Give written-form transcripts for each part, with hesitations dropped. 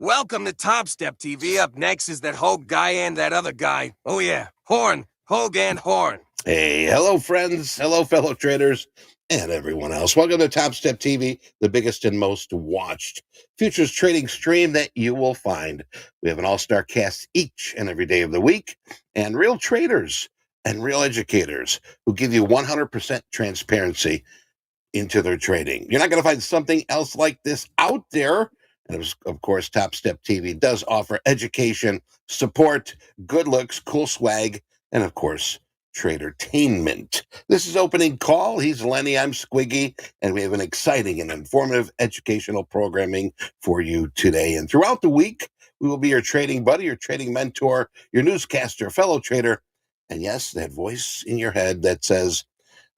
Welcome to TopstepTV. Up next is that Hoag guy and that other guy. Oh yeah, Horn. Hoagland Horn. Hey, hello, friends. Hello, fellow traders, and everyone else. Welcome to TopstepTV, the biggest and most watched futures trading stream that you will find. We have an all-star cast each and every day of the week, and real traders and real educators who give you 100% transparency into their trading. You're not going to find something else like this out there. And of course, TopstepTV does offer education, support, good looks, cool swag, and of course, tradertainment. This is Opening Call. He's Lenny, I'm Squiggy, and we have an exciting and informative educational programming for you today. And throughout the week, we will be your trading buddy, your trading mentor, your newscaster, fellow trader, and yes, that voice in your head that says,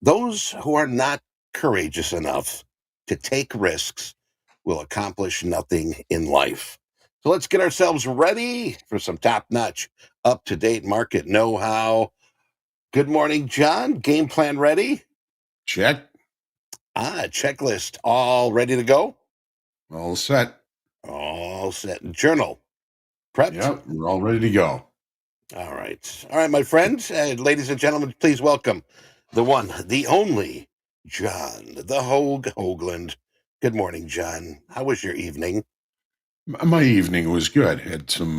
those who are not courageous enough to take risks will accomplish nothing in life. So let's get ourselves ready for some top-notch, up-to-date market know-how. Good morning, John. Game plan ready? Check. Checklist all ready to go? All set. All set. Journal prepped? Yep, we're all ready to go. All right. All right, my friends, ladies and gentlemen, please welcome the one, the only, John, the Hoagland. Good morning, John. How was your evening? My evening was good. Had some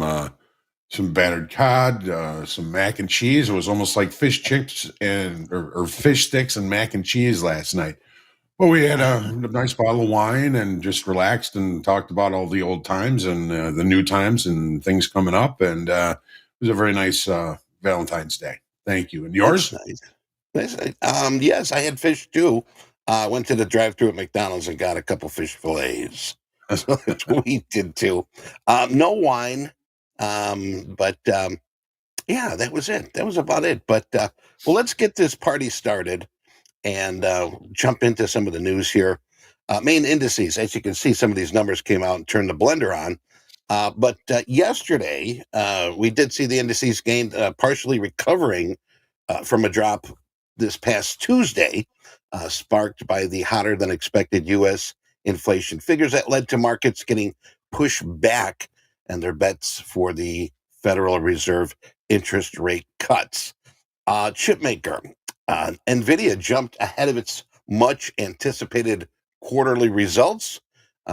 battered cod, some mac and cheese. It was almost like fish chips or fish sticks and mac and cheese last night. Well, we had a nice bottle of wine and just relaxed and talked about all the old times and the new times and things coming up. And it was a very nice Valentine's Day. Thank you. And yours? That's nice. Yes, I had fish too. Went to the drive-thru at McDonald's and got a couple fish fillets. We did too. No wine, but yeah, that was it. That was about it. But well, let's get this party started and jump into some of the news here. Main indices, as you can see, some of these numbers came out and turned the blender on. But yesterday, we did see the indices gained, partially recovering from a drop this past Tuesday, sparked by the hotter than expected U.S. inflation figures that led to markets getting pushed back and their bets for the Federal Reserve interest rate cuts. Chipmaker, NVIDIA jumped ahead of its much anticipated quarterly results,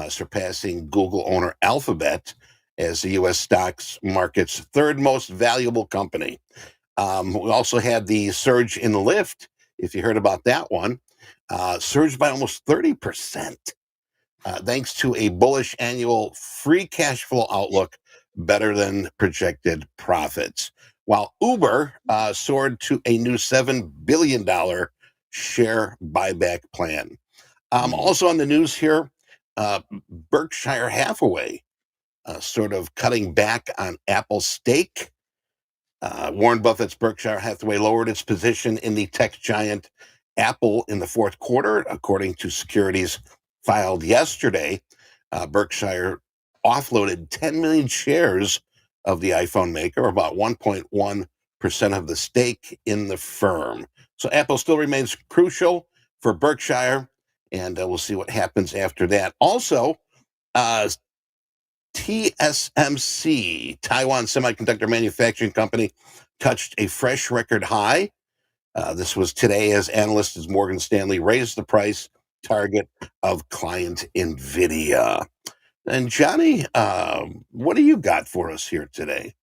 surpassing Google owner Alphabet as the U.S. stocks market's third most valuable company. We also had the surge in Lyft, if you heard about that one, surged by almost 30%, thanks to a bullish annual free cash flow outlook better than projected profits. While Uber soared to a new $7 billion share buyback plan. Also on the news here, Berkshire Hathaway sort of cutting back on Apple's stake. Warren Buffett's Berkshire Hathaway lowered its position in the tech giant Apple in the fourth quarter, according to securities filed yesterday. Berkshire offloaded 10 million shares of the iPhone maker, about 1.1% of the stake in the firm. So Apple still remains crucial for Berkshire, and we'll see what happens after that. Also, TSMC, Taiwan Semiconductor Manufacturing Company, touched a fresh record high. This was today as analysts as Morgan Stanley raised the price target of client NVIDIA. And Johnny, what do you got for us here today?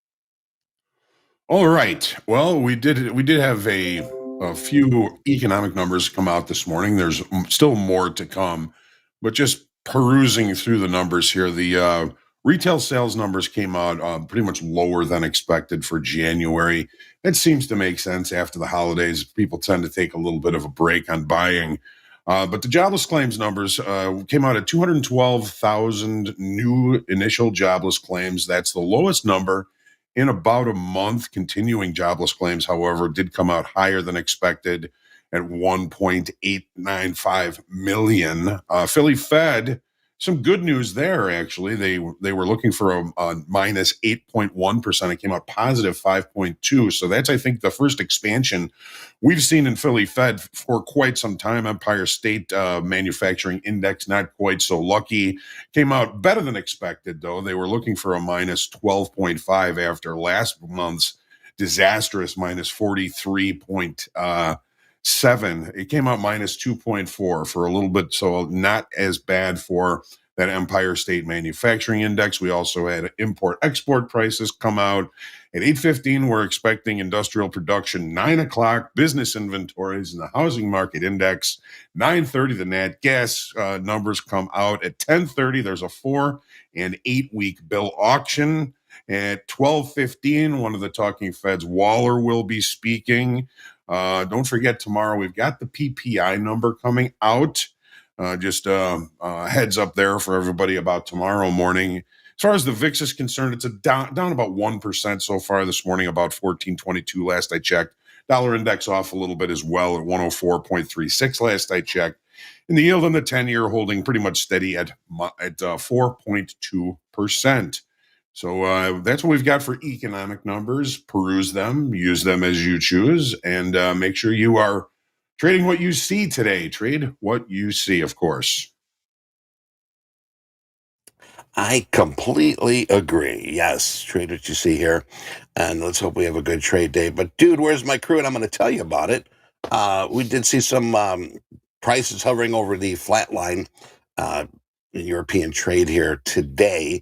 All right. Well, we did have a few economic numbers come out this morning. There's still more to come, but just perusing through the numbers here, the retail sales numbers came out pretty much lower than expected for January. It seems to make sense after the holidays. People tend to take a little bit of a break on buying. But the jobless claims numbers came out at 212,000 new initial jobless claims. That's the lowest number in about a month. Continuing jobless claims, however, did come out higher than expected at 1.895 million. Philly Fed some good news there. Actually, they were looking for a minus 8.1%. It came out positive 5.2. So that's, I think, the first expansion we've seen in Philly Fed for quite some time. Empire State Manufacturing Index, not quite so lucky. Came out better than expected, though. They were looking for a minus 12.5 after last month's disastrous minus 43.7. It came out minus 2.4 for a little bit, so not as bad for that Empire State Manufacturing Index. We also had import-export prices come out. At 8:15, we're expecting industrial production. 9 o'clock, business inventories and the housing market index. 9:30, the nat gas numbers come out. At 10:30, there's a 4 and 8 week bill auction. At 12:15, one of the talking Feds, Waller, will be speaking. Don't forget, tomorrow we've got the PPI number coming out. Just heads up there for everybody about tomorrow morning. As far as the VIX is concerned, it's down about 1% so far this morning, about 14.22 last I checked. Dollar index off a little bit as well at 104.36 last I checked. And the yield on the 10-year holding pretty much steady at 4.2%. So that's what we've got for economic numbers. Peruse them, use them as you choose, and make sure you are trading what you see today. Trade what you see, of course. I completely agree. Yes, trade what you see here. And let's hope we have a good trade day. But, dude, where's my crew? And I'm going to tell you about it. We did see some prices hovering over the flat line in European trade here today.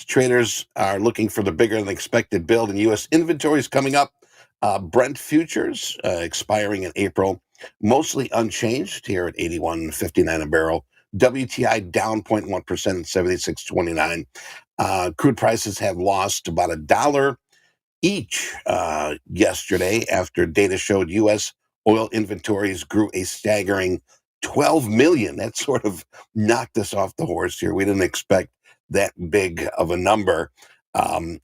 Traders are looking for the bigger than expected build in U.S. inventories coming up. Brent futures expiring in April, mostly unchanged here at 81.59 a barrel. WTI down 0.1% at 76.29. Crude prices have lost about $1 each yesterday after data showed U.S. oil inventories grew a staggering 12 million. That sort of knocked us off the horse here. We didn't expect that big of a number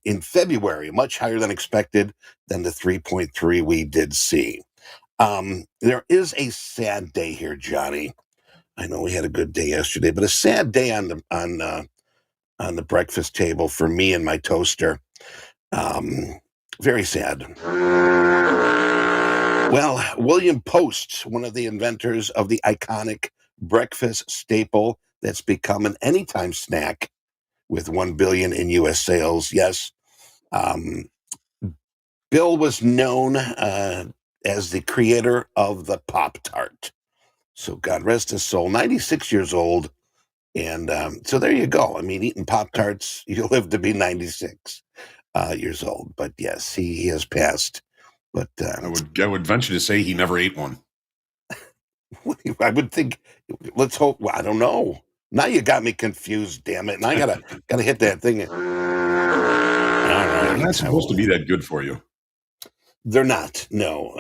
in February, much higher than expected than the 3.3 we did see. There is a sad day here, Johnny. I know we had a good day yesterday, but a sad day on the breakfast table for me and my toaster. Very sad. Well, William Post, one of the inventors of the iconic breakfast staple that's become an anytime snack with $1 billion in U.S. sales. Yes, Bill was known as the creator of the Pop-Tart. So God rest his soul, 96 years old. And so there you go. I mean, eating Pop-Tarts, you live to be 96 years old. But yes, he has passed. But I would venture to say he never ate one. I would think, let's hope, well, I don't know. Now you got me confused, damn it. And I gotta hit that thing. All right. They're not supposed to be that good for you. They're not. No.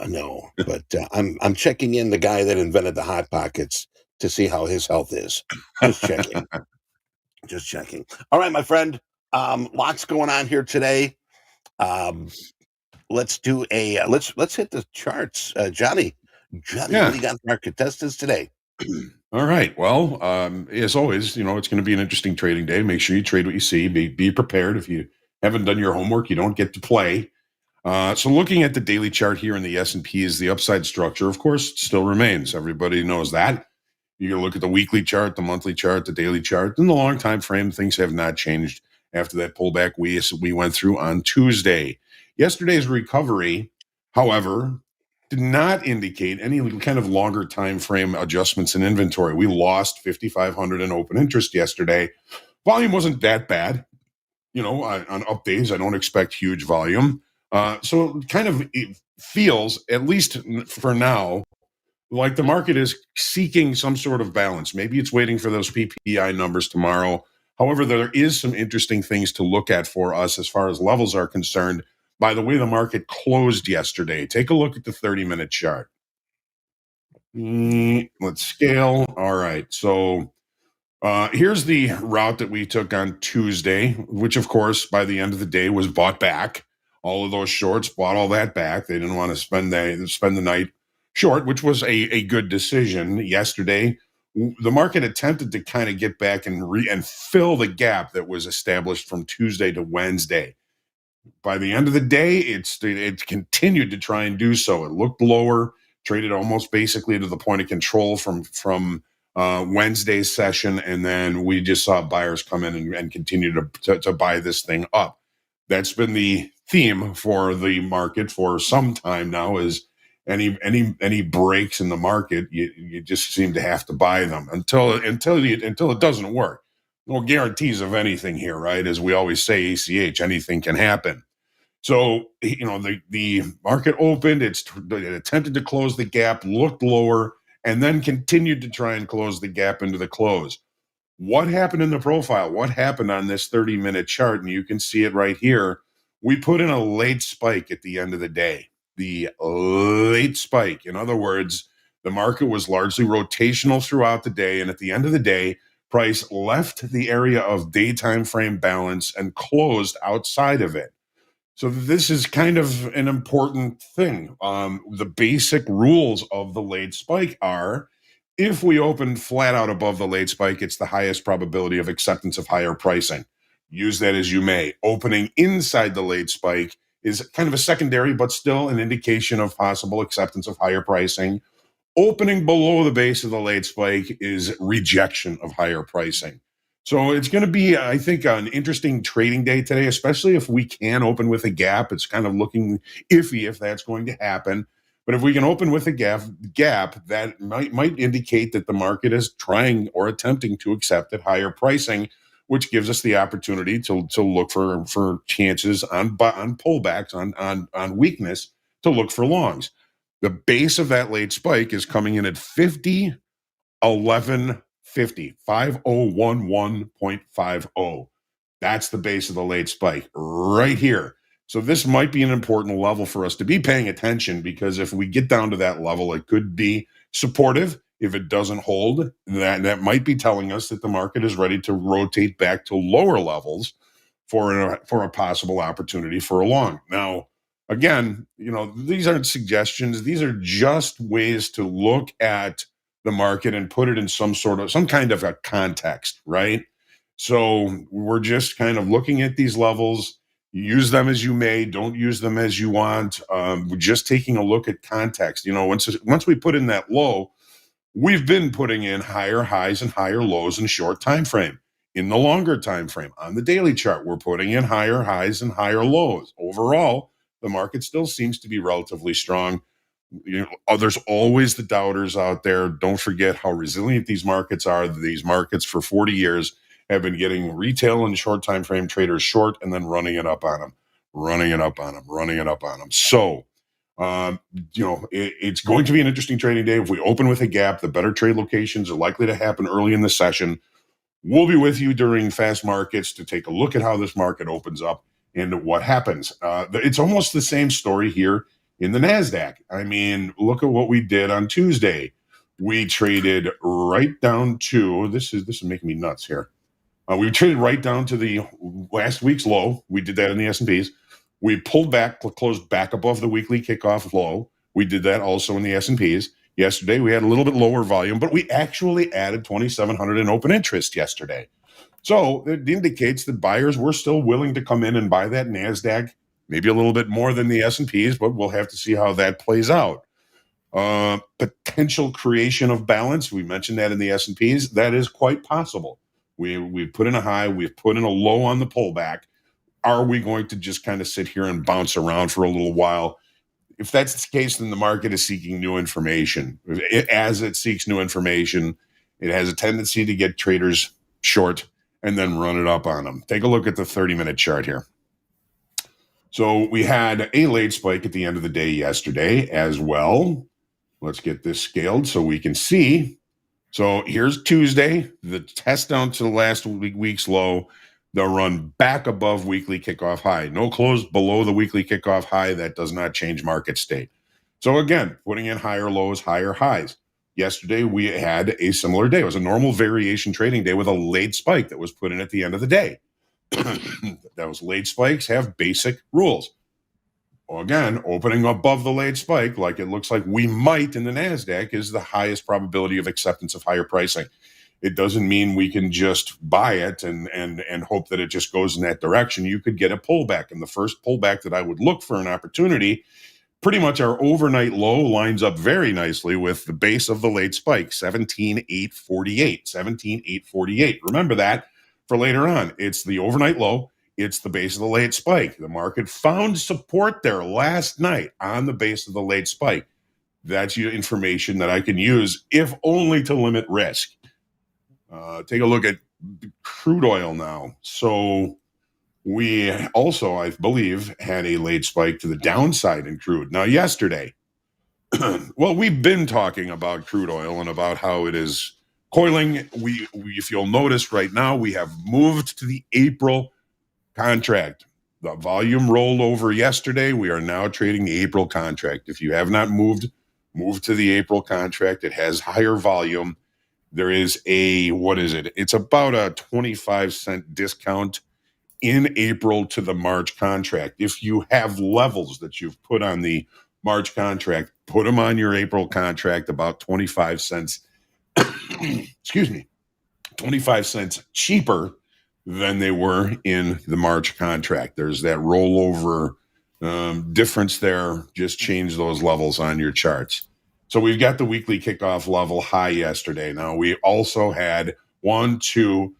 But I'm checking in the guy that invented the Hot Pockets to see how his health is. Just checking. Just checking. All right, my friend. Lots going on here today. Let's do a let's hit the charts, Johnny. What do you got for our contestants today? All right. Well, as always, it's going to be an interesting trading day. Make sure you trade what you see. Be prepared. If you haven't done your homework, you don't get to play. So looking at the daily chart here in the S&P, is the upside structure, of course, still remains. Everybody knows that. You can look at the weekly chart, the monthly chart, the daily chart. In the long time frame, things have not changed after that pullback we went through on Tuesday. Yesterday's recovery, however, did not indicate any kind of longer time frame adjustments in inventory. We lost 5,500 in open interest yesterday. Volume wasn't that bad. On up days, I don't expect huge volume. So it feels, at least for now, like the market is seeking some sort of balance. Maybe it's waiting for those PPI numbers tomorrow. However, there is some interesting things to look at for us as far as levels are concerned. By the way, the market closed yesterday. Take a look at the 30-minute chart. Let's scale. All right. So here's the route that we took on Tuesday, which, of course, by the end of the day was bought back. All of those shorts bought all that back. They didn't want to spend the night short, which was a good decision. Yesterday, The market attempted to kind of get back and fill the gap that was established from Tuesday to Wednesday. By the end of the day, it continued to try and do so. It looked lower, traded almost basically to the point of control from Wednesday's session, and then we just saw buyers come in and continue to buy this thing up. That's been the theme for the market for some time now. Is any breaks in the market, you just seem to have to buy them until it doesn't work. No guarantees of anything here, right? As we always say, ACH, anything can happen. So, the market opened, it attempted to close the gap, looked lower, and then continued to try and close the gap into the close. What happened in the profile? What happened on this 30-minute chart? And you can see it right here. We put in a late spike at the end of the day. The late spike. In other words, the market was largely rotational throughout the day. And at the end of the day, price left the area of daytime frame balance and closed outside of it. So this is kind of an important thing. The basic rules of the late spike are, if we open flat out above the late spike, it's the highest probability of acceptance of higher pricing. Use that as you may. Opening inside the late spike is kind of a secondary, but still an indication of possible acceptance of higher pricing. Opening below the base of the late spike is rejection of higher pricing. So it's going to be, I think, an interesting trading day today, especially if we can open with a gap. It's kind of looking iffy if that's going to happen. But if we can open with a gap, that might indicate that the market is trying or attempting to accept at higher pricing, which gives us the opportunity to look for chances on pullbacks, on weakness, to look for longs. The base of that late spike is coming in at 5011.50. That's the base of the late spike right here. So this might be an important level for us to be paying attention, because if we get down to that level, it could be supportive. If it doesn't hold, that might be telling us that the market is ready to rotate back to lower levels for a possible opportunity for a long. Now, again, these aren't suggestions. These are just ways to look at the market and put it in some kind of a context, right? So we're just kind of looking at these levels. Use them as you may, don't use them as you want. We're just taking a look at context. Once we put in that low, we've been putting in higher highs and higher lows in short time frame. In the longer time frame, on the daily chart, we're putting in higher highs and higher lows. Overall, the market still seems to be relatively strong. There's always the doubters out there. Don't forget how resilient these markets are. These markets for 40 years have been getting retail and short time frame traders short and then running it up on them. So, it's going to be an interesting trading day. If we open with a gap, the better trade locations are likely to happen early in the session. We'll be with you during fast markets to take a look at how this market opens up and what happens. It's almost the same story here in the NASDAQ. I mean, look at what we did on Tuesday. We traded right down to, this is making me nuts here. We traded right down to the last week's low. We did that in the S&Ps. We pulled back, closed back above the weekly kickoff low. We did that also in the S&Ps. Yesterday, we had a little bit lower volume, but we actually added 2,700 in open interest yesterday. So it indicates that buyers were still willing to come in and buy that NASDAQ, maybe a little bit more than the S&Ps, but we'll have to see how that plays out. Potential creation of balance, we mentioned that in the S&Ps, that is quite possible. We've put in a high, we've put in a low on the pullback. Are we going to just kind of sit here and bounce around for a little while? If that's the case, then the market is seeking new information. As it seeks new information, it has a tendency to get traders short and then run it up on them. Take a look at the 30-minute chart here. So we had a late spike at the end of the day yesterday as well. Let's get this scaled so we can see. So here's Tuesday, the test down to the last week's low. They'll run back above weekly kickoff high. No close below the weekly kickoff high. That does not change market state. So again, putting in higher lows, higher highs. Yesterday, we had a similar day. It was a normal variation trading day with a late spike that was put in at the end of the day. Those late spikes have basic rules. Well, again, opening above the late spike, like it looks like we might in the NASDAQ, is the highest probability of acceptance of higher pricing. It doesn't mean we can just buy it and hope that it just goes in that direction. You could get a pullback. And the first pullback that I would look for an opportunity, pretty much our overnight low lines up very nicely with the base of the late spike, 17,848. 17,848. Remember that for later on. It's the overnight low. It's the base of the late spike. The market found support there last night on the base of the late spike. That's your information that I can use, if only to limit risk. Take a look at crude oil now. So we also, I believe, had a late spike to the downside in crude. Now, yesterday, well, we've been talking about crude oil and about how it is coiling. We, if you'll notice right now, we have moved to the April contract. The volume rolled over yesterday. We are now trading the April contract. If you have not moved, move to the April contract. It has higher volume. There is a, what is it? It's about a 25-cent discount in April to the March contract. If you have levels that you've put on the March contract, put them on your April contract, about 25 cents, excuse me, 25 cents cheaper than they were in the March contract. There's that rollover difference there. Just change those levels on your charts. So we've got the weekly kickoff level high yesterday. Now we also had 1, 2,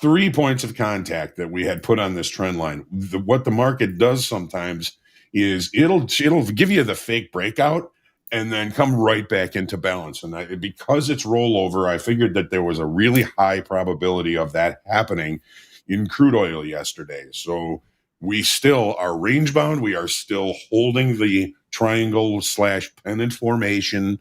3 points of contact that we had put on this trend line. What the market does sometimes is it'll give you the fake breakout and then come right back into balance. And because it's rollover, I figured that there was a really high probability of that happening in crude oil yesterday. So we still are range bound. We are still holding the triangle / pennant formation.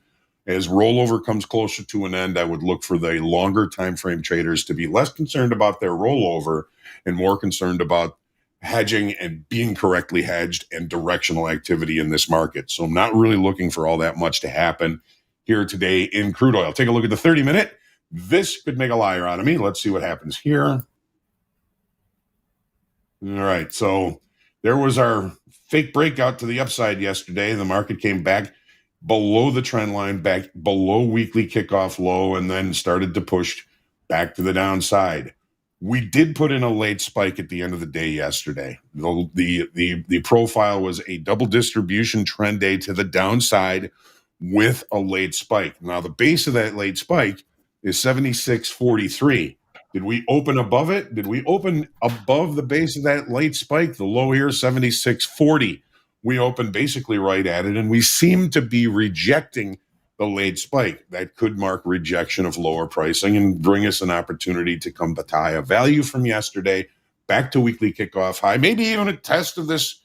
As rollover comes closer to an end, I would look for the longer time frame traders to be less concerned about their rollover and more concerned about hedging and being correctly hedged and directional activity in this market. So I'm not really looking for all that much to happen here today in crude oil. Take a look at the 30-minute. This could make a liar out of me. Let's see what happens here. All right, so there was our fake breakout to the upside yesterday. The market came back below the trend line, back below weekly kickoff low, and then started to push back to the downside. We did put in a late spike at the end of the day yesterday. The profile was a double distribution trend day to the downside with a late spike. Now, the base of that late spike is 76.43. Did we open above it? Did we open above the base of that late spike? The low here, 76.40. We opened basically right at it, and we seem to be rejecting the late spike. That could mark rejection of lower pricing and bring us an opportunity to come buy a value from yesterday back to weekly kickoff high, maybe even a test of this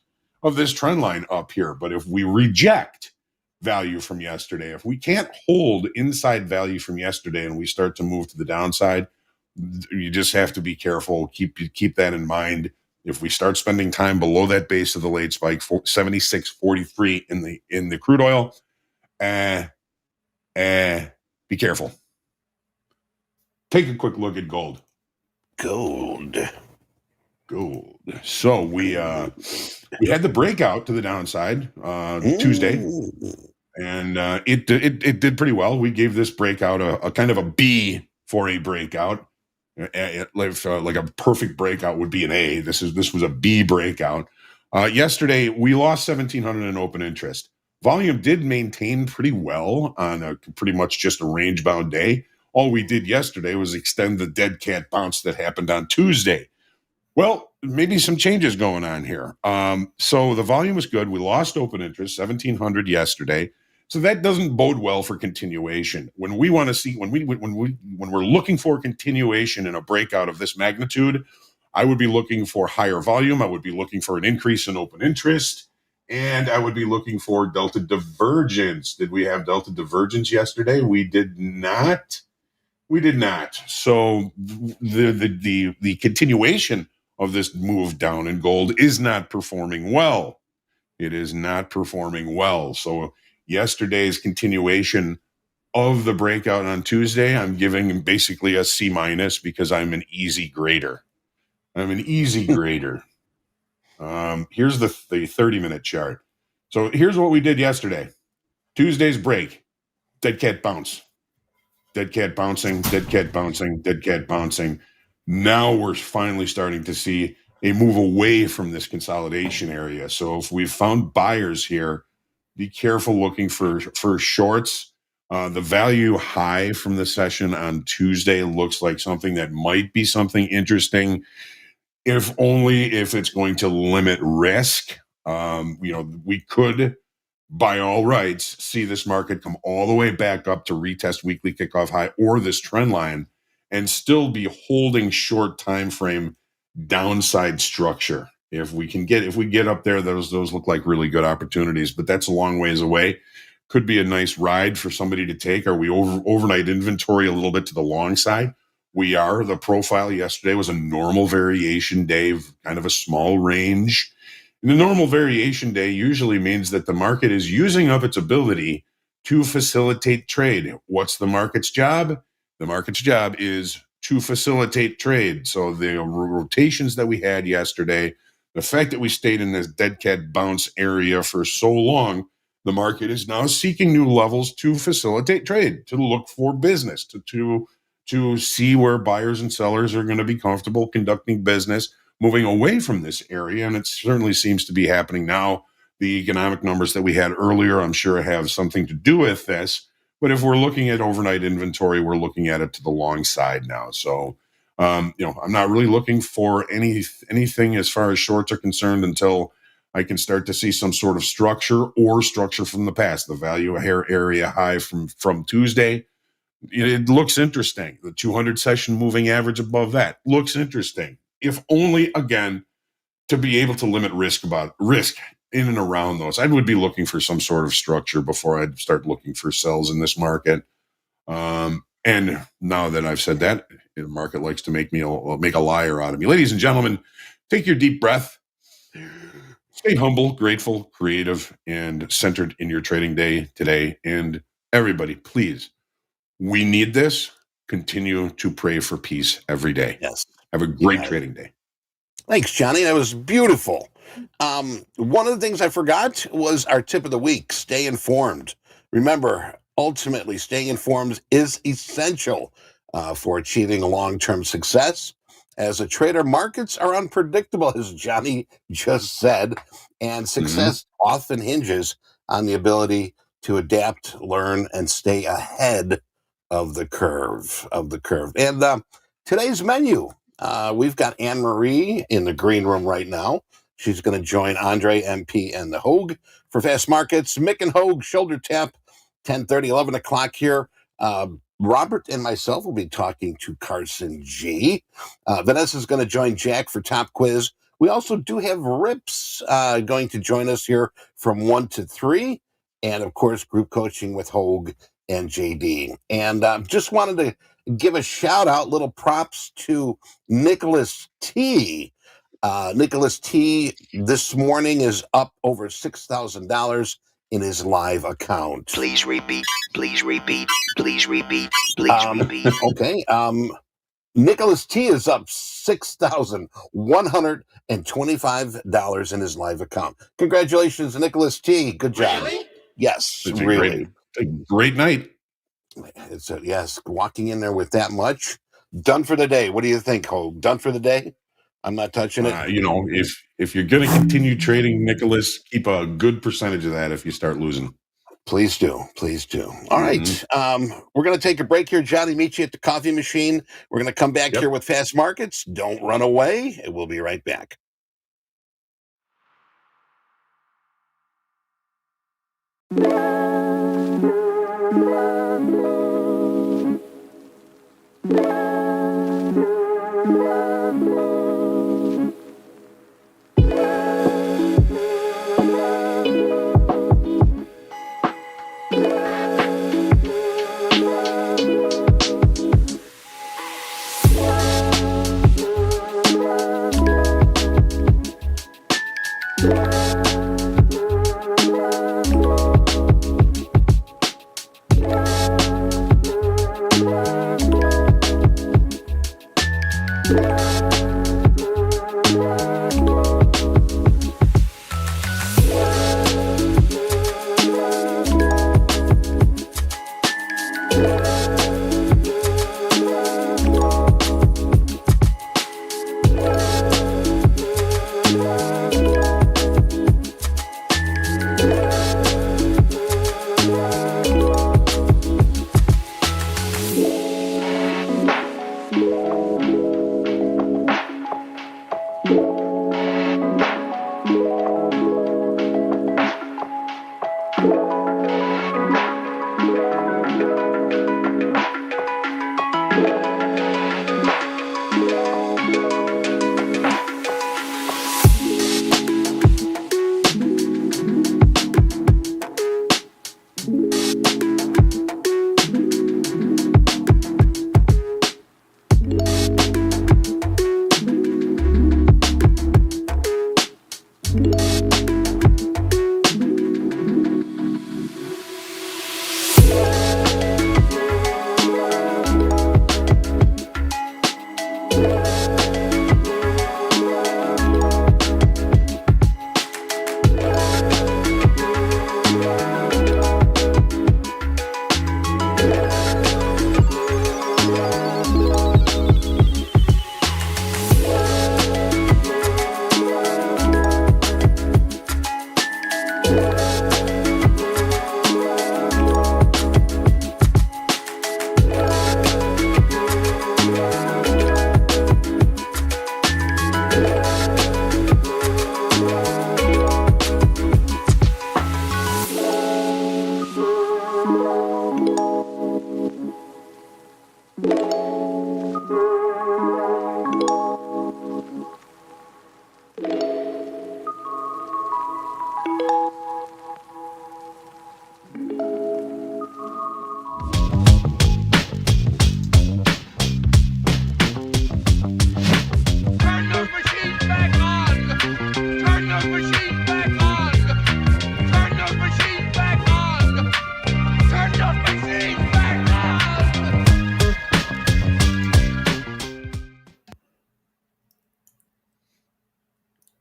trend line up here. But if we reject value from yesterday, if we can't hold inside value from yesterday and we start to move to the downside, you just have to be careful. Keep that in mind. If we start spending time below that base of the late spike, 76.43 in the crude oil, be careful. Take a quick look at gold. Gold. So we had the breakout to the downside Tuesday, and it did pretty well. We gave this breakout a kind of a B for a breakout. Like a perfect breakout would be an A. This was a B breakout. Yesterday we lost 1,700 in open interest. Volume did maintain pretty well on a pretty much just a range bound day. All we did yesterday was extend the dead cat bounce that happened on Tuesday. Well, maybe some changes going on here. So the volume was good. We lost open interest, 1,700 yesterday. So that doesn't bode well for continuation. When we want to see, when we're looking for continuation in a breakout of this magnitude, I would be looking for higher volume. I would be looking for an increase in open interest, and I would be looking for delta divergence. Did we have delta divergence yesterday? We did not. So the continuation of this move down in gold is not performing well. It is not performing well. So yesterday's continuation of the breakout on Tuesday, I'm giving basically a C- because I'm an easy grader. Here's the 30-minute chart. So here's what we did yesterday. Tuesday's break, dead cat bounce. Dead cat bouncing, dead cat bouncing, dead cat bouncing. Now we're finally starting to see a move away from this consolidation area. So if we've found buyers here, be careful looking for shorts. The value high from the session on Tuesday looks like something that might be something interesting, if only if it's going to limit risk. We could, by all rights, see this market come all the way back up to retest weekly kickoff high or this trend line and still be holding short time frame downside structure. If we get up there, those look like really good opportunities, but that's a long ways away. Could be a nice ride for somebody to take. Are we overnight inventory a little bit to the long side? We are. The profile yesterday was a normal variation day, kind of a small range. And the normal variation day usually means that the market is using up its ability to facilitate trade. What's the market's job? The market's job is to facilitate trade. So the rotations that we had yesterday, the fact that we stayed in this dead cat bounce area for so long, the market is now seeking new levels to facilitate trade, to look for business, to see where buyers and sellers are going to be comfortable conducting business, moving away from this area. And it certainly seems to be happening now. The economic numbers that we had earlier, I'm sure, have something to do with this. But if we're looking at overnight inventory, we're looking at it to the long side now. So, I'm not really looking for anything as far as shorts are concerned until I can start to see some sort of structure from the past. The value area high from Tuesday, it looks interesting. The 200 session moving average above that looks interesting. If only, again, to be able to limit risk in and around those. I would be looking for some sort of structure before I'd start looking for sells in this market. And now that I've said that, the market likes to make a liar out of me. Ladies and gentlemen, take your deep breath. Stay humble, grateful, creative, and centered in your trading day today. And everybody, please, we need this. Continue to pray for peace every day. Yes. Have a great trading day. Thanks, Johnny. That was beautiful. One of the things I forgot was our tip of the week. Stay informed. Remember, ultimately, staying informed is essential for achieving long-term success. As a trader, markets are unpredictable, as Johnny just said, and success often hinges on the ability to adapt, learn, and stay ahead of the curve. And today's menu, we've Anne Marie in the green room right now. She's going to join Andre, MP, and the Hoag for Fast Markets. Mick and Hoag, shoulder tap, 10:30, 11 o'clock here. Robert and myself will be talking to Carson G. Vanessa's going to join Jack for TopQuiz. We also do have RIPS going to join us here from 1 to 3. And, of course, group coaching with Hoag and JD. And just wanted to give a shout-out, little props to Nicholas T. Nicholas T. this morning is up over $6,000 in his live account. Please repeat. Please repeat. Please repeat. Please repeat. Okay. Nicholas T. is up $6,125 in his live account. Congratulations, Nicholas T. Good job. Really? Yes, It's really. a great night. Yes, walking in there with that much. Done for the day. What do you think, Hoag? Done for the day? I'm not touching it. If you're going to continue trading, Nicholas, keep a good percentage of that if you start losing. Please do. All right. We're going to take a break here. Johnny, meet you at the coffee machine. We're going to come back here with Fast Markets. Don't run away. We'll be right back.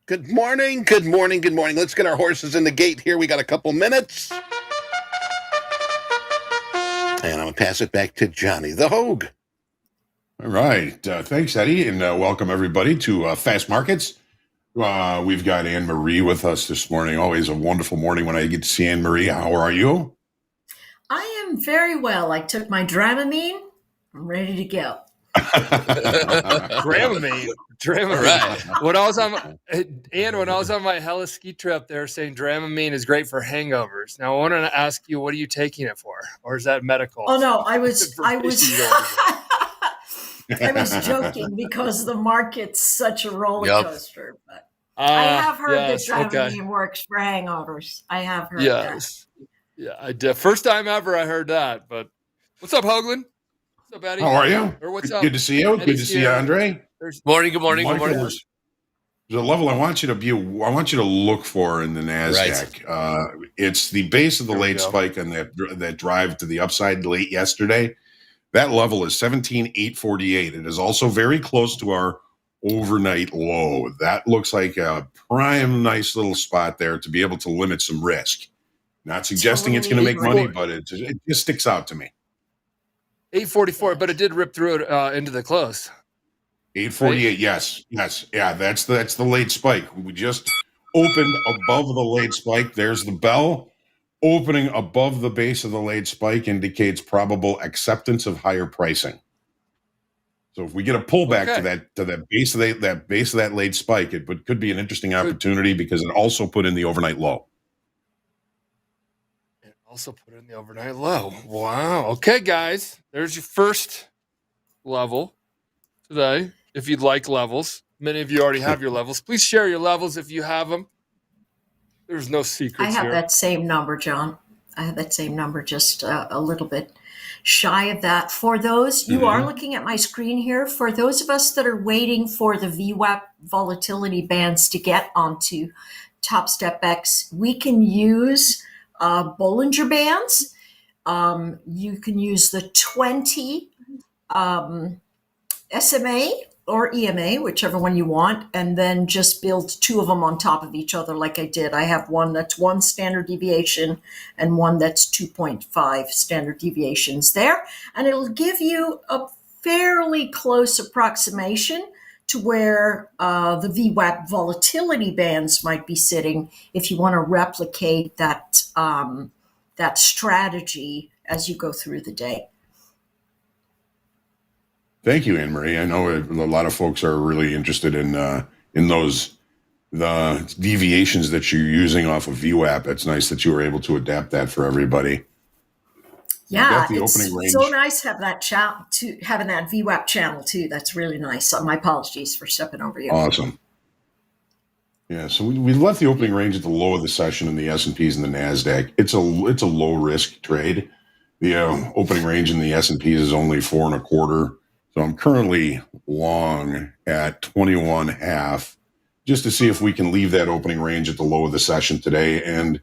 Good morning, good morning, good morning. Let's get our horses in the gate here. We got a couple minutes. And I'm going to pass it back to Johnny the Hoag. All right. Thanks, Eddie, and welcome everybody to Fast Markets. We've got Anne Marie with us this morning. Always a wonderful morning when I get to see Anne Marie. How are you? I am very well. I took my Dramamine. I'm ready to go. Dramamine. Right. When I was on my hella ski trip, they were saying Dramamine is great for hangovers. Now I wanted to ask you, what are you taking it for, or is that medical? Oh no, I was joking because the market's such a roller coaster. But I have heard that Dramamine works for hangovers. I have heard that. Yeah, I did. First time ever I heard that. But what's up, Hoagland? What's up, Eddie? How are you? Or what's up? Good to see you. Eddie's Good to see you, Andre. Morning. Good morning. Michael, there's a level I want you to look for in the NASDAQ. Right. It's the base of the late spike and that drive to the upside late yesterday. That level is 17,848. It is also very close to our overnight low. That looks like a prime, nice little spot there to be able to limit some risk. Not suggesting it's going to make money, but it just sticks out to me. 844, but it did rip through it into the close. 848, right? Yes. Yeah, that's the late spike. We just opened above the late spike. There's the bell. Opening above the base of the late spike indicates probable acceptance of higher pricing. So if we get a pullback to that base of that late spike, it could be an interesting opportunity because it also put in the overnight low. Also put in the overnight low. Wow. Okay, guys. There's your first level today. If you'd like levels, many of you already have your levels. Please share your levels if you have them. There's no secrets here. I have here. that same number, John. I have that same number, just a little bit shy of that. For those, you are looking at my screen here. For those of us that are waiting for the VWAP volatility bands to get onto TopstepX, we can use Bollinger Bands. You can use the 20 SMA or EMA, whichever one you want, and then just build two of them on top of each other like I did. I have one that's 1 standard deviation and one that's 2.5 standard deviations there. And it'll give you a fairly close approximation to where the VWAP volatility bands might be sitting if you want to replicate that that strategy as you go through the day. Thank you, Anne Marie. I know a lot of folks are really interested in the deviations that you're using off of VWAP. It's nice that you were able to adapt that for everybody. Yeah, it's so nice to have that having that VWAP channel too. That's really nice. So my apologies for stepping over you. Awesome. Yeah, so we left the opening range at the low of the session in the S&Ps and the NASDAQ. It's a low risk trade. The opening range in the S&Ps is only 4.25. So I'm currently long at 21.5, just to see if we can leave that opening range at the low of the session today and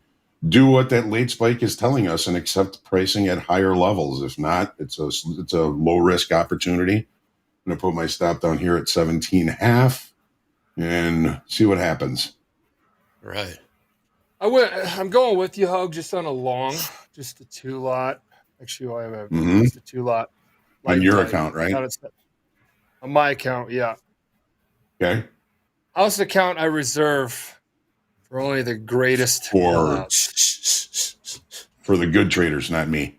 do what that late spike is telling us and accept pricing at higher levels. If not, it's a low risk opportunity. I'm going to put my stop down here at 17.5 and see what happens. Right. I'm going with you, Hoag, just on a long, just a 2-lot. Actually, I have just a 2-lot. On your account, right? On my account, yeah. Okay. House account I reserve for only the greatest. For the good traders, not me.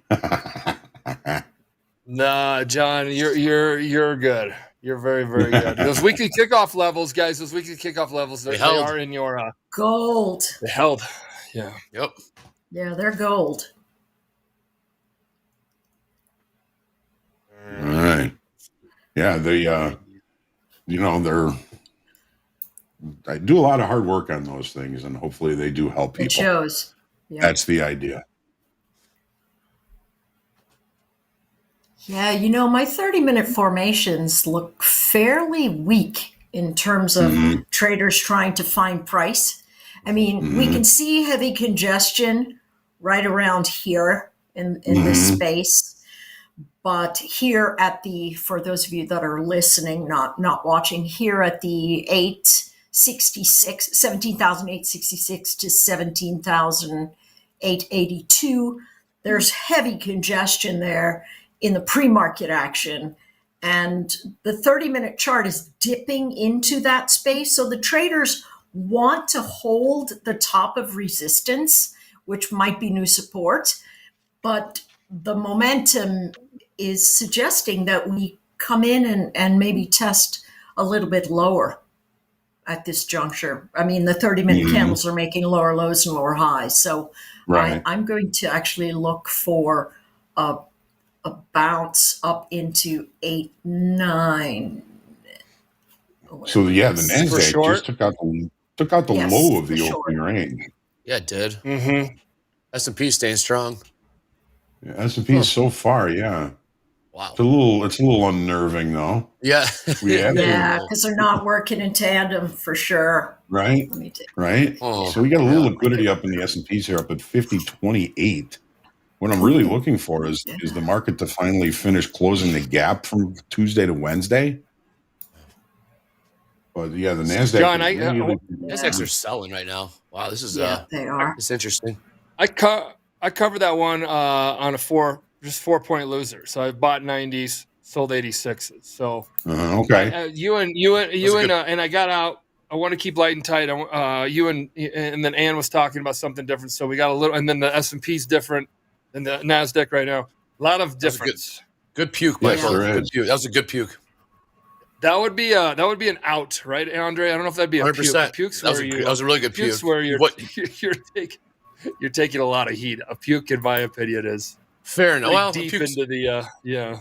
Nah, John, you're good. You're very, very good. Those weekly kickoff levels, guys. Those weekly kickoff levels, they are in your gold. They held. Yeah. Yep. Yeah, they're gold. All right. Yeah, I do a lot of hard work on those things, and hopefully they do help people. It shows. Yeah. That's the idea. Yeah, my 30-minute formations look fairly weak in terms of traders trying to find price. I mean, we can see heavy congestion right around here in this space. But here for those of you that are listening, not watching, here at the 8, 17,866 to 17,882. There's heavy congestion there in the pre-market action. And the 30-minute chart is dipping into that space. So the traders want to hold the top of resistance, which might be new support. But the momentum is suggesting that we come in and maybe test a little bit lower at this juncture. I mean, the 30-minute candles are making lower lows and lower highs. So Right. I'm going to actually look for a bounce up into 8-9. So yeah, the For Nasdaq short? just took out the Yes, low of the for opening sure. range. Yeah, it did. Mm-hmm. S&P staying strong. Yeah, S&P so far, yeah. Wow. It's a little unnerving though. Yeah. We have Yeah, to, because they're not working in tandem for sure. right? Let me take Right? Oh, So we got a little yeah. liquidity up in the S&Ps here up at 50.28. What I'm really looking for is the market to finally finish closing the gap from Tuesday to Wednesday. But yeah, the Nasdaq John, is really Nasdaqs are selling right now. Wow, this is they are. it's interesting. I covered that one on a 4-point loser. So I bought 90s, sold 86s. So okay. you and I got out. I want to keep light and tight. You and then Ann was talking about something different. So we got a little, and then the S&P's different than the Nasdaq right now. A lot of difference. Good puke, Yes, Michael. there Good is. puke. That was a good puke. That would be an out, right, Andre? I don't know if that'd be a 100%. puke. A puke's That was where that was a really good puke. puke's where you're What? you're taking a lot of heat. A puke, in my opinion, is Fair enough. pretty Well, deep puke's, into the yeah.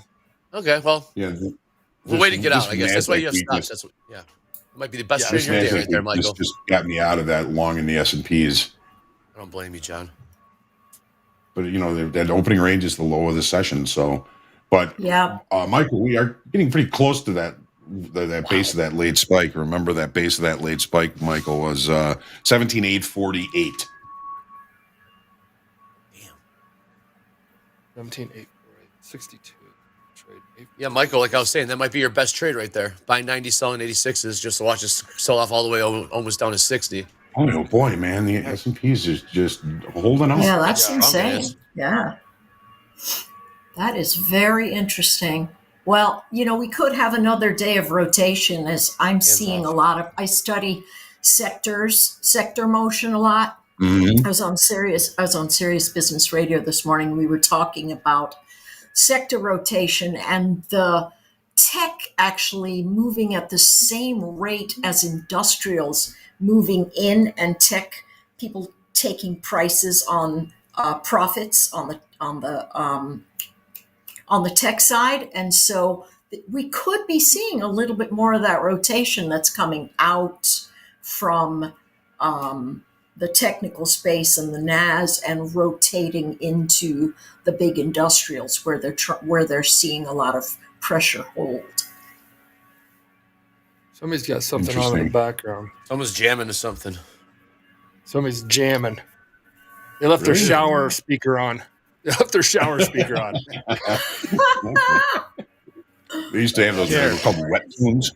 okay. Well, Yeah. we'll wait to get out. I guess that's why you have Nasdaq stops. weakness- That's what. Yeah, might be the best Yeah, trade This of your day Nasdaq right there, weakness Michael. just got me out of that long in the S&Ps. I don't blame you, John. But that opening range is the low of the session. So, but Yeah. Michael, we are getting pretty close to that base of that late spike. Remember that base of that late spike, Michael, was 17,848. 17.8, 62 trade. Yeah, Michael. Like I was saying, that might be your best trade right there. Buying 90, selling 86s, just to watch us sell off all the way almost down to 60. Oh boy, man, the S&Ps is just holding on. Yeah, that's Yeah, insane. is. Yeah. That is very interesting. Well, we could have another day of rotation as I'm seeing off. a lot of, I study sector motion a lot. Mhm. I was on Sirius Business Radio this morning. We were talking about sector rotation and the tech actually moving at the same rate as industrials moving in, and tech people taking prices on profits on the tech side. And so we could be seeing a little bit more of that rotation that's coming out from the technical space and the NAS and rotating into the big industrials where they're seeing a lot of pressure hold. Somebody's got something on in the Interesting. background. Someone's jamming to something. Somebody's jamming. They left their Really? shower speaker on. They left their shower speaker on. They used to have those they were called wet tunes.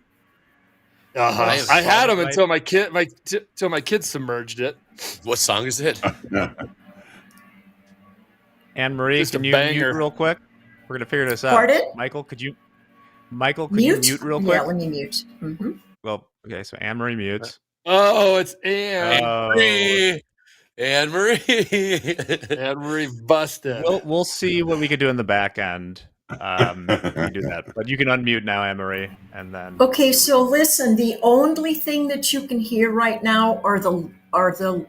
I had them until my kid submerged it. What song is it? Anne Marie, Just a can you banger. mute real quick? We're gonna figure this out. Pardon? Michael, could you mute real quick? Yeah, let me mute. Mm-hmm. Well, okay, so Anne Marie mutes. Oh, it's Anne. Oh. Anne Marie. Anne Marie busted. We'll see what we could do in the back end. We can do that, but you can unmute now, Anne Marie, and then. Okay, so listen, the only thing that you can hear right now are the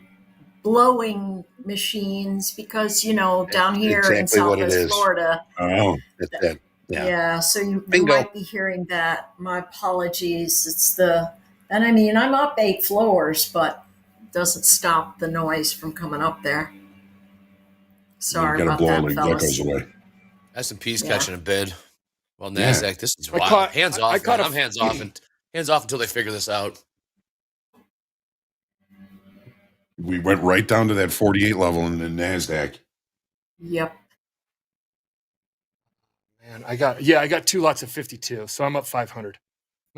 blowing machines because down here in exactly what it Southwest is. Florida. Oh, That's it. Yeah. So you Bingo. might be hearing that. My apologies. And I mean I'm up 8 floors, but it doesn't stop the noise from coming up there. Sorry you gotta about blow all that, the fellas. geckos away. S&P's Yeah. catching a bid. Well, Yeah. NASDAQ, this is I wild. caught- hands I off. caught man. a- I'm hands off until they figure this out. We went right down to that 48 level in the Nasdaq. Yep. Man, I got 2 lots of 52, so I'm up 500.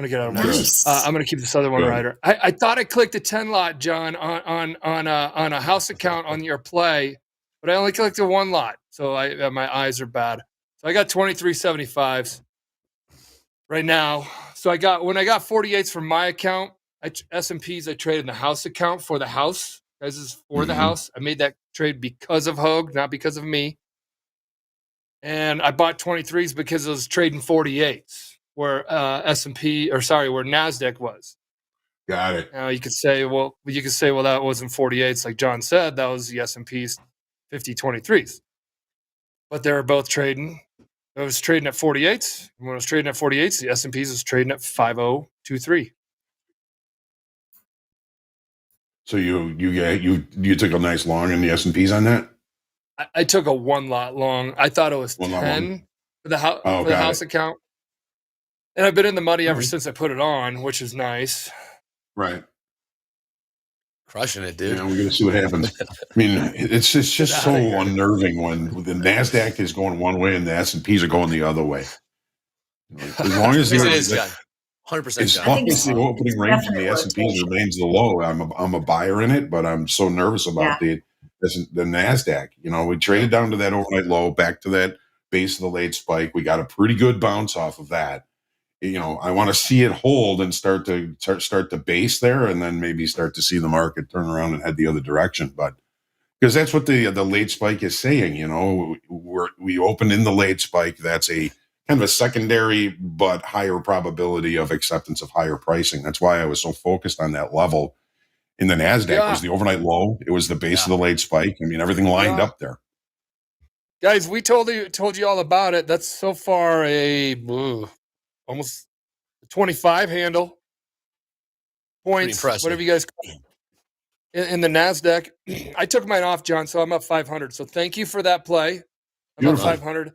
I'm gonna get out of Nice. I'm gonna keep this other one Good. rider. I thought I clicked a 10 lot, John, on a house account on your play, but I only clicked a 1 lot, so my eyes are bad. So I got 2375s right now. So when I got 48s from my account, S&Ps I traded in the house account for the house. Guys, this is for the house. I made that trade because of Hoag, not because of me. And I bought 23s because I was trading 48s where where NASDAQ was. Got it. Now you could say, well, that wasn't 48s. Like John said, that was the S&P's 50 23s. But they were both trading. I was trading at 48s. And when I was trading at 48s, the S&P's was trading at 5023. So you took a nice long in the S&Ps on that? I took a 1 lot long. I thought it was 10 for the house account. And I've been in the money ever since I put it on, which is nice. Right. Crushing it, dude. Yeah, we're gonna see what happens. I mean, it's just so unnerving when the NASDAQ is going one way and the S&Ps are going the other way. As long as it is, 100%. As long as the opening range in the S&Ps remains the low, I'm a buyer in it, but I'm so nervous about the NASDAQ. You know, we traded down to that overnight low, back to that base of the late spike. We got a pretty good bounce off of that. You know, I want to see it hold and start the base there, and then maybe start to see the market turn around and head the other direction. But because that's what the late spike is saying. You know, we opened in the late spike. That's a kind of a secondary but higher probability of acceptance of higher pricing. That's why I was so focused on that level in the NASDAQ. It was the overnight low. It was the base of the late spike. I mean, everything lined up there. Guys, we told you all about it. That's so far almost 25 handle points, whatever you guys call it, in the NASDAQ. I took mine off, John, so I'm up 500. So thank you for that play. I'm up 500.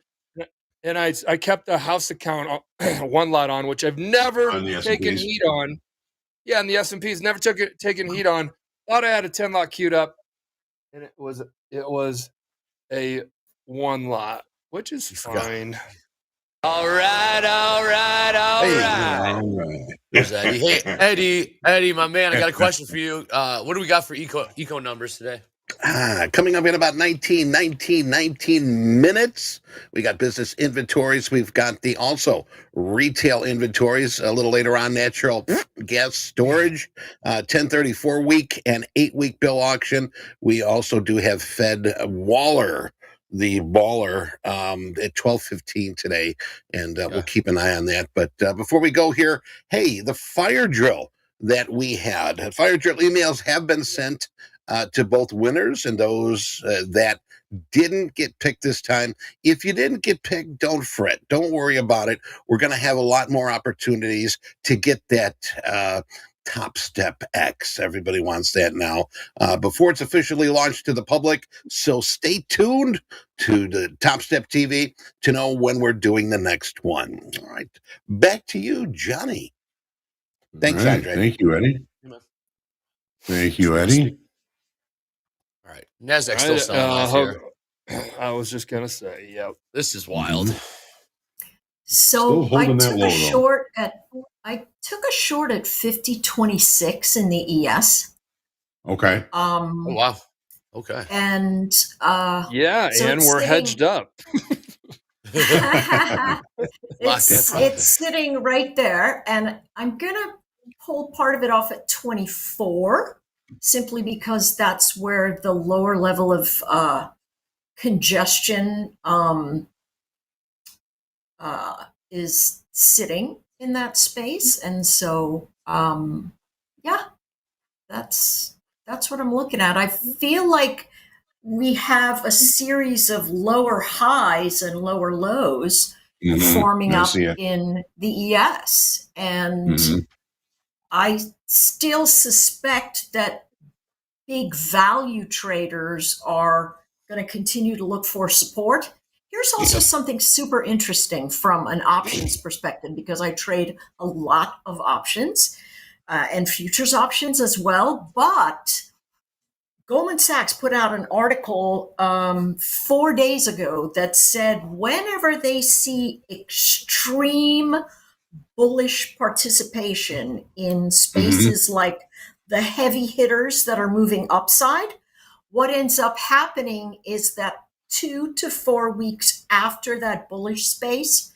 And I kept a house account 1 lot on, which I've never taken heat on. Yeah, and the S&P's never taken heat on. Thought I had a 10 lot queued up, and it was a 1 lot, which is fine. All right. There's Eddie. Hey, Eddie, my man, I got a question for you. What do we got for eco numbers today? Coming up in about 19 minutes, we got business inventories. We've got the also retail inventories a little later on, natural gas storage, 1034 week and 8-week bill auction. We also do have Fed Waller, the baller, at 12:15 today, and we'll keep an eye on that. But before we go here, hey, the fire drill that we had, fire drill emails have been sent to both winners and those that didn't get picked this time. If you didn't get picked, don't fret. Don't worry about it. We're going to have a lot more opportunities to get that Topstep X. Everybody wants that now before it's officially launched to the public. So stay tuned to the TopstepTV to know when we're doing the next one. All right. Back to you, Johnny. Thanks, Andre. Thank you, Eddie. Thank you, Eddie. All right. NASDAQ still selling off here. I was just going to say, yep. This is wild. So I took a short at 50.26 in the ES. Okay. Oh, wow. Okay. And so and we're hedged up. it's sitting right there, and I'm gonna pull part of it off at 24, simply because that's where the lower level of congestion is sitting in that space, and so that's what I'm looking at. I feel like we have a series of lower highs and lower lows forming up in the ES, and I still suspect that big value traders are going to continue to look for support. Here's also something super interesting from an options perspective, because I trade a lot of options and futures options as well. But Goldman Sachs put out an article 4 days ago that said whenever they see extreme bullish participation in spaces like the heavy hitters that are moving upside, what ends up happening is that 2 to 4 weeks after that bullish space,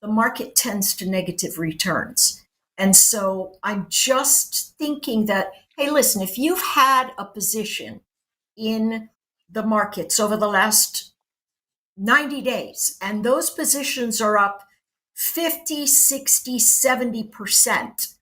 the market tends to negative returns. And so I'm just thinking that, hey, listen, if you've had a position in the markets over the last 90 days and those positions are up 50, 60, 70%,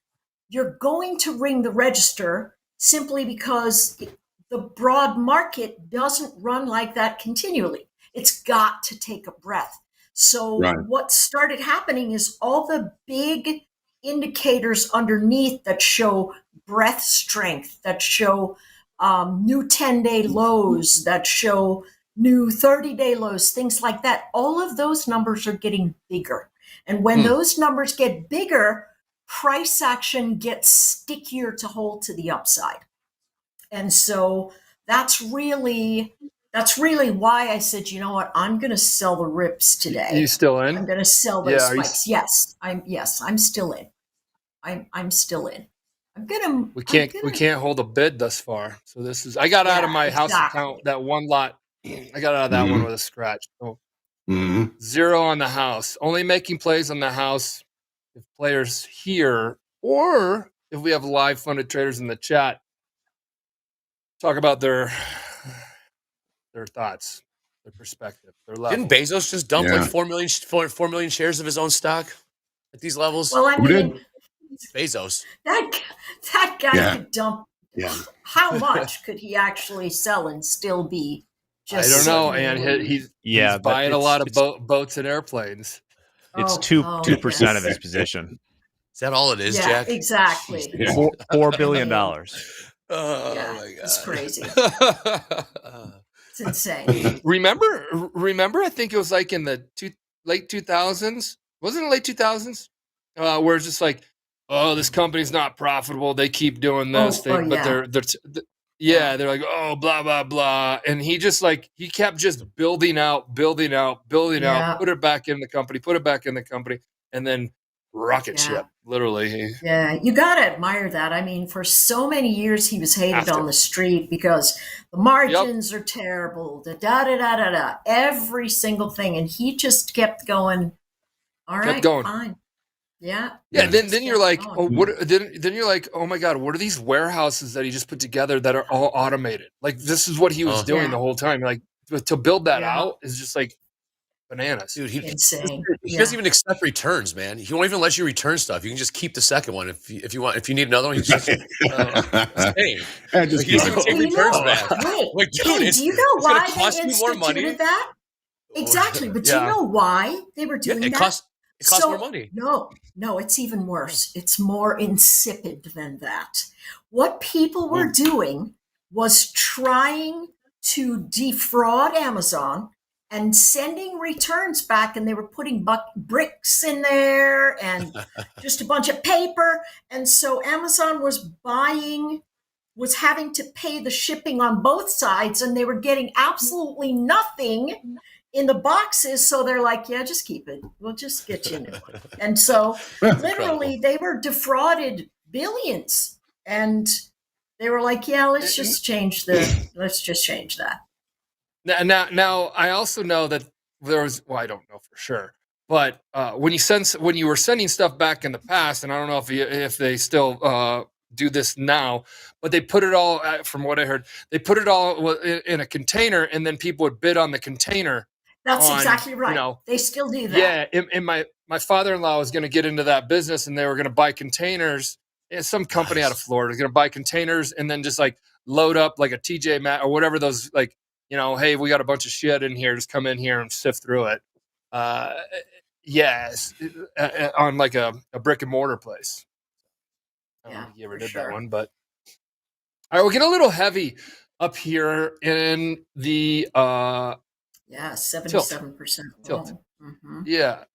you're going to ring the register simply because the broad market doesn't run like that continually. It's got to take a breath. So what started happening is all the big indicators underneath that show breadth strength, that show new 10-day lows, that show new 30-day lows, things like that. All of those numbers are getting bigger. And when those numbers get bigger, price action gets stickier to hold to the upside. And so that's really why I said, you know what, I'm going to sell the rips today. You still in? I'm going to sell those spikes. Yes, I'm still in. I'm still in. We can't hold a bid thus far. So this is, I got out of my house account, that one lot. I got out of that one with a scratch. So 0 on the house. Only making plays on the house if players here, or if we have live funded traders in the chat, talk about their thoughts, their perspective, their level. Didn't Bezos just dump like 4 million shares of his own stock at these levels? Well, I mean, Bezos. That guy could dump. Yeah. How much could he actually sell and still be? I don't know, and he's buying a lot of boats and airplanes. It's 2% of his position. Is that all it is, Jack? Exactly. $4 billion. Oh my God, it's crazy. It's insane. Remember? I think it was like in the late 2000s. Wasn't it late 2000s? Where it's just like, oh, this company's not profitable. They keep doing this thing, but they're like, oh, blah blah blah, and he kept just building out, put it back in the company, and then rocket ship, literally. Yeah, you got to admire that. I mean, for so many years he was hated on the street because the margins are terrible, every single thing, and he just kept going. All right, fine. Yeah. Then you're like, Then you're like, oh my God, what are these warehouses that he just put together that are all automated? Like this is what he was doing the whole time. Like to build that out is just like bananas, dude. Insane. He doesn't even accept returns, man. He won't even let you return stuff. You can just keep the second one if you want. If you need another one, you just take returns back. Wait, dude, do you know why they instituted money? That? Exactly, but do you know why they were doing that? It costs more money. No, it's even worse. It's more insipid than that. What people were doing was trying to defraud Amazon and sending returns back, and they were putting bricks in there and just a bunch of paper. And so Amazon was having to pay the shipping on both sides, and they were getting absolutely nothing in the boxes. So they're like, yeah, just keep it. We'll just get you a new one. And so literally they were defrauded billions, and they were like, yeah, let's just change that. Now I also know that there was, well, I don't know for sure, but when you were sending stuff back in the past, and I don't know if they still do this now, but they put it all, from what I heard, they put it all in a container, and then people would bid on the container. That's exactly right. They still do that. Yeah, and my father-in-law was going to get into that business, and they were going to buy containers. Some company out of Florida was going to buy containers and then just like load up like a TJ Maxx or whatever those, like, hey, we got a bunch of shit in here. Just come in here and sift through it. Yes, on like a brick and mortar place. I don't know if you ever did that one, but all right, we're getting a little heavy up here in the 77% tilt. Yeah.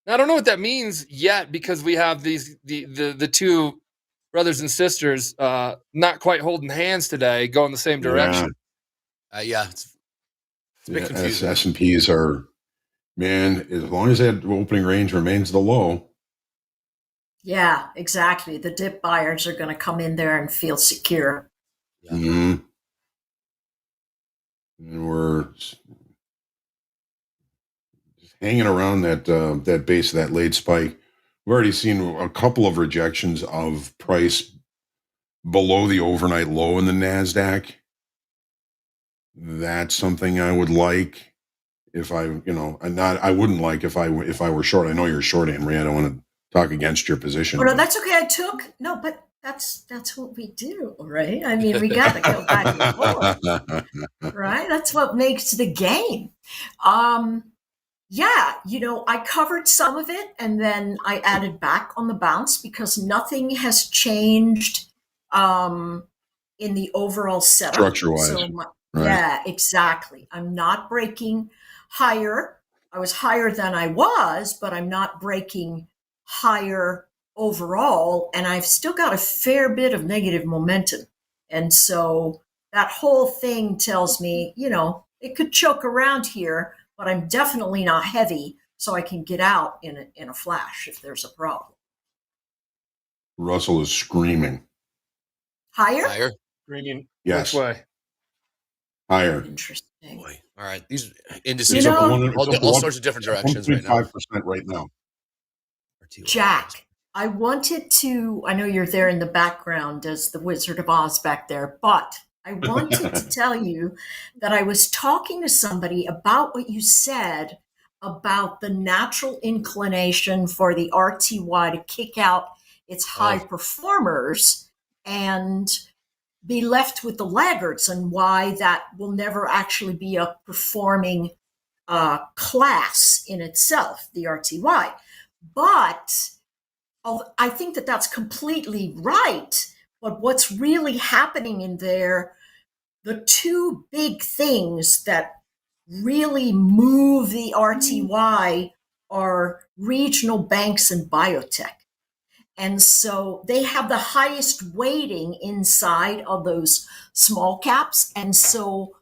Now, I don't know what that means yet, because we have the two brothers and sisters not quite holding hands today, going the same direction. It's a bit confusing. S&Ps are, man, as long as that opening range remains the low, Yeah, exactly. The dip buyers are going to come in there and feel secure. Yeah. Mhm. And we're hanging around that base of that late spike. We've already seen a couple of rejections of price below the overnight low in the Nasdaq. That's something I would like if I wouldn't like if I were short. I know you're short, Anne Marie. I don't want to talk against your position. Oh no, but- that's okay. But that's what we do, right? I mean, we got to go back and forth, right? That's what makes the game. Yeah, I covered some of it and then I added back on the bounce because nothing has changed in the overall setup. Structure-wise, So right. yeah, exactly. I'm not breaking higher. I was higher than I was, but I'm not breaking higher overall. And I've still got a fair bit of negative momentum. And so that whole thing tells me, it could choke around here, but I'm definitely not heavy, so I can get out in a flash if there's a problem. Russell is screaming. Higher? Higher. Screaming. Yes. Which way? Higher. Interesting. Boy. All right. These indices You are know- going all sorts of different directions right now. 1.5% right now. Jack, I know you're there in the background as the Wizard of Oz back there, but I wanted to tell you that I was talking to somebody about what you said about the natural inclination for the RTY to kick out its high performers and be left with the laggards, and why that will never actually be a performing class in itself, the RTY. But I think that that's completely right. But what's really happening in there, the two big things that really move the RTY are regional banks and biotech. And so they have the highest weighting inside of those small caps. And so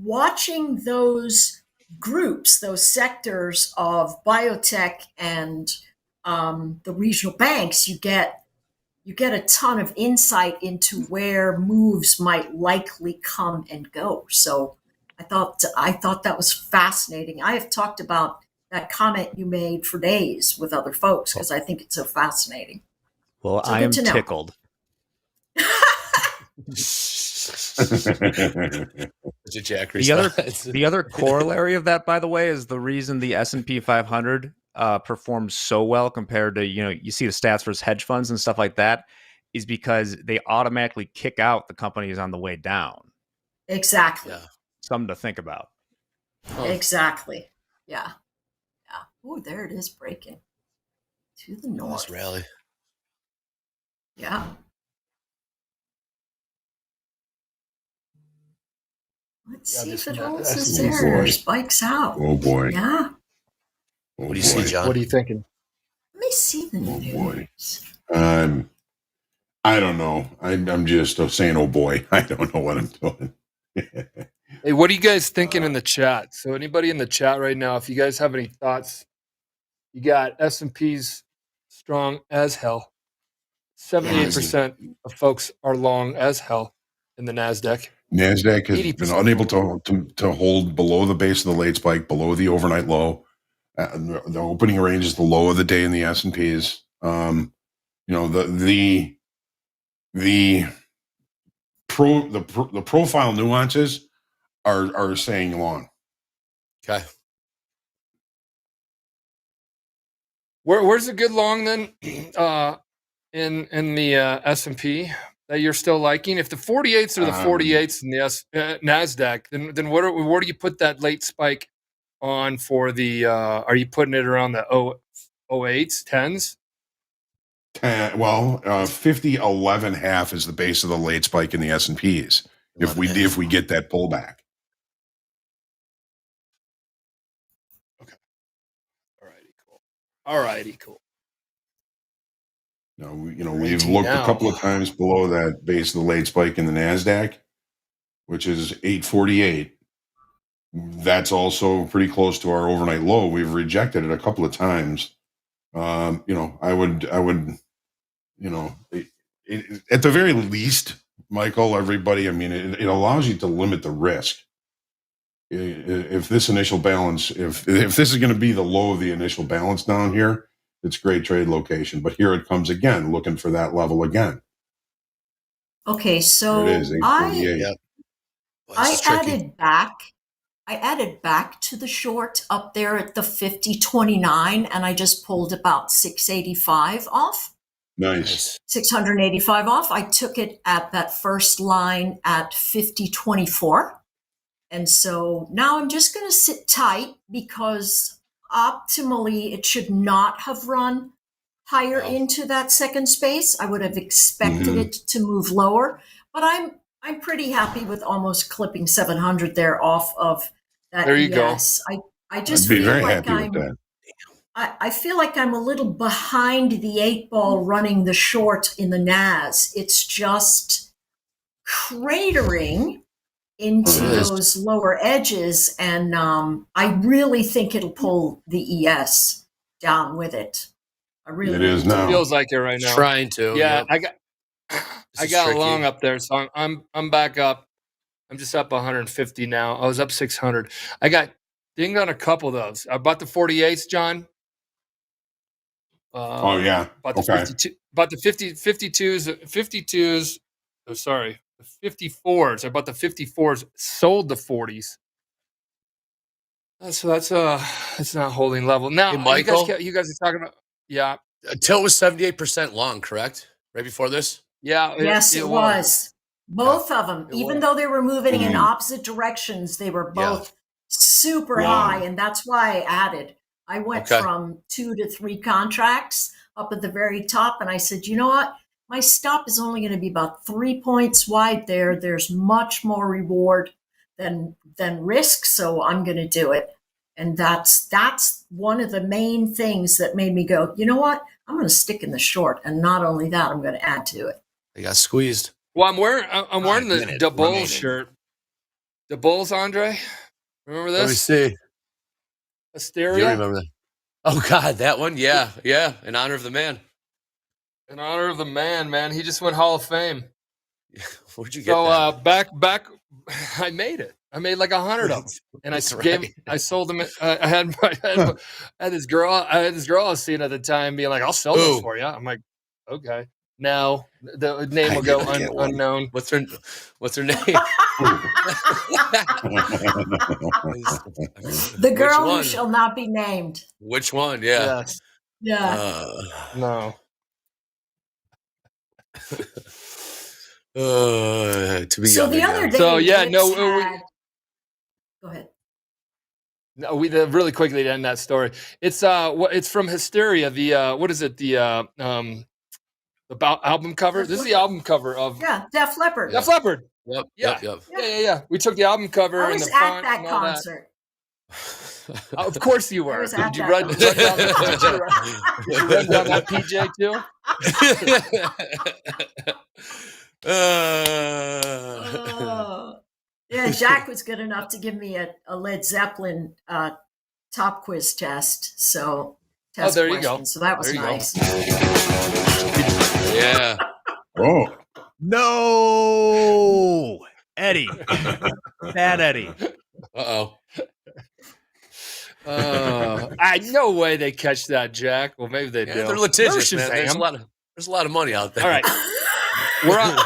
watching those groups, those sectors of biotech and the regional banks, you get a ton of insight into where moves might likely come and go. So I thought that was fascinating. I have talked about that comment you made for days with other folks because I think it's so fascinating. Well, So I good am to know. tickled. Jack The other corollary of that, by the way, is the reason the S&P 500 performs so well compared to, you see the stats for hedge funds and stuff like that, is because they automatically kick out the companies on the way down. Exactly. Yeah. Something to think about. Exactly. Yeah. Oh, there it is breaking to the north. Nice rally. Yeah. Let's see if it holds this Oh, there or boy. spikes out. Oh boy. Yeah. Oh, What do you see, John? What are you thinking? Let me see the boy. news. I don't know. I'm just saying, oh boy. I don't know what I'm doing. Hey, what are you guys thinking in the chat? So anybody in the chat right now, if you guys have any thoughts, you got S&P's strong as hell. 78% of folks are long as hell in the NASDAQ. NASDAQ has 80%. been unable to hold below the base of the late spike, below the overnight low. The opening range is the low of the day in the S&Ps. The profile nuances are saying long. Okay. Where's a good long then in the S&P that you're still liking? If the 48s are the 48s in the NASDAQ, then where do you put that late spike on for the are you putting it around the 08s, 10s? 50 11 half is the base of the late spike in the S&Ps. If we get that pullback. Okay. Alrighty, cool. We've looked a couple of times below that base of the late spike in the NASDAQ, which is 848. That's also pretty close to our overnight low. We've rejected it a couple of times. I would at the very least, Michael, everybody, I mean, it allows you to limit the risk. If this initial balance, if this is going to be the low of the initial balance down here, it's great trade location. But here it comes again, looking for that level again. Okay, so There it is, 848. I added back to the short up there at the 50.29, and I just pulled about 685 off. Nice. 685 off. I took it at that first line at 50.24. And so now I'm just going to sit tight because optimally it should not have run higher into that second space. I would have expected it to move lower, but I'm pretty happy with almost clipping 700 there off of that. There you go. I just I'd be feel very like happy with that. I feel like I'm a little behind the 8-ball running the short in the NAS. It's just cratering into those lower edges, and I really think it'll pull the ES down with it. I really It is now. Feels like it right now. Trying to. Yeah, Yep. I got long up there, so I'm back up. I'm just up 150 now. I was up 600. I got dinged on a couple of those. I bought the 48s, John. Oh yeah. Bought the 52. Bought the 52s. Oh, sorry, the 54s. I bought the 54s. Sold the 40s. So that's not holding level now. Hey, Michael? You guys are talking about Tilt was 78% long, correct? Right before this. Yeah. Yes, it was. Both of them, even though they were moving in opposite directions, they were both super high, and that's why I added. I went from 2 to 3 contracts up at the very top, and I said, you know what? My stop is only going to be about 3 points wide there. There's much more reward than risk, so I'm going to do it. And that's one of the main things that made me go, you know what? I'm going to stick in the short, and not only that, I'm going to add to it. They got squeezed. Well, I'm wearing the Bulls shirt. The Bulls, Andre. Remember this? Let me see. Hysteria. I remember that. Oh God, that one. Yeah. In honor of the man. In honor of the man. He just went Hall of Fame. Where'd you get that? Back. I made it. I made like 100 of them, and I sold them. I had this girl. I had this girl I was seeing at the time, being like, "I'll sell this for you." I'm like, "Okay." Now the name will go unknown. What's her name? The girl who shall not be named. Which one? Yeah. Yes. Yeah. No. To be so the other day. So yeah, no. Go ahead. No, really quickly to end that story. It's from Hysteria. The what is it? The album cover. This is the album cover of Def Leppard. Def Leppard. Yep. Yeah. We took the album cover. I was and the at font that and all concert. That. Of course you were. Did you run down that PJ too? Yeah, Jack was good enough to give me a Led Zeppelin TopQuiz test. So there you go. So that was nice. Yeah. Oh. No, Eddie. Bad Eddie. Uh-oh. No way they catch that, Jack. Well, maybe they do. They're litigious, man. Shazam. There's a lot of money out there. All right. We're on.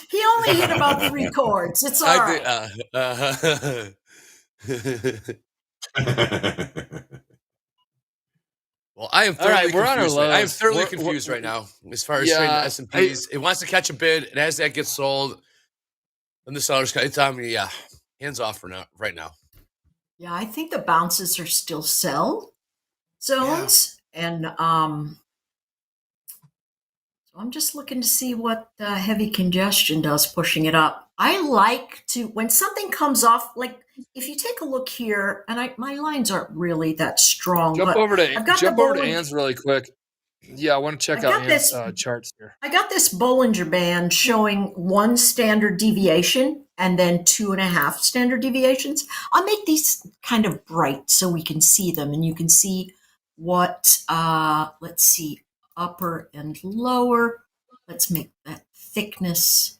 He only hit about 3 chords. It's all right. Well, I am thoroughly confused. I am thoroughly We're confused right now as far as trading the S&Ps. It wants to catch a bid, and as that gets sold, then the sellers, it's on me. Yeah, hands off for now. Right now. Yeah, I think the bounces are still sell zones, and so I'm just looking to see what heavy congestion does, pushing it up. I like to, when something comes off, like if you take a look here, and my lines aren't really that strong. Jump over to Ann's really quick. Yeah, I want to check out Ann's charts here. I got this Bollinger Band showing 1 standard deviation and then 2.5 standard deviations. I'll make these kind of bright so we can see them, and you can see what, let's see. upper and lower. Let's make that thickness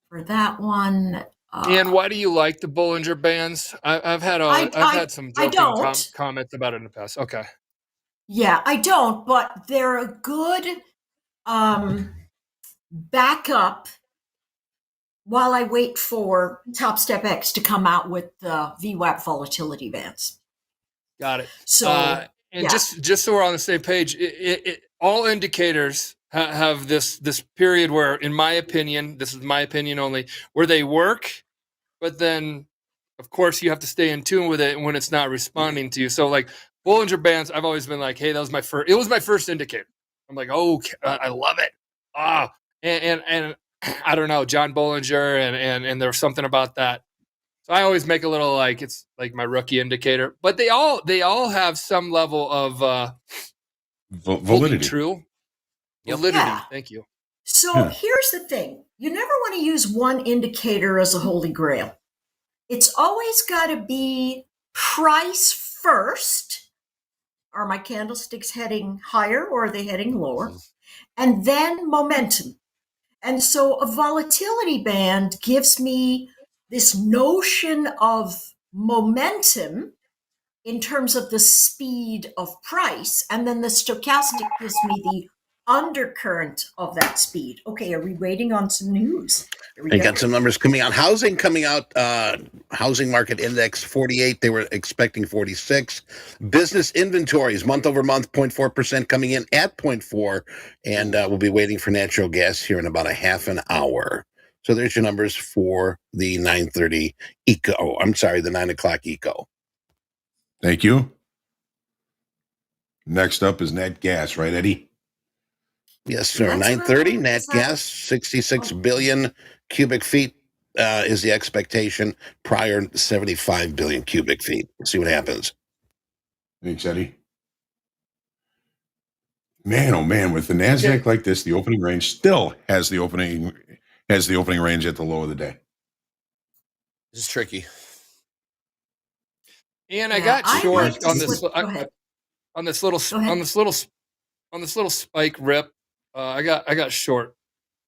for that one. And why do you like the Bollinger Bands? I've had some I joking don't. comments about it in the past. Okay. Yeah, I don't, but they're a good backup while I wait for Topstep X to come out with the VWAP volatility bands. Got it. So, and yeah. just so we're on the same page, all indicators have this period where, in my opinion, this is my opinion only, where they work, but then, of course, you have to stay in tune with it when it's not responding to you. So, like Bollinger Bands, I've always been like, hey, that was my first. It was my first indicator. I'm like, oh, I love it. And I don't know, John Bollinger, and there was something about that. So I always make a little like it's like my rookie indicator, but they all have some level of validity. True. Yep. Validity. Yeah. Thank you. So here's the thing. You never want to use one indicator as a holy grail. It's always got to be price first. Are my candlesticks heading higher or are they heading lower? And then momentum. And so a volatility band gives me this notion of momentum in terms of the speed of price. And then the stochastic gives me the undercurrent of that speed. Okay, are we waiting on some news? I got some numbers coming out. Housing coming out. Housing market index 48. They were expecting 46. Business inventories month over month 0.4% coming in at 0.4. And we'll be waiting for natural gas here in about a half an hour. So there's your numbers for the 9:30 eco. Oh, I'm sorry, the 9 o'clock eco. Thank you. Next up is nat gas, right, Eddie? Yes, sir. That's 9:30 right. nat gas, 66 billion cubic feet is the expectation. Prior 75 billion cubic feet. We'll see what happens. Thanks, Eddie. Man, oh man, with the NASDAQ like this, the opening range still has the opening range at the low of the day. This is tricky. And I got short on this. Go ahead. On this little spike rip. I got short,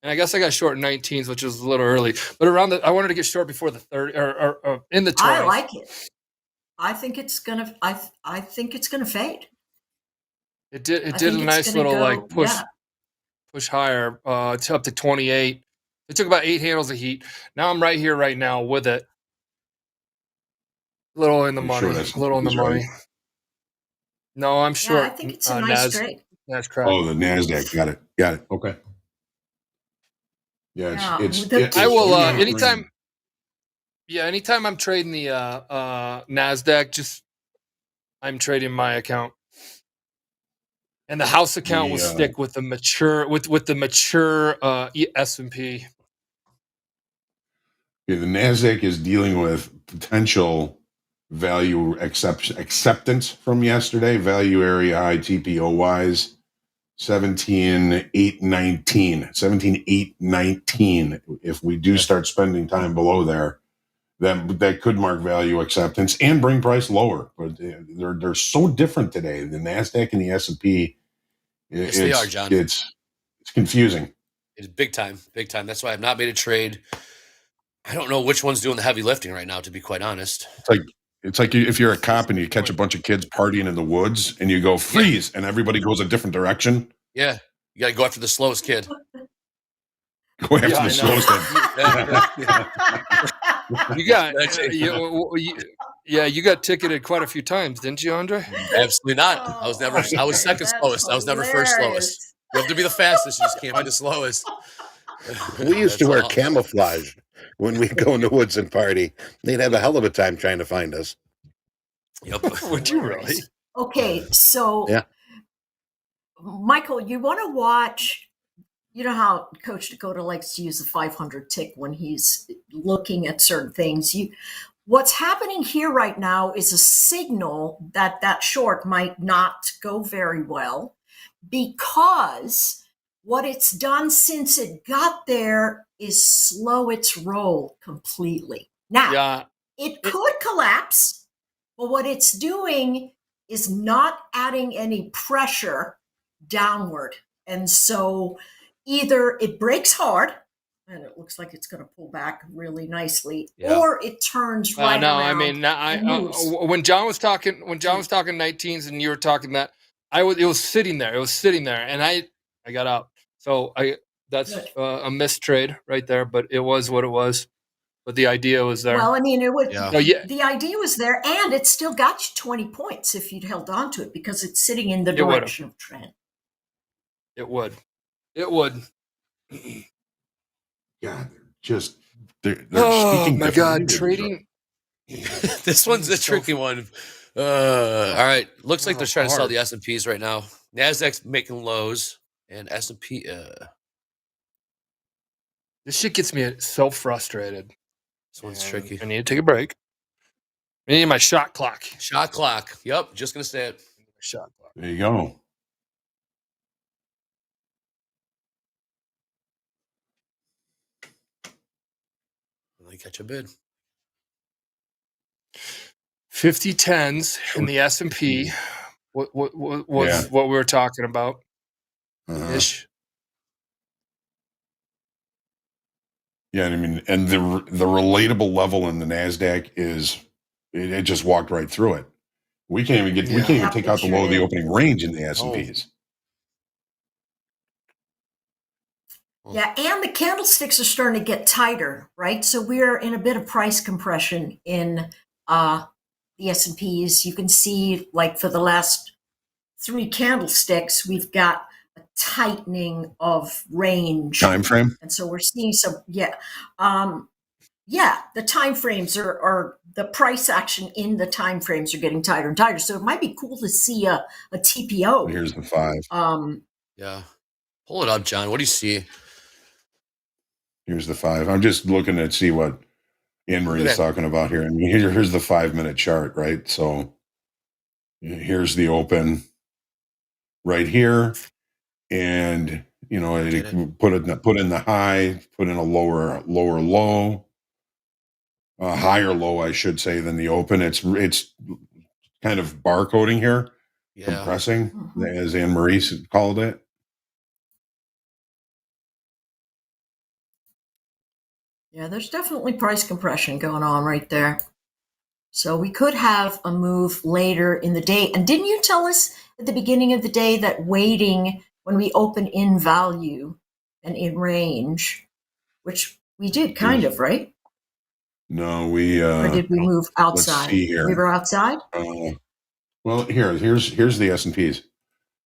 and I guess I got short in 19s, which was a little early. But I wanted to get short before the 30 or in the 20s. I like it. I think it's gonna fade. It did a nice little push higher up to 28. It took about 8 handles of heat. Now I'm right here right now with it. A little in the money. Sure A little in the money. Right? No, I'm short. Yeah, I think it's a nice trade. NASDAQ. Oh, the NASDAQ. Got it. Okay. Yeah, it's I will anytime. Yeah, anytime I'm trading the NASDAQ, I'm trading my account. And the house account will stick with the mature S&P. Yeah, the NASDAQ is dealing with potential value acceptance from yesterday. Value area high TPO wise 17,819. If we do start spending time below there, that could mark value acceptance and bring price lower. But they're so different today. The NASDAQ and the S&P. Yes, they are, John. It's confusing. It's big time. That's why I've not made a trade. I don't know which one's doing the heavy lifting right now, to be quite honest. It's like if you're a cop and you catch a bunch of kids partying in the woods and you go freeze and everybody goes a different direction. Yeah. You got to go after the slowest kid. Go after the slowest kid. You got ticketed quite a few times, didn't you, Andre? Absolutely not. I was second slowest. I was never first slowest. You have to be the fastest. You just can't be the slowest. We used to wear camouflage when we go in the woods and party. They'd have a hell of a time trying to find us. Yep. Would you really? Okay, so Michael, you want to watch. You know how Coach Dakota likes to use the 500 tick when he's looking at certain things. What's happening here right now is a signal that that short might not go very well, because what it's done since it got there is slow its roll completely. Now, it could collapse, but what it's doing is not adding any pressure downward. And so either it breaks hard, and it looks like it's going to pull back really nicely, or it turns right no, around. I mean, and moves. when John was talking 19s and you were talking that, it was sitting there. It was sitting there, and I got out. So that's a missed trade right there, but it was what it was. But the idea was there. Well, I mean, it would. Yeah. The idea was there, and it still got you 20 points if you'd held on to it because it's sitting in the direction of trend. It would. It would. Yeah, just they're Oh speaking. my God, trading. This one's a tricky one. All right, looks like they're trying to sell the S&Ps right now. Nasdaq's making lows, and S&P. This shit gets me so frustrated. This one's tricky. I need to take a break. I need my shot clock. Shot clock. Yep, just gonna say it. Shot clock. There you go. Let catch a bid. 50 10s in the S&P. What was what we were talking about? Ish. Yeah, I mean, and the relatable level in the Nasdaq is it just walked right through it. We can't even we can't even take out the low of the opening range in the S&Ps. Yeah, and the candlesticks are starting to get tighter, right? So we're in a bit of price compression in the S&Ps. You can see, like, for the last 3 candlesticks, we've got a tightening of range. Time frame? And so we're seeing some, the time frames are the price action in the time frames are getting tighter and tighter. So it might be cool to see a TPO. Here's the 5. Yeah. Pull it up, John. What do you see? Here's the 5. I'm just looking to see what Anne-Marie is talking about here. And here's the 5-minute chart, right? So here's the open right here. And, you know, put in the high, put in a lower low, a higher low, I should say, than the open. It's kind of barcoding here, compressing, as Anne-Marie called it. Yeah, there's definitely price compression going on right there. So we could have a move later in the day. And didn't you tell us at the beginning of the day that waiting when we open in value and in range, which we did kind of, right? No, we or did we move outside? Let's see here. We were outside? Well, here's the S&Ps.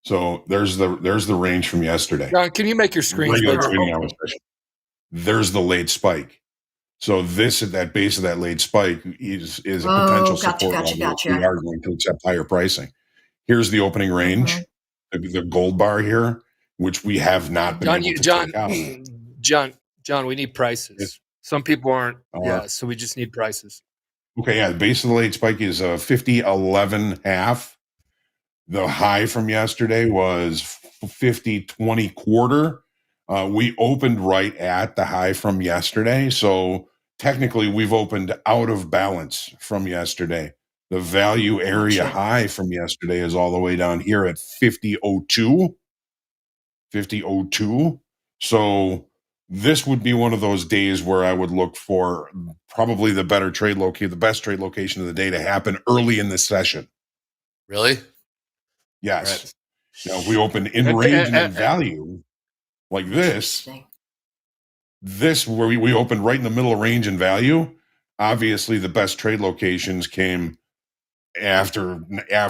So there's the range from yesterday. John, can you make your screen Regular bigger? trading hours session. There's the late spike. So this at that base of that late spike is a potential support level. We are going to accept higher pricing. Here's the opening range, the gold bar here, which we have not been able to take out. John, we need prices. Some people aren't. So we just need prices. Okay, yeah. The base of the late spike is 50.11.5. The high from yesterday was 50.20 quarter. We opened right at the high from yesterday, so technically we've opened out of balance from yesterday. The value area high from yesterday is all the way down here at 50.02. 50.02. So this would be one of those days where I would look for probably the best trade location of the day to happen early in the session. Really? Yes. Right. You know, if we open in range and in value like this where we opened right in the middle of range and value, obviously the best trade locations came after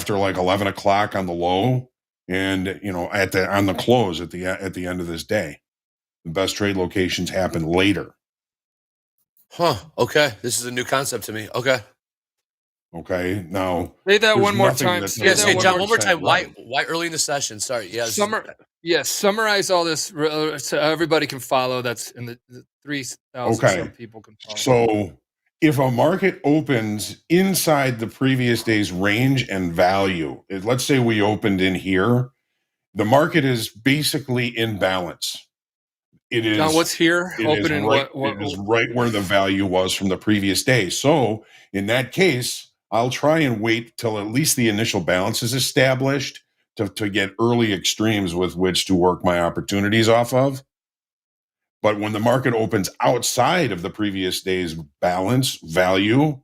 like 11 o'clock on the low and, you know, on the close at the end of this day. The best trade locations happen later. Huh. Okay. This is a new concept to me. Okay. Okay. Now say that one more time. Yes, hey, John, one more time. Why early in the session? Sorry. Yeah. Summarize all this so everybody can follow. That's in the 3,000 some people can follow. So if a market opens inside the previous day's range and value, let's say we opened in here, the market is basically in balance. It is. John, what's here? It is right where the value was from the previous day. So in that case, I'll try and wait till at least the initial balance is established to get early extremes with which to work my opportunities off of. But when the market opens outside of the previous day's balance value,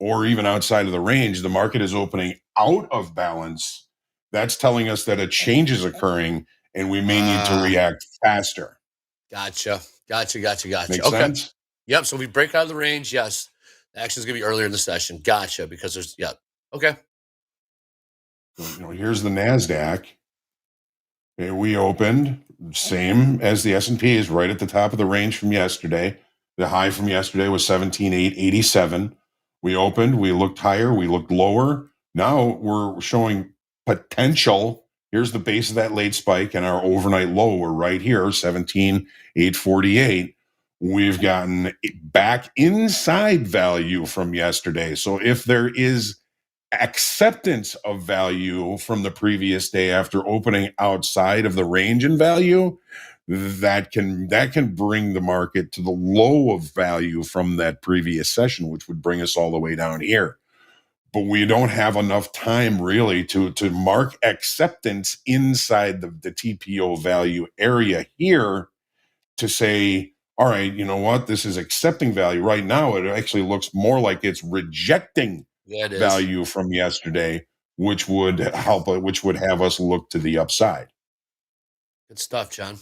or even outside of the range, the market is opening out of balance. That's telling us that a change is occurring and we may need to react faster. Gotcha. Make Okay. sense? Yep. So we break out of the range. Yes. The action is going to be earlier in the session. Gotcha. Because there's, Okay. So, here's the NASDAQ. We opened same as the S&P, is right at the top of the range from yesterday. The high from yesterday was 17,887. We opened, we looked higher, we looked lower. Now we're showing potential. Here's the base of that late spike, and our overnight low, we're right here, 17,848. We've gotten back inside value from yesterday. So if there is acceptance of value from the previous day after opening outside of the range in value, that can bring the market to the low of value from that previous session, which would bring us all the way down here. But we don't have enough time really to mark acceptance inside the TPO value area here to say, all right, you know what, this is accepting value. Right now it actually looks more like it's rejecting value from yesterday, which would have us look to the upside. Good stuff, John.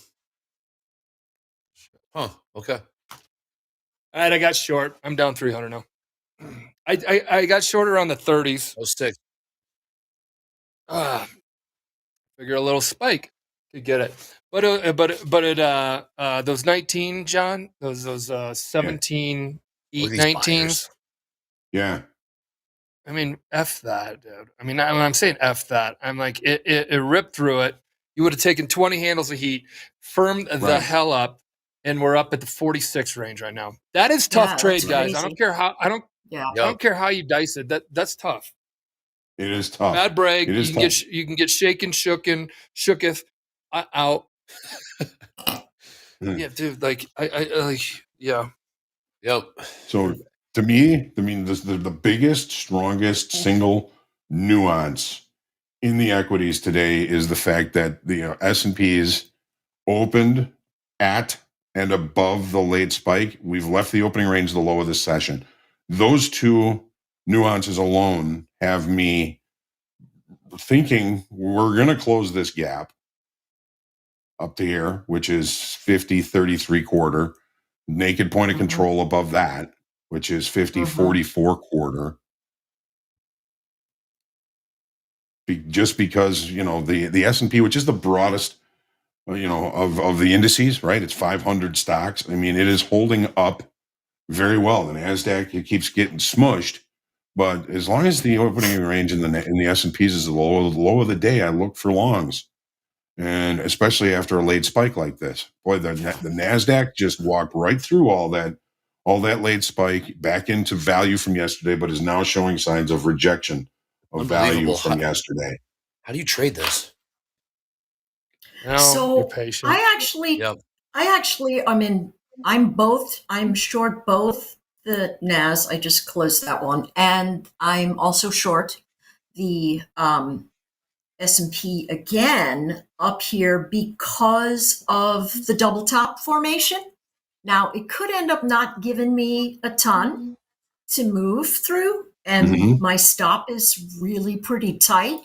Huh. Okay. All right, I got short. I'm down 300 now. I got short around the 30s. Oh, stick. Figure a little spike to get it, but those 19, John, those 17, 19s. Yeah. I mean, F that, dude. I mean, when I'm saying F that, I'm like, it ripped through it. You would have taken 20 handles of heat, firmed the hell up, and we're up at the 46 range right now. That is tough trade, guys. Crazy. I don't care how I don't care how you dice it. That's tough. It is tough. Bad break. It is tough. You can get shaken, shooketh out. Yeah, dude. Like yeah. Yep. So to me, I mean, the biggest, strongest single nuance in the equities today is the fact that the S&Ps opened at and above the late spike. We've left the opening range the low of this session. Those two nuances alone have me thinking we're going to close this gap up to here, which is 50.33 naked point of control above that, which is 50.44. Just because, the S&P, which is the broadest, of the indices, right? It's 500 stocks. I mean, it is holding up very well. The NASDAQ, it keeps getting smushed, but as long as the opening range in the S&Ps is the low of the day, I look for longs. And especially after a late spike like this, boy, the NASDAQ just walked right through all that late spike back into value from yesterday, but is now showing signs of rejection of value from yesterday. How do you trade this? So you're patient. I'm short both the NAS. I just closed that one, and I'm also short the S&P again up here because of the double top formation. Now it could end up not giving me a ton to move through, and my stop is really pretty tight.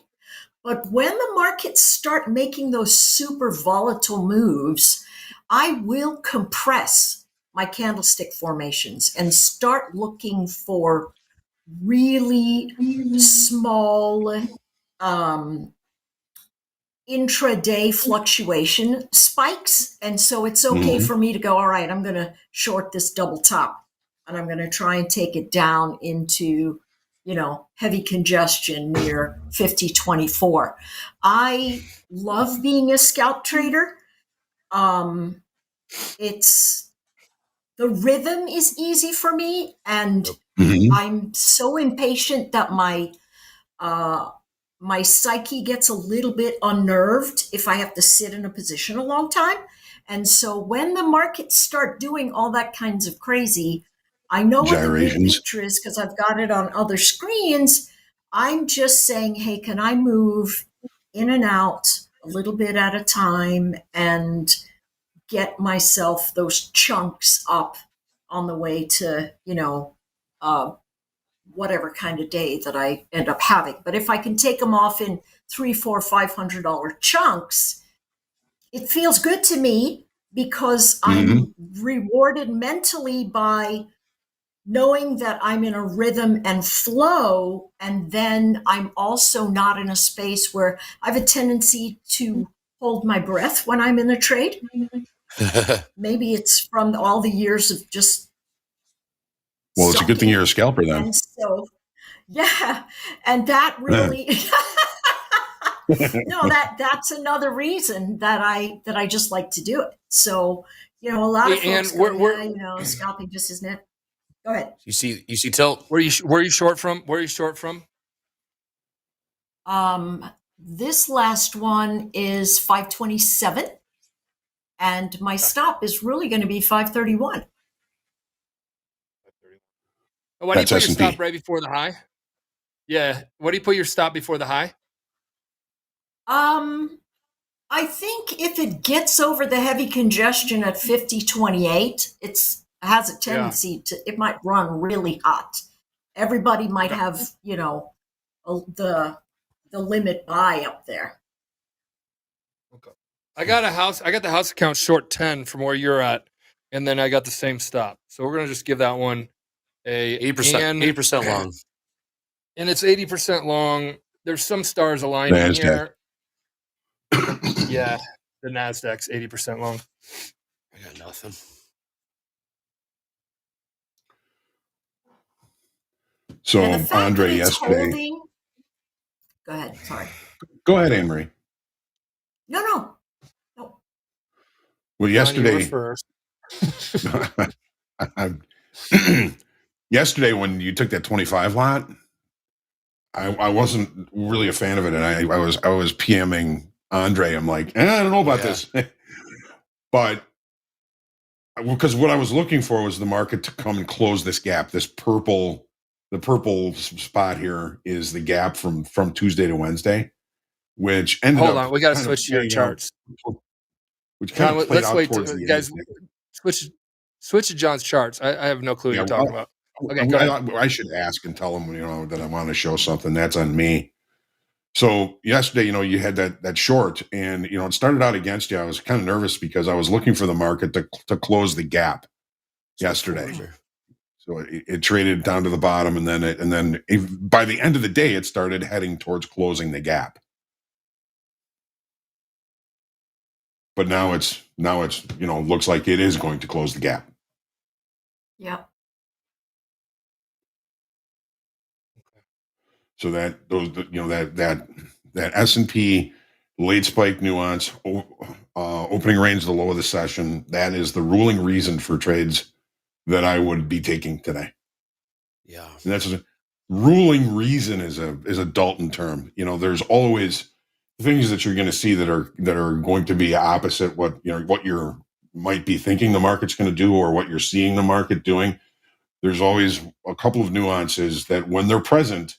But when the markets start making those super volatile moves, I will compress my candlestick formations and start looking for really small intraday fluctuation spikes. And so it's okay for me to go, all right, I'm going to short this double top, and I'm going to try and take it down into heavy congestion near 50.24. I love being a scalp trader. It's the rhythm is easy for me, and I'm so impatient that my psyche gets a little bit unnerved if I have to sit in a position a long time. And so when the markets start doing all that kinds of crazy, I know what the big picture is because I've got it on other screens. I'm just saying, hey, can I move in and out a little bit at a time and get myself those chunks up on the way to, whatever kind of day that I end up having. But if I can take them off in $300, $400, $500 chunks, it feels good to me because I'm rewarded mentally by knowing that I'm in a rhythm and flow. And then I'm also not in a space where I have a tendency to hold my breath when I'm in a trade. Maybe it's from all the years of just. Well, it's a good thing you're a scalper then. And so, yeah. And that really, no, that's another reason that I just like to do it. So, a lot of folks go, scalping just isn't it. Go ahead. You see tilt. Where you short from? Where are you short from? This last one is 527, and my stop is really going to be 531. Why do you put your stop right before the high? Yeah. Why do you put your stop before the high? I think if it gets over the heavy congestion at 50.28, it has a tendency to, it might run really hot. Everybody might have, the limit buy up there. Okay. I got the house account short 10 from where you're at, and then I got the same stop. So we're gonna just give that one a 8% long. And it's 80% long. There's some stars aligning NASDAQ. here. Yeah, the NASDAQ's 80% long. I got nothing. So Andre yesterday. Go ahead. Sorry. Go ahead, Anne Marie. No. Well, yesterday. First. Yesterday, when you took that 25 lot, I wasn't really a fan of it, and I was PMing Andre. I'm like, I don't know about this, but because what I was looking for was the market to come and close this gap. The purple spot here is the gap from Tuesday to Wednesday, which ended up. Hold on, we got to switch your charts. Which kind of played out towards the guys. Switch to John's charts. I have no clue what you're talking about. Okay, go ahead. I should ask and tell him, that I want to show something. That's on me. So yesterday, you had that short, and it started out against you. I was kind of nervous because I was looking for the market to close the gap yesterday. So it traded down to the bottom, and then by the end of the day, it started heading towards closing the gap. But now it's looks like it is going to close the gap. Yeah. So that S&P late spike nuance, opening range, the low of the session, that is the ruling reason for trades that I would be taking today. Yeah, and that's a ruling reason is a Dalton term. There's always things that you're going to see that are going to be opposite what you're might be thinking the market's going to do or what you're seeing the market doing. There's always a couple of nuances that when they're present,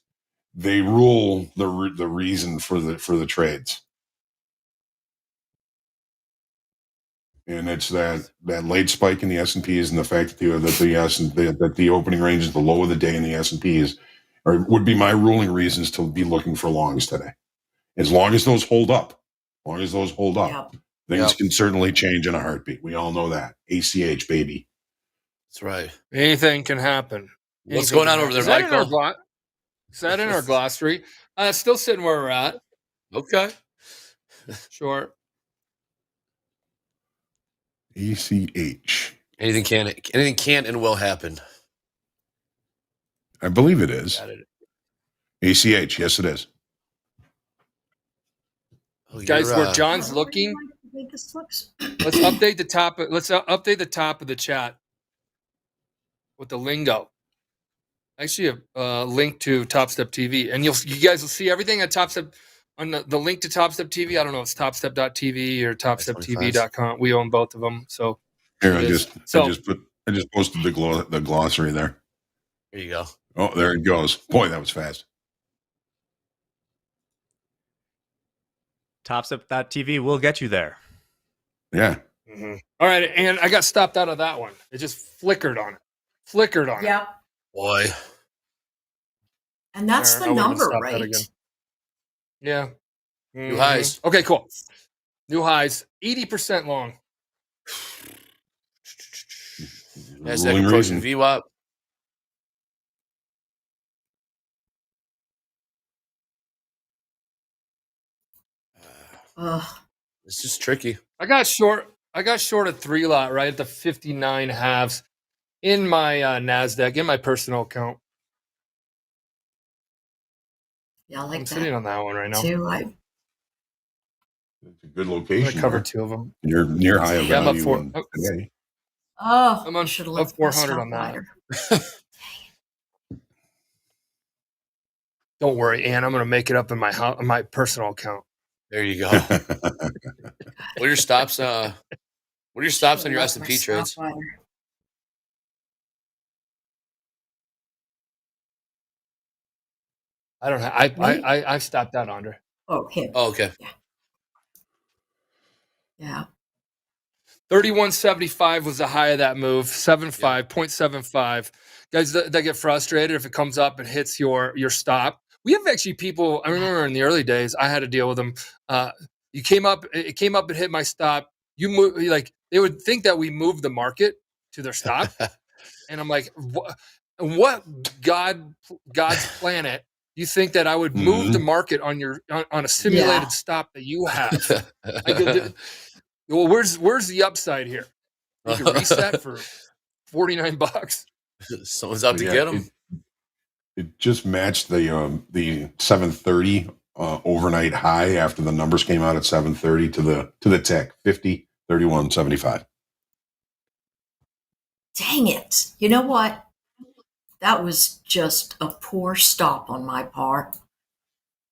they rule the reason for the trades. And it's that late spike in the S&Ps and the fact that the opening range is the low of the day in the S&Ps would be my ruling reasons to be looking for longs today. As long as those hold up, things can certainly change in a heartbeat. We all know that. ACH, baby. That's right. Anything can happen. What's going on over there, Michael? Is that in our glossary? Still sitting where we're at. Okay. Sure. ACH. Anything can and will happen. I believe it is. ACH. Yes, it is. Oh, guys, where John's looking, let's update the top. Let's update the top of the chat with the lingo. Actually, a link to TopstepTV, and you guys will see everything at Topstep on the link to TopstepTV. I don't know, it's TopstepTV or TopstepTV.com. We own both of them, so here I just posted the glossary there. There you go. Oh, there it goes. Boy, that was fast. TopstepTV will get you there. Yeah. Mm-hmm. All right, and I got stopped out of that one. It just flickered on it. Yeah. Boy. And that's There, the I wouldn't number, stop that right? again. Yeah. New highs. Okay, cool. New highs. 80% long. NASDAQ Ruling approaching reason. VWAP. It's just tricky. I got short a 3 lot right at the 59 halves in my NASDAQ, in my personal account. Yeah, I like I'm that sitting on that one right now. too. It's a good I location. covered 2 of them. You're near high Yeah, I'm up value today. I'm on I should have up left 400 on that. Don't worry, Ann. I'm going to make it up in my personal account. There you go. What are your stops? What are your stops on your S&P trades? I don't have. I stopped out, Andre. Oh, him. Oh, okay. Yeah. 31.75 was the high of that move. 0.75. Guys that get frustrated if it comes up and hits your stop. We have actually people. I remember in the early days, I had to deal with them. It came up and hit my stop. You move, like they would think that we moved the market to their stop, and I'm like, what God's planet? You think that I would move the market on a simulated stop that you have? Well, where's the upside here? You can reset for $49. Someone's out to get them. It just matched the 7:30 overnight high after the numbers came out at 7:30 to the tech 50.31.75. Dang it! You know what? That was just a poor stop on my part.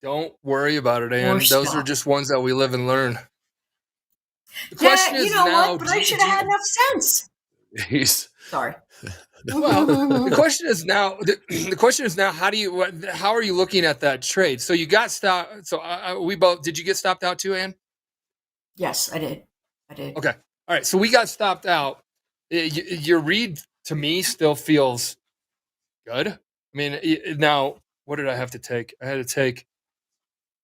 Don't worry about it, Ann. Those are just ones that we live and learn. The question is now, but I should have had enough sense. Sorry. Well, the question is now. The question is now. How are you looking at that trade? So you got stopped. So we both. Did you get stopped out too, Ann? Yes, I did. Okay. All right. So we got stopped out. Your read to me still feels good. I mean, now what did I have to take? I had to take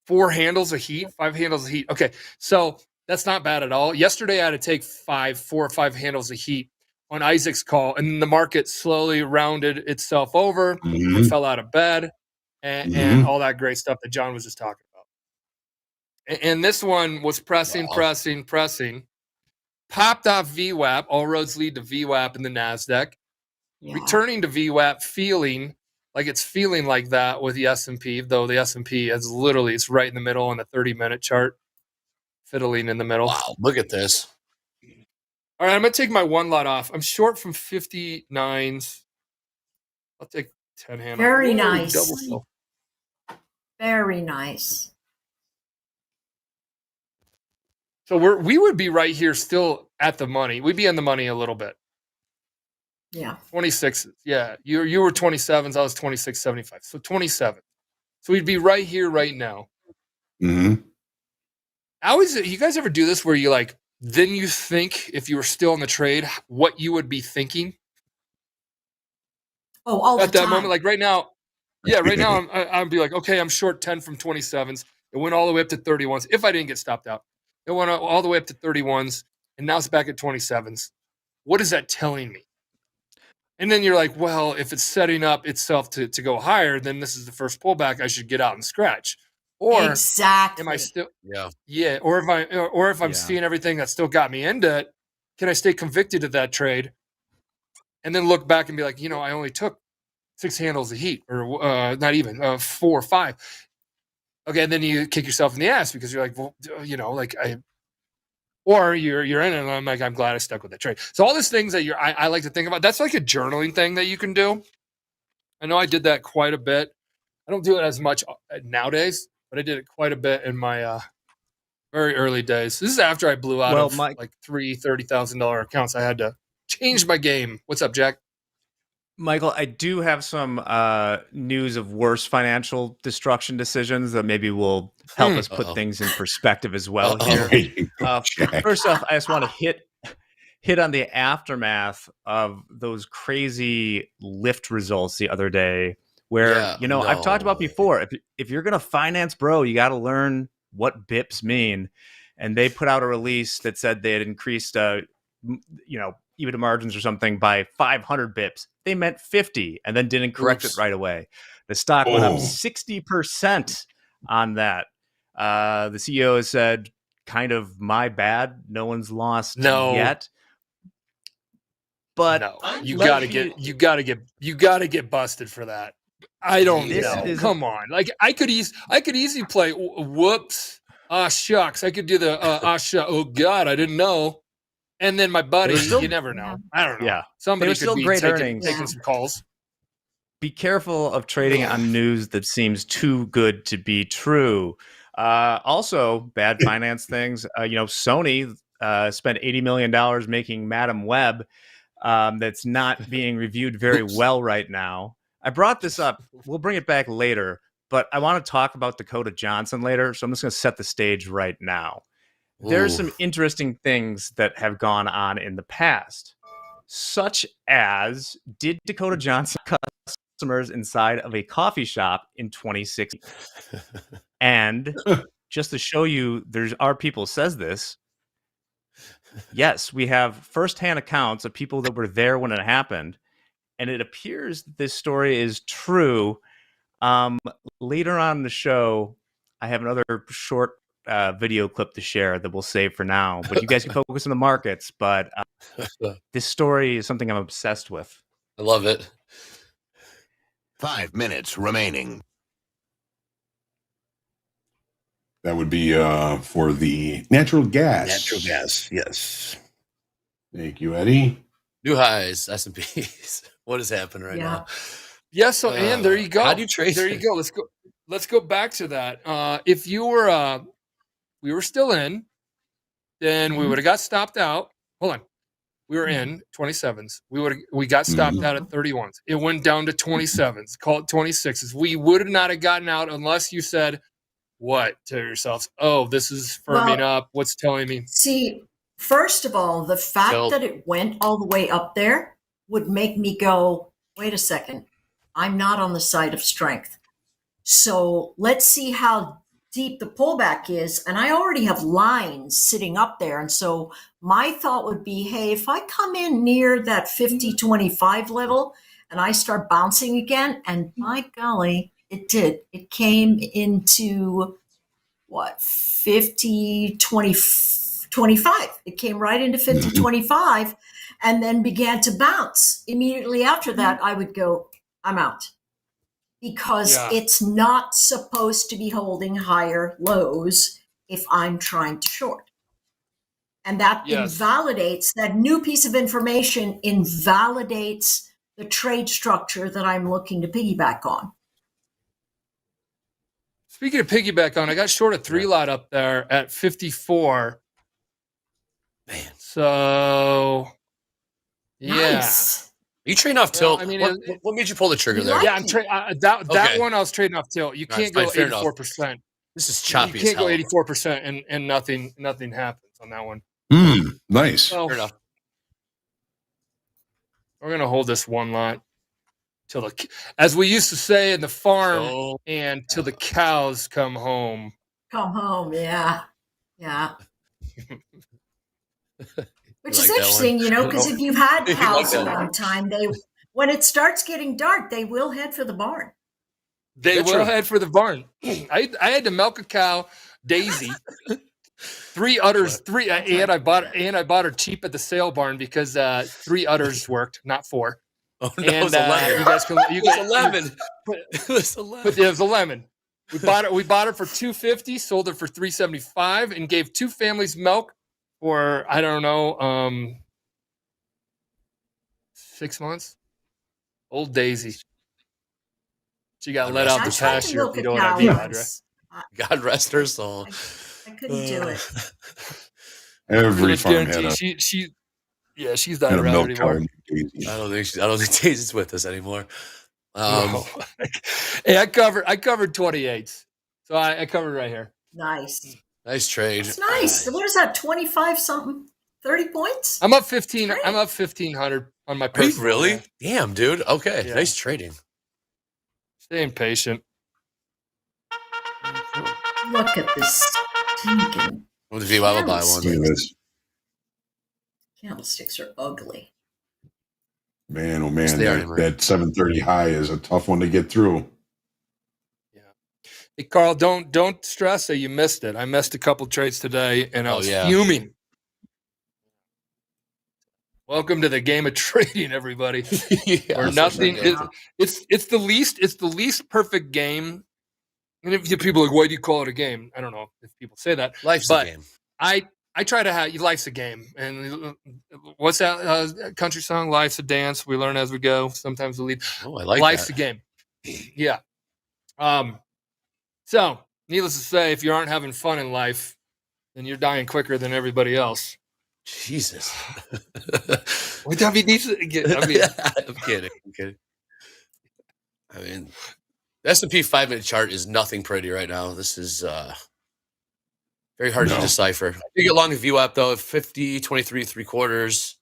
4 handles of heat, 5 handles of heat. Okay, so that's not bad at all. Yesterday, I had to take 4 or 5 handles of heat on Isaac's call, and the market slowly rounded itself over and fell out of bed, and all that great stuff that John was just talking about. And this one was pressing, popped off VWAP. All roads lead to VWAP in the NASDAQ. Yeah. Returning to VWAP, feeling like that with the S&P, though the S&P is literally, it's right in the middle on the 30-minute chart, fiddling in the middle. Wow, look at this. All right, I'm going to take my 1 lot off. I'm short from 59s. I'll take 10 handles. Very nice. Double fill. Very nice. So we would be right here still at the money. We'd be in the money a little bit. Yeah. 26. Yeah. You were 27s. I was 26.75. So 27. So we'd be right here right now. Mm-hmm. You guys ever do this where you then you think if you were still in the trade, what you would be thinking? Oh, all the time. At that moment, like right now. Yeah, right now I'd be like, okay, I'm short 10 from 27s. It went all the way up to 31s. If I didn't get stopped out, it went all the way up to 31s, and now it's back at 27s. What is that telling me? And then you're like, well, if it's setting up itself to go higher, then this is the first pullback. I should get out and scratch. Or exactly. Am I still? Yeah. Or if I'm seeing everything that still got me into it, can I stay convicted of that trade? And then look back and be like, I only took 6 handles of heat, or not even 4 or 5. Okay, and then you kick yourself in the ass because you're like, well, or you're in it, and I'm like, I'm glad I stuck with that trade. So all these things that I like to think about, that's like a journaling thing that you can do. I know I did that quite a bit. I don't do it as much nowadays, but I did it quite a bit in my very early days. This is after I blew out of like $30,000 accounts. I had to change my game. What's up, Jack? Michael, I do have some news of worse financial destruction decisions that maybe will help us put things in perspective as well here. There you go, Jack. First off, I just want to hit on the aftermath of those crazy lift results the other day where, I've talked about before, if you're going to finance bro, you got to learn what BIPs mean. And they put out a release that said they had increased, EBITDA margins or something by 500 bips. They meant 50 and then didn't correct it right away. The stock went up 60% on that. The CEO has said, kind of my bad. No one's lost yet. But you gotta get busted for that. I don't know. Come on. Like I could easily play whoops. Shucks. I could do the oh God, I didn't know. And then my buddy, you never know. I don't know. Yeah. Somebody could be taking some calls. Be careful of trading on news that seems too good to be true. Also, bad finance things. Sony spent $80 million making Madam Web that's not being reviewed very well right now. I brought this up. We'll bring it back later, but I want to talk about Dakota Johnson later, so I'm just going to set the stage right now. There's some interesting things that have gone on in the past, such as, did Dakota Johnson customers inside of a coffee shop in 2016? And just to show you, our people says this. Yes, we have firsthand accounts of people that were there when it happened, and it appears this story is true. Later on in the show, I have another short video clip to share that we'll save for now, but you guys can focus on the markets. But this story is something I'm obsessed with. I love it. 5 minutes remaining. That would be for the natural gas. Natural gas, yes. Thank you, Eddie. New highs, S&Ps. What is happening right now? Yeah, so and there you go. How do you trade? There you go. Let's go back to that. If you were we were still in, then we would have got stopped out. Hold on. We were in 27s. We got stopped out at 31s. It went down to 27s. Call it 26s. We would not have gotten out unless you said what to yourselves? Oh, this is firming up. What's telling me? See, first of all, the fact that it went all the way up there would make me go, wait a second. I'm not on the side of strength. So let's see how deep the pullback is. And I already have lines sitting up there. And so my thought would be, hey, if I come in near that 50-25 level and I start bouncing again, and by golly, it did. It came into 50-25. It came right into 50-25 and then began to bounce. Immediately after that, I would go, I'm out. Because it's not supposed to be holding higher lows if I'm trying to short. And that invalidates, that new piece of information invalidates the trade structure that I'm looking to piggyback on. Speaking of piggyback on, I got short a 3-lot up there at 54. Man. So, Nice. Are you trading off tilt? I mean, what made you pull the trigger there? Yeah, I'm that one I was trading off tilt. You can't go 84%. This is choppy. You can't go 84% and nothing happens on that one. Nice. So, fair enough. We're gonna hold this 1 lot till as we used to say in the farm, and till the cows come home. Come home, yeah. Which is interesting, because if you've had cows a long time, when it starts getting dark, they will head for the barn. They will head for the barn. I had to milk a cow, Daisy. 3 udders, and I bought her cheap at the sale barn because 3 udders worked, not 4. Oh no, it was 11. It was 11. It was 11. But it was 11. We bought her for $250, sold her for $375, and gave 2 families milk for, I don't know, 6 months. Old Daisy. She got let out the pasture, if you know what I mean, Audra. God rest her soul. I couldn't do it. Every farm had a... Yeah, she's not And a around milk anymore. carton. Daisy. I don't think Daisy's with us anymore. No. Hey, I covered 28s. So I covered right here. Nice. Nice trade. It's nice. What is that? 25 something? 30 points? I'm up 15. Great. I'm up 1,500 on my Are you personal. really? Man. Damn, dude. Okay, Yeah. nice trading. Staying patient. Look at this stinking What the view? I will buy one. Look at this. candlesticks are ugly. Man, oh man, They are, that 730 high is a tough one to get through. Hey, Carl, don't stress that you missed it. I missed a couple trades today, and I was fuming. Welcome to the game of trading, everybody. Or nothing. It's the least perfect game. And if people are like, why do you call it a game? I don't know if people say that. Life's a game. I try to have life's a game. And what's that country song? Life's a dance. We learn as we go. Sometimes we lead. Oh, I like life's that. a game. Yeah. So, needless to say, if you aren't having fun in life, then you're dying quicker than everybody else. Jesus. Would that be decent? I mean, I'm kidding. I mean, the S&P 5-minute chart is nothing pretty right now. This is very hard to decipher. You get long view app though, 50, 23, 3/4.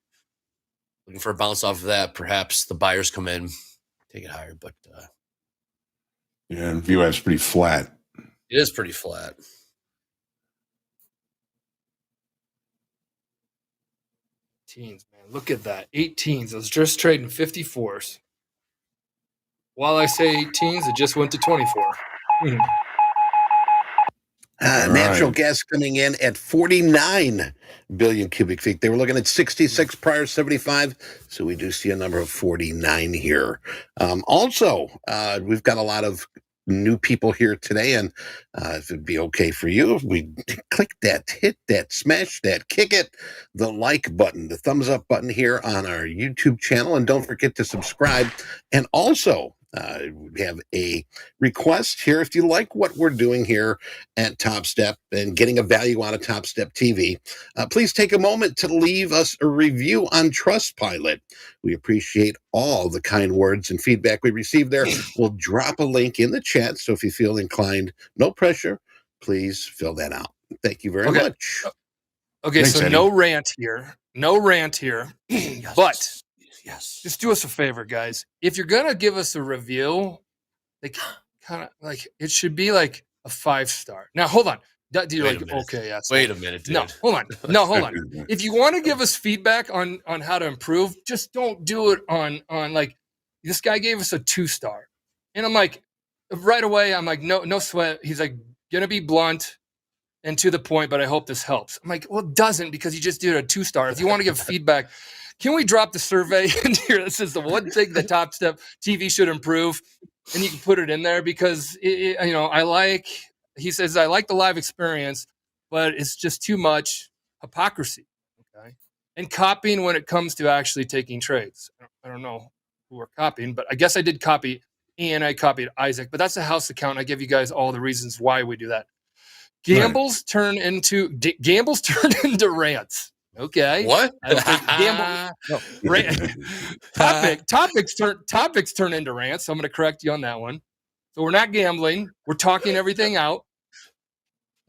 Looking for a bounce off of that. Perhaps the buyers come in, take it higher, but yeah, and view app's pretty flat. It is pretty flat. teens, man. Look at that. 18s. I was just trading 54s. While I say 18s, it just went to 24. Natural gas coming in at 49 billion cubic feet. They were looking at 66 prior, 75. So we do see a number of 49 here. Also, we've got a lot of new people here today, and if it'd be okay for you, if we click that, hit that, smash that, kick it, the like button, the thumbs up button here on our YouTube channel, and don't forget to subscribe. And also, we have a request here. If you like what we're doing here at TopStep and getting a value out of TopstepTV, please take a moment to leave us a review on Trustpilot. We appreciate all the kind words and feedback we receive there. We'll drop a link in the chat, so if you feel inclined, no pressure, please fill that out. Thank you very much. Okay, Thanks, so Eddie. no rant here. No rant here. Yes. But yes, just do us a favor, guys. If you're going to give us a review, like kind of like it should be like a 5-star. Now, hold on. You're Wait a like, minute. okay, yeah. Wait a minute, dude. No, hold on. No, hold on. If you want to give us feedback on how to improve, just don't do it on like this guy gave us a 2-star. And I'm like, right away, I'm like, no sweat. He's like, gonna be blunt and to the point, but I hope this helps. I'm like, well, it doesn't, because you just did a 2-star. If you want to give feedback, can we drop the survey in here that says the one thing that TopStep TV should improve? And you can put it in there, because he says, I like the live experience, but it's just too much hypocrisy. Okay. And copying when it comes to actually taking trades. I don't know who we're copying, but I guess I did copy Ian. I copied Isaac, but that's a house account. I give you guys all the reasons why we do that. Gambles turn into rants. Okay. What? Topics turn into rants. So I'm going to correct you on that one. So we're not gambling. We're talking everything out,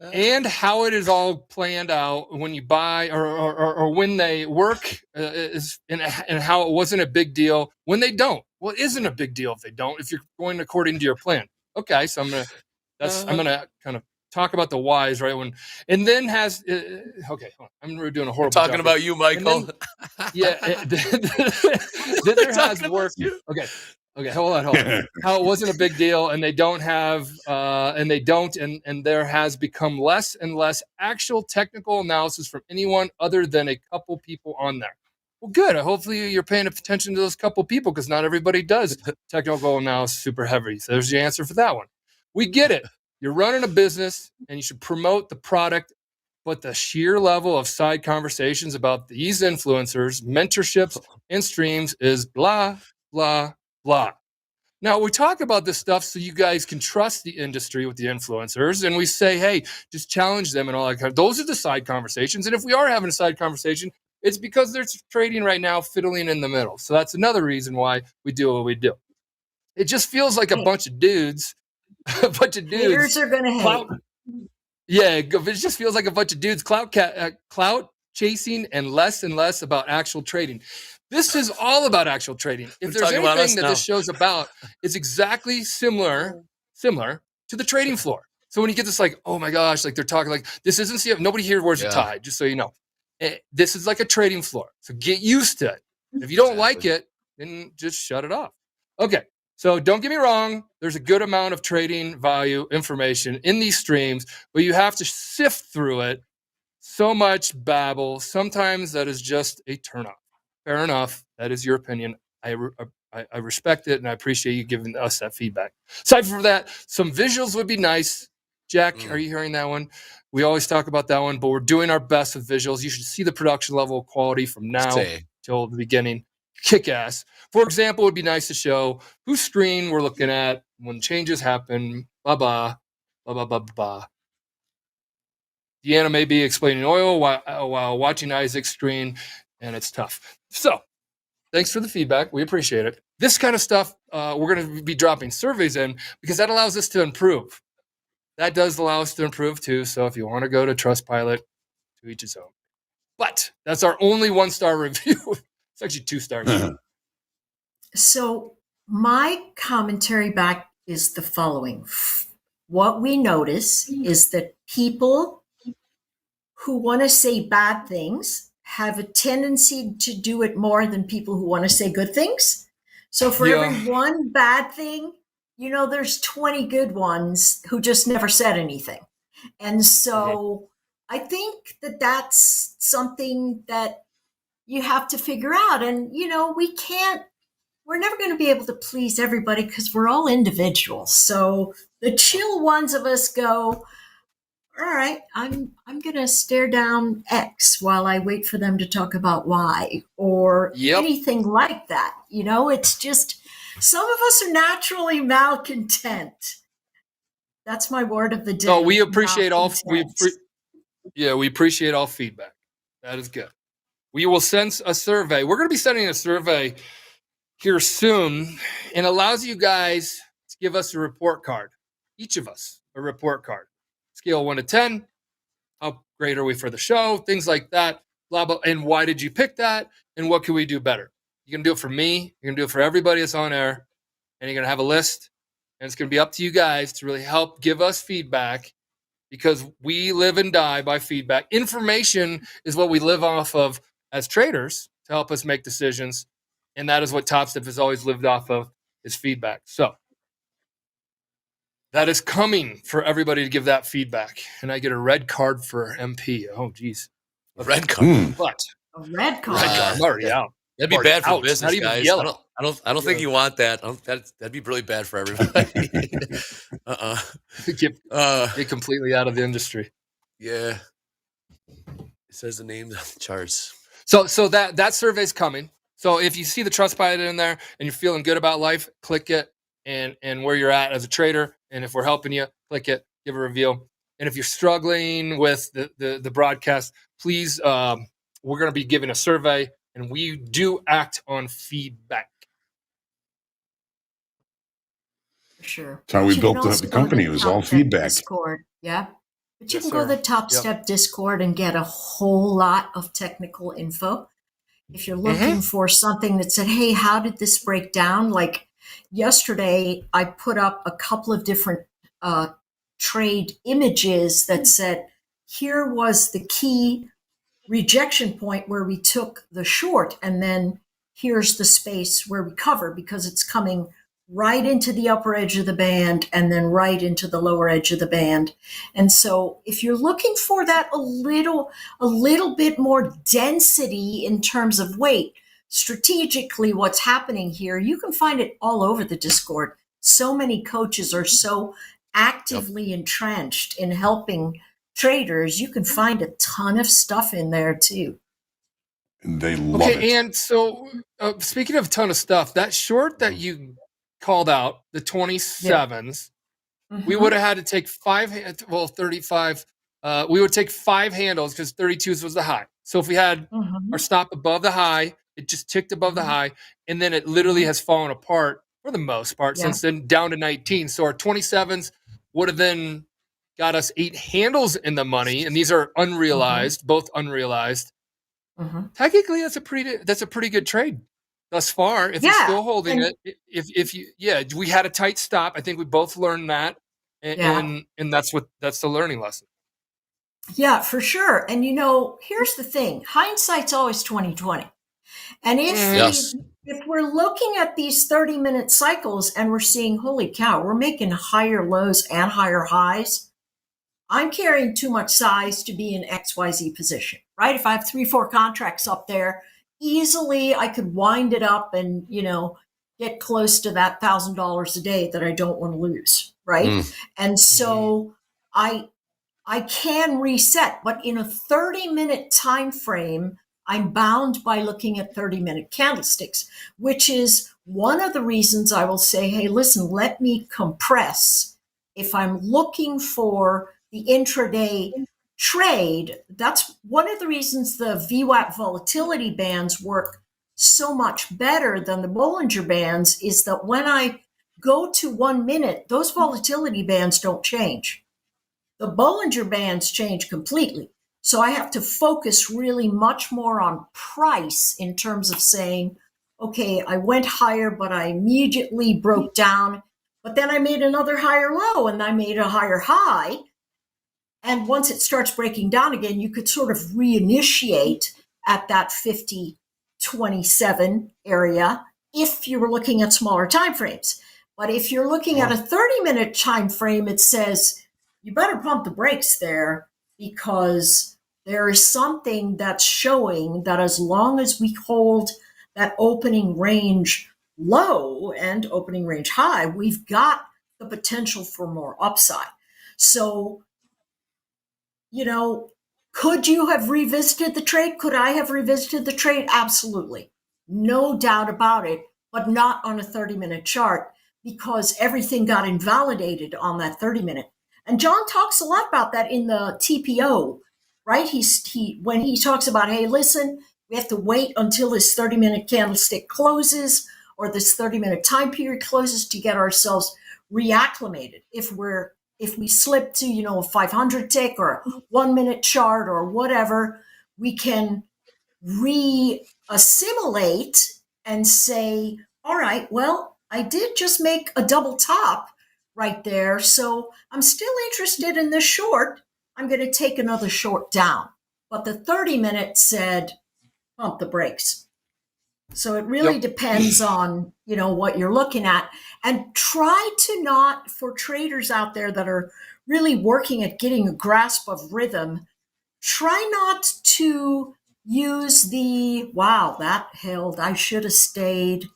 and how it is all planned out when you buy or when they work, and how it wasn't a big deal when they don't. Well, it isn't a big deal if they don't, if you're going according to your plan. Okay. So I'm going to kind of talk about the whys, right? I'm doing a horrible talking job about you, Michael. Then there has work. Okay, hold on. How it wasn't a big deal, and they don't have, and there has become less and less actual technical analysis from anyone other than a couple people on there. Well, good. Hopefully you're paying attention to those couple people, because not everybody does technical analysis super heavy. So there's the answer for that one. We get it. You're running a business and you should promote the product, but the sheer level of side conversations about these influencers, mentorships, and streams is blah, blah, blah. Now, we talk about this stuff so you guys can trust the industry with the influencers, and we say, hey, just challenge them and all that kind of. Those are the side conversations. And if we are having a side conversation, It's because there's trading right now fiddling in the middle. So that's another reason why we do what we do. It just feels like a bunch of dudes, Haters are going to hate. Yeah, it just feels like a bunch of dudes clout chasing and less about actual trading. This is all about actual trading. If there's anything that this show's about, it's exactly similar to the trading floor. So when you get this, like, oh my gosh, like they're talking like this isn't CF. Nobody here wears a tie, just so you know. This is like a trading floor. So get used to it. If you don't like it, then just shut it off. Okay. So don't get me wrong. There's a good amount of trading value information in these streams, but you have to sift through it. So much babble. Sometimes that is just a turnoff. Fair enough. That is your opinion. I respect it, and I appreciate you giving us that feedback. Aside from that, some visuals would be nice. Jack, are you hearing that one? We always talk about that one, but we're doing our best with visuals. You should see the production level of quality from now till the beginning. Kick ass. For example, it would be nice to show whose screen we're looking at when changes happen. Deanna may be explaining oil while watching Isaac's screen, and it's tough. So, thanks for the feedback. We appreciate it. This kind of stuff, we're going to be dropping surveys in because that allows us to improve. That does allow us to improve too. So, if you want to go to Trustpilot, to each his own. But that's our only 1-star review. It's actually 2 stars. So my commentary back is the following. What we notice is that people who want to say bad things have a tendency to do it more than people who want to say good things. So for every one bad thing, there's 20 good ones who just never said anything. And so I think that that's something that you have to figure out. And, we're never going to be able to please everybody because we're all individuals. So the chill ones of us go, all right, I'm going to stare down X while I wait for them to talk about Y or anything like that. It's just some of us are naturally malcontent. That's my word of the day. No, we appreciate we appreciate all feedback. That is good. We will send a survey. We're going to be sending a survey here soon, and allows you guys to give us a report card. Each of us a report card. Scale 1 to 10. How great are we for the show? Things like that. Blah, blah. And why did you pick that? And what can we do better? You're going to do it for me. You're going to do it for everybody that's on air. And you're going to have a list. And it's going to be up to you guys to really help give us feedback because we live and die by feedback. Information is what we live off of as traders to help us make decisions. And that is what Topstep has always lived off of, is feedback. So that is coming for everybody to give that feedback. And I get a red card for MP. Oh, geez. A red card? But a red card? I'm already out. That'd be bad for business, not guys. Yellow. I don't think you want that. That'd be really bad for everybody. Get completely out of the industry. Yeah. It says the names on the charts. So that survey's coming. So if you see the Trustpilot in there and you're feeling good about life, click it and where you're at as a trader. And if we're helping you, click it, give a review. And if you're struggling with the broadcast, please, we're going to be giving a survey, and we do act on feedback. For sure. That's how we built the company. It was all feedback. Discord. Yeah. But you can go to the Topstep Discord and get a whole lot of technical info. If you're looking for something that said, hey, how did this break down? Like yesterday, I put up a couple of different trade images that said, here was the key rejection point where we took the short, and then here's the space where we cover because it's coming right into the upper edge of the band and then right into the lower edge of the band. And so if you're looking for that a little bit more density in terms of weight, strategically what's happening here, you can find it all over the Discord. So many coaches are so actively entrenched in helping traders. You can find a ton of stuff in there too. And they love it. And so speaking of a ton of stuff, that short that you called out, the 27s, we would have had to take 35. We would take 5 handles because 32s was the high. So if we had Mhm. our stop above the high, it just ticked above the Mhm. high, and then it literally has fallen apart for the most part Yeah. since then, down to 19. So our 27s would have then got us 8 handles in the money, and these are unrealized, both unrealized. Mhm. Technically, that's a pretty good trade thus far. If you're Yeah. still holding And it, if you, yeah, we had a tight stop. I think we both learned that, yeah. and that's the learning lesson. Yeah, for sure. And here's the thing. Hindsight's always 2020. And Yes. if we're looking at these 30-minute cycles and we're seeing, holy cow, we're making higher lows and higher highs, I'm carrying too much size to be in XYZ position, right? If I have 3-4 contracts up there, easily I could wind it up and, get close to that $1,000 a day that I don't want to lose, right? Mm. And so I can reset, but in a 30-minute time frame, I'm bound by looking at 30-minute candlesticks, which is one of the reasons I will say, hey, listen, let me compress. If I'm looking for the intraday trade, that's one of the reasons the VWAP volatility bands work so much better than the Bollinger bands, is that when I go to 1 minute, those volatility bands don't change. The Bollinger Bands change completely. So I have to focus really much more on price in terms of saying, okay, I went higher, but I immediately broke down. But then I made another higher low and I made a higher high. And once it starts breaking down again, you could sort of reinitiate at that 50-27 area if you were looking at smaller time frames. But if you're looking at a 30-minute time frame, it says you better pump the brakes there, because there is something that's showing that as long as we hold that opening range low and opening range high, we've got the potential for more upside. So, could you have revisited the trade? Could I have revisited the trade? Absolutely. No doubt about it, but not on a 30-minute chart, because everything got invalidated on that 30-minute. And John talks a lot about that in the TPO, right? When he talks about, hey, listen, we have to wait until this 30-minute candlestick closes or this 30-minute time period closes to get ourselves reacclimated. If we slip to, a 500 tick or a 1 minute chart or whatever, we can re-assimilate and say, all right, well, I did just make a double top right there, so I'm still interested in this short. I'm going to take another short down. But the 30-minute said, pump the brakes. So it really depends on, what you're looking at. And try to not, for traders out there that are really working at getting a grasp of rhythm, try not to use the, wow, that held, I should have stayed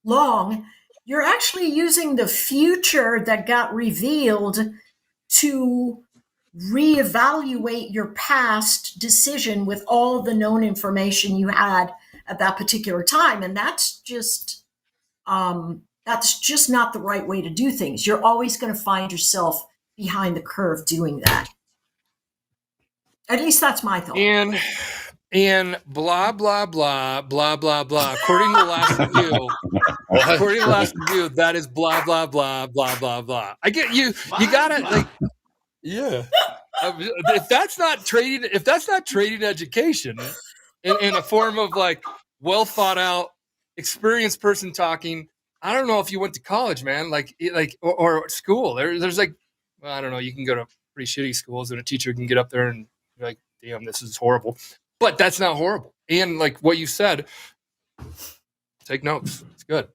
long. You're actually using the future that got revealed to reevaluate your past decision with all the known information you had at that particular time. And that's just not the right way to do things. You're always going to find yourself behind the curve doing that. At least that's my thought. And blah blah blah blah blah blah. According to the last review, that is blah blah blah blah blah blah. I get you. You gotta yeah. If that's not trading education in a form of well thought out, experienced person talking, I don't know if you went to college, man, or school. There's I don't know. You can go to pretty shitty schools, and a teacher can get up there and be like, "Damn, this is horrible," but that's not horrible. And like what you said, take notes. It's good.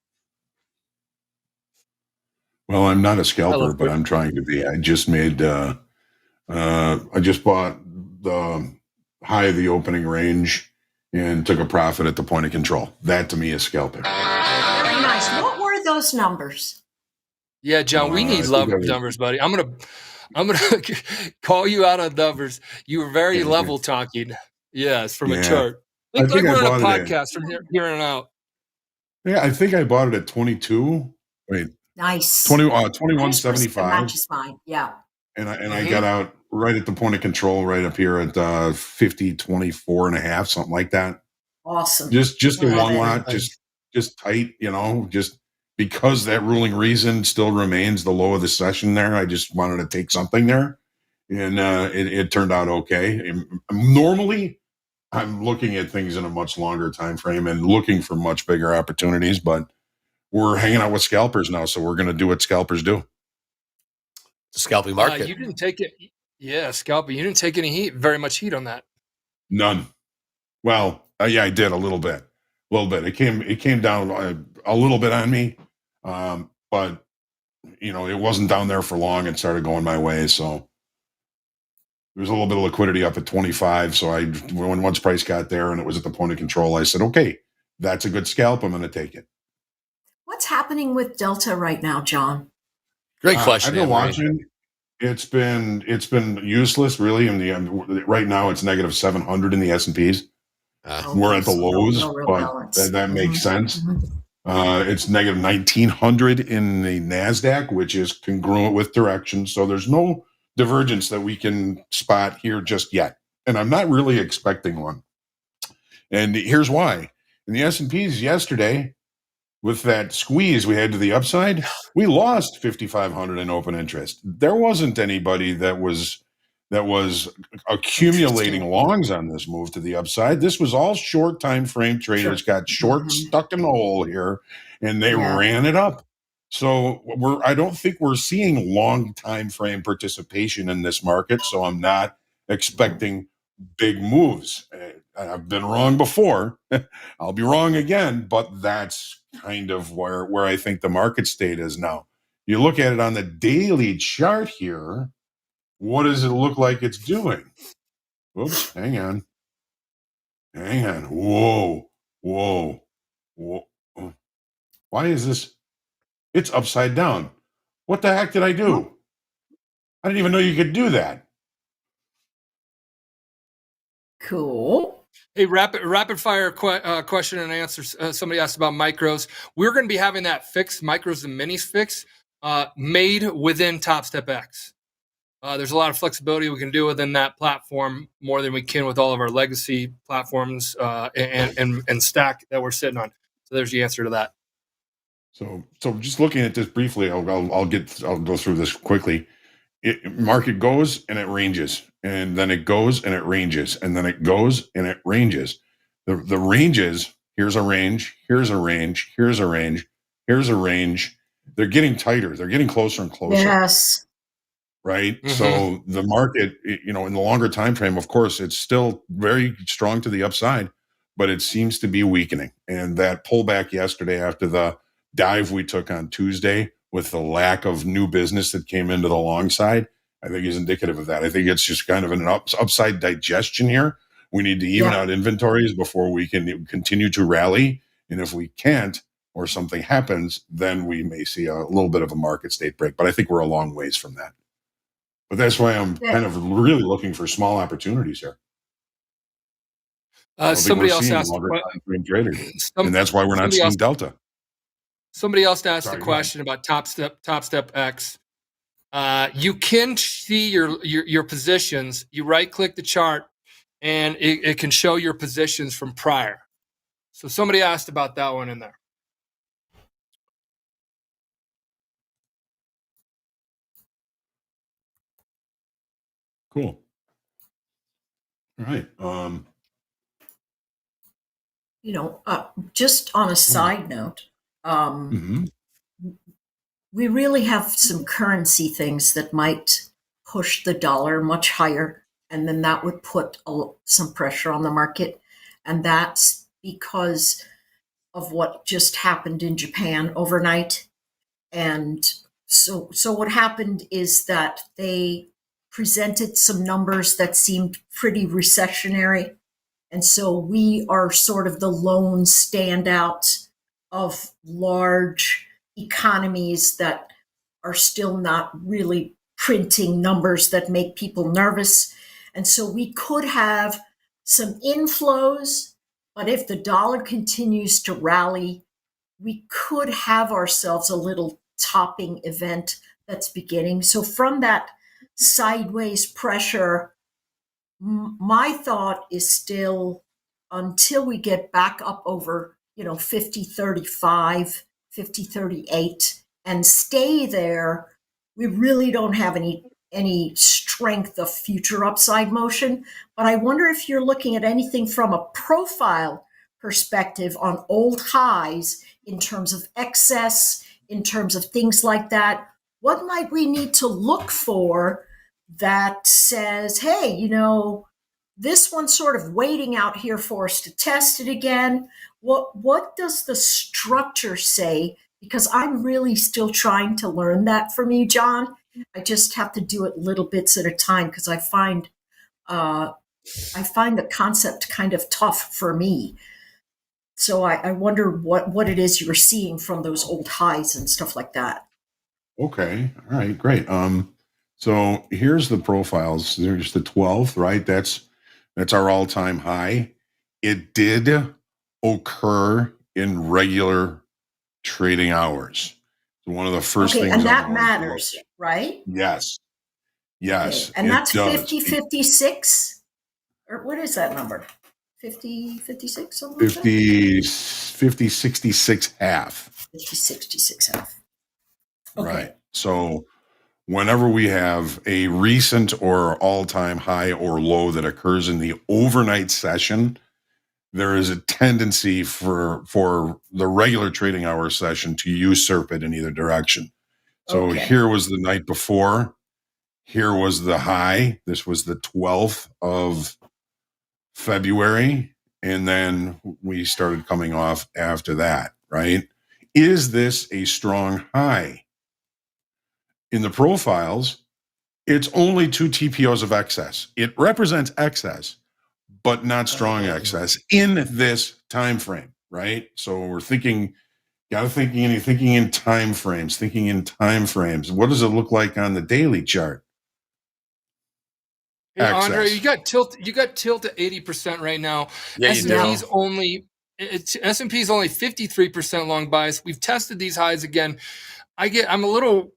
Well, I'm not a scalper, but I'm trying to be. I just made. I just bought the high of the opening range and took a profit at the point of control. That to me is scalping. Very nice. What were those numbers? Yeah, John, we need numbers, buddy. I'm gonna call you out on numbers. You were very level talking. Yes, from a chart. Like we're on a podcast from here on out. Yeah, I think I bought it at 22. Wait, nice. 21.75. Matches mine. Yeah. And I got out right at the point of control, right up here at 50.24.5, something like that. Awesome. Just a Love long it. lot, just tight, just because that ruling reason still remains the low of the session there. I just wanted to take something there, and it turned out okay. Normally, I'm looking at things in a much longer time frame and looking for much bigger opportunities, but we're hanging out with scalpers now, so we're going to do what scalpers do. The scalping market. You didn't take it. Yeah, scalping. You didn't take any very much heat on that. None. Well, yeah, I did a little bit. It came down a little bit on me, but it wasn't down there for long. It started going my way, so there was a little bit of liquidity up at 25. So once price got there and it was at the point of control, I said, okay, that's a good scalp. I'm going to take it. What's happening with Delta right now, John? Great question. I've been watching. It's been useless, really. Right now, it's negative 700 in the S&Ps. We're at the lows, but that makes sense. It's negative 1900 in the NASDAQ, which is congruent with direction. So there's no divergence that we can spot here just yet. And I'm not really expecting one. And here's why. In the S&Ps yesterday, with that squeeze we had to the upside, we lost 5,500 in open interest. There wasn't anybody that was accumulating longs on this move to the upside. This was all short time frame traders got short stuck in the hole here, and they ran it up. So I don't think we're seeing long time frame participation in this market. So I'm not expecting big moves. I've been wrong before. I'll be wrong again, but that's kind of where I think the market state is now. You look at it on the daily chart here. What does it look like it's doing? Oops, hang on. Whoa. Why is this? It's upside down. What the heck did I do? I didn't even know you could do that. Cool. Hey, rapid fire question and answers. Somebody asked about micros. We're going to be having that fixed, micros and minis fix, made within Topstep X. There's a lot of flexibility we can do within that platform, more than we can with all of our legacy platforms and stack that we're sitting on. So there's the answer to that. So just looking at this briefly, I'll go through this quickly. Market goes and it ranges, and then it goes and it ranges, and then it goes and it ranges. The ranges, here's a range, here's a range, here's a range, here's a range. They're getting tighter. They're getting closer and closer. Yes. Right. So the market, in the longer time frame, of course, it's still very strong to the upside, but it seems to be weakening. And that pullback yesterday after the dive we took on Tuesday, with the lack of new business that came into the long side, I think is indicative of that. I think it's just kind of an upside digestion here. We need to even out inventories before we can continue to rally. And if we can't, or something happens, then we may see a little bit of a market state break. But I think we're a long ways from that. But that's why I'm kind of really looking for small opportunities here. Somebody else asked, and that's why we're not seeing Delta. Somebody else asked the question about Topstep X. You can see your positions. You right click the chart, and it can show your positions from prior. So somebody asked about that one in there. Cool. All right. Just on a side note, we really have some currency things that might push the dollar much higher, and then that would put some pressure on the market. And that's because of what just happened in Japan overnight. And so what happened is that they presented some numbers that seemed pretty recessionary. And so we are sort of the lone standout of large economies that are still not really printing numbers that make people nervous. And so we could have some inflows, but if the dollar continues to rally, we could have ourselves a little topping event that's beginning. So from that sideways pressure. My thought is still until we get back up over, 50.35, 50.38 and stay there, we really don't have any strength of future upside motion. But I wonder if you're looking at anything from a profile perspective on old highs in terms of excess, in terms of things like that. What might we need to look for that says, hey, this one's sort of waiting out here for us to test it again? What does the structure say? Because I'm really still trying to learn that from you, John. I just have to do it little bits at a time because I find the concept kind of tough for me. So I wonder what it is you're seeing from those old highs and stuff like that. Okay. All right. Great. So here's the profiles. There's the 12th, right? That's our all-time high. It did occur in regular trading hours. So one of the first things. And that matters, right? Yes. Yes. Okay. And that's 50.56? Or what is that number? 50.56? 50.66 half. 50.66 half. Okay. Right. So whenever we have a recent or all-time high or low that occurs in the overnight session, there is a tendency for the regular trading hour session to usurp it in either direction. So Here was the night before. Here was the high. This was the 12th of February. And then we started coming off after that, right? Is this a strong high? In the profiles, it's only 2 TPOs of excess. It represents excess, but not strong excess in this time frame, right? So we're thinking in time frames. What does it look like on the daily chart? Hey, Andre, you got tilt at 80% right now. Yeah, S&P's only 53% long bias. We've tested these highs again. I'm a little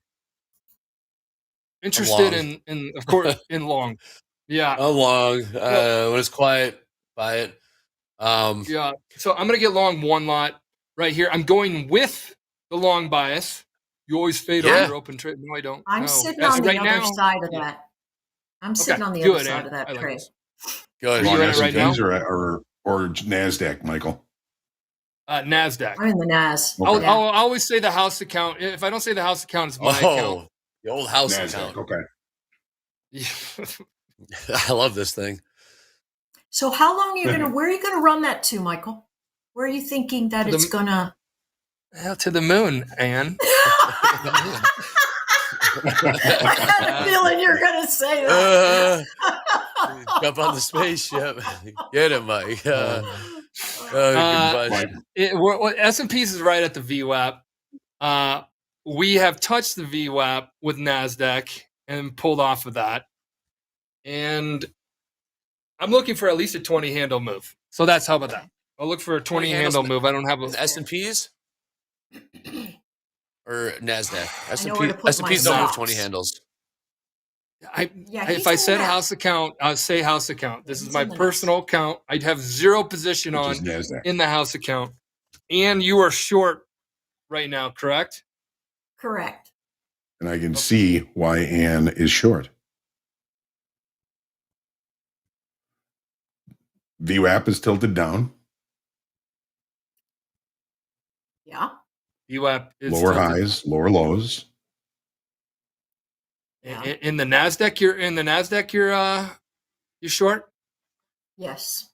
interested in of course in long. Yeah. I'm long. When it's quiet, buy it. Yeah. So I'm gonna get long one lot right here. I'm going with the long bias. You always fade on your open trade. No, I don't. I'm sitting on the other side of that. I'm sitting on the other side of that trade. Good. Are you in it right now? Or NASDAQ, Michael? NASDAQ. I'm in the NAS. I'll always say the house account. If I don't say the house account, it's my account. The old house NASDAQ, account. Okay. I love this thing. So how long where are you gonna run that to, Michael? Where are you thinking that it's gonna to the moon, Anne? I had a feeling you're gonna say that. Jump on the spaceship. Get him, Mike. S&P's is right at the VWAP. We have touched the VWAP with NASDAQ and pulled off of that. And I'm looking for at least a 20 handle move. So that's how about that? I'll look for a 20 handle move. I don't have a S&P's or NASDAQ. S&P's don't have 20 handles. If I said house account, I'll say house account. This is my personal account. I'd have zero position on in the house account. And you are short right now, correct? Correct. And I can see why Anne is short. VWAP is tilted down. Yeah. VWAP is lower highs, lower lows. Yeah. In the NASDAQ, you're short? Yes.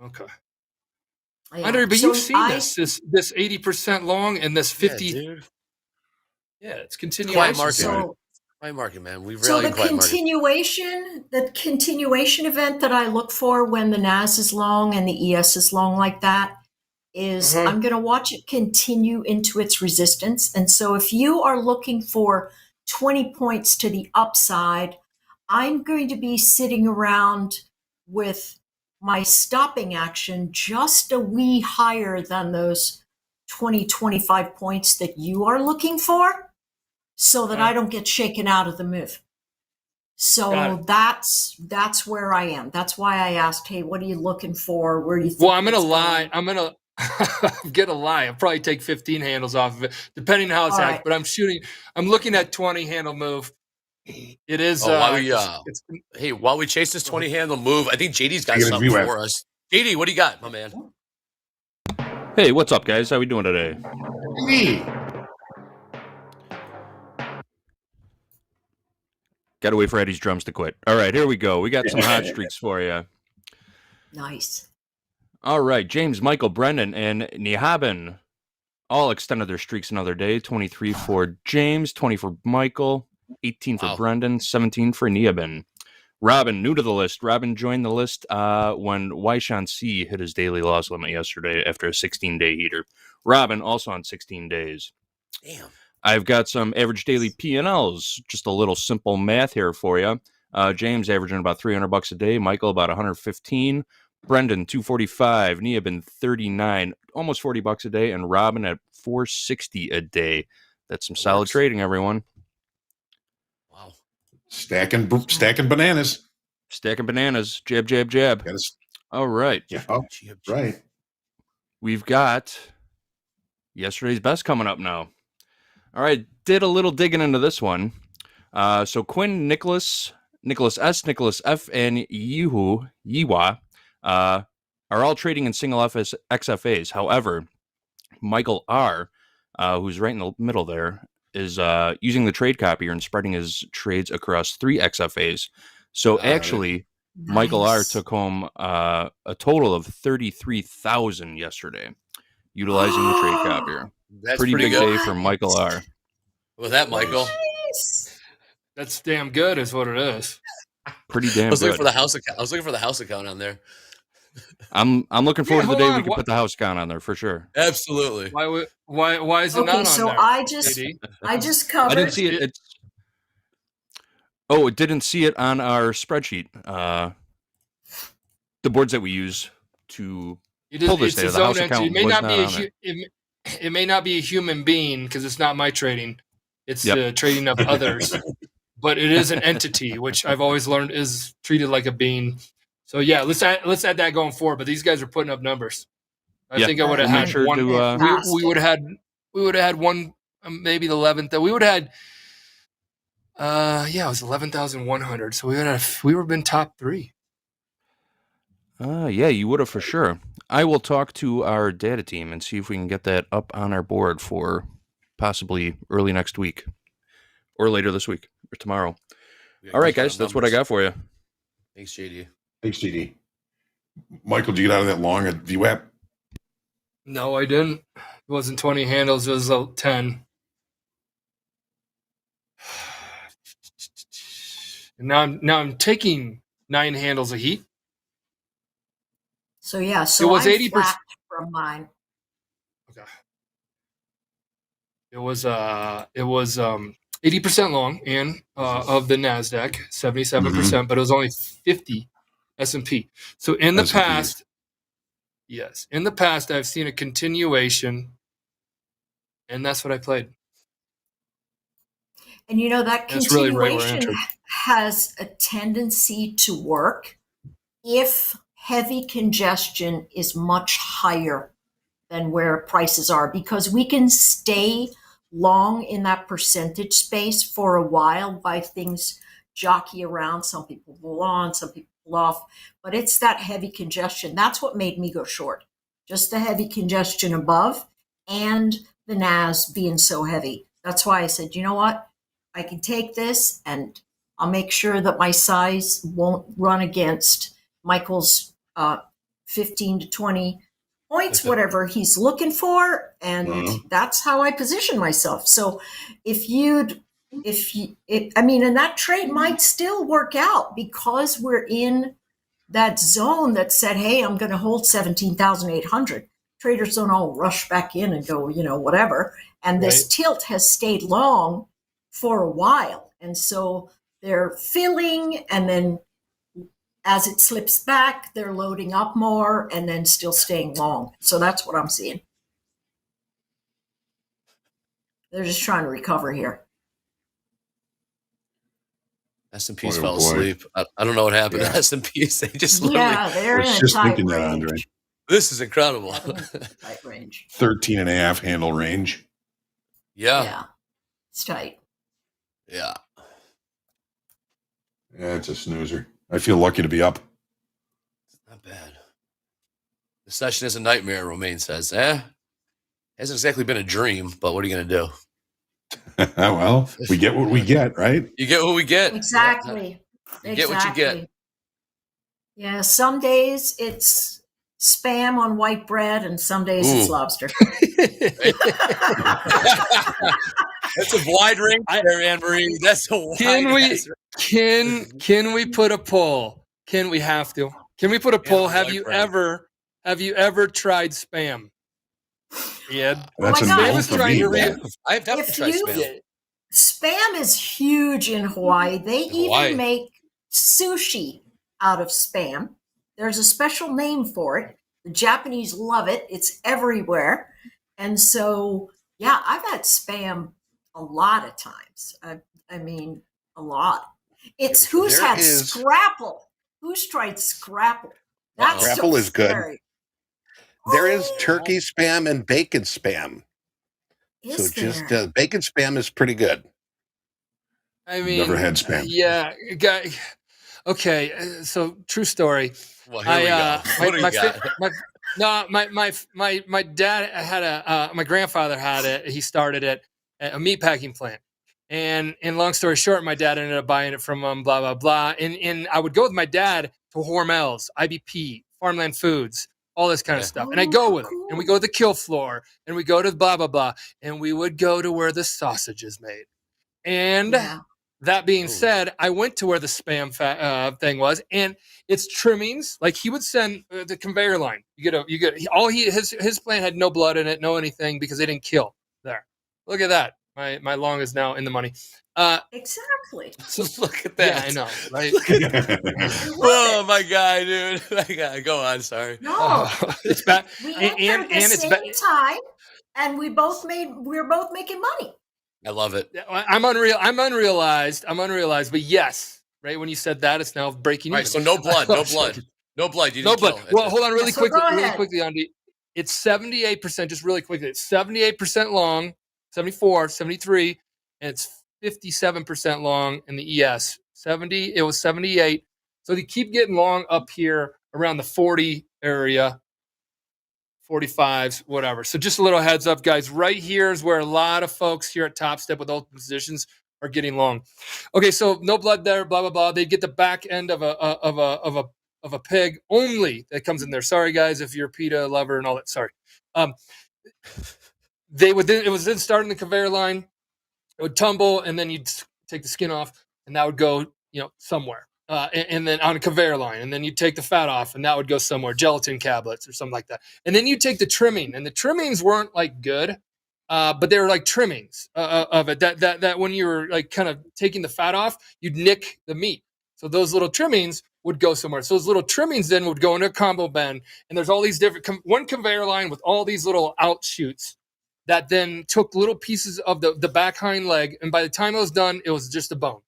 Okay. Yeah. Andre, but you've seen this 80% long and this 50. Yeah, it's continuation. Quiet market. Quiet market, man. We really the continuation event that I look for when the NAS is long and the ES is long like that is I'm going to watch it continue into its resistance. And so if you are looking for 20 points to the upside, I'm going to be sitting around with my stopping action just a wee higher than those 20, 25 points that you are looking for so that I don't get shaken out of the move. So that's where I am. That's why I asked, hey, what are you looking for? Where do you think? Well, I'm gonna it's lie. going? I'm gonna lie. I'll probably take 15 handles off of it, depending on how it's All acted. right. But I'm looking at 20 handle move. It is. Oh, while we it's while we chase this 20 handle move, I think JD's got Take it as something VWAP. for us. JD, what do you got, my man? Hey, what's up, guys? How we doing today? Got to wait for Eddie's drums to quit. All right, here we go. We got some hot streaks for you. Nice. All right, James, Michael, Brendan, and Nihaben all extended their streaks another day. 23 for James, 20 for Michael, 18 for Wow. Brendan, 17 for Nihaben. Robin, new to the list. Robin joined the list when Waishan C hit his daily loss limit yesterday after a 16-day heater. Robin also on 16 days. Damn. I've got some average daily P&Ls. Just a little simple math here for you. James averaging about $300 a day. Michael about 115. Brendan 245. Nihaben 39, almost $40 a day, and Robin at 460 a day. That's some solid trading, everyone. Wow. Stacking bananas. Stacking bananas. Jab, jab, jab. All right. Yeah. Oh, right. We've got yesterday's best coming up now. All right. Did a little digging into this one. So Quinn, Nicholas S, Nicholas F, and Yiwa are all trading in single XFAs. However, Michael R, who's right in the middle there, is using the trade copier and spreading his trades across 3 XFAs. So actually, Michael R took home a total of 33,000 yesterday, utilizing the trade copier. That's pretty big good day for Michael R. With that, Michael. That's damn good, is what it is. Pretty damn I was looking good. for the house account. I was looking for the house account on there. I'm looking forward to the day hold we on, can put the house count on there for sure. Absolutely. Why is it not Okay, on so there? I just covered. I didn't see it. It didn't see it on our spreadsheet. The boards that we use to pull this data, the house account was not on there. It may not be a human being because it's not my trading. It's the trading of others. But it is an entity, which I've always learned is treated like a being. So yeah, let's add that going forward. But these guys are putting up numbers. I think I would have had sure one. We would have had one, maybe the 11th. We would have had. It was 11,100. So we would have been top 3. Yeah, you would have for sure. I will talk to our data team and see if we can get that up on our board for possibly early next week or later this week or tomorrow. All right, guys, that's what I got for you. Thanks, JD. Thanks, JD. Michael, did you get out of that long at VWAP? No, I didn't. It wasn't 20 handles. It was 10. And now I'm taking 9 handles of heat. So yeah, it was 80% from mine. Okay. It was 80% long and of the Nasdaq, 77%, but it was only 50 S&P. So in the past, I've seen a continuation, and that's what I played. And you know that continuation has a tendency to work if heavy congestion is much higher than where prices are, because we can stay long in that percentage space for a while by things jockey around. Some people pull on, some people pull off, but it's that heavy congestion. That's what made me go short. Just the heavy congestion above and the NAS being so heavy. That's why I said, you know what? I can take this and I'll make sure that my size won't run against Michael's 15 to 20 points, whatever he's looking for. And that's how I position myself. So and that trade might still work out because we're in that zone that said, hey, I'm going to hold 17,800. Traders don't all rush back in and go, whatever. And this tilt has stayed long for a while. And so they're filling, and then as it slips back, they're loading up more and then still staying long. So that's what I'm seeing. They're just trying to recover here. S&Ps Boy, oh fell boy. asleep. I don't know what happened Yeah. to S&Ps. They just literally. Yeah, they're I in was a just tight thinking that, range. Andre. This is incredible. Yeah, they're in a tight range. 13 and a half handle range. Yeah, it's tight. Yeah. Yeah, it's a snoozer. I feel lucky to be up. Not bad. The session is a nightmare, Romaine says. Hasn't exactly been a dream, but what are you going to do? Well, we get what we get, right? You get what we get. Exactly. You get what you get. Yeah, some days it's spam on white bread, and some days it's Ooh. lobster. That's a wide range there, Anne Marie. That's a wide Can we put a poll? Can we have to? Can we put a poll? Have you ever tried spam? Yeah. That's Oh a my no God. for me. I've definitely tried spam. Spam is huge in Hawaii. They even make sushi out of spam. There's a special name for it. The Japanese love it. It's everywhere. And so, yeah, I've had spam a lot of times. I mean, a lot. It's who's had scrapple? Who's tried scrapple? That's Scrapple is good. scary. There is turkey spam and bacon spam. Is just there? bacon spam is pretty good. I mean, Never had spam. Yeah, guy. Okay, so true story. Well, here we go. What do you got? My dad had my grandfather had it. He started it at a meat packing plant. And long story short, my dad ended up buying it from blah, blah, blah. And I would go with my dad to Hormel's, IBP, Farmland Foods, all this kind of stuff. And I go with him. And we go to the kill floor. And we go to blah, blah, blah. And we would go to where the sausage is made. And that being said, I went to where the spam thing was. And it's trimmings. Like he would send the conveyor line. His plant had no blood in it, no anything, because they didn't kill there. Look at that. My long is now in the money. Exactly. So look at that. Yeah, I know, right? Oh my God, dude! My God, go on. Sorry. No, it's bad. We entered the same time, and we're both making money. I love it. I'm unrealized, but yes, right when you said that, it's now breaking. All right, so no blood. You didn't kill. Well, hold on, really quickly, Andy. It's 78%. Just really quickly, it's 78% long. 74, 73, and it's 57% long in the ES. 70, it was 78. So they keep getting long up here around the 40 area, 45s, whatever. So just a little heads up, guys. Right here is where a lot of folks here at Topstep with open positions are getting long. Okay, so no blood there, blah, blah, blah. They get the back end of a pig only that comes in there. Sorry, guys, if you're a PETA lover and all that. Sorry. It was then starting the conveyor line. It would tumble, and then you'd take the skin off, and that would go, somewhere. And then on a conveyor line, and then you take the fat off, and that would go somewhere, gelatin tablets or something like that. And then you take the trimming, and the trimmings weren't like good, but they were like trimmings of it. That when you were like kind of taking the fat off, you'd nick the meat. So those little trimmings would go somewhere. So those little trimmings then would go into a combo bin, and there's all these different one conveyor line with all these little outshoots that then took little pieces of the back hind leg, and by the time it was done, it was just a bone.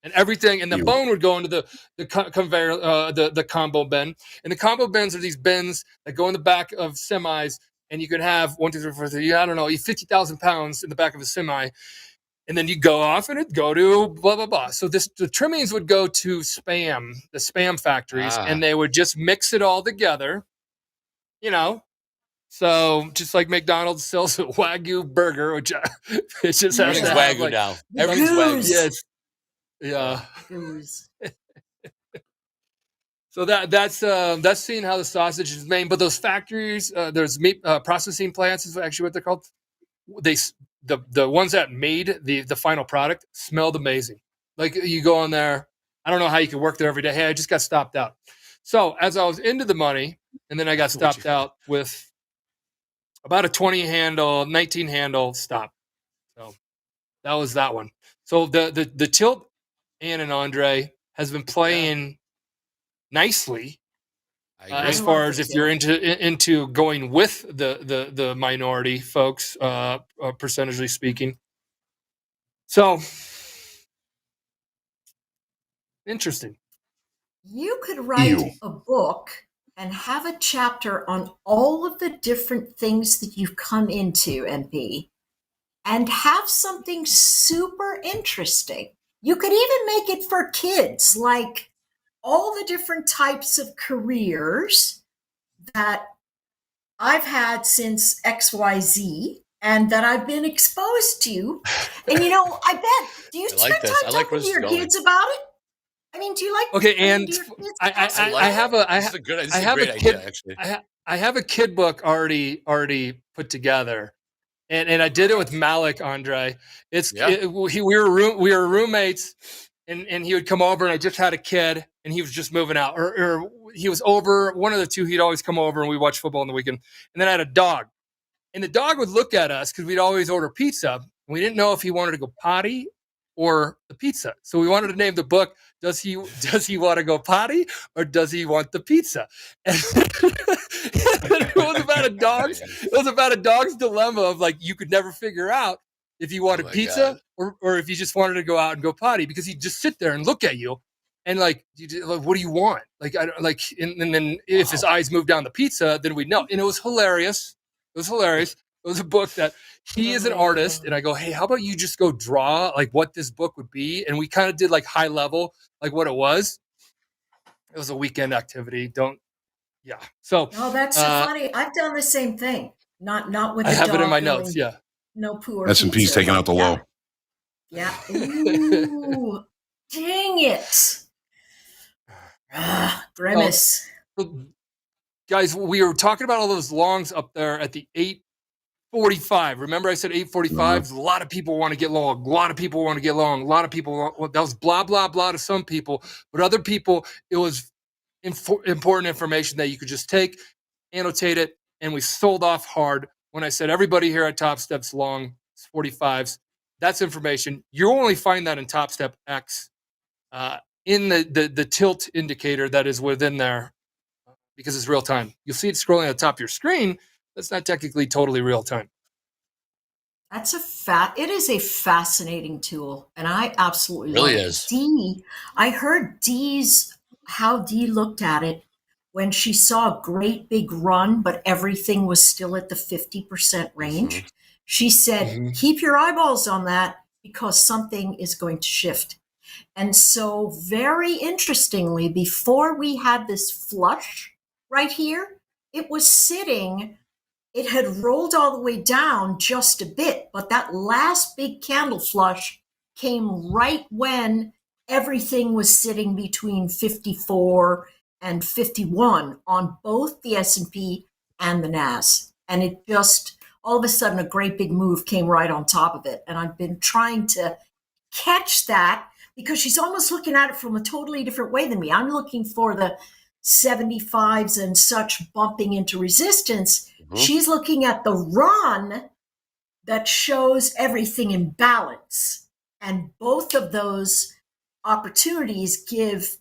And everything, and the bone would go into the conveyor, the combo bin. And the combo bins are these bins that go in the back of semis, and you could have 1, 2, 3, 4, 5, I don't know, 50,000 pounds in the back of a semi, and then you go off and it'd go to blah, blah, blah. So the trimmings would go to the spam factories, and they would just mix it all together, So just like McDonald's sells a Wagyu burger, which it just has to have Wagyu now. Everything's Wagyu. Yes. Yeah. So that's seeing how the sausage is made. But those factories, there's meat processing plants is actually what they're called. The ones that made the final product smelled amazing. Like you go in there, I don't know how you could work there every day. Hey, I just got stopped out. So as I was into the money, and then I got stopped out with about a 20 handle, 19 handle stop. So that was that one. So the tilt, Ann and Andre, has been playing nicely as far as if you're into going with the minority folks, percentage speaking. So Interesting. You could write Ew. a book and have a chapter on all of the different things that you've come into, NP, and have something super interesting. You could even make it for kids, like all the different types of careers that I've had since XYZ and that I've been exposed to. And I bet, do you I like spend this. time I like talking where to this your is going. kids about it? I mean, do you like? Okay, and do your kids I ask you I have a This is a good. This I is a have great a idea, kid actually. I have a kid book already put together, and I did it with Malik, Andre. Yeah. We were roommates, and he would come over, and I just had a kid, and he was just moving out, or he was over. One of the two, he'd always come over, and we watch football on the weekend. And then I had a dog, and the dog would look at us because we'd always order pizza. And we didn't know if he wanted to go potty or the pizza, so we wanted to name the book. Does he want to go potty or does he want the pizza? And it was about a dog's. It was about a dog's dilemma of like you could never figure out if you wanted my pizza or if you just wanted to go out and go potty because he'd just sit there and look at you and like, what do you want? Like I don't like, and then if his eyes moved down the pizza, then we'd know. And it was hilarious. It was hilarious. It was a book that he is an artist, and I go, hey, how about you just go draw like what this book would be? And we kind of did like high level, like what it was. It was a weekend activity. So Oh, that's so funny. I've done the same thing. Not with I the have it in my dog notes. going Yeah. no poo or S&P's pizza, taking but out the low. Yeah. Ooh, dang it. Grimace. Guys, we were talking about all those longs up there at the 8:45. Remember I said 8:45? A lot of people want to get long. A lot of people want to get long. A lot of people, that was blah, blah, blah to some people. But other people, it was important information that you could just take, annotate it, and we sold off hard. When I said everybody here at Top Step's long 45s, that's information. You'll only find that in Top Step X in the tilt indicator that is within there because it's real time. You'll see it scrolling at the top of your screen. That's not technically totally real time. It is a fascinating tool, and I absolutely Really love it. is. I heard how Dee looked at it when she saw a great big run, but everything was still at the 50% range. Mhm. She said, keep your eyeballs on that because something is going to shift. And so very interestingly, before we had this flush right here, it was sitting, it had rolled all the way down just a bit, but that last big candle flush came right when everything was sitting between 54 and 51 on both the S&P and the NAS. And it just, all of a sudden, a great big move came right on top of it. And I've been trying to catch that because she's almost looking at it from a totally different way than me. I'm looking for the 75s and such bumping into resistance. She's looking at the run that shows everything in balance. And both of those opportunities give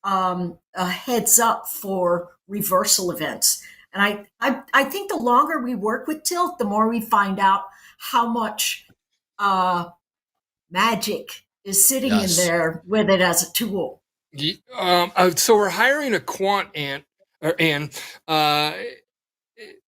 a heads up for reversal events. And I think the longer we work with Tilt, the more we find out how much magic is sitting in there with it as a tool. So we're hiring a quant Ann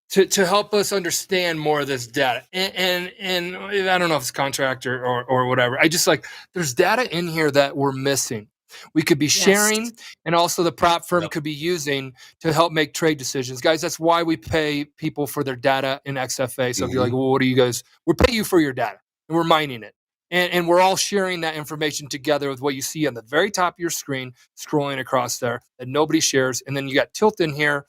to help us understand more of this data. And I don't know if it's contractor or whatever. I just there's data in here that we're missing. We could be sharing, and also the prop firm could be using to help make trade decisions. Guys, that's why we pay people for their data in XFA. So if you're like, well, what do you guys, we'll pay you for your data, and we're mining it. And we're all sharing that information together with what you see on the very top of your screen, scrolling across there, that nobody shares. And then you got Tilt in here.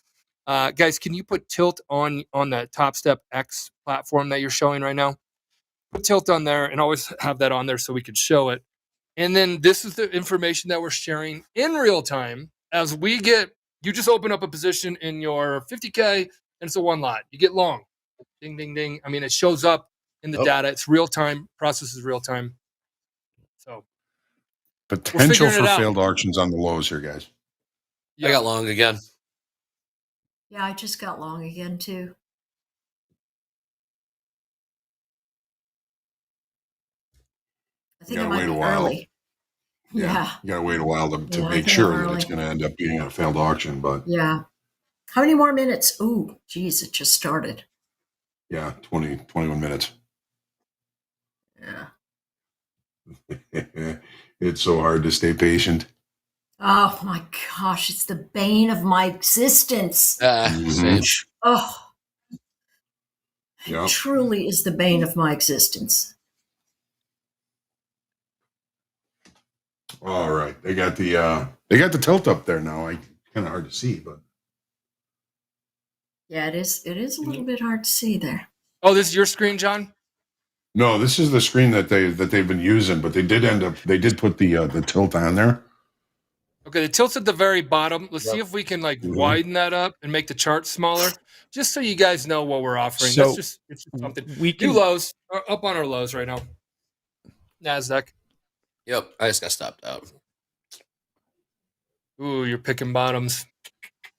Guys, can you put Tilt on the Topstep X platform that you're showing right now? Put Tilt on there and always have that on there so we could show it. And then this is the information that we're sharing in real time as we get, you just open up a position in your 50K and it's a one lot. You get long. Ding, ding, ding. I mean, it shows up in the data. It's real time. Process is real time. So potential for failed auctions on the lows here, guys. I got long again. Yeah, I just got long again too. I think I might be early. Yeah. You got to wait a while to Yeah, I make think sure I'm that it's early. going to end up being a failed auction. But Yeah. How many more minutes? Ooh, geez, it just started. yeah, 21 minutes. Yeah. It's so hard to stay patient. Oh my gosh, it's the bane of my existence. Same. Oh, it Yep. truly is the bane of my existence. All right. They got the tilt up there now. Kind of hard to see, but Yeah, it is a little bit hard to see there. Oh, this is your screen, John? no, this is the screen that they've been using, but they did put the tilt on there. Okay, the tilt's at the very bottom. Let's see if we can Mhm. widen that up and make the chart smaller, just so you guys know what we're offering. So, it's just something. We New can lows are up on our lows right now. Nasdaq. Yep, I just got stopped out. Ooh, you're picking bottoms.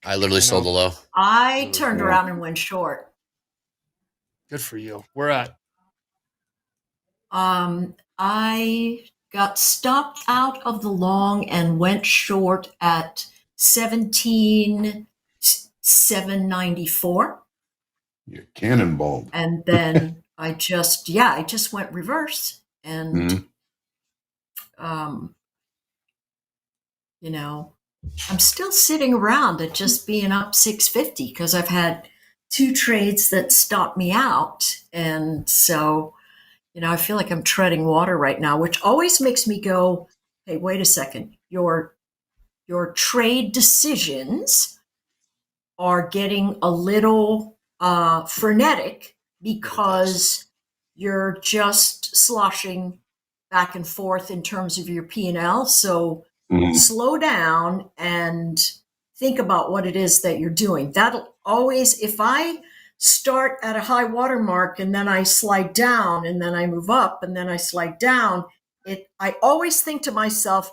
I literally sold the low. I turned around and went short. Good for you. Where at? I got stopped out of the long and went short at 17,794. You cannonballed. And then I just went reverse. And, you know, I'm still sitting around at just being up 650 because I've had 2 trades that stopped me out. And so, you know, I feel like I'm treading water right now, which always makes me go, hey, wait a second. Your trade decisions are getting a little frenetic because you're just sloshing back and forth in terms of your P&L. So slow down and think about what it is that you're doing. That'll always, if I start at a high water mark and then I slide down and then I move up and then I slide down, I always think to myself,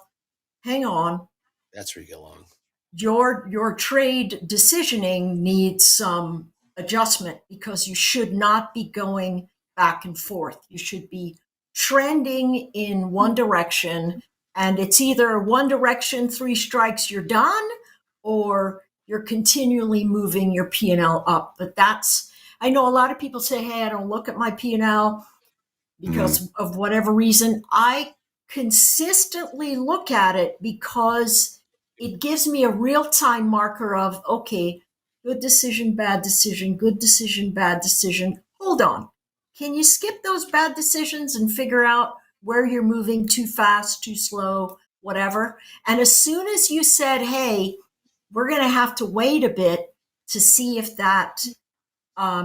hang on. That's where you get long. Your trade decisioning needs some adjustment because you should not be going back and forth. You should be trending in one direction, and it's either one direction, 3 strikes, you're done, or you're continually moving your P&L up. But I know a lot of people say, hey, I don't look at my P&L because of whatever reason. I consistently look at it because it gives me a real-time marker of, okay, good decision, bad decision, good decision, bad decision. Hold on. Can you skip those bad decisions and figure out where you're moving too fast, too slow, whatever? And as soon as you said, hey, we're going to have to wait a bit to see if that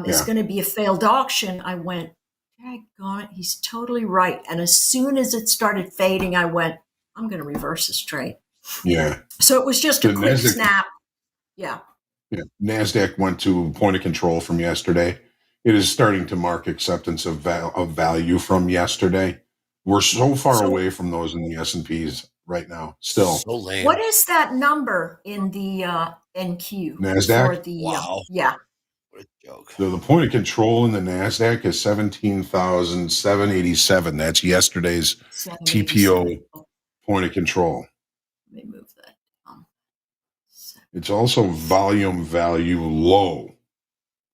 is going to be a failed auction, I went, daggone it, he's totally right. And as soon as it started fading, I went, I'm going to reverse this trade. Yeah. So it was just a quick snap. Yeah. NASDAQ went to point of control from yesterday. It is starting to mark acceptance of value from yesterday. We're so far away from those in the S&Ps right now. Still. So lame. What is that number in the NQ? NASDAQ? For the, wow. Yeah. What a joke. So the point of control in the NASDAQ is 17,787. That's yesterday's TPO point of control. Let me move that. It's also volume value low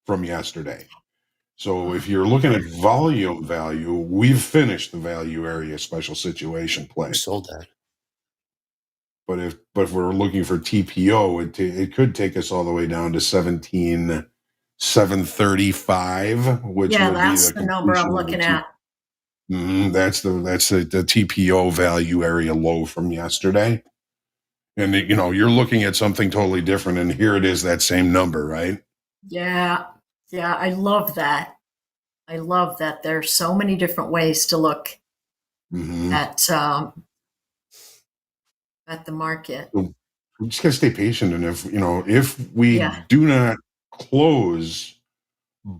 from yesterday. So if you're looking at volume value, we've finished the value area special situation play. Who sold that? But if we're looking for TPO, it could take us all the way down to 17,735, which would that's be the number I'm looking at. That's the TPO value area low from yesterday. And you're looking at something totally different, and here it is, that same number, right? Yeah, I love that. I love that there's so many different ways to look at the market. So we just gotta stay patient, and if we do not close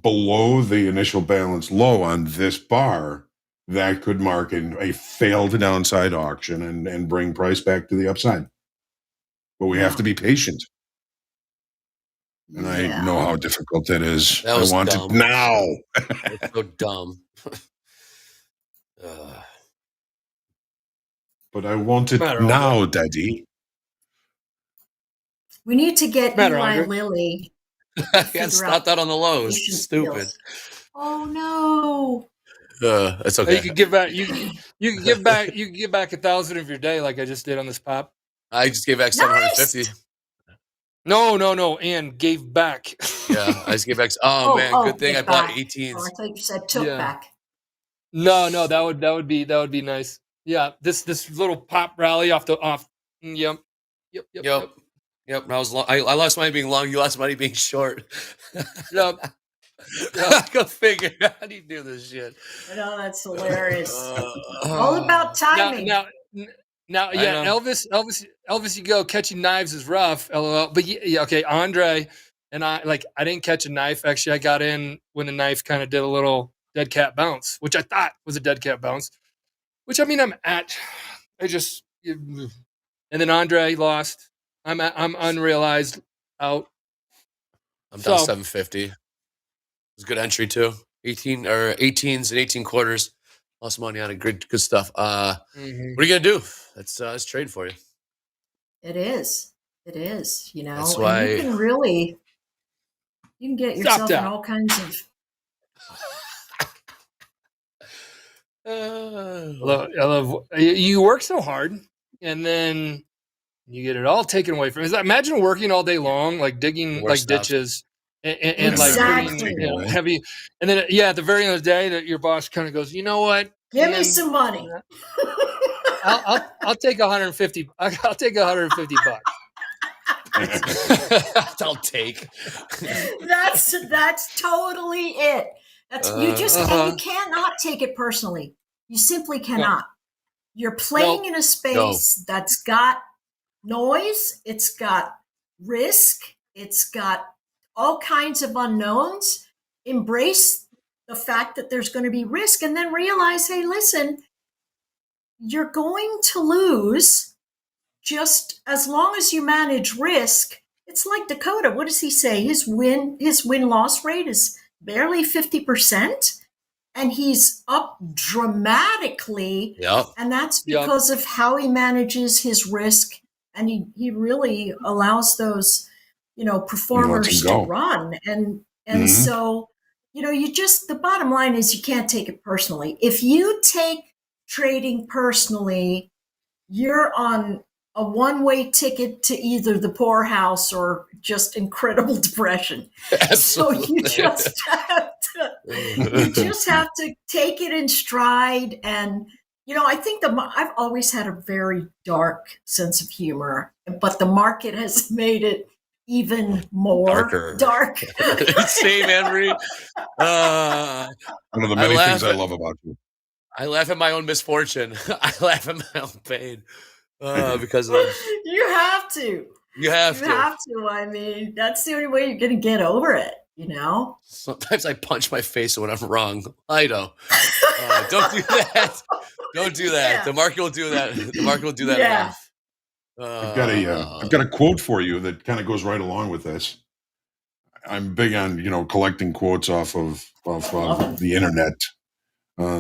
below the initial balance low on this bar, that could mark a failed downside auction and bring price back to the upside. But we have to be patient. And I know how difficult that is. That was I want dumb. it now. It's so dumb. but I want it Matter, now, Daddy. We need to get Matter, Eli Andre. Lilly. I got stopped out on the lows. Patient Stupid. skills. Oh no. It's You okay. could give back. You can give back. You can give back 1,000 of your day, like I just did on this pop. I just gave back 750. No, and gave back. Yeah, I just gave back. Oh, man, good thing I bought 18s. Oh, I thought you said took back. No, that would be nice. Yeah, this little pop rally off. Yep. I lost money being long. You lost money being short. Yep. Go figure. How do you do this shit? I know, that's hilarious. All about timing. Now, yeah, Elvis, you go catching knives is rough. LOL. But yeah, okay, Andre and I didn't catch a knife. Actually, I got in when the knife kind of did a little dead cat bounce, which I thought was a dead cat bounce. Which I mean, and then Andre lost. I'm unrealized out. I'm down 750. It was a good entry too. 18s and 18 quarters. Lost money on it. Good stuff. What are you gonna do? That's trade for you. It is. You know, that's why and you can get yourself in all kinds of. I love you work so hard, and then you get it all taken away from you. Imagine working all day long, like digging ditches and exactly. like putting, heavy, and then at the very end of the day, that your boss kind of goes, you know what? Give me some money. I'll take 150. I'll take 150 bucks. I'll take. That's totally it. You just you cannot take it personally. You simply cannot. You're playing in a space that's got noise, it's got risk, it's got all kinds of unknowns. Embrace the fact that there's going to be risk, and then realize, hey, listen, you're going to lose. Just as long as you manage risk. It's like Dakota. What does he say? His win-loss rate is barely 50%, and he's up dramatically. Yep. And that's because of how he manages his risk, and he really allows those, performers to run. And so, the bottom line is you can't take it personally. If you take trading personally, you're on a one-way ticket to either the poorhouse or just incredible depression. Absolutely. So you just have to take it in stride. And, I think I've always had a very dark sense of humor, but the market has made it even more dark. Same, Henry. One of the many things I love about you. I laugh at my own misfortune. I laugh at my own pain. Because of you have to. You have to. I mean, that's the only way you're going to get over it, Sometimes I punch my face when I'm wrong. I know. Don't do that. Don't do that. Yeah. The market will do that. The market will do that. Yeah. I've got a quote for you that kind of goes right along with this. I'm big on collecting quotes off of the internet.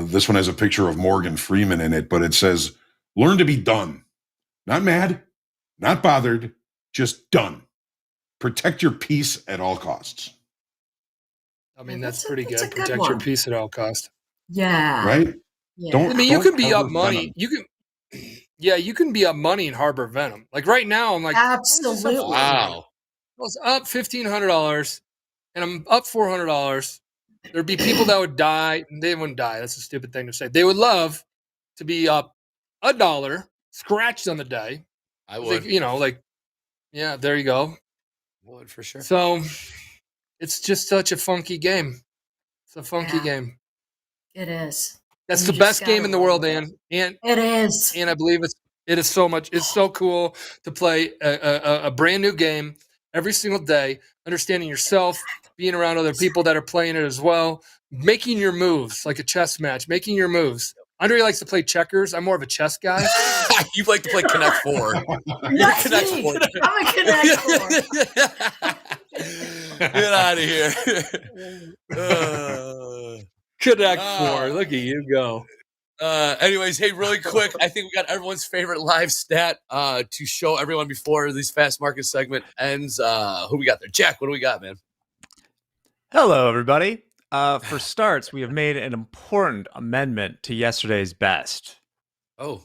This one has a picture of Morgan Freeman in it, but it says, "Learn to be done. Not mad, not bothered, just done. Protect your peace at all costs." I mean, that's pretty good. Protect your peace at all costs. Yeah. Right? Yeah. You can be up money. You can be up money and harbor venom. Like right now, I'm like, absolutely. Wow. I was up $1,500 and I'm up $400. There'd be people that would die. They wouldn't die. That's a stupid thing to say. They would love to be up $1, scratched on the day. I would. There you go. I would for sure. So it's just such a funky game. It's a funky game. It is. That's the best game in the world, Ann. And it is. And I believe it is so much. It's so cool to play a brand new game every single day, understanding yourself, being around other people that are playing it as well, making your moves like a chess match, making your moves. Andre likes to play checkers. I'm more of a chess guy. You like to play Connect 4. You're Connect 4. I'm a Connect 4. Get out of here. Connect 4. Look at you go. Anyways, hey, really quick, I think we got everyone's favorite live stat to show everyone before this fast market segment ends. Who we got there? Jack, what do we got, man? Hello, everybody. For starts, we have made an important amendment to yesterday's best. Oh.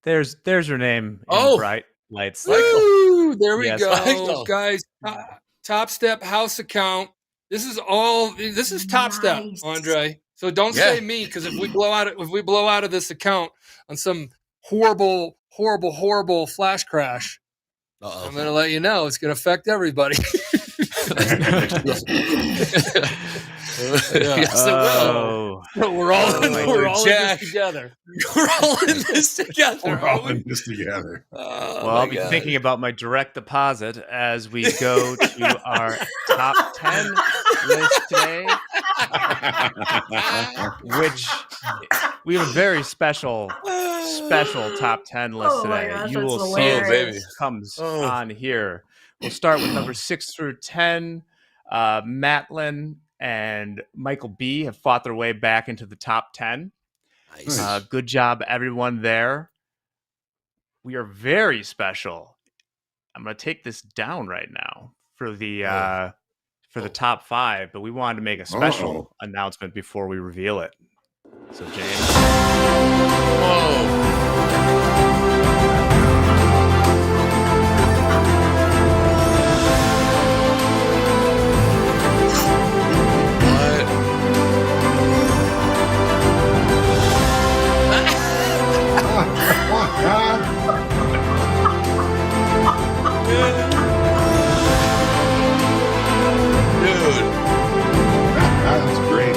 There's your name in the bright lights. Woo! There we Yes, go, Michael. guys. Topstep house account. This is Topstep, Nice. Andre. So don't say me, because if we blow out of this account on some horrible flash crash, I'm going to let you know it's going to affect everybody. Yes, it will. We're all in this together. We're all in this together. We're all in this together. Well, I'll be thinking about my direct deposit as we go to our top 10 list today, which we have a very special top 10 list today. Gosh, You will see hilarious. it comes on here. We'll start with number 6 through 10. Matlin and Michael B have fought their way back into the top 10. Nice. Good job, everyone there. We are very special. I'm going to take this down right now for the top 5, but we wanted to make a special announcement before we reveal it. So, James. That's great.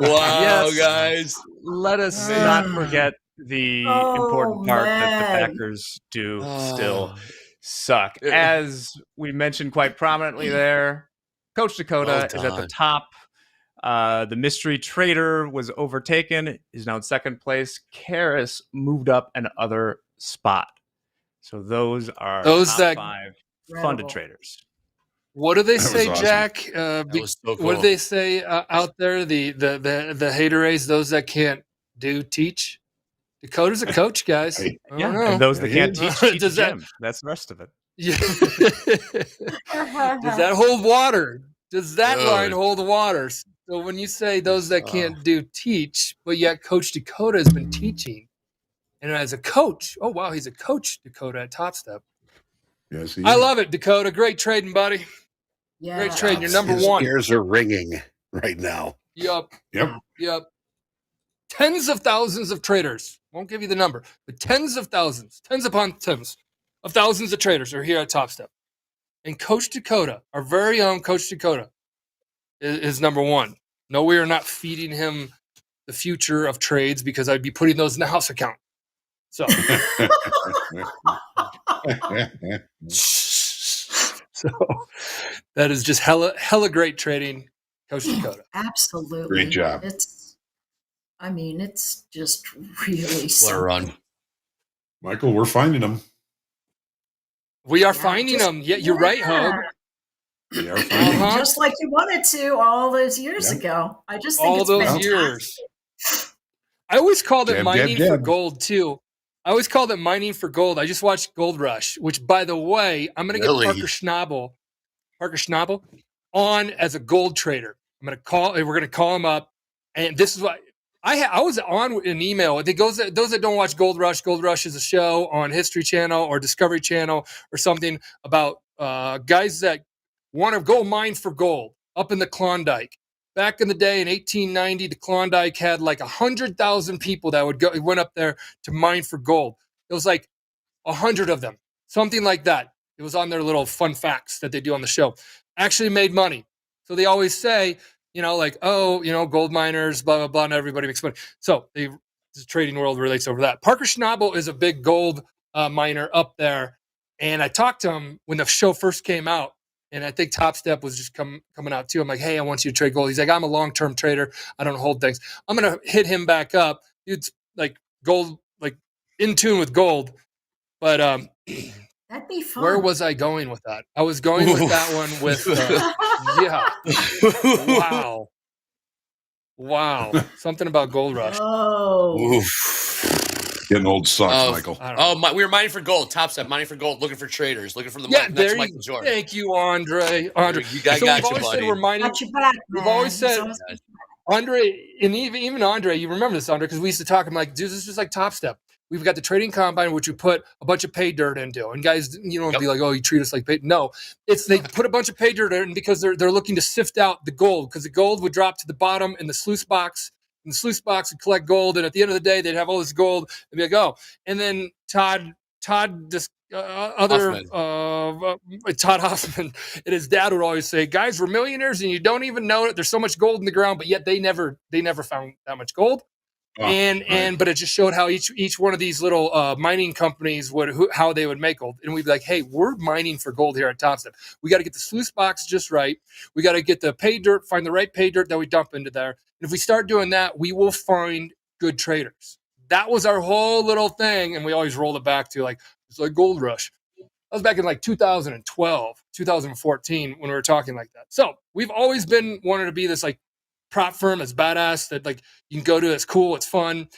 Wow, Yes. guys. Let us not forget the important part that the man. Packers do still suck. As we mentioned quite prominently there, Coach Dakota is at the top. The mystery trader was overtaken, is now in second place. Karras moved up another spot. So those are Those top that- 5 funded Incredible. traders. What do they That was say, awesome. Jack? That was so cool. What do they say out there? The haterades, those that can't do, teach. Dakota's a coach, guys. Right. I don't know. And those that Yeah, can't yeah. teach the Does that- gym. That's the rest of it. Yeah. Does that hold water? Does that Dude. line hold water? So when you say those that can't do, teach, but yet Coach Dakota has been teaching, and as a coach, oh wow, he's a coach, Dakota at Topstep. Yes, he I is. love it, Dakota. Great trading, buddy. Yeah. Great trading. You're number His one. ears are ringing right now. Yup. Yep. Yep. Tens of thousands of traders. Won't give you the number, but tens of thousands, tens upon tens of thousands of traders are here at Topstep. And Coach Dakota, our very own Coach Dakota, is number one. No, we are not feeding him the future of trades because I'd be putting those in the house account. So, so that is just hella great trading, Coach Dakota. Absolutely. Great job. It's just really What a simple. run. Michael, we're finding them. We are Yeah, finding just- them. Yeah, you're right, Hope. We are finding them. Uh-huh. Just like you wanted to all those years Yeah. ago. I just think All it's those fantastic. years. I always called it Jab, mining jab, for jab. gold too. I always called it mining for gold. I just watched Gold Rush, which, by the way, I'm going to Really? get Parker Schnabel on as a gold trader. We're going to call him up, and this is what I was on an email. I think those that don't watch Gold Rush is a show on History Channel or Discovery Channel or something about guys that want to go mine for gold up in the Klondike. Back in the day in 1890, the Klondike had like 100,000 people that went up there to mine for gold. It was like 100 of them, something like that. It was on their little fun facts that they do on the show. Actually made money. So they always say, gold miners, blah, blah, blah, and everybody makes money. So the trading world relates over that. Parker Schnabel is a big gold miner up there. And I talked to him when the show first came out. And I think Topstep was just coming out too. I'm like, hey, I want you to trade gold. He's like, I'm a long-term trader. I don't hold things. I'm going to hit him back up. Dude's like gold, like in tune with gold. But That'd be fun. Where was I going with that? I was going with that one with, yeah. Wow. Something about Gold Rush. Oh. Getting old sucks, Michael. We were mining for gold. Topstep mining for gold, looking for traders, looking for the next Michael Jordan. Thank you, Andre. You got we've you, always said buddy. we're mining. Got your back, We've man. always said, Andre, and even Andre, you remember this, Andre, because we used to talk. I'm like, dude, this is just like Topstep. We've got the trading combine, which we put a bunch of pay dirt into. And guys, you don't be like, oh, you treat us like pay. No, it's they put a bunch of pay dirt in because they're looking to sift out the gold, because the gold would drop to the bottom in the sluice box. And the sluice box would collect gold, and at the end of the day, they'd have all this gold and be like, oh. And then Todd Hoffman and his dad would always say, guys, we're millionaires and you don't even know it. There's so much gold in the ground, but yet they never found that much gold. But it just showed how each one of these little mining companies how they would make gold. And we'd be like, hey, we're mining for gold here at Topstep. We got to get the sluice box just right. We got to get the pay dirt, find the right pay dirt that we dump into there. And if we start doing that, we will find good traders. That was our whole little thing. And we always rolled it back to like, it's like Gold Rush. That was back in like 2012, 2014 when we were talking like that. So we've always been wanting to be this like prop firm that's badass, that like you can go to, it's cool, it's fun,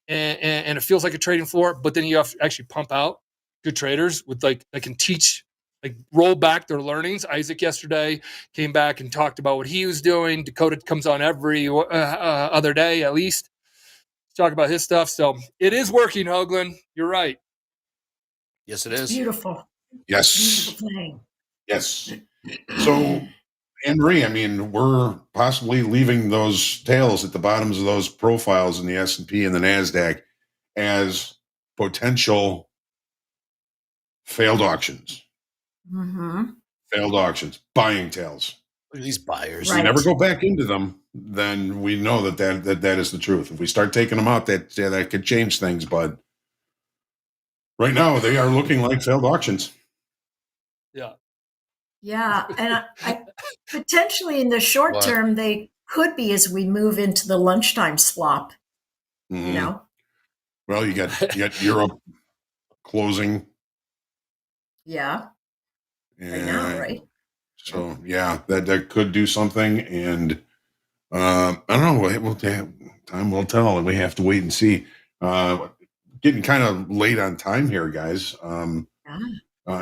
and it feels like a trading floor, but then you have to actually pump out good traders with like that can teach, like roll back their learnings. Isaac yesterday came back and talked about what he was doing. Dakota comes on every other day at least to talk about his stuff. So it is working, Hoagland. You're right. Yes, it is. Beautiful. Yes. Beautiful thing. Yes. So, Anne-Marie, I mean, we're possibly leaving those tails at the bottoms of those profiles in the S&P and the NASDAQ as potential failed auctions. Mm-hmm. Failed auctions, buying tails. Look at these buyers. If we never go back into them, then we know that is the truth. If we start taking them out, that could change things. But right now, they are looking like failed auctions. Yeah. Yeah, and I potentially in the short term they could be as we move into the lunchtime swap. Mm-hmm. You know. Well, you got Europe closing. Yeah. And I know, right? So yeah, that could do something, and I don't know. Time will tell, and we have to wait and see. Getting kind of late on time here, guys.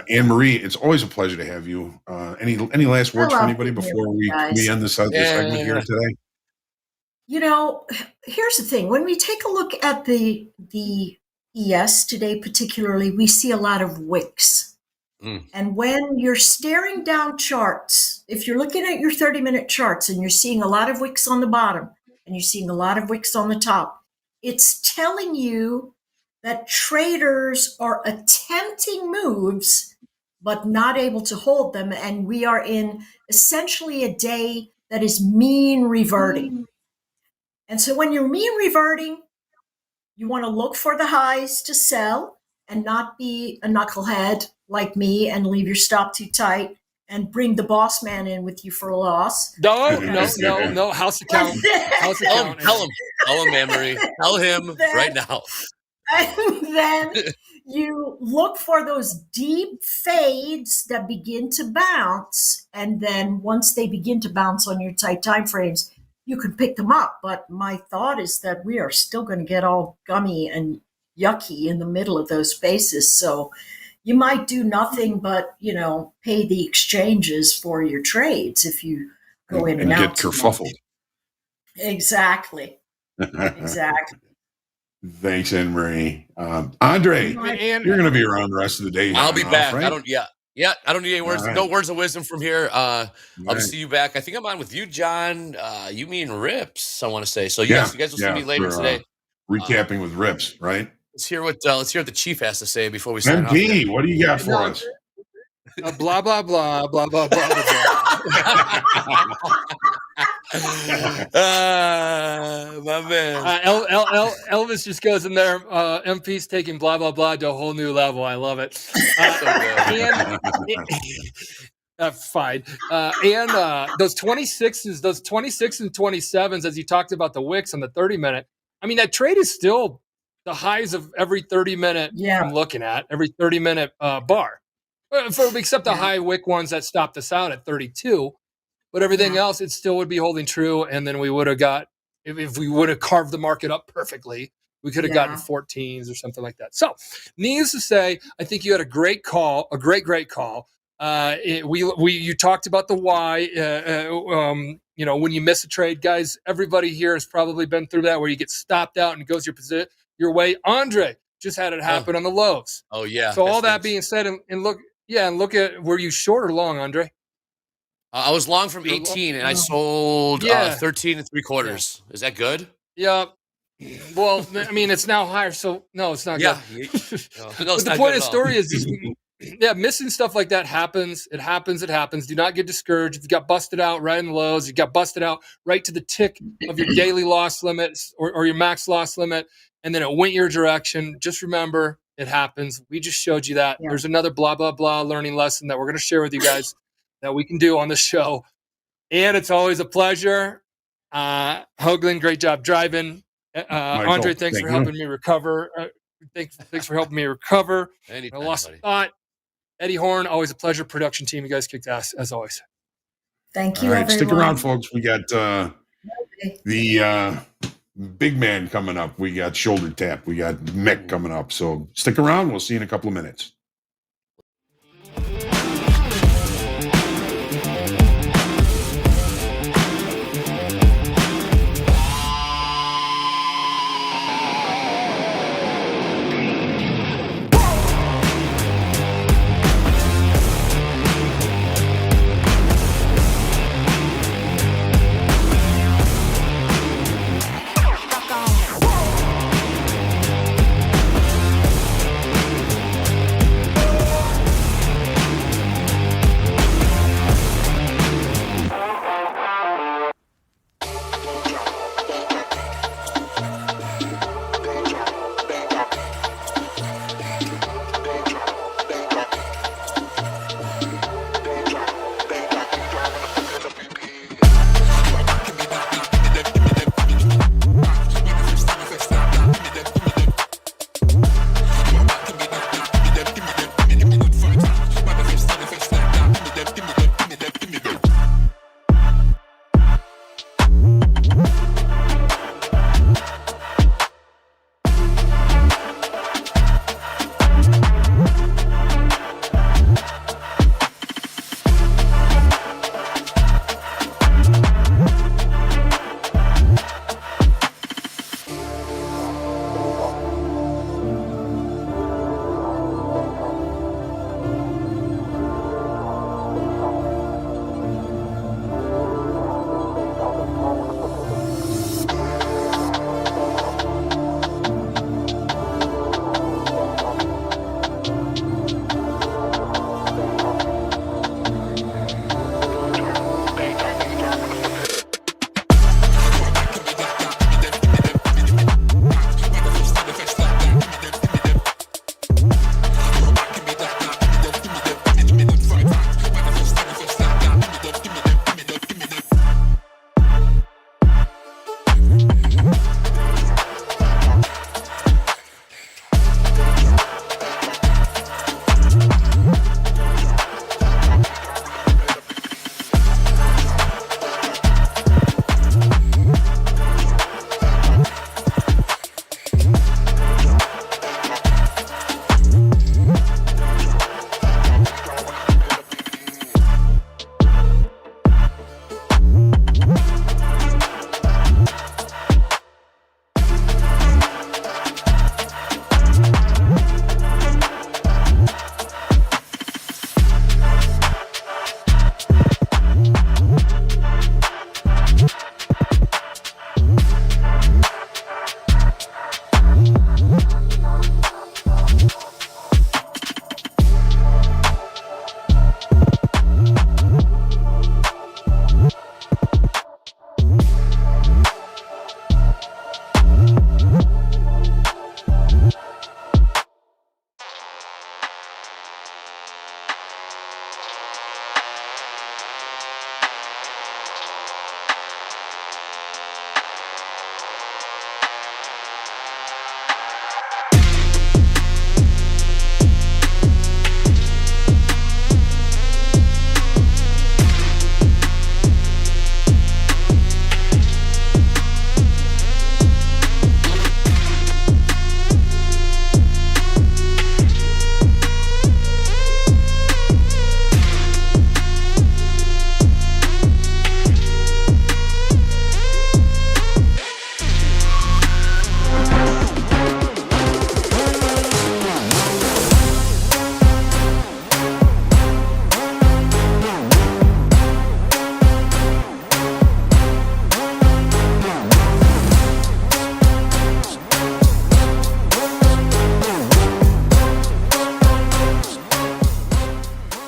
Anne-Marie, it's always a pleasure to have you. Any last words for anybody before we end this segment here today? You know, here's the thing. When we take a look at the ES today, particularly, we see a lot of wicks. And when you're staring down charts, if you're looking at your 30-minute charts and you're seeing a lot of wicks on the bottom and you're seeing a lot of wicks on the top, it's telling you that traders are attempting moves but not able to hold them. And we are in essentially a day that is mean reverting. And so when you're mean reverting, you want to look for the highs to sell and not be a knucklehead like me and leave your stop too tight and bring the boss man in with you for a loss. No. House account. Tell him, Anne-Marie. Tell him right now. And then you look for those deep fades that begin to bounce. And then once they begin to bounce on your tight time frames, you can pick them up. But my thought is that we are still going to get all gummy and yucky in the middle of those spaces. So you might do nothing but, pay the exchanges for your trades if you go in and out. Get kerfuffled. Exactly. Exactly. Thanks, Anne-Marie. Andre, you're going to be around the rest of the day. I'll be back. Right? I don't need any words. Right. No words of wisdom from here. I'll see you back. I think I'm on with you, John. You mean Rips, I want to say. So yes, you guys will see me later today. Recapping with Rips, right? Let's hear what the chief has to say before we sign off. MP, what do you got for us? Blah blah blah blah blah blah blah. My man. Elvis just goes in there. MP's taking blah blah blah to a whole new level. I love it. Fine. And those 26s and 27s, as you talked about the wicks on the 30-minute. I mean, that trade is still the highs of every 30-minute. Yeah. I'm looking at every 30-minute bar. except the high wick ones that stopped us out at 32. But everything else, it still would be holding true. And then we would have got, if we would have carved the market up perfectly, we could have gotten 14s or something like that. So, needless to say, I think you had a great call, a great call. You talked about the why. When you miss a trade, guys, everybody here has probably been through that, where you get stopped out and it goes your way. Andre just had it happen on the lows. Oh yeah. So all that being said, and look at, were you short or long, Andre? I was long from 18 and I sold 13 3/4. Yeah. Is that good? Yeah. Well, I mean, it's now higher, so no, it's not good. No, but the point of the story is, missing stuff like that happens. It happens. Do not get discouraged. If you got busted out right in the lows, you got busted out right to the tick of your daily loss limits or your max loss limit, and then it went your direction. Just remember, it happens. We just showed you that. There's another blah, blah, blah learning lesson that we're going to share with you guys that we can do on the show. And it's always a pleasure. Hoagland, great job driving. Andre, thanks for helping me recover. Thanks for helping me recover. I lost a thought. Eddie Horn, always a pleasure. Production team, you guys kicked ass as always. Thank you, all right, everyone. Stick around, folks. We got the big man coming up. We got Shoulder Tap. We got Mick coming up. So stick around. We'll see you in a couple of minutes.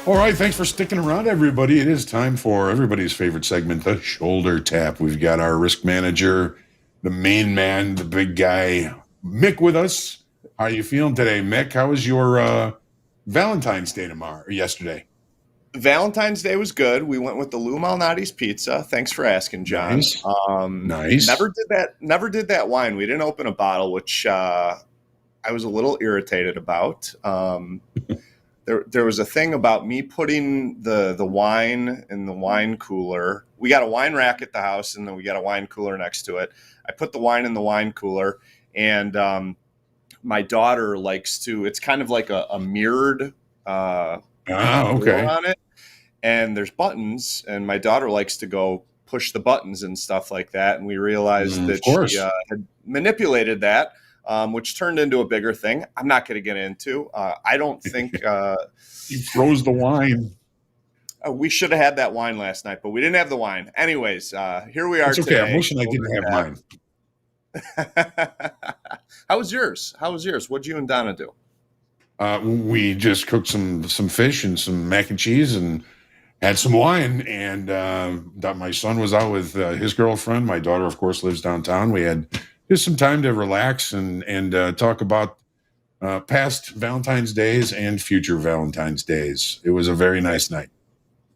All right, thanks for sticking around, everybody. It is time for everybody's favorite segment, the shoulder tap. We've got our risk manager, the main man, the big guy, Mick, with us. How are you feeling today, Mick? How was your Valentine's Day yesterday? Valentine's Day was good. We went with the Lou Malnati's pizza. Thanks for asking, John. Nice. Nice. Never did that wine. We didn't open a bottle, which I was a little irritated about. There was a thing about me putting the wine in the wine cooler. We got a wine rack at the house, and then we got a wine cooler next to it. I put the wine in the wine cooler, and my daughter likes to. It's kind of like a mirrored okay. on it. And there's buttons, and my daughter likes to go push the buttons and stuff like that. And we realized that she had manipulated that, which turned into a bigger thing. I'm not going to get into. I don't think he froze the wine. We should have had that wine last night, but we didn't have the wine. Anyways, here we are. It's okay. Today. I'm wishing I didn't have mine. How was yours? What'd you and Donna do? We just cooked some fish and some mac and cheese and had some wine, and my son was out with his girlfriend. My daughter, of course, lives downtown. We had just some time to relax and talk about past Valentine's Days and future Valentine's Days. It was a very nice night.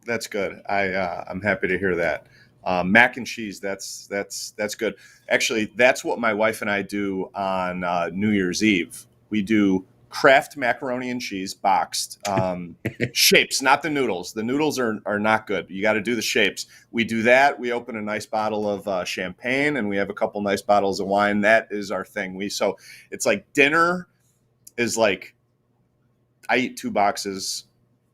That's good. I'm happy to hear that. Mac and cheese, that's good. Actually, that's what my wife and I do on New Year's Eve. We do Kraft macaroni and cheese boxed shapes, not the noodles. The noodles are not good. You got to do the shapes. We do that. We open a nice bottle of champagne, and we have a couple nice bottles of wine. That is our thing. So it's like dinner is like I eat 2 boxes.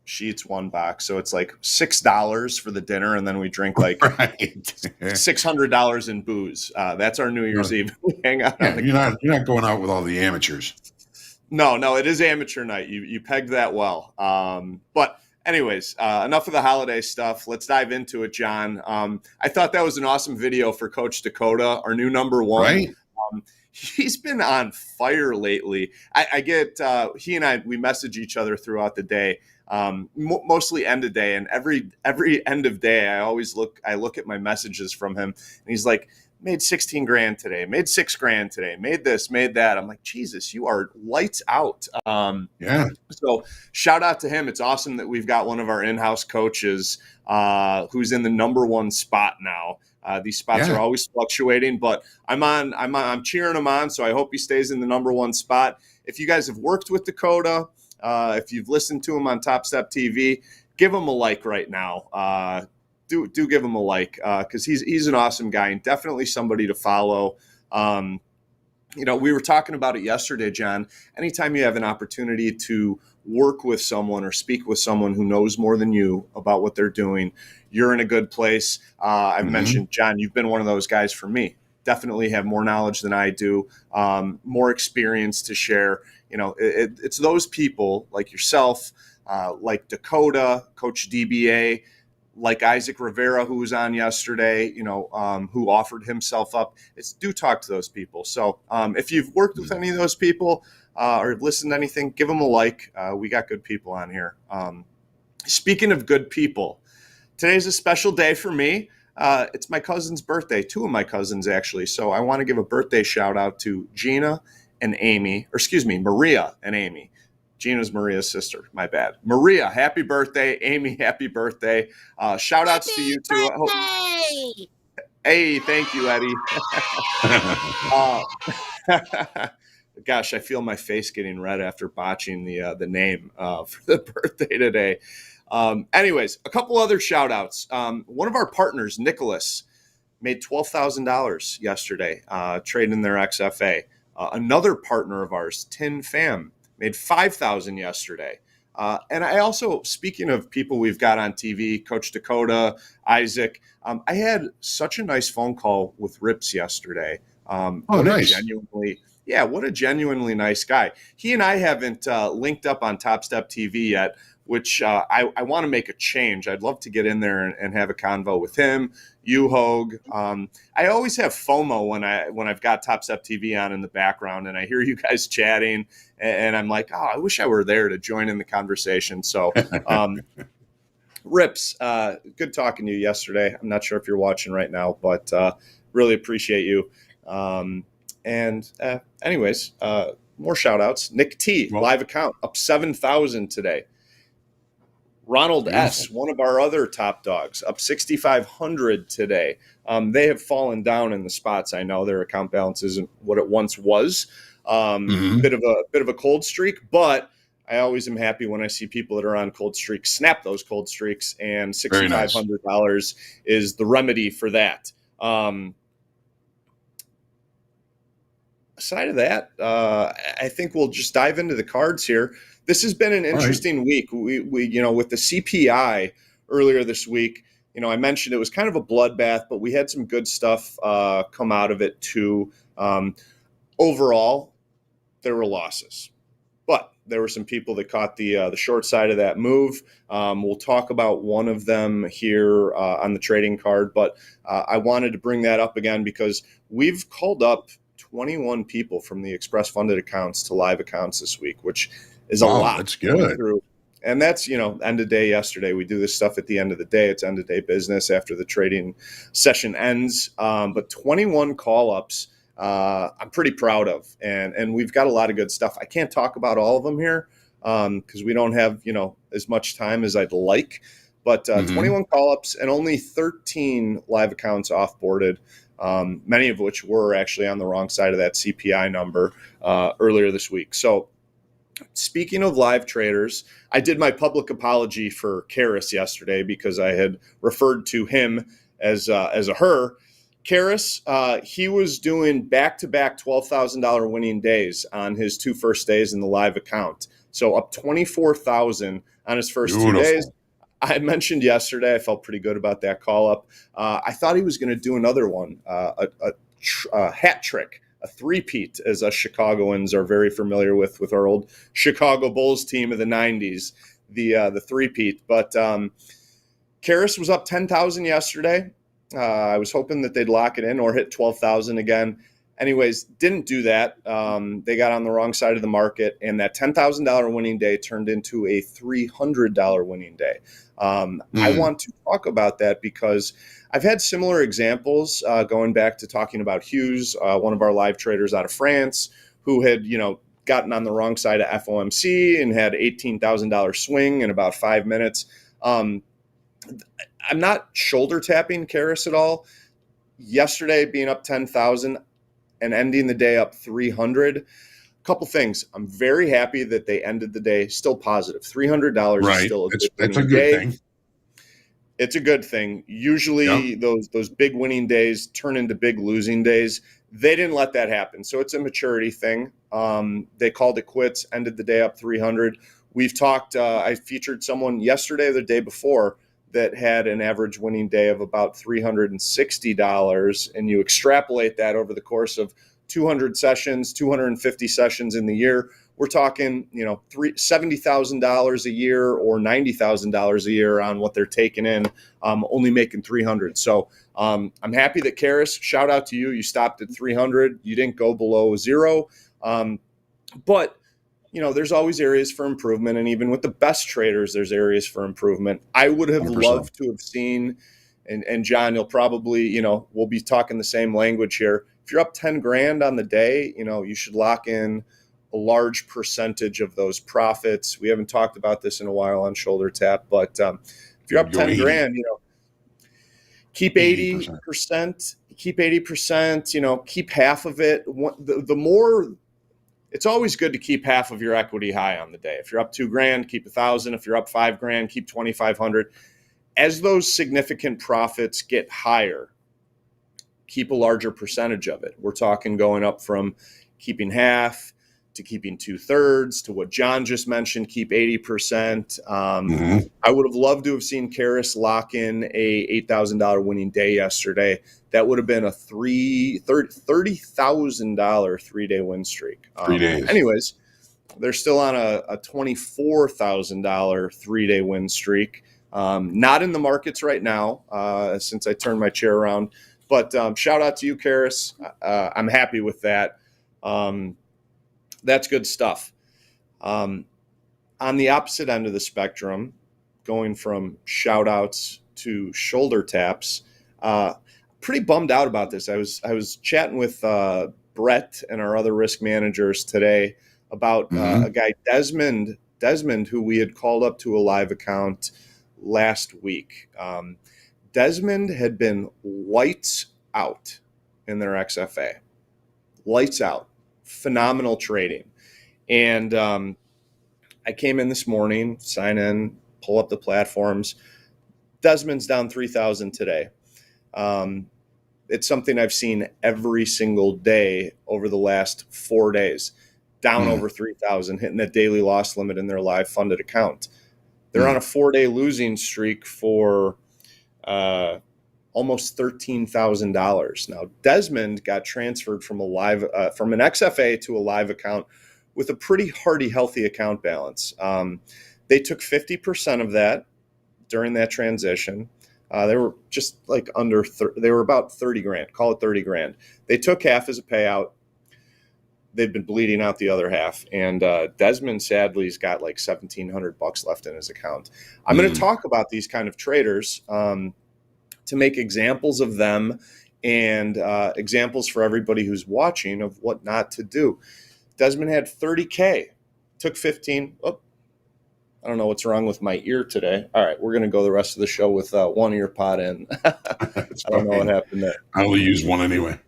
She eats 1 box. So it's like $6 for the dinner, and then we drink like $600 in booze. That's our New Year's Eve. We hang out. Yeah, you're not going out with all the amateurs. No, it is amateur night. You pegged that well. But anyways, enough of the holiday stuff. Let's dive into it, John. I thought that was an awesome video for Coach Dakota, our new number 1. Right. He's been on fire lately. I get he and I, we message each other throughout the day, mostly end of day. And every end of day, I look at my messages from him, and he's like, made 16 grand today, made 6 grand today, made this, made that. I'm like, Jesus, you are lights out. Yeah. So shout out to him. It's awesome that we've got one of our in-house coaches who's in the number 1 spot now. These spots are always fluctuating, but I'm cheering him on. So I hope he stays in the number 1 spot. If you guys have worked with Dakota, if you've listened to him on TopstepTV, give him a like right now. Do give him a like because he's an awesome guy and definitely somebody to follow. We were talking about it yesterday, John. Anytime you have an opportunity to work with someone or speak with someone who knows more than you about what they're doing, you're in a good place. I've mentioned, John, you've been one of those guys for me. Definitely have more knowledge than I do, more experience to share. It's those people like yourself, like Dakota, Coach DBA, like Isaac Rivera, who was on yesterday, who offered himself up. Do talk to those people. So if you've worked with any of those people or listened to anything, give them a like. We got good people on here. Speaking of good people, today's a special day for me. It's my cousin's birthday, 2 of my cousins, actually. So I want to give a birthday shout out to Maria and Amy. Gina's Maria's sister. My bad. Maria, happy birthday. Amy, happy birthday. Shout outs to you too. Hey, thank you, Eddie. Gosh, I feel my face getting red after botching the name for the birthday today. Anyways, a couple other shout outs. One of our partners, Nicholas, made $12,000 yesterday trading their XFA. Another partner of ours, Tin Fam, made $5,000 yesterday. And I also, speaking of people we've got on TV, Coach Dakota, Isaac, I had such a nice phone call with RIPS yesterday. Nice. Yeah, what a genuinely nice guy. He and I haven't linked up on TopstepTV yet, which I want to make a change. I'd love to get in there and have a convo with him, you, Hoag. I always have FOMO when I've got TopstepTV on in the background and I hear you guys chatting, and I'm like, oh, I wish I were there to join in the conversation. So, Rips, good talking to you yesterday. I'm not sure if you're watching right now, but really appreciate you. Anyways, more shout outs. Nick T, live account, up 7,000 today. Ronald S, one of our other top dogs, up 6,500 today. They have fallen down in the spots. I know their account balance isn't what it once was. Bit of a cold streak, but I always am happy when I see people that are on cold streaks snap those cold streaks, and $6,500 is the remedy for that. Aside of that, I think we'll just dive into the cards here. This has been an interesting week. We with the CPI earlier this week, I mentioned it was kind of a bloodbath, but we had some good stuff come out of it too. Overall, there were losses, but there were some people that caught the short side of that move. We'll talk about one of them here on the trading card, but I wanted to bring that up again because we've called up 21 people from the express funded accounts to live accounts this week, which is a lot. That's good. And that's, end of day yesterday. We do this stuff at the end of the day. It's end of day business after the trading session ends. But 21 call ups, I'm pretty proud of. And we've got a lot of good stuff. I can't talk about all of them here because we don't have, as much time as I'd like. But 21 call ups and only 13 live accounts offboarded. Many of which were actually on the wrong side of that CPI number earlier this week. So speaking of live traders, I did my public apology for Karis yesterday because I had referred to him as a her. Karis, he was doing back-to-back $12,000 winning days on his two first days in the live account. So up 24,000 on his first 2 days. I mentioned yesterday, I felt pretty good about that call up. I thought he was going to do another one, a hat trick, a three-peat, as us Chicagoans are very familiar with our old Chicago Bulls team of the 90s, the three-peat. But Karis was up 10,000 yesterday. I was hoping that they'd lock it in or hit 12,000 again. Anyways, didn't do that. They got on the wrong side of the market, and that $10,000 winning day turned into a $300 winning day. I want to talk about that because I've had similar examples going back to talking about Hughes, one of our live traders out of France, who had, gotten on the wrong side of FOMC and had $18,000 swing in about 5 minutes. I'm not shoulder tapping Karis at all. Yesterday being up 10,000 and ending the day up 300. Couple things. I'm very happy that they ended the day still positive. $300 is still a good day. Thing. It's a good thing. Usually those big winning days turn into big losing days. They didn't let that happen. So it's a maturity thing. They called it quits, ended the day up 300. We've talked, I featured someone yesterday or the day before that had an average winning day of about $360, and you extrapolate that over the course of 200 sessions, 250 sessions in the year, we're talking, $70,000 a year or $90,000 a year on what they're taking in, only making 300. So I'm happy that Karis, shout out to you. You stopped at 300. You didn't go below zero. But there's always areas for improvement. And even with the best traders, there's areas for improvement. I would have 100%. loved to have seen, and John, you'll probably, we'll be talking the same language here. If you're up 10 grand on the day, you should lock in a large percentage of those profits. We haven't talked about this in a while on Shoulder Tap, but if you're up 10 grand, keep 80%, keep 80%, keep half of it. The more, it's always good to keep half of your equity high on the day. If you're up 2 grand, keep 1,000. If you're up 5 grand, keep 2,500. As those significant profits get higher, keep a larger percentage of it. We're talking going up from keeping half to keeping 2/3, to what John just mentioned, keep 80%. I would have loved to have seen Karis lock in a $8,000 winning day yesterday. That would have been a $30,000 3-day win streak. 3 days. Anyways, they're still on a $24,000 3-day win streak. Not in the markets right now since I turned my chair around. But shout out to you, Karis. I'm happy with that. That's good stuff. On the opposite end of the spectrum, going from shout outs to shoulder taps, pretty bummed out about this. I was chatting with Brett and our other risk managers today about a guy, Desmond, who we had called up to a live account last week. Desmond had been lights out in their XFA. Lights out. Phenomenal trading. And I came in this morning, sign in, pull up the platforms. Desmond's down 3,000 today. It's something I've seen every single day over the last 4 days. Down over 3,000, hitting that daily loss limit in their live funded account. They're on a 4-day losing streak for almost $13,000. Now, Desmond got transferred from an XFA to a live account with a pretty hearty, healthy account balance. They took 50% of that during that transition. They were just like they were about 30 grand, call it 30 grand. They took half as a payout. They've been bleeding out the other half. And Desmond sadly has got like $1,700 left in his account. I'm going to talk about these kind of traders to make examples of them and examples for everybody who's watching of what not to do. Desmond had 30K, took 15. Oh, I don't know what's wrong with my ear today. All right, we're going to go the rest of the show with one ear pod in. I don't know what happened there. I only use one anyway.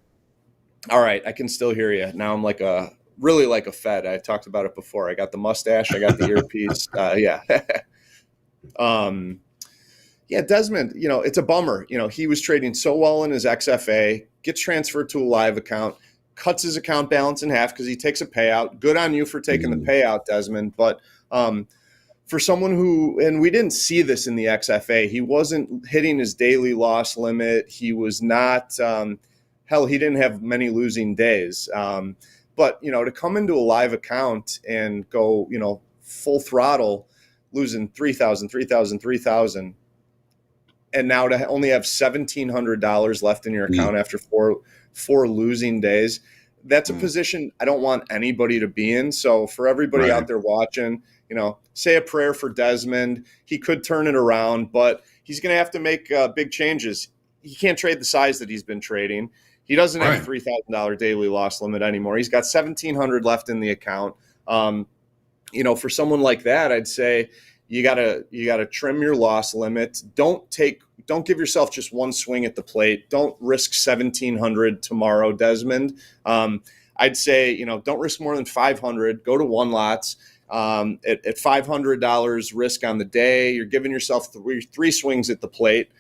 All right, I can still hear you. Now I'm really like a Fed. I talked about it before. I got the mustache. I got the earpiece. Yeah. Yeah, Desmond, it's a bummer. He was trading so well in his XFA, gets transferred to a live account, cuts his account balance in half because he takes a payout. Good on you for taking the payout, Desmond. But for someone who, and we didn't see this in the XFA, he wasn't hitting his daily loss limit. He was not, he didn't have many losing days. But, to come into a live account and go, full throttle, losing 3,000, and now to only have $1,700 left in your account after four losing days, that's a position I don't want anybody to be in. So for everybody out there watching, say a prayer for Desmond. He could turn it around, but he's going to have to make big changes. He can't trade the size that he's been trading. He doesn't have a $3,000 daily loss limit anymore. He's got $1,700 left in the account. For someone like that, I'd say you gotta trim your loss limit. Don't give yourself just one swing at the plate. Don't risk $1,700 tomorrow, Desmond. I'd say don't risk more than $500. Go to one lots. At $500 risk on the day, you're giving yourself three swings at the plate.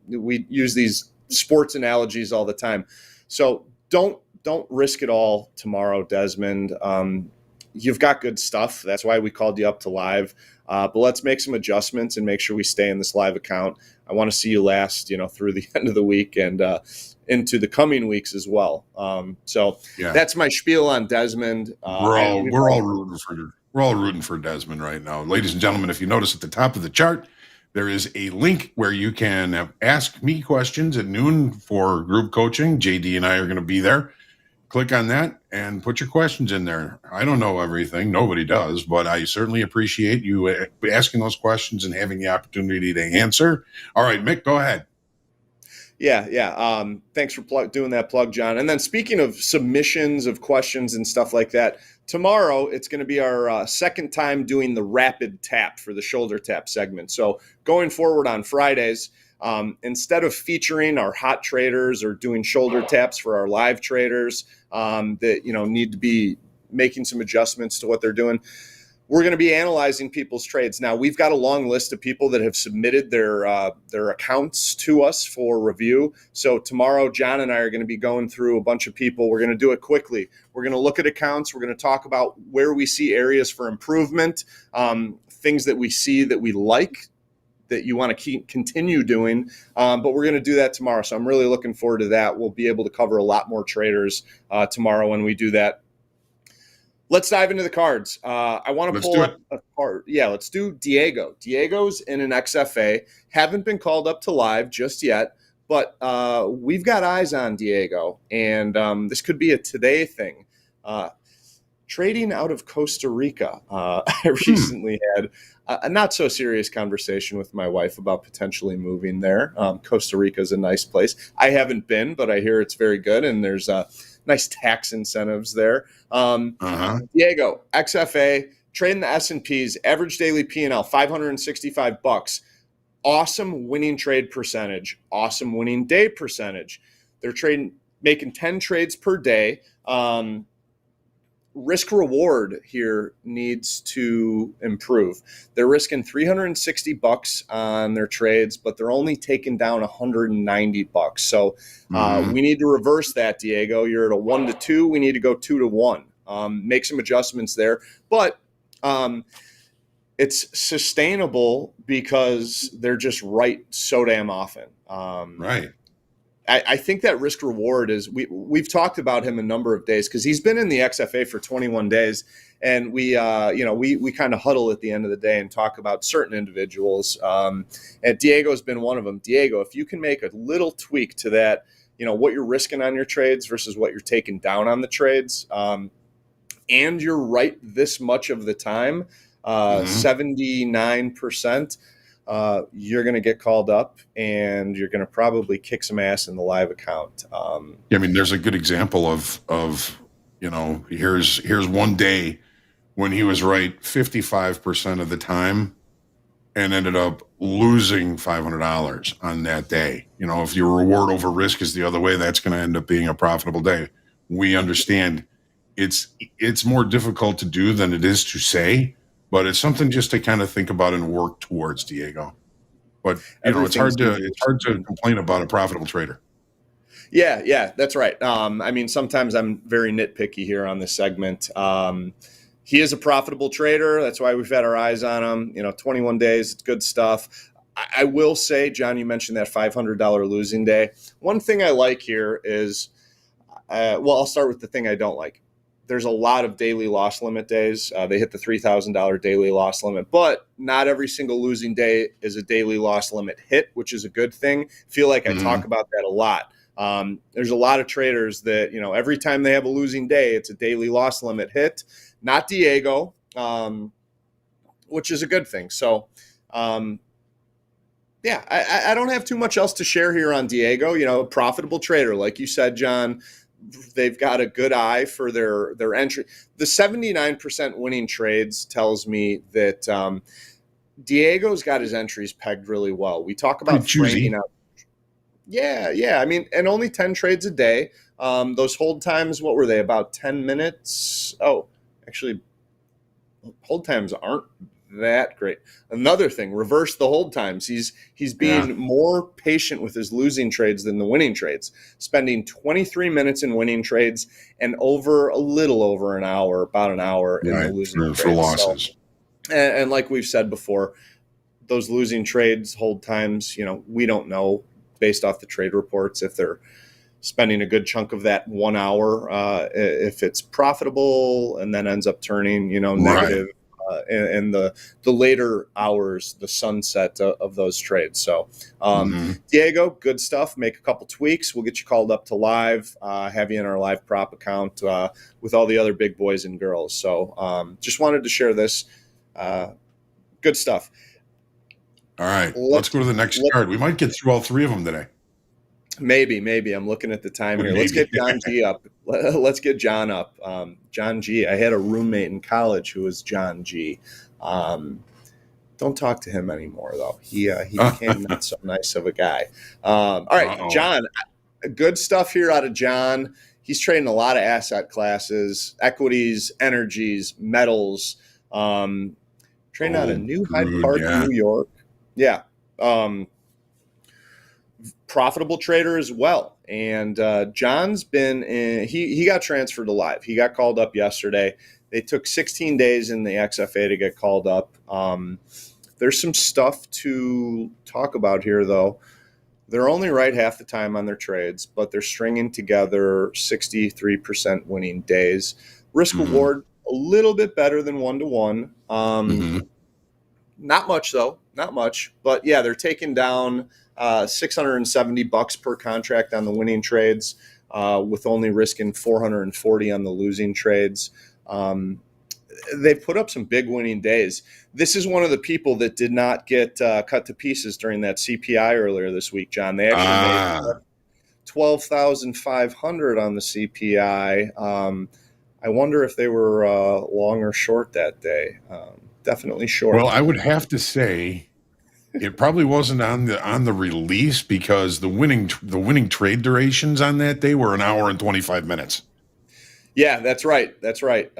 We use these sports analogies all the time. So don't risk it all tomorrow, Desmond. You've got good stuff. That's why we called you up to live. But let's make some adjustments and make sure we stay in this live account. I want to see you last, through the end of the week and into the coming weeks as well. That's my spiel on Desmond. We're all rooting for Desmond right now, ladies and gentlemen. If you notice at the top of the chart, there is a link where you can ask me questions at noon for group coaching. JD and I are going to be there. Click on that and put your questions in there. I don't know everything. Nobody does, but I certainly appreciate you asking those questions and having the opportunity to answer. All right, Mick, go ahead. Yeah. Thanks for doing that plug, John. And then speaking of submissions of questions and stuff like that, tomorrow it's going to be our second time doing the rapid tap for the shoulder tap segment. So going forward on Fridays, instead of featuring our hot traders or doing shoulder taps for our live traders that need to be making some adjustments to what they're doing, we're going to be analyzing people's trades. Now, we've got a long list of people that have submitted their accounts to us for review. So tomorrow, John and I are going to be going through a bunch of people. We're going to do it quickly. We're going to look at accounts. We're going to talk about where we see areas for improvement, things that we see that we like, that you want to continue doing. But we're going to do that tomorrow. So I'm really looking forward to that. We'll be able to cover a lot more traders tomorrow when we do that. Let's dive into the cards. I want to pull up a card. Yeah, let's do Diego. Diego's in an XFA. Haven't been called up to live just yet, but we've got eyes on Diego, and this could be a today thing. Trading out of Costa Rica. I recently had a not so serious conversation with my wife about potentially moving there. Costa Rica is a nice place. I haven't been, but I hear it's very good, and there's nice tax incentives there. Diego, XFA, trading the S&Ps, average daily P&L, $565. Awesome winning trade percentage, awesome winning day percentage. They're making 10 trades per day. Risk reward here needs to improve. They're risking $360 on their trades, but they're only taking down $190. So we need to reverse that, Diego. You're at a 1-2. We need to go 2-1. Make some adjustments there, but it's sustainable because they're just right so damn often. Right. I think that risk reward is we've talked about him a number of days because he's been in the XFA for 21 days, and we kind of huddle at the end of the day and talk about certain individuals. And Diego's been one of them. Diego, if you can make a little tweak to that, what you're risking on your trades versus what you're taking down on the trades, and you're right this much of the time, 79%. You're going to get called up, and you're going to probably kick some ass in the live account. I mean, there's a good example of here's one day when he was right 55% of the time and ended up losing $500 on that day. If your reward over risk is the other way, that's going to end up being a profitable day. We understand it's more difficult to do than it is to say, but it's something just to kind of think about and work towards, Diego. But it's hard to complain about a profitable trader. Yeah, that's right. I mean, sometimes I'm very nitpicky here on this segment. He is a profitable trader. That's why we've had our eyes on him. 21 days, it's good stuff. I will say, John, you mentioned that $500 losing day. One thing I like here is, I'll start with the thing I don't like. There's a lot of daily loss limit days. They hit the $3,000 daily loss limit, but not every single losing day is a daily loss limit hit, which is a good thing. Feel like I talk about that a lot. There's a lot of traders that, every time they have a losing day, it's a daily loss limit hit. Not Diego, which is a good thing. So, I don't have too much else to share here on Diego. A profitable trader, like you said, John. They've got a good eye for their entry. The 79% winning trades tells me that Diego's got his entries pegged really well. We talk about framing out. Yeah. I mean, and only 10 trades a day. Those hold times, what were they? About 10 minutes? Oh, actually, hold times aren't that great. Another thing, reverse the hold times. He's being more patient with his losing trades than the winning trades, spending 23 minutes in winning trades and a little over an hour, about an hour in the losing trades. For losses. So, and like we've said before, those losing trades, hold times, we don't know based off the trade reports if they're spending a good chunk of that 1 hour, if it's profitable and then ends up turning, negative. In the later hours, the sunset of those trades. So, Diego, good stuff. Make a couple tweaks. We'll get you called up to live, have you in our live prop account with all the other big boys and girls. So, just wanted to share this. Good stuff. All right. Let's go to the next card. We might get through all three of them today. Maybe. I'm looking at the time here. Let's get John G up. Let's get John up. John G. I had a roommate in college who was John G. Don't talk to him anymore, though. He became not so nice of a guy. All right, John. Good stuff here out of John. He's trading a lot of asset classes, equities, energies, metals. Trading out of New Hyde crude, Park, yeah. New York. Yeah. Profitable trader as well. And John's been in, he got transferred to live. He got called up yesterday. They took 16 days in the XFA to get called up. There's some stuff to talk about here, though. They're only right half the time on their trades, but they're stringing together 63% winning days. Risk reward a little bit better than 1-to-1. Not much though, not much. But yeah, they're taking down $670 per contract on the winning trades, with only risking 440 on the losing trades. They've put up some big winning days. This is one of the people that did not get cut to pieces during that CPI earlier this week, John. They actually made 12,500 on the CPI. I wonder if they were long or short that day. Definitely short. Well, I would have to say it probably wasn't on the release, because the winning trade durations on that day were 1 hour and 25 minutes. Yeah, that's right. That's right.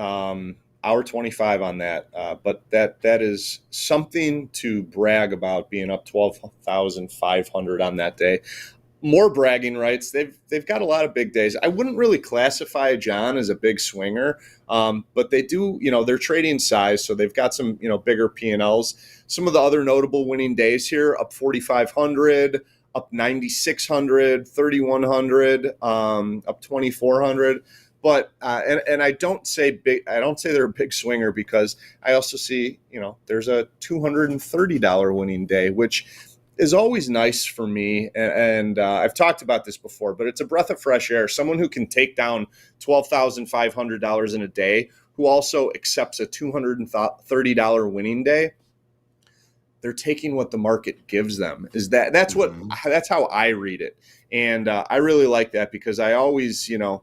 Hour 25 on that. But that is something to brag about, being up 12,500 on that day. More bragging rights. They've got a lot of big days. I wouldn't really classify John as a big swinger, but they do, they're trading size, so they've got some, bigger P&Ls. Some of the other notable winning days here: up 4,500, up 9,600, 3,100, up 2,400. But and I don't say big. I don't say they're a big swinger, because I also see, there's a $230 winning day, which is always nice for me. And I've talked about this before, but it's a breath of fresh air. Someone who can take down $12,500 in a day, who also accepts a $230 winning day. They're taking what the market gives them. That's how I read it. And I really like that, because I always say no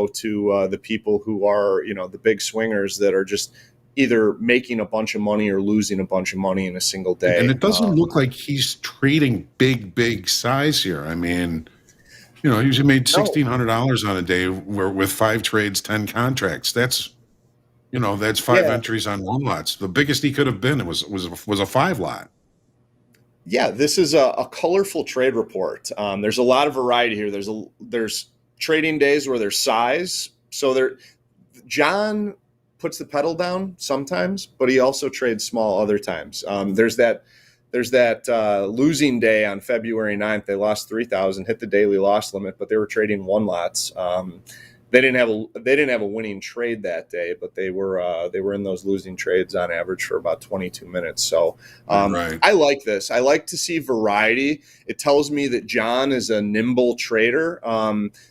to the people who are, the big swingers that are just either making a bunch of money or losing a bunch of money in a single day. And it doesn't look like he's trading big size here. I mean, he usually made $1,600 on a day with 5 trades, 10 contracts. That's, that's 5 entries on 1 lots. The biggest he could have been was a 5 lot. Yeah, this is a colorful trade report. There's a lot of variety here. There's trading days where there's size. So John puts the pedal down sometimes, but he also trades small other times. There's that losing day on February 9th. They lost 3,000, hit the daily loss limit, but they were trading 1 lots. They didn't have a winning trade that day, but they were in those losing trades on average for about 22 minutes. So right. I like this. I like to see variety. It tells me that John is a nimble trader.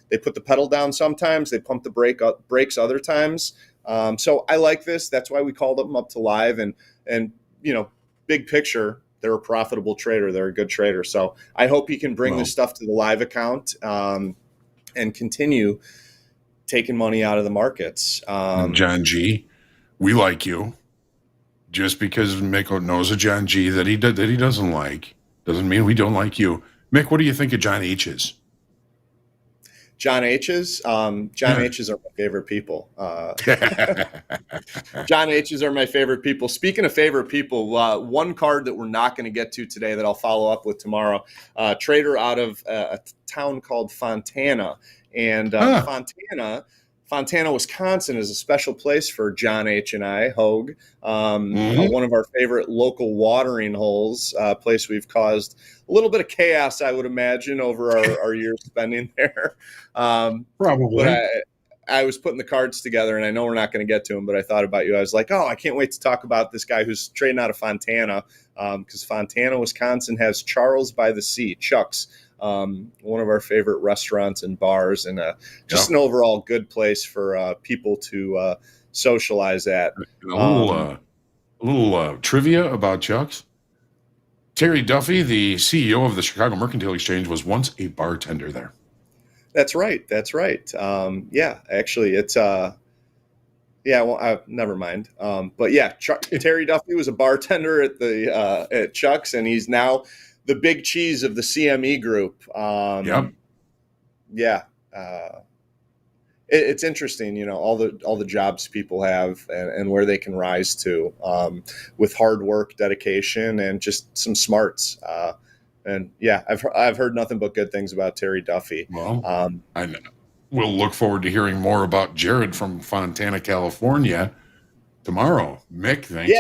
They put the pedal down sometimes. They pump the brakes other times. So I like this. That's why we called them up to live. And big picture, they're a profitable trader. They're a good trader. So I hope he can bring this stuff to the live account and continue taking money out of the markets. John G, we like you. Just because Mick knows a John G that he doesn't like doesn't mean we don't like you. Mick, what do you think of John H's? John H's? H's are my favorite people. John H's are my favorite people. Speaking of favorite people, one card that we're not going to get to today that I'll follow up with tomorrow, trader out of a town called Fontana. And Fontana, Wisconsin is a special place for John H. and I, Hoag. One of our favorite local watering holes, place we've caused a little bit of chaos, I would imagine, over our years spending there. Probably. But I was putting the cards together, and I know we're not going to get to them, but I thought about you. I was like, I can't wait to talk about this guy who's trading out of Fontana, because Fontana, Wisconsin has Charles by the Sea, Chuck's. One of our favorite restaurants and bars, and just an overall good place for people to socialize at. A little trivia about Chuck's. Terry Duffy, the CEO of the Chicago Mercantile Exchange, was once a bartender there. That's right. Actually, it's never mind. But yeah, Terry Duffy was a bartender at Chuck's, and he's now the big cheese of the CME group. it's interesting, all the jobs people have and where they can rise to with hard work, dedication, and just some smarts. And yeah, I've heard nothing but good things about Terry Duffy. Well, we'll look forward to hearing more about Jared from Fontana, California tomorrow. Mick, thanks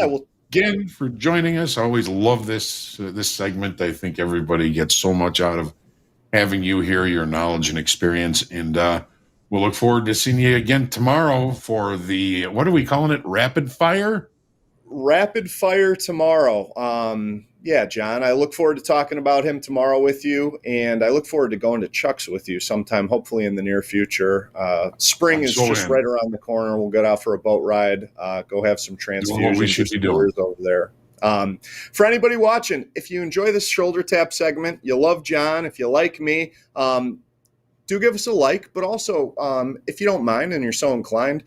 again for joining us. I always love this segment. I think everybody gets so much out of having you here, your knowledge and experience. And we'll look forward to seeing you again tomorrow for the, what are we calling it? Rapid fire? Rapid fire tomorrow. Yeah, John, I look forward to talking about him tomorrow with you. And I look forward to going to Chuck's with you sometime, hopefully in the near future. Spring is just right around the corner. We'll get out for a boat ride, go have some transfusions over there. For anybody watching, if you enjoy this shoulder tap segment, you love John, if you like me, do give us a like, but also, if you don't mind and you're so inclined,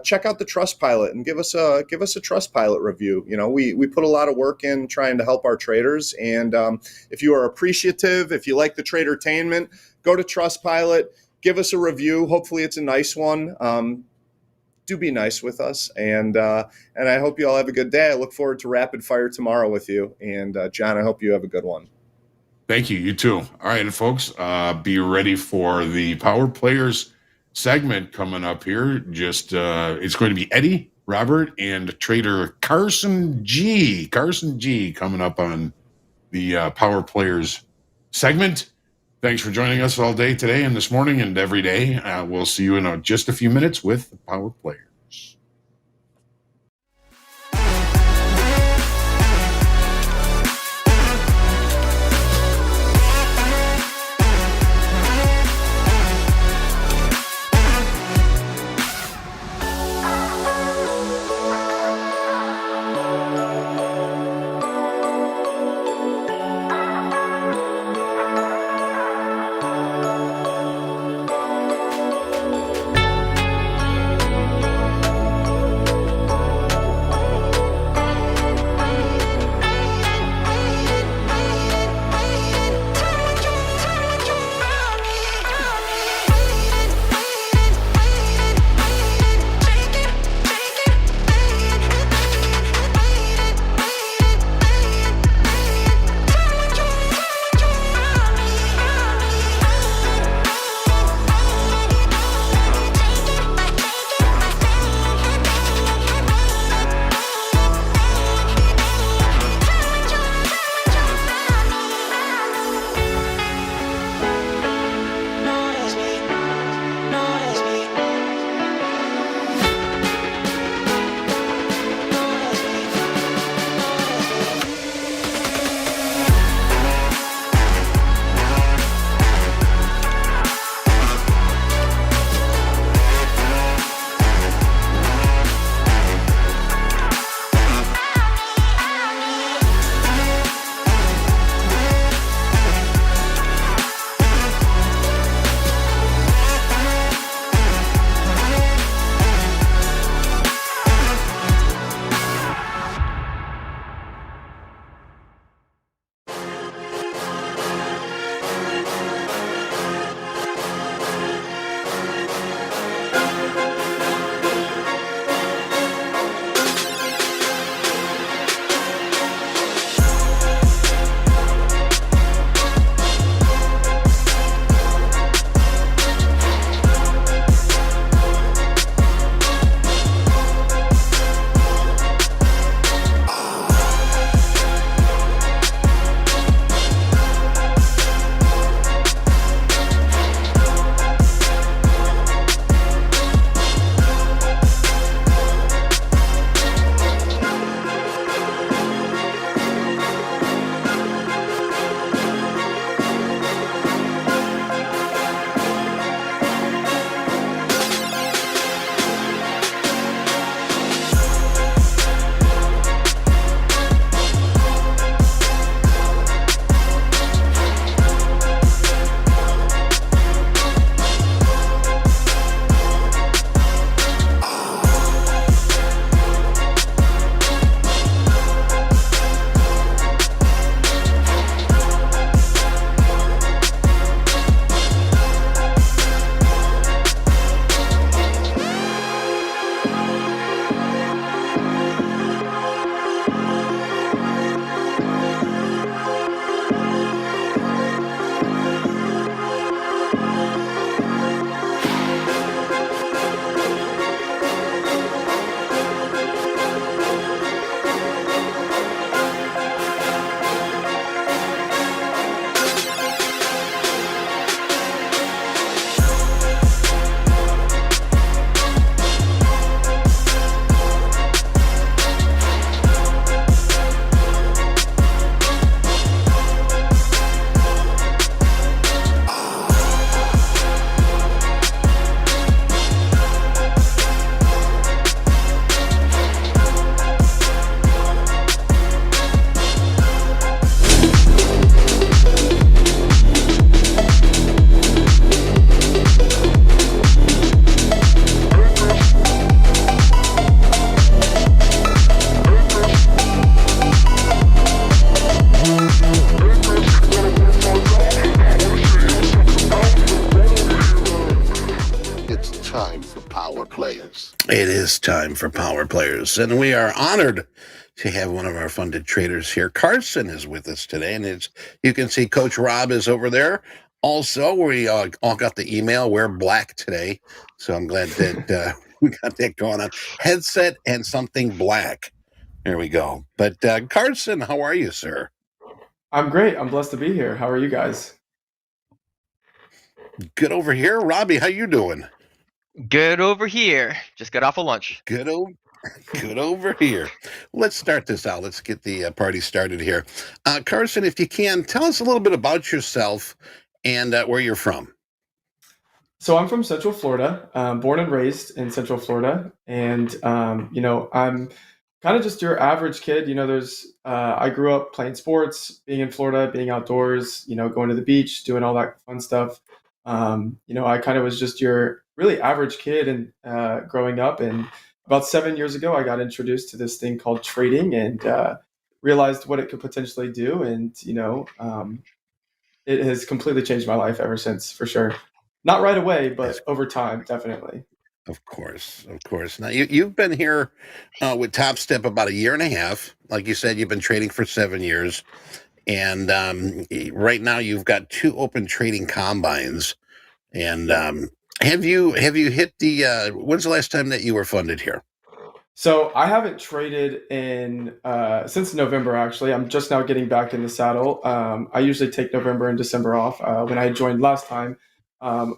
check out the Trustpilot and give us a Trustpilot review. We put a lot of work in trying to help our traders, and if you are appreciative, if you like the tradertainment, go to Trustpilot, give us a review. Hopefully, it's a nice one. Do be nice with us, and I hope you all have a good day. I look forward to rapid fire tomorrow with you, and John, I hope you have a good one. Thank you. You too. All right, folks, be ready for the Power Players segment coming up here. Just it's going to be Eddie, Robert, and trader Carson G. Carson G coming up on the Power Players segment. Thanks for joining us all day today and this morning and every day. We'll see you in just a few minutes with the Power Players. It is time for Power Players, and we are honored to have one of our funded traders here. Carson is with us today, and you can see Coach Rob is over there. Also, we all got the email. We're black today, so I'm glad that we got that going on. Headset and something black. There we go. But Carson, how are you, sir? I'm great. I'm blessed to be here. How are you guys? Good over here. Robbie, how you doing? Good over here. Just got off of lunch. Good over here. Let's start this out. Let's get the party started here. Carson, if you can, tell us a little bit about yourself and where you're from. So I'm from Central Florida, born and raised in Central Florida, and I'm kind of just your average kid. I grew up playing sports, being in Florida, being outdoors, going to the beach, doing all that fun stuff. I kind of was just your really average kid and growing up. And about 7 years ago, I got introduced to this thing called trading and realized what it could potentially do. And, it has completely changed my life ever since, for sure. Not right away, but over time, definitely. Of course. Now, you've been here with Topstep about 1.5 years. Like you said, you've been trading for 7 years. And right now you've got 2 open trading combines. And have you hit the when's the last time that you were funded here? So I haven't traded in since November. Actually, I'm just now getting back in the saddle. I usually take November and December off. When I joined last time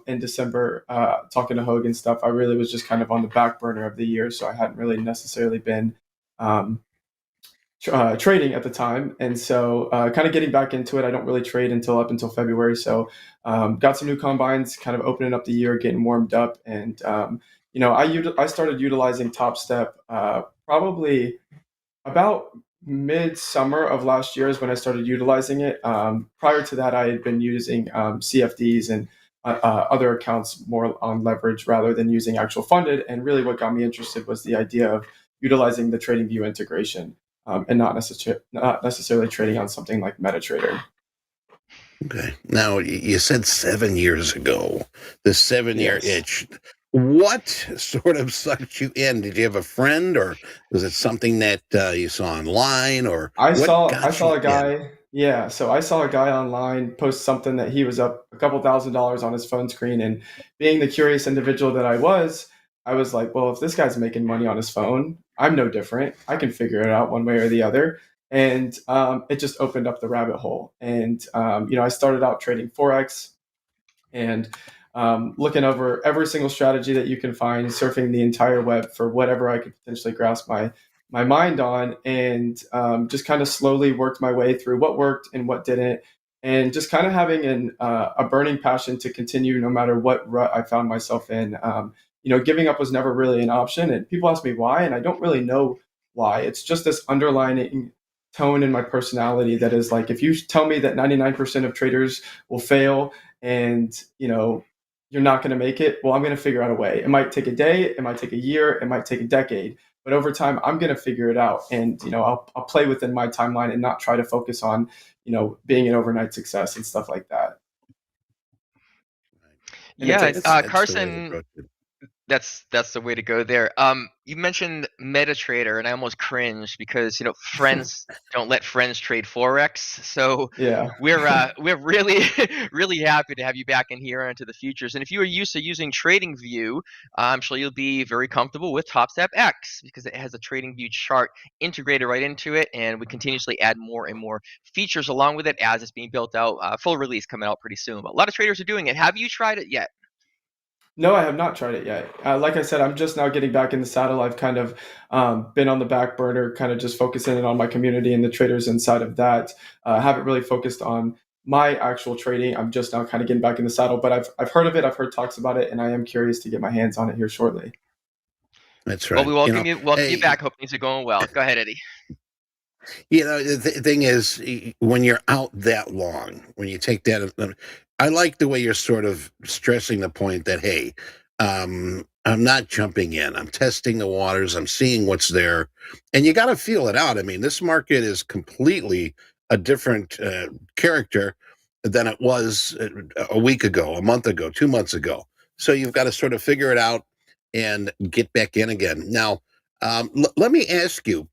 in December, talking to Hoagland stuff, I really was just kind of on the back burner of the year, so I hadn't really necessarily been trading at the time. And so kind of getting back into it. I don't really trade up until February. So got some new combines, kind of opening up the year, getting warmed up. And, I started utilizing Topstep probably about mid-summer of last year is when I started utilizing it. Prior to that, I had been using CFDs and other accounts more on leverage rather than using actual funded. And really what got me interested was the idea of utilizing the TradingView integration. And not necessarily trading on something like MetaTrader. Okay. Now, you said 7 years ago, the 7-year Yes. itch. What sort of sucked you in? Did you have a friend, or was it something that you saw online, or I what saw got a you in? guy. Yeah, so I saw a guy online post something that he was up a couple $1,000s on his phone screen, and being the curious individual that I was like, well, if this guy's making money on his phone, I'm no different. I can figure it out one way or the other. And it just opened up the rabbit hole. And I started out trading forex and looking over every single strategy that you can find, surfing the entire web for whatever I could potentially grasp my mind on, and just kind of slowly worked my way through what worked and what didn't, and just kind of having a burning passion to continue no matter what rut I found myself in. Giving up was never really an option, and people ask me why, and I don't really know why. It's just this underlying tone in my personality that is like, if you tell me that 99% of traders will fail and you're not going to make it, well, I'm going to figure out a way. It might take a day, it might take a year, it might take a decade, but over time I'm going to figure it out. And I'll play within my timeline and not try to focus on being an overnight success and stuff like that. And Yeah, That's the way to Carson, approach it. that's the way to go there. You mentioned MetaTrader, and I almost cringed because friends don't let friends trade forex. So Yeah. we're really really happy to have you back in here into the futures. And if you are used to using TradingView, I'm sure you'll be very comfortable with TopstepX because it has a TradingView chart integrated right into it, and we continuously add more and more features along with it as it's being built out. Full release coming out pretty soon. But a lot of traders are doing it. Have you tried it yet? No, I have not tried it yet. Like I said, I'm just now getting back in the saddle. I've kind of been on the back burner, kind of just focusing on my community and the traders inside of that. Haven't really focused on my actual trading. I'm just now kind of getting back in the saddle, but I've heard of it. I've heard talks about it, and I am curious to get my hands on it here shortly. That's right. Well, we welcome you hey, back. Hope things are going well. Go ahead, Eddie. The thing is, when you're out that long, when you take that, I like the way you're sort of stressing the point that, hey, I'm not jumping in. I'm testing the waters. I'm seeing what's there. And you got to feel it out. I mean, this market is completely a different character than it was a week ago, a month ago, 2 months ago. So you've got to sort of figure it out. and get back in again. Now, let me ask you,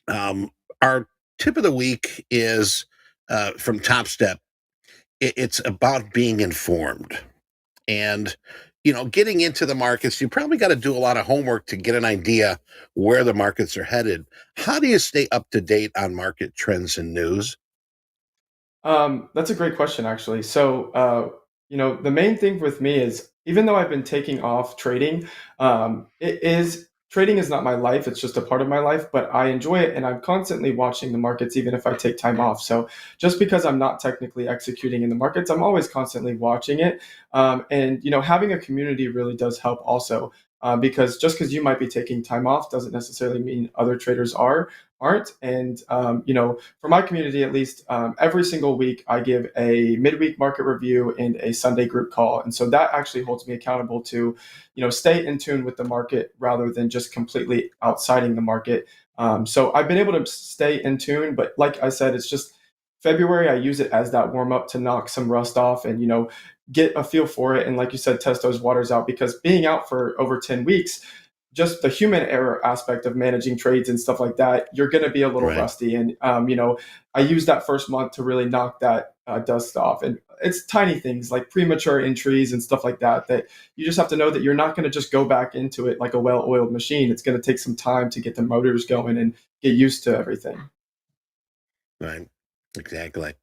our tip of the week is from Topstep. It's about being informed. And, getting into the markets, you probably got to do a lot of homework to get an idea where the markets are headed. How do you stay up to date on market trends and news? That's a great question, actually. So, the main thing with me is even though I've been taking off trading, trading is not my life. It's just a part of my life, but I enjoy it, and I'm constantly watching the markets, even if I take time off. So, just because I'm not technically executing in the markets, I'm always constantly watching it. And having a community really does help also. Because just because you might be taking time off doesn't necessarily mean other traders aren't. And for my community at least, every single week I give a midweek market review and a Sunday group call, and so that actually holds me accountable to stay in tune with the market rather than just completely outsiding the market. So I've been able to stay in tune, but like I said, it's just February. I use it as that warm up to knock some rust off and get a feel for it, and like you said, test those waters out, because being out for over 10 weeks, just the human error aspect of managing trades and stuff like that, you're going to be a little Right. rusty. And, I used that first month to really knock that dust off. And it's tiny things like premature entries and stuff like that, that you just have to know that you're not going to just go back into it like a well oiled machine. It's going to take some time to get the motors going and get used to everything. Right. Exactly.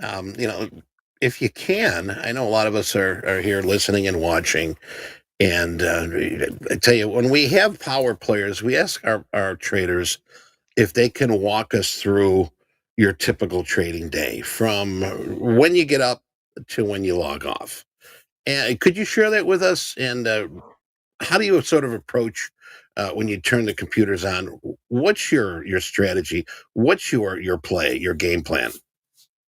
Um, you know, if you can, I know a lot of us are here listening and watching. And I tell you, when we have power players, we ask our traders if they can walk us through your typical trading day from when you get up to when you log off. And could you share that with us? And how do you sort of approach when you turn the computers on? What's your strategy? What's your play, your game plan?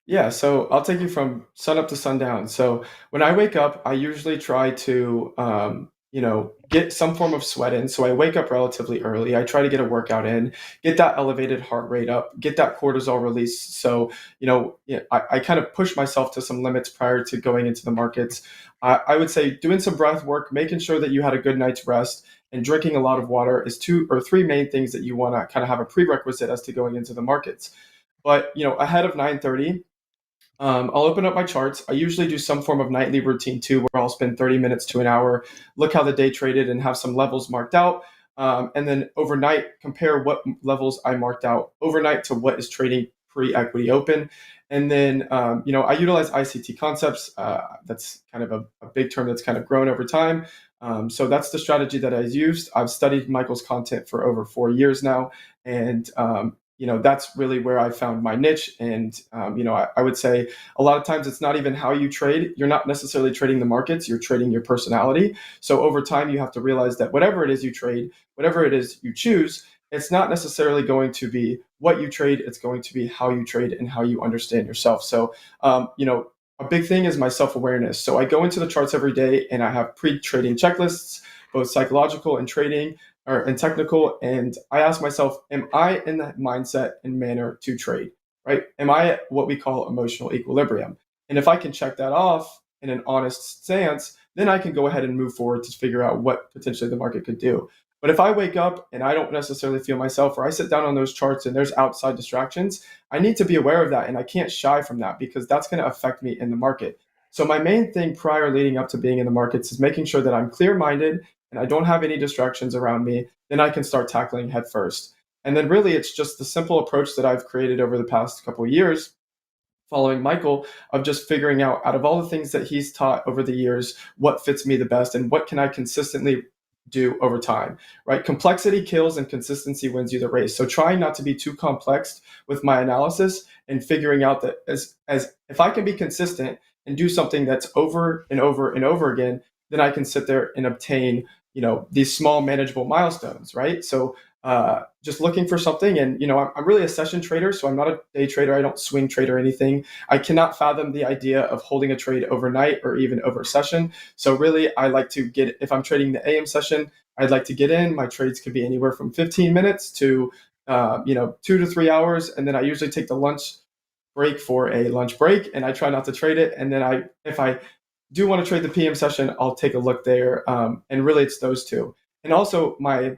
Yeah, so I'll take you from sun up to sundown. So when I wake up, I usually try to, get some form of sweat in. So I wake up relatively early. I try to get a workout in, get that elevated heart rate up, get that cortisol release. So, yeah, I kind of push myself to some limits prior to going into the markets. I would say doing some breath work, making sure that you had a good night's rest, and drinking a lot of water is two or three main things that you want to kind of have a prerequisite as to going into the markets. But ahead of 9:30, I'll open up my charts. I usually do some form of nightly routine too, where I'll spend 30 minutes to an hour, look how the day traded, and have some levels marked out. And then overnight, compare what levels I marked out overnight to what is trading pre-equity open. And then, I utilize ICT concepts. That's kind of a big term that's kind of grown over time. So that's the strategy that I've used. I've studied Michael's content for over 4 years now, and that's really where I found my niche. And I would say a lot of times it's not even how you trade. You're not necessarily trading the markets. You're trading your personality. So over time, you have to realize that whatever it is you trade, whatever it is you choose, it's not necessarily going to be what you trade. It's going to be how you trade and how you understand yourself. So, a big thing is my self-awareness. So I go into the charts every day and I have pre-trading checklists, both psychological and trading and technical. And I ask myself, am I in that mindset and manner to trade, right? Am I at what we call emotional equilibrium? And if I can check that off in an honest stance, then I can go ahead and move forward to figure out what potentially the market could do. But if I wake up and I don't necessarily feel myself, or I sit down on those charts and there's outside distractions, I need to be aware of that. And I can't shy from that, because that's going to affect me in the market. So my main thing prior leading up to being in the markets is making sure that I'm clear minded and I don't have any distractions around me. Then I can start tackling head first. And then really it's just the simple approach that I've created over the past couple of years following Michael, of just figuring out of all the things that he's taught over the years, what fits me the best and what can I consistently do over time, right? Complexity kills and consistency wins you the race. So trying not to be too complex with my analysis and figuring out that as if I can be consistent and do something that's over and over and over again, then I can sit there and obtain, these small manageable milestones, right? So just looking for something. And, I'm really a session trader, so I'm not a day trader. I don't swing trade or anything. I cannot fathom the idea of holding a trade overnight or even over session. So really, I like to if I'm trading the AM session, I'd like to get in. My trades could be anywhere from 15 minutes to, 2 to 3 hours. And then I usually take the lunch break for a lunch break, and I try not to trade it. And then if I do want to trade the PM session, I'll take a look there. And really, it's those two. And also, my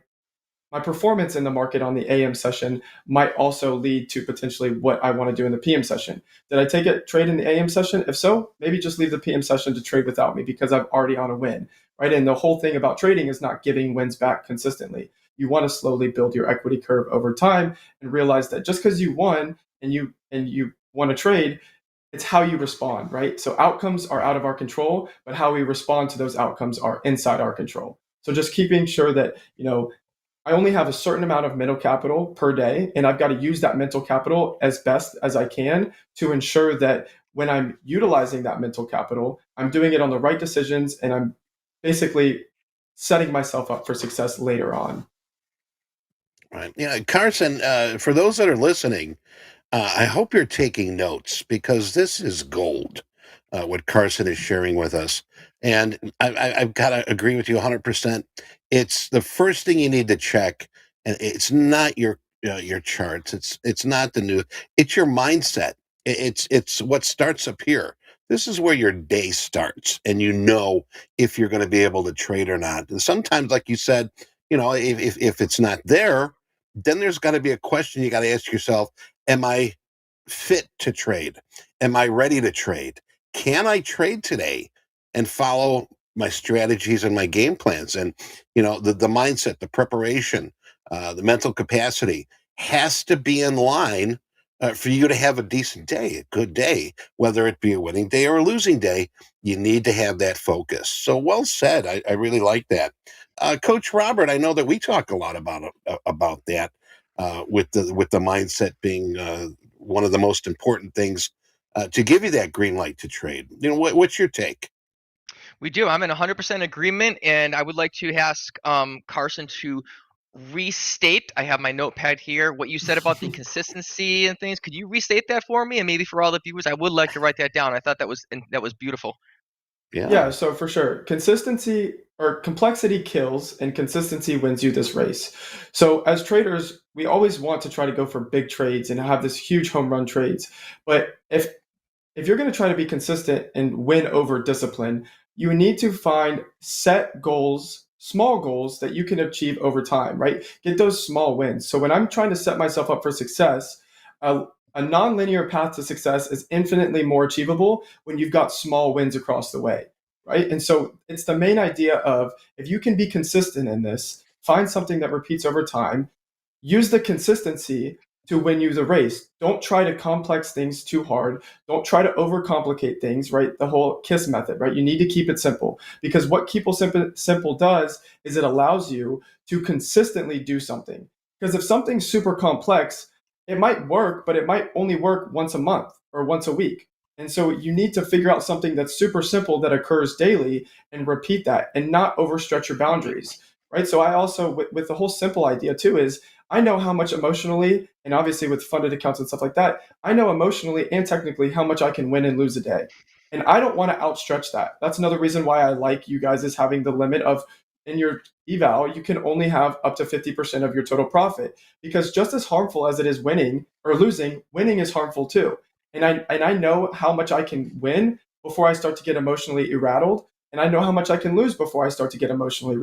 performance in the market on the AM session might also lead to potentially what I want to do in the PM session. Did I take a trade in the AM session? If so, maybe just leave the PM session to trade without me because I'm already on a win, right? And the whole thing about trading is not giving wins back consistently. You want to slowly build your equity curve over time and realize that just because you won and you want to trade, it's how you respond, right? So outcomes are out of our control, but how we respond to those outcomes are inside our control. So just keeping sure that, I only have a certain amount of mental capital per day, and I've got to use that mental capital as best as I can to ensure that when I'm utilizing that mental capital, I'm doing it on the right decisions and I'm basically setting myself up for success later on. Right. Yeah, Carson, for those that are listening, I hope you're taking notes because this is gold, what Carson is sharing with us. And I've got to agree with you 100%. It's the first thing you need to check, and it's not your charts. It's not the new. It's your mindset. It's what starts up here. This is where your day starts, and you know if you're going to be able to trade or not. And sometimes, like you said, if it's not there, then there's got to be a question you got to ask yourself: am I fit to trade? Am I ready to trade? Can I trade today and follow my strategies and my game plans? And the mindset, the preparation, the mental capacity has to be in line for you to have a decent day, a good day, whether it be a winning day or a losing day. You need to have that focus. So well said. I really like that. Coach Robert, I know that we talk a lot about that, with the mindset being one of the most important things to give you that green light to trade. What's your take? We do. I'm in 100% agreement, and I would like to ask Carson to restate. I have my notepad here. What you said about the consistency and things. Could you restate that for me? And maybe for all the viewers, I would like to write that down. I thought that was beautiful. Yeah, so for sure. Consistency or complexity kills and consistency wins you this race. So as traders, we always want to try to go for big trades and have this huge home run trades. But if you're going to try to be consistent and win over discipline, you need to find set goals, small goals that you can achieve over time, right? Get those small wins. So when I'm trying to set myself up for success, a nonlinear path to success is infinitely more achievable when you've got small wins across the way, right? And so it's the main idea of if you can be consistent in this, find something that repeats over time, use the consistency to win you the race. Don't try to complex things too hard. Don't try to overcomplicate things, right? The whole KISS method, right? You need to keep it simple because what keep it simple does is it allows you to consistently do something. Because if something's super complex, it might work, but it might only work once a month or once a week. And so you need to figure out something that's super simple that occurs daily and repeat that and not overstretch your boundaries, right? So I also, with the whole simple idea too, is I know how much emotionally, and obviously with funded accounts and stuff like that, I know emotionally and technically how much I can win and lose a day. And I don't want to outstretch that. That's another reason why I like you guys is having the limit of in your eval, you can only have up to 50% of your total profit because just as harmful as it is winning or losing, winning is harmful too. And I know how much I can win before I start to get emotionally rattled. And I know how much I can lose before I start to get emotionally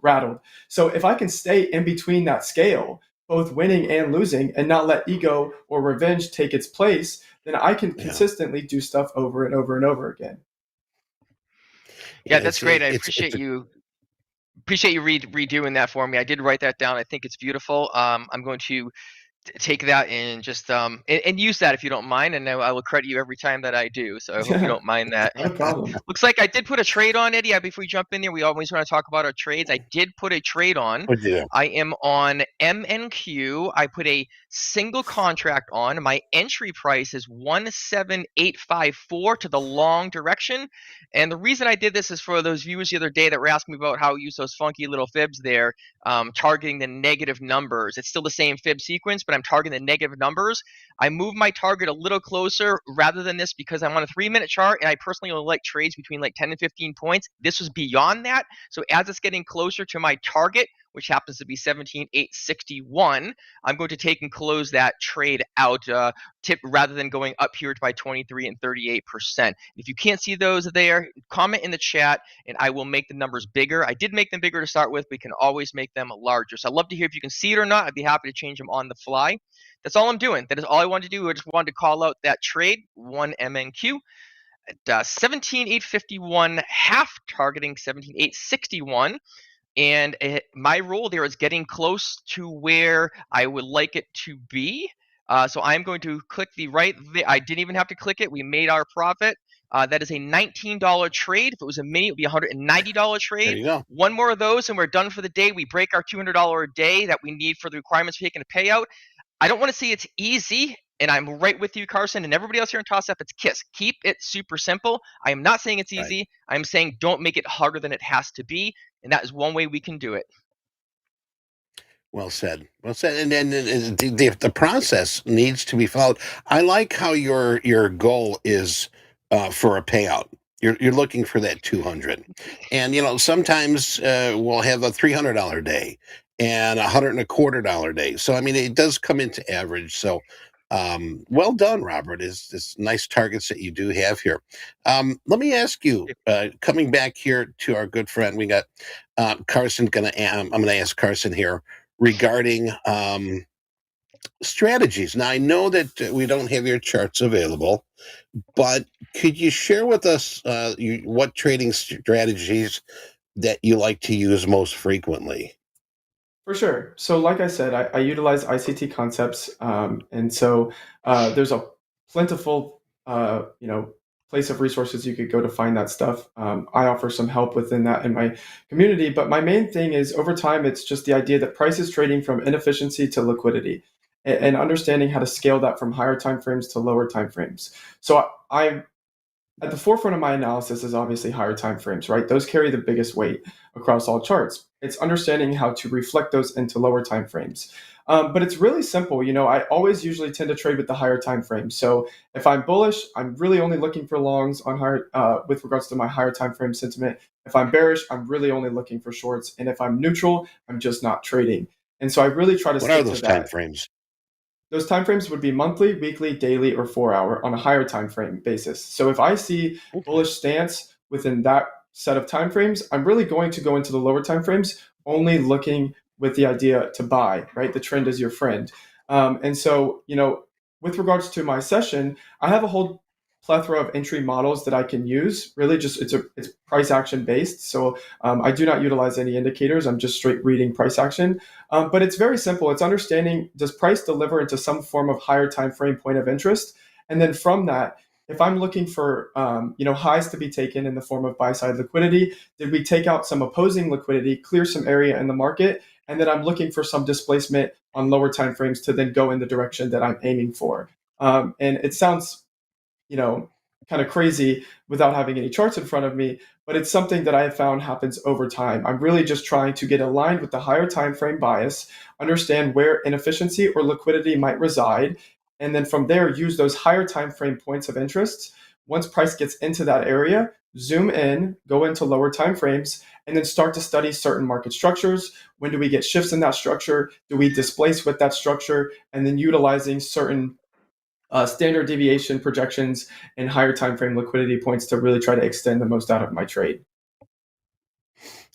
rattled. So if I can stay in between that scale, both winning and losing, and not let ego or revenge take its place, then I can consistently do stuff over and over and over again. Yeah, that's great. I appreciate you redoing that for me. I did write that down. I think it's beautiful. I'm going to take that and just and use that if you don't mind, and I will credit you every time that I do. So I hope you don't mind that. No problem. Looks like I did put a trade on, Eddie. Before we jump in there, we always want to talk about our trades. I did put a trade on. What'd you do? I am on MNQ. I put a single contract on. My entry price is 17854 to the long direction. And the reason I did this is for those viewers the other day that were asking me about how we use those funky little fibs there, targeting the negative numbers. It's still the same fib sequence, but I'm targeting the negative numbers. I moved my target a little closer rather than this because I'm on a 3-minute chart and I personally only like trades between like 10 and 15 points. This was beyond that. So as it's getting closer to my target, which happens to be 17,861, I'm going to take and close that trade out rather than going up here by 23 and 38%. If you can't see those there, comment in the chat and I will make the numbers bigger. I did make them bigger to start with, but we can always make them larger. So I'd love to hear if you can see it or not. I'd be happy to change them on the fly. That's all I'm doing. That is all I wanted to do. I just wanted to call out that trade, 1MNQ. At 17,851 half, targeting 17,861. And my role there is getting close to where I would like it to be. So I'm going to click the right. I didn't even have to click it. We made our profit. That is a $19 trade. If it was a mini, it would be a $190 trade. There you go. One more of those, and we're done for the day. We break our $200 a day that we need for the requirements for taking a payout. I don't want to say it's easy, and I'm right with you, Carson, and everybody else here in TopStep. It's KISS. Keep it super simple. I am not saying it's easy. Right. I'm saying don't make it harder than it has to be, and that is one way we can do it. Well said. Well said. And then the process needs to be followed. I like how your goal is for a payout. You're looking for that 200, and sometimes we'll have a $300 day and $125 day. So I mean, it does come into average. So well done, Robert. It's nice targets that you do have here. Let me ask you, coming back here to our good friend, we got Carson. I'm gonna ask Carson here regarding strategies. Now, I know that we don't have your charts available, but could you share with us what trading strategies that you like to use most frequently? For sure. So like I said, I utilize ICT concepts. And so there's a plentiful, place of resources you could go to find that stuff. I offer some help within that in my community, but my main thing is over time, it's just the idea that price is trading from inefficiency to liquidity and understanding how to scale that from higher timeframes to lower timeframes. So I at the forefront of my analysis is obviously higher timeframes, right? Those carry the biggest weight across all charts. It's understanding how to reflect those into lower timeframes. But it's really simple. I always usually tend to trade with the higher time frame. So if I'm bullish, I'm really only looking for longs on higher with regards to my higher time frame sentiment. If I'm bearish, I'm really only looking for shorts. And if I'm neutral, I'm just not trading. And so I really try to stick to that. What are those time frames? Those timeframes would be monthly, weekly, daily, or 4-hour on a higher time frame basis. So if I see bullish stance within that set of timeframes, I'm really going to go into the lower timeframes, only looking with the idea to buy, right? The trend is your friend. And so, with regards to my session, I have a whole plethora of entry models that I can use. Really just it's price action based. So I do not utilize any indicators. I'm just straight reading price action. But it's very simple. It's understanding, does price deliver into some form of higher time frame point of interest? And then from that, if I'm looking for highs to be taken in the form of buy side liquidity, did we take out some opposing liquidity, clear some area in the market? And then I'm looking for some displacement on lower time frames to then go in the direction that I'm aiming for. And it sounds kind of crazy without having any charts in front of me, but it's something that I have found happens over time. I'm really just trying to get aligned with the higher time frame bias, understand where inefficiency or liquidity might reside, and then from there use those higher time frame points of interest. Once price gets into that area, zoom in, go into lower time frames, and then start to study certain market structures. When do we get shifts in that structure? Do we displace with that structure? And then utilizing certain standard deviation projections and higher time frame liquidity points to really try to extend the most out of my trade.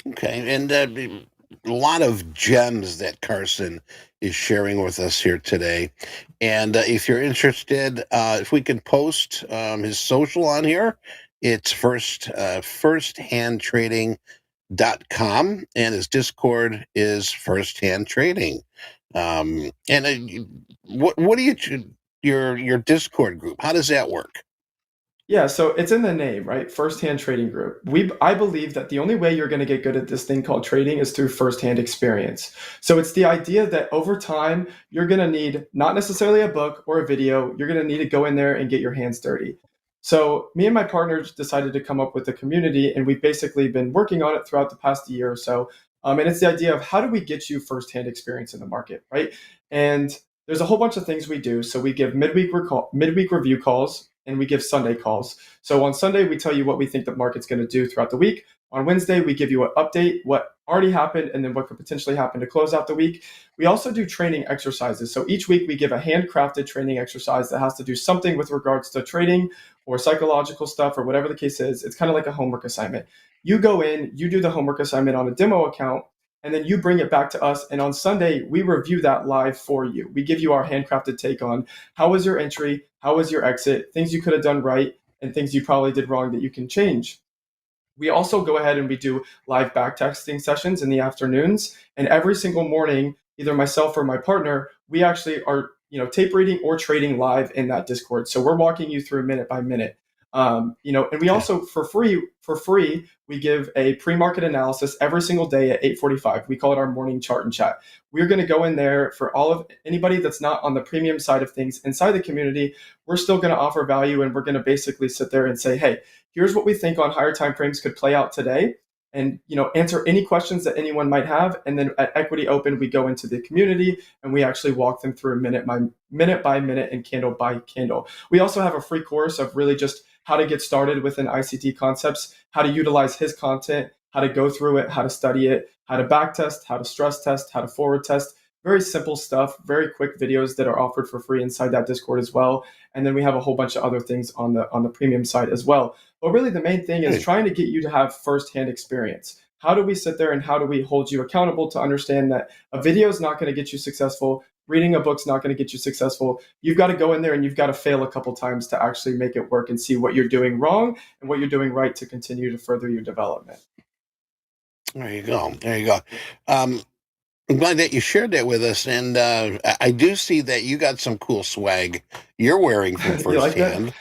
Okay, and a lot of gems that Carson is sharing with us here today. And if you're interested, if we can post his social on here, it's firsthandtrading.com, and his Discord is First Hand Trading. And what do you? Your Discord group, how does that work? Yeah, so it's in the name, right? First-hand trading group. I believe that the only way you're going to get good at this thing called trading is through first-hand experience. So it's the idea that over time, you're going to need not necessarily a book or a video. You're going to need to go in there and get your hands dirty. So me and my partners decided to come up with a community, and we've basically been working on it throughout the past year or so. And it's the idea of how do we get you first-hand experience in the market, right? And there's a whole bunch of things we do. So we give midweek review calls, and we give Sunday calls. So on Sunday, we tell you what we think the market's going to do throughout the week. On Wednesday, we give you an update, what already happened and then what could potentially happen to close out the week. We also do training exercises. So each week we give a handcrafted training exercise that has to do something with regards to trading or psychological stuff or whatever the case is. It's kind of like a homework assignment. You go in, you do the homework assignment on a demo account, and then you bring it back to us. And on Sunday, we review that live for you. We give you our handcrafted take on how was your entry, how was your exit, things you could have done right, and things you probably did wrong that you can change. We also go ahead and we do live backtesting sessions in the afternoons. And every single morning, either myself or my partner, we actually are tape reading or trading live in that Discord. So we're walking you through minute by minute. And we also for free we give a pre-market analysis every single day at 8:45. We call it our morning chart and chat. We're going to go in there for all of anybody that's not on the premium side of things inside the community. We're still going to offer value, and we're going to basically sit there and say, hey, here's what we think on higher time frames could play out today, and answer any questions that anyone might have. And then at Equity Open, we go into the community and we actually walk them through minute by minute and candle by candle. We also have a free course of really just how to get started within ICT concepts, how to utilize his content, how to go through it, how to study it, how to back test, how to stress test, how to forward test. Very simple stuff, very quick videos that are offered for free inside that Discord as well. And then we have a whole bunch of other things on the premium side as well. But really the main thing is trying to get you to have firsthand experience. How do we sit there and how do we hold you accountable to understand that a video is not going to get you successful? Reading a book's not going to get you successful. You've got to go in there and you've got to fail a couple times to actually make it work and see what you're doing wrong and what you're doing right to continue to further your development. There you go. There you go. I'm glad that you shared that with us. And I do see that you got some cool swag you're wearing from firsthand.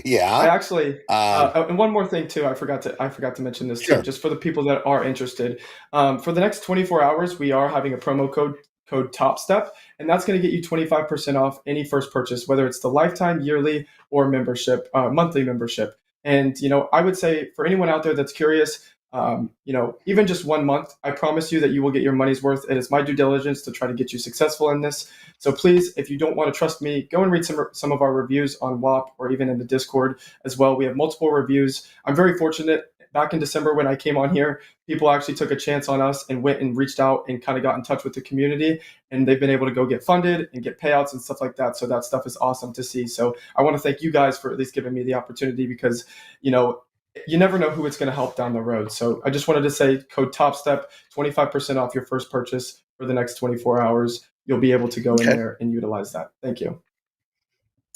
Yeah. I actually, and one more thing too, I forgot to mention this too, just for the people that are interested. For the next 24 hours, we are having a promo code Topstep, and that's going to get you 25% off any first purchase, whether it's the lifetime, yearly, or membership, monthly membership. And I would say for anyone out there that's curious, even just 1 month, I promise you that you will get your money's worth. It is my due diligence to try to get you successful in this. So please, if you don't want to trust me, go and read some of our reviews on WAP or even in the Discord as well. We have multiple reviews. I'm very fortunate. Back in December when I came on here, people actually took a chance on us and went and reached out and kind of got in touch with the community, and they've been able to go get funded and get payouts and stuff like that. So that stuff is awesome to see. So I want to thank you guys for at least giving me the opportunity, because you never know who it's going to help down the road. So I just wanted to say code Topstep, 25% off your first purchase for the next 24 hours. You'll be able to go in there and utilize that. Thank you.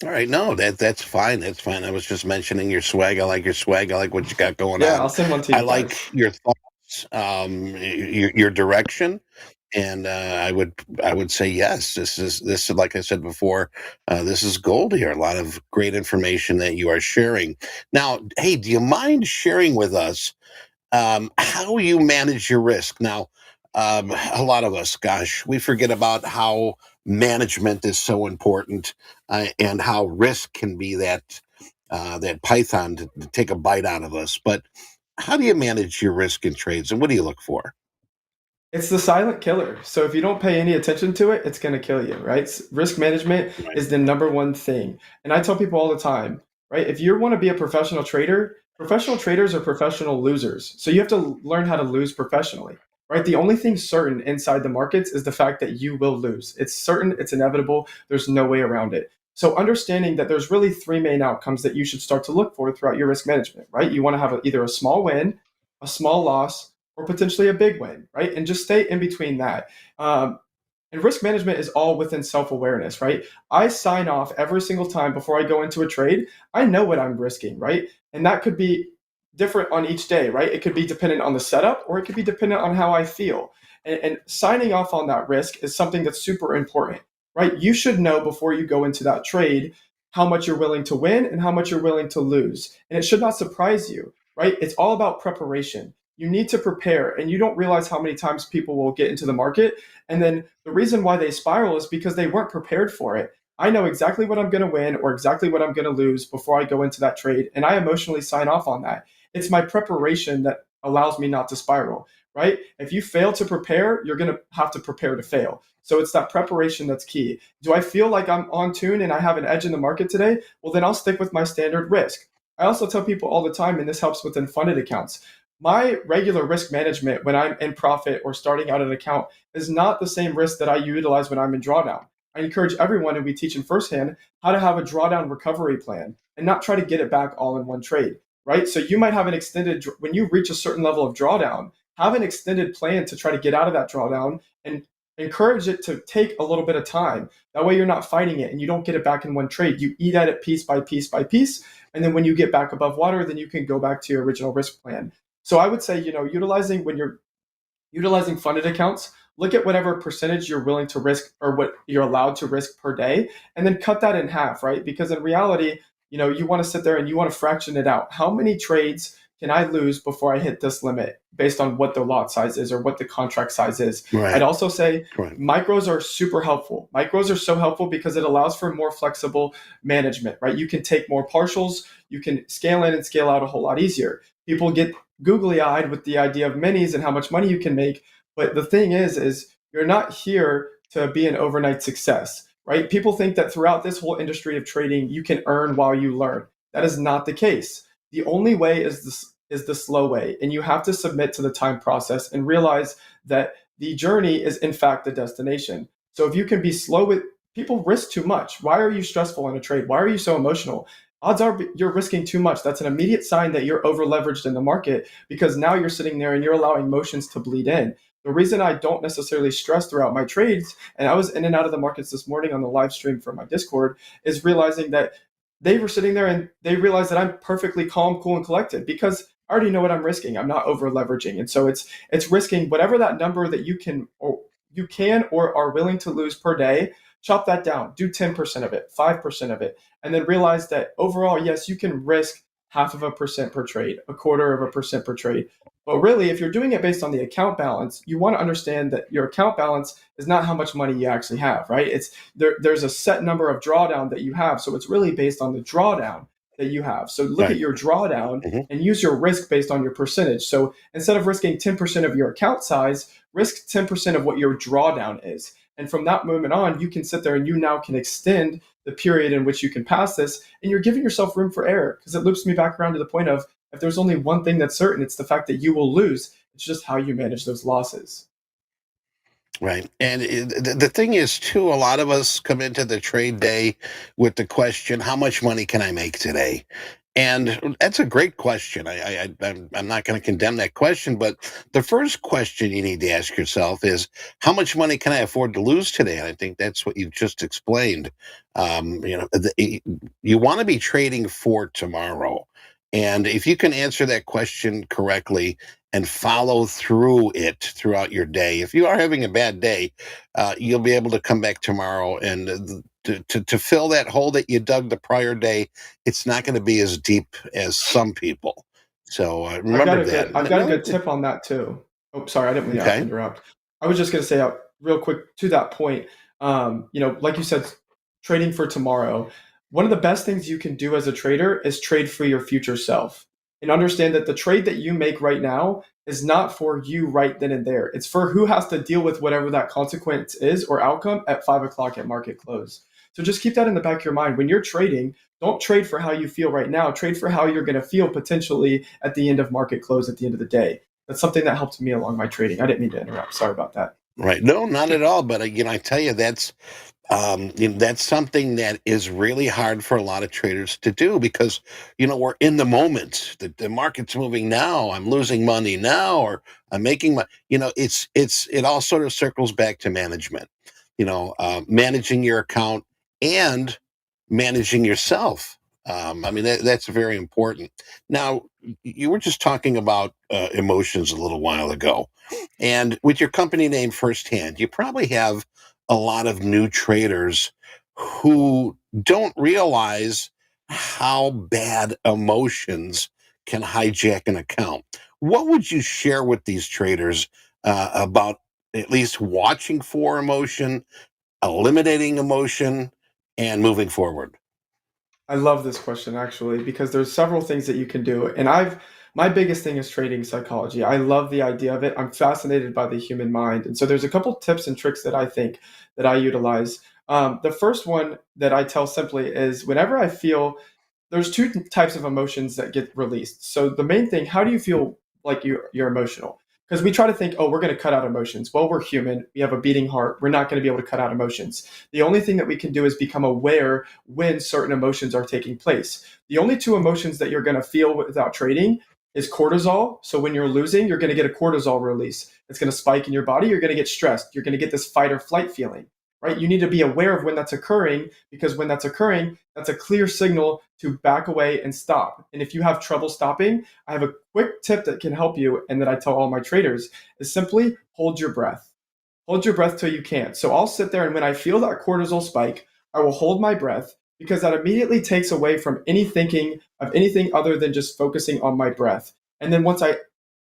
All right, no, that's fine. That's fine. I was just mentioning your swag. I like your swag. I like what you got going on. Yeah, I'll send one to you. I like your thoughts, your direction, and I would say yes. This is like I said before. This is gold here. A lot of great information that you are sharing. Now, hey, do you mind sharing with us how you manage your risk? Now, a lot of us, gosh, we forget about how management is so important, and how risk can be that python to take a bite out of us. But how do you manage your risk in trades, and what do you look for? It's the silent killer. So if you don't pay any attention to it, it's going to kill you, right? Risk management is the number one thing. And I tell people all the time, right? If you want to be a professional trader, professional traders are professional losers. So you have to learn how to lose professionally, right? The only thing certain inside the markets is the fact that you will lose. It's certain, it's inevitable. There's no way around it. So understanding that there's really three main outcomes that you should start to look for throughout your risk management, right? You want to have either a small win, a small loss, or potentially a big win, right? And just stay in between that. And risk management is all within self-awareness, right? I sign off every single time before I go into a trade. I know what I'm risking, right? And that could be different on each day, right? It could be dependent on the setup, or it could be dependent on how I feel. And signing off on that risk is something that's super important, right? You should know before you go into that trade how much you're willing to win and how much you're willing to lose. And it should not surprise you, right? It's all about preparation. You need to prepare, and you don't realize how many times people will get into the market, and then the reason why they spiral is because they weren't prepared for it. I know exactly what I'm going to win or exactly what I'm going to lose before I go into that trade, and I emotionally sign off on that. It's my preparation that allows me not to spiral, right? If you fail to prepare, you're going to have to prepare to fail. So it's that preparation that's key. Do I feel like I'm on tune and I have an edge in the market today? Well, then I'll stick with my standard risk. I also tell people all the time, and this helps with unfunded accounts, my regular risk management when I'm in profit or starting out an account is not the same risk that I utilize when I'm in drawdown. I encourage everyone, and we teach in firsthand, how to have a drawdown recovery plan and not try to get it back all in one trade, right? So you might have an extended, when you reach a certain level of drawdown, have an extended plan to try to get out of that drawdown and encourage it to take a little bit of time. That way you're not fighting it and you don't get it back in one trade. You eat at it piece by piece by piece. And then when you get back above water, then you can go back to your original risk plan. So I would say, when you're utilizing funded accounts, look at whatever percentage you're willing to risk or what you're allowed to risk per day, and then cut that in half, right? Because in reality, you want to sit there and you want to fraction it out. How many trades can I lose before I hit this limit based on what the lot size is or what the contract size is? Right. I'd also say Right. micros are super helpful. Micros are so helpful because it allows for more flexible management, right? You can take more partials, you can scale in and scale out a whole lot easier. People get googly-eyed with the idea of minis and how much money you can make, but the thing is you're not here to be an overnight success, right? People think that throughout this whole industry of trading, you can earn while you learn. That is not the case. The only way is the slow way, and you have to submit to the time process and realize that the journey is in fact the destination. So if you can be slow with people risk too much. Why are you stressful in a trade? Why are you so emotional? Odds are you're risking too much. That's an immediate sign that you're over leveraged in the market because now you're sitting there and you're allowing emotions to bleed in. The reason I don't necessarily stress throughout my trades, and I was in and out of the markets this morning on the live stream for my Discord, is realizing that they were sitting there and they realized that I'm perfectly calm, cool, and collected because I already know what I'm risking. I'm not over leveraging. And so it's risking whatever that number that you can or are willing to lose per day. Chop that down, do 10% of it, 5% of it, and then realize that overall, yes, you can risk 0.5% per trade, 0.25% per trade. But really, if you're doing it based on the account balance, you want to understand that your account balance is not how much money you actually have, right? It's there's a set number of drawdown that you have. So it's really based on the drawdown that you have. So look at your drawdown and use your risk based on your percentage. So instead of risking 10% of your account size, risk 10% of what your drawdown is. And from that moment on, you can sit there and you now can extend the period in which you can pass this, and you're giving yourself room for error because it loops me back around to the point of if there's only one thing that's certain, it's the fact that you will lose. It's just how you manage those losses. Right. And the thing is, too, a lot of us come into the trade day with the question, how much money can I make today? And that's a great question. I'm not going to condemn that question, but the first question you need to ask yourself is, how much money can I afford to lose today? And I think that's what you just explained. You want to be trading for tomorrow. And if you can answer that question correctly and follow through it throughout your day, if you are having a bad day, you'll be able to come back tomorrow and to fill that hole that you dug the prior day. It's not going to be as deep as some people. So remember that. I've got a good tip on that too. Oh, sorry, I didn't mean to interrupt. I was just going to say real quick to that point. Like you said, trading for tomorrow. One of the best things you can do as a trader is trade for your future self and understand that the trade that you make right now is not for you right then and there. It's for who has to deal with whatever that consequence is or outcome at 5 o'clock at market close. So just keep that in the back of your mind. When you're trading, don't trade for how you feel right now. Trade for how you're going to feel potentially at the end of market close at the end of the day. That's something that helped me along my trading. I didn't mean to interrupt. Sorry about that. Right. No, not at all. But I tell you, that's something that is really hard for a lot of traders to do because, we're in the moment. The market's moving now. I'm losing money now, or I'm making money. It all sort of circles back to management. Managing your account and managing yourself. That's very important. Now, you were just talking about emotions a little while ago. And with your company name Firsthand, you probably have a lot of new traders who don't realize how bad emotions can hijack an account. What would you share with these traders about at least watching for emotion, eliminating emotion, and moving forward? I love this question actually because there's several things that you can do. And my biggest thing is trading psychology. I love the idea of it. I'm fascinated by the human mind. And so there's a couple tips and tricks that I think that I utilize. The first one that I tell simply is whenever I feel there's two types of emotions that get released. So the main thing, how do you feel like you're emotional. Because we try to think, oh, we're going to cut out emotions. Well, we're human. We have a beating heart. We're not going to be able to cut out emotions. The only thing that we can do is become aware when certain emotions are taking place. The only two emotions that you're going to feel without trading is cortisol. So when you're losing, you're going to get a cortisol release. It's going to spike in your body. You're going to get stressed. You're going to get this fight or flight feeling, right? You need to be aware of when that's occurring, because when that's occurring, that's a clear signal to back away and stop. And if you have trouble stopping, I have a quick tip that can help you, and that I tell all my traders, is simply hold your breath. Hold your breath till you can't. So I'll sit there, and when I feel that cortisol spike, I will hold my breath, because that immediately takes away from any thinking of anything other than just focusing on my breath. And then once I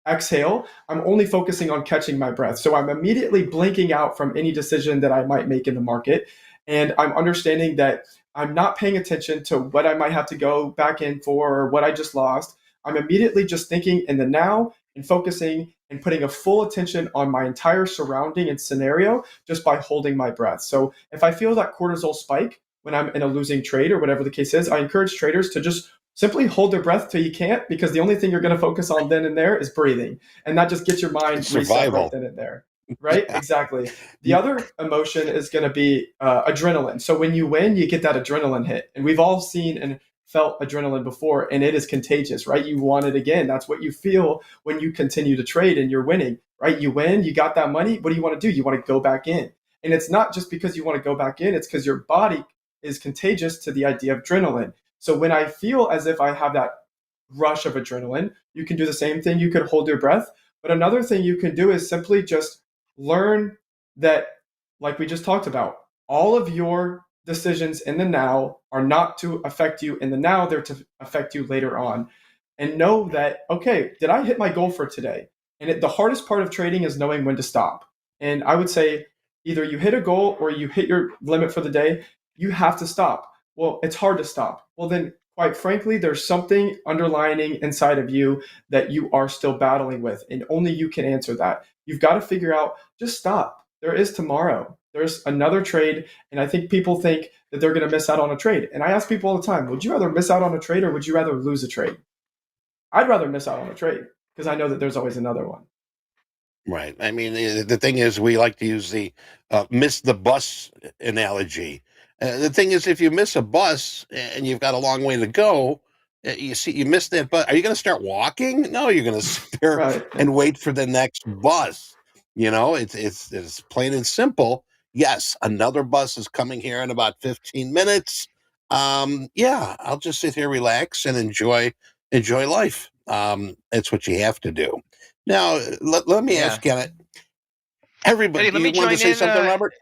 exhale, I'm only focusing on catching my breath. So I'm immediately blinking out from any decision that I might make in the market. And I'm understanding that I'm not paying attention to what I might have to go back in for or what I just lost. I'm immediately just thinking in the now and focusing and putting a full attention on my entire surrounding and scenario just by holding my breath. So if I feel that cortisol spike when I'm in a losing trade or whatever the case is, I encourage traders to just simply hold their breath till you can't, because the only thing you're going to focus on then and there is breathing. And that just gets your mind reset right then and there. Right? Exactly. The other emotion is going to be adrenaline. So when you win, you get that adrenaline hit. And we've all seen and felt adrenaline before, and it is contagious, right? You want it again. That's what you feel when you continue to trade and you're winning, right? You win, you got that money. What do you want to do? You want to go back in. And it's not just because you want to go back in, it's because your body is contagious to the idea of adrenaline. So when I feel as if I have that rush of adrenaline, you can do the same thing. You could hold your breath. But another thing you can do is simply just learn that, like we just talked about, all of your decisions in the now are not to affect you in the now, they're to affect you later on. And know that, okay, did I hit my goal for today? And the hardest part of trading is knowing when to stop. And I would say either you hit a goal or you hit your limit for the day, you have to stop. Well, it's hard to stop. Well, then, quite frankly, there's something underlining inside of you that you are still battling with, and only you can answer that. You've got to figure out, just stop. There is tomorrow. There's another trade, and I think people think that they're going to miss out on a trade. And I ask people all the time, would you rather miss out on a trade or would you rather lose a trade? I'd rather miss out on a trade because I know that there's always another one. Right. I mean, the thing is, we like to use the miss the bus analogy. The thing is, if you miss a bus and you've got a long way to go, you miss that bus. Are you going to start walking? No, you're going to sit there Right. and wait for the next bus. You know, it's plain and simple. Yes, another bus is coming here in about 15 minutes. Yeah, I'll just sit here, relax, and enjoy life. That's what you have to do. Now, let me ask you, everybody, Hey, do let me you want to join say in. something, Robert?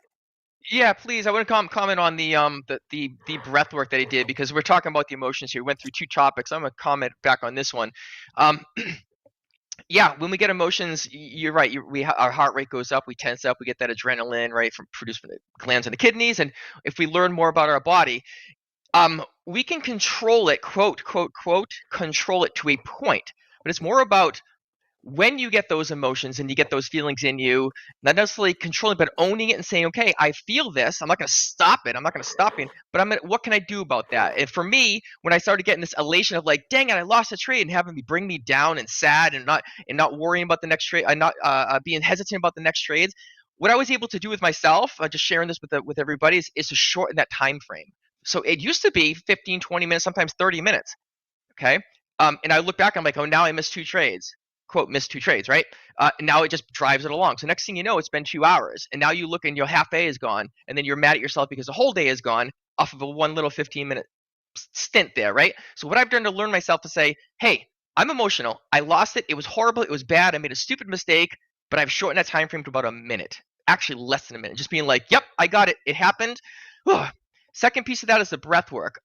Yeah, please. I want to comment on the breath work that he did, because we're talking about the emotions here. We went through two topics. I'm going to comment back on this one. Yeah, when we get emotions, you're right. Our heart rate goes up. We tense up. We get that adrenaline, right, produced from the glands in the kidneys. And if we learn more about our body, we can control it, quote, control it to a point. But it's more about when you get those emotions and you get those feelings in you, not necessarily controlling, but owning it and saying, okay, I feel this. I'm not going to stop it. I'm not going to stop it, but what can I do about that? And for me, when I started getting this elation of like, dang it, I lost a trade, and having me bring me down and sad and not worrying about the next trade, not being hesitant about the next trades, what I was able to do with myself, just sharing this with everybody, is to shorten that time frame. So it used to be 15, 20 minutes, sometimes 30 minutes. Okay. And I look back, I'm like, oh, now I missed two trades. Quote, missed two trades, right? And now it just drives it along. So next thing you know, it's been 2 hours. And now you look and your half day is gone. And then you're mad at yourself because the whole day is gone off of a one little 15-minute stint there, right? So what I've done to learn myself to say, hey, I'm emotional. I lost it. It was horrible. It was bad. I made a stupid mistake, but I've shortened that time frame to about a minute. Actually, less than a minute. Just being like, yep, I got it. It happened. Second piece of that is the breath work.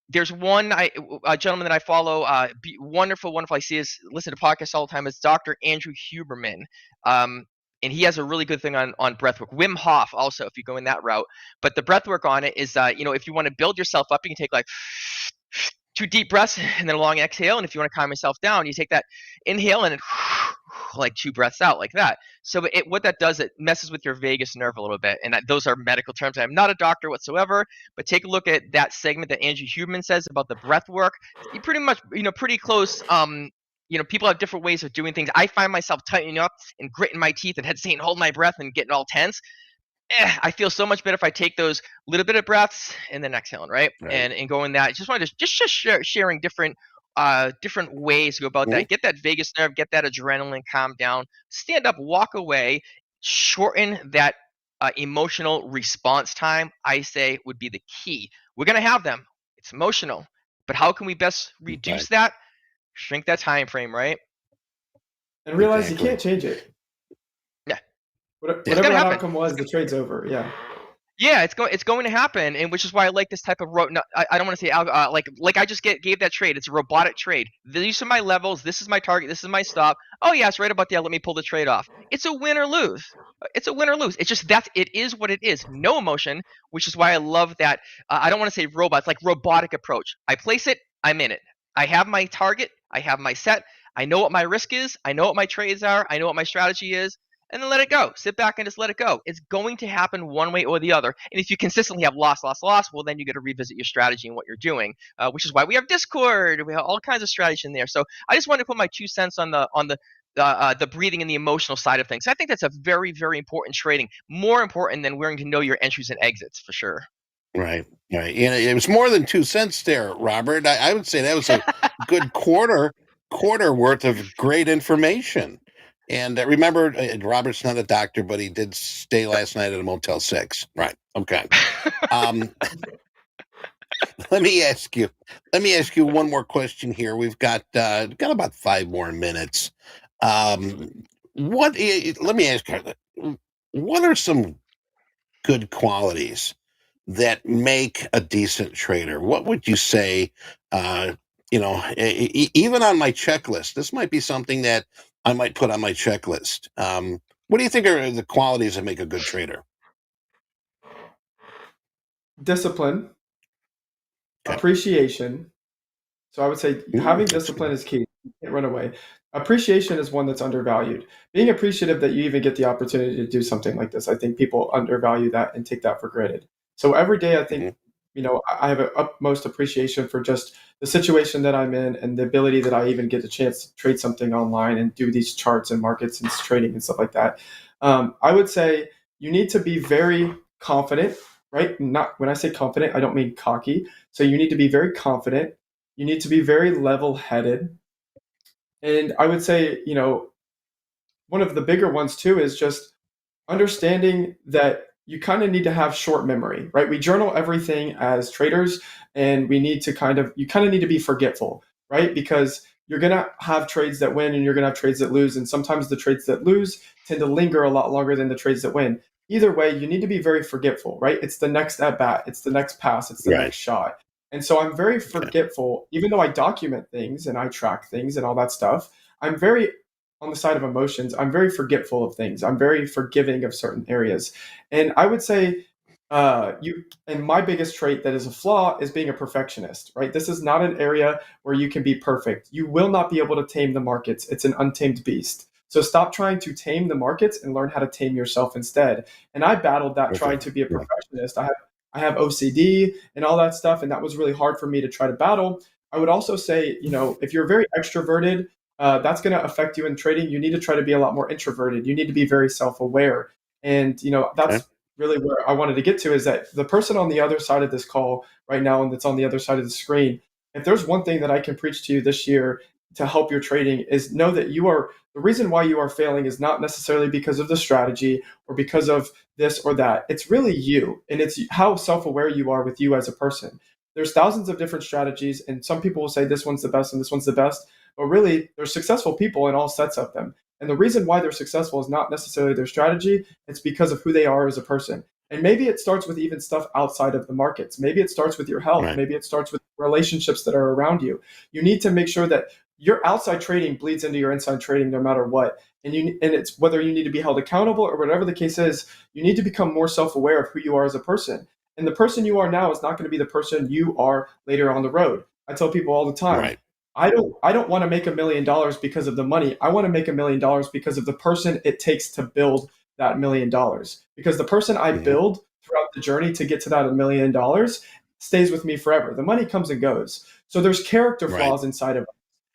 There's a gentleman that I follow, wonderful. I listen to podcasts all the time. It's Dr. Andrew Huberman. And he has a really good thing on breathwork. Wim Hof also, if you go in that route. But the breathwork on it is, if you want to build yourself up, you can take like 2 deep breaths and then a long exhale. And if you want to calm yourself down, you take that inhale and then like 2 breaths out like that. So what that does, it messes with your vagus nerve a little bit. And those are medical terms. I'm not a doctor whatsoever, but take a look at that segment that Andrew Huberman says about the breath work. You pretty much, pretty close people have different ways of doing things. I find myself tightening up and gritting my teeth and hesitating, holding my breath and getting all tense. I feel so much better if I take those little bit of breaths and then exhaling, right? And going that. Just wanted to just sharing different ways to go about that. Get that vagus nerve, get that adrenaline calm down, stand up, walk away, shorten that emotional response time, I say would be the key. We're going to have them. It's emotional. But how can we best reduce that? Shrink that time frame, right? And realize you can't change it. Yeah. Whatever that outcome was, the trade's over. Yeah. Yeah, it's going to happen, and which is why I like this type of I don't want to say like I just gave that trade. It's a robotic trade. These are my levels. This is my target. This is my stop. Oh yeah, it's right about there. Let me pull the trade off. It's a win or lose. It's a win or lose. It's just it is what it is. No emotion, which is why I love that. I don't want to say robot. It's like robotic approach. I place it. I'm in it. I have my target. I have my set. I know what my risk is. I know what my trades are. I know what my strategy is. And then let it go. Sit back and just let it go. It's going to happen one way or the other. And if you consistently have loss, well, then you got to revisit your strategy and what you're doing, which is why we have Discord. We have all kinds of strategy in there. So I just wanted to put my 2 cents on the breathing and the emotional side of things. I think that's a very, very important trading. More important than learning to know your entries and exits, for sure. Right. And it was more than 2 cents there, Robert. I would say that was a good quarter worth of great information. And remember, Robert's not a doctor, but he did stay last night at a Motel 6. Right. Okay. Let me ask you one more question here. We've got about 5 more minutes. Let me ask you, what are some good qualities that make a decent trader? What would you say, even on my checklist, this might be something that I might put on my checklist. What do you think are the qualities that make a good trader? Discipline, appreciation. So I would say having discipline is key. You can't run away. Appreciation is one that's undervalued. Being appreciative that you even get the opportunity to do something like this. I think people undervalue that and take that for granted. So every day I think, I have an utmost appreciation for just the situation that I'm in and the ability that I even get a chance to trade something online and do these charts and markets and trading and stuff like that. I would say you need to be very confident, right? Not when I say confident, I don't mean cocky. So you need to be very confident. You need to be very level-headed. And I would say, one of the bigger ones too is just understanding that you kind of need to have short memory, right? We journal everything as traders, and we need to you kind of need to be forgetful, right? Because you're going to have trades that win and you're going to have trades that lose. And sometimes the trades that lose tend to linger a lot longer than the trades that win. Either way, you need to be very forgetful, right? It's the next at bat. It's the next pass. It's the next shot. And so I'm very forgetful, even though I document things and I track things and all that stuff. I'm very on the side of emotions. I'm very forgetful of things. I'm very forgiving of certain areas. And I would say and my biggest trait that is a flaw is being a perfectionist, right? This is not an area where you can be perfect. You will not be able to tame the markets. It's an untamed beast. So stop trying to tame the markets and learn how to tame yourself instead. And I battled that trying to be a perfectionist. I have OCD and all that stuff, and that was really hard for me to try to battle. I would also say, if you're very extroverted, that's going to affect you in trading. You need to try to be a lot more introverted. You need to be very self-aware. And, that's really where I wanted to get to, is that the person on the other side of this call right now and that's on the other side of the screen, if there's one thing that I can preach to you this year to help your trading, is know that the reason why you are failing is not necessarily because of the strategy or because of this or that. It's really you, and it's how self-aware you are with you as a person. There's thousands of different strategies, and some people will say this one's the best and this one's the best, but really there's successful people in all sets of them. And the reason why they're successful is not necessarily their strategy, it's because of who they are as a person. And maybe it starts with even stuff outside of the markets. Maybe it starts with your health. Maybe it starts with relationships that are around you. You need to make sure that your outside trading bleeds into your inside trading no matter what. And it's whether you need to be held accountable or whatever the case is, you need to become more self-aware of who you are as a person. And the person you are now is not going to be the person you are later on the road. I tell people all the time, I don't want to make $1 million because of the money. I want to make $1 million because of the person it takes to build that $1 million. Because the person I build throughout the journey to get to that $1 million stays with me forever. The money comes and goes. So there's character flaws inside of us.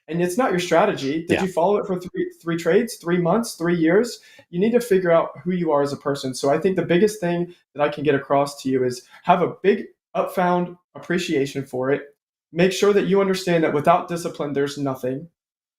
and it's not your strategy. Did Yeah. you follow it for three trades, 3 months, 3 years? You need to figure out who you are as a person. So I think the biggest thing that I can get across to you is have a big upfound appreciation for it. Make sure that you understand that without discipline, there's nothing.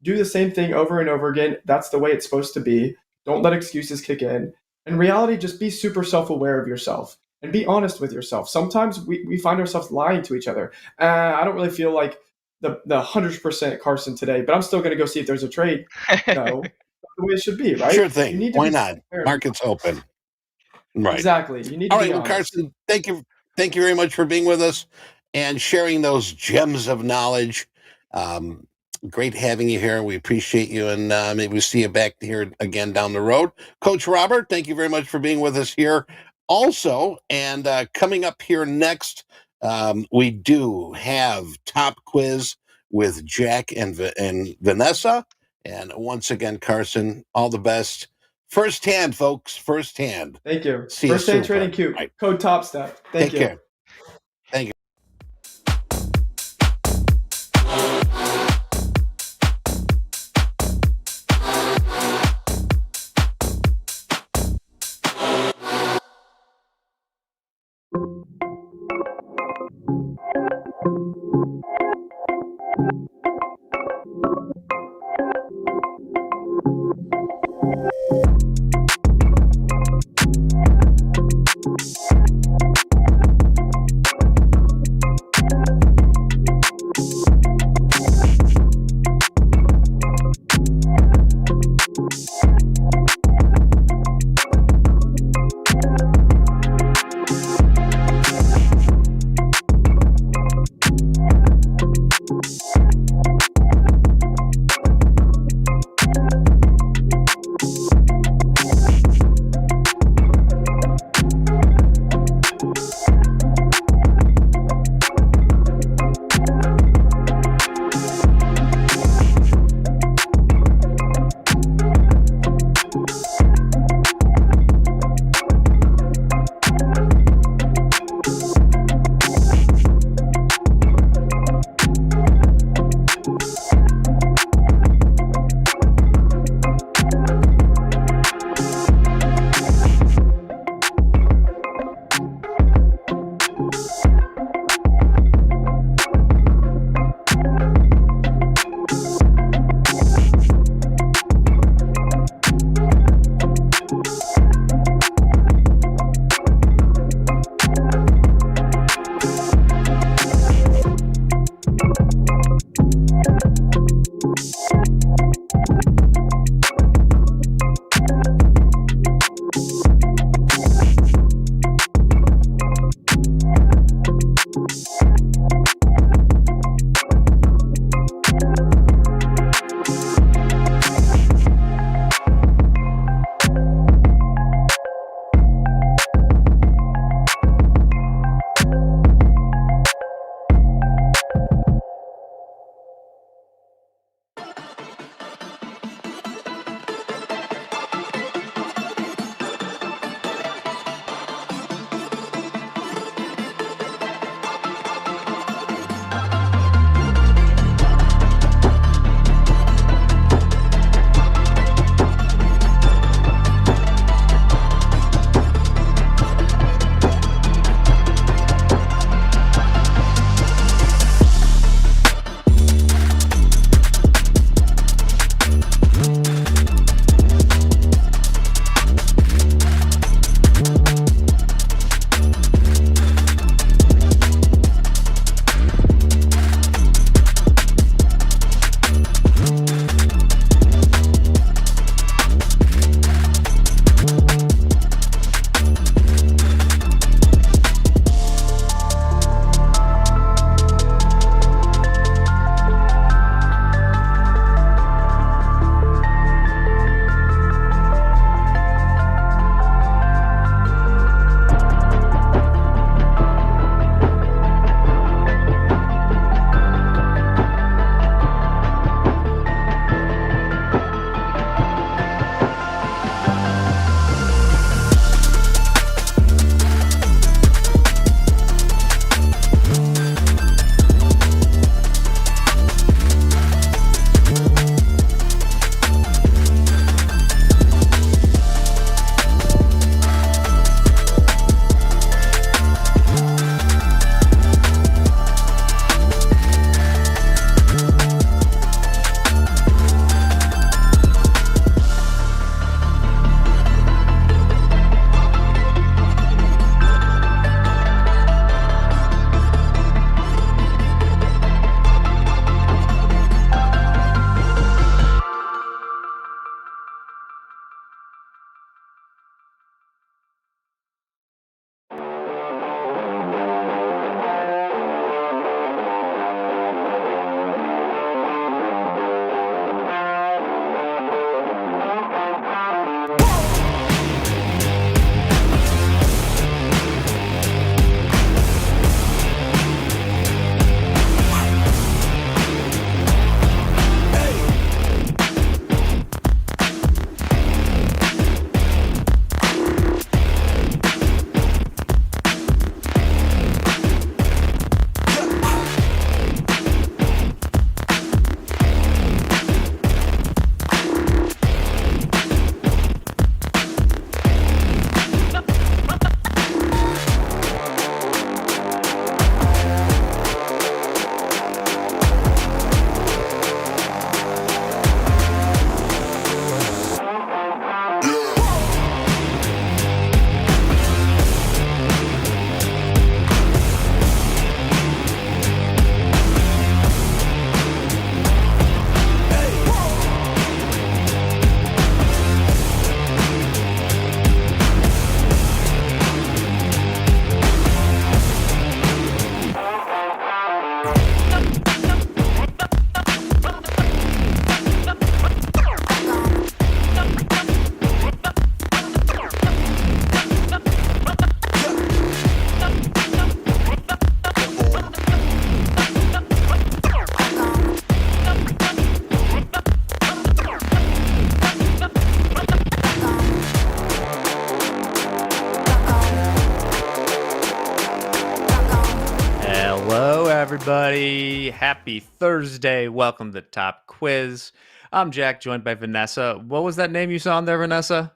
Do the same thing over and over again. That's the way it's supposed to be. Don't let excuses kick in. In reality, just be super self-aware of yourself and be honest with yourself. Sometimes we find ourselves lying to each other. I don't really feel like the 100% Carson today, but I'm still going to go see if there's a trade. No, that's the way it should be, right? Sure You thing. need to Why be not? self-aware. Market's open. Right. Exactly. You need to All be right. Well, honest. Carson, thank you very much for being with us and sharing those gems of knowledge. Great having you here. We appreciate you, and maybe we'll see you back here again down the road. Coach Robert, thank you very much for being with us here also. And coming up here next, we do have Top Quiz with Jack and Vanessa. And once again, Carson, all the best. First hand, folks. First hand. Thank you. See you First Hand soon, Trading bud. Cube. Right. Code TopStep. Thank Take you. care. Thank you. Hello, everybody. Happy Thursday. Welcome to Top Quiz. I'm Jack, joined by Vanessa. What was that name you saw on there, Vanessa?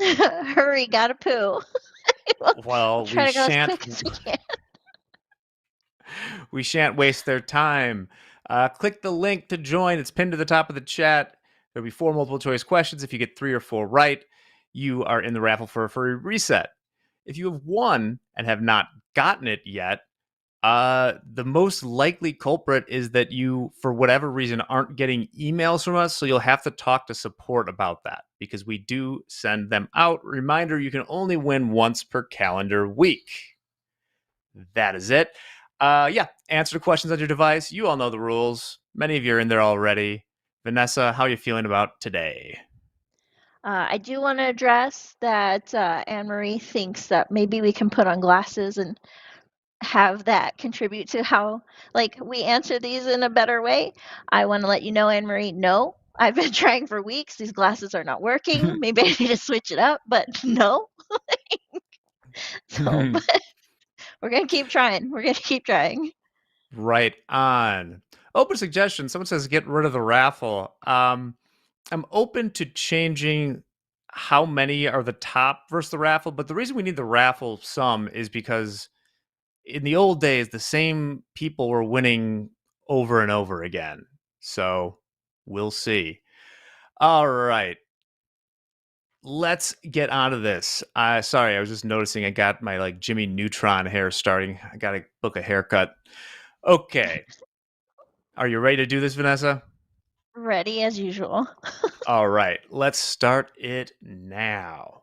Hurry, gotta poo. Well, We'll try to go as quick as we can. We shan't waste their time. Click the link to join. It's pinned to the top of the chat. There'll be 4 multiple choice questions. If you get 3 or 4 right, you are in the raffle for a free reset. If you have won and have not gotten it yet, the most likely culprit is that you, for whatever reason, aren't getting emails from us. So you'll have to talk to support about that because we do send them out. Reminder, you can only win once per calendar week. That is it. Answer the questions on your device. You all know the rules. Many of you are in there already. Vanessa, how are you feeling about today? I do want to address that Anne-Marie thinks that maybe we can put on glasses and have that contribute to how we answer these in a better way. I want to let you know, Anne-Marie, no. I've been trying for weeks. These glasses are not working. Maybe I need to switch it up, but no. But we're going to keep trying. We're going to keep trying. Right on. Open suggestion. Someone says get rid of the raffle. I'm open to changing how many are the top versus the raffle, but the reason we need the raffle sum is because in the old days, the same people were winning over and over again. So we'll see. All right. Let's get on to this. Sorry, I was just noticing I got my Jimmy Neutron hair starting. I got to book a haircut. Okay. Are you ready to do this, Vanessa? Ready as usual. All right. Let's start it now.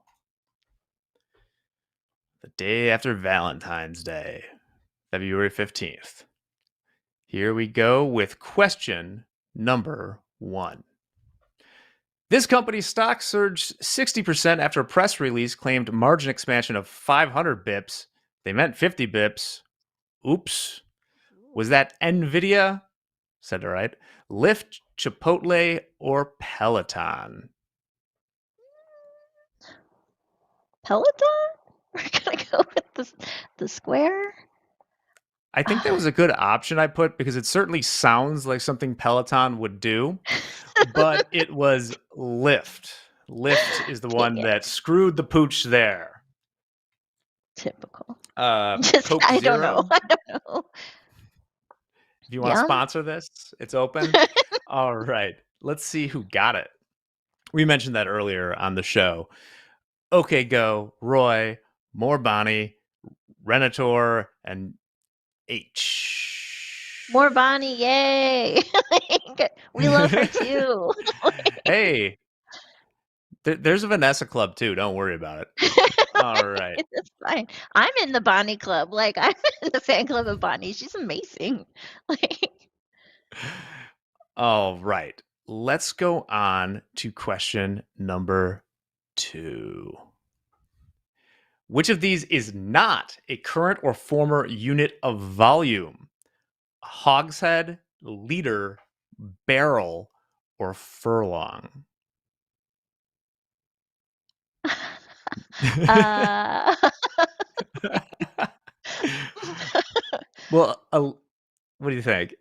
The day after Valentine's Day, February 15th. Here we go with question number 1. This company's stock surged 60% after a press release claimed margin expansion of 500 bips. They meant 50 bips. Oops. Was that NVIDIA? Said it right. Lyft, Chipotle, or Peloton? Peloton? We're going to go with the square? I think that was a good option I put because it certainly sounds like something Peloton would do, but it was Lyft. Lyft is the one that screwed the pooch there. Typical. Coke I Zero? don't know. I don't know. If you want to sponsor this, it's open. All right. Let's see who got it. We mentioned that earlier on the show. Okay, go. Roy, more Bonnie, Renator, and H. More Bonnie, yay! We love her too. Hey, there's a Vanessa club too. Don't worry about it. All right. It's fine. I'm in the Bonnie club. I'm in the fan club of Bonnie. She's amazing. All right. Let's go on to question number 2. Which of these is not a current or former unit of volume? Hogshead, liter, barrel, or furlong? Well, what do you think?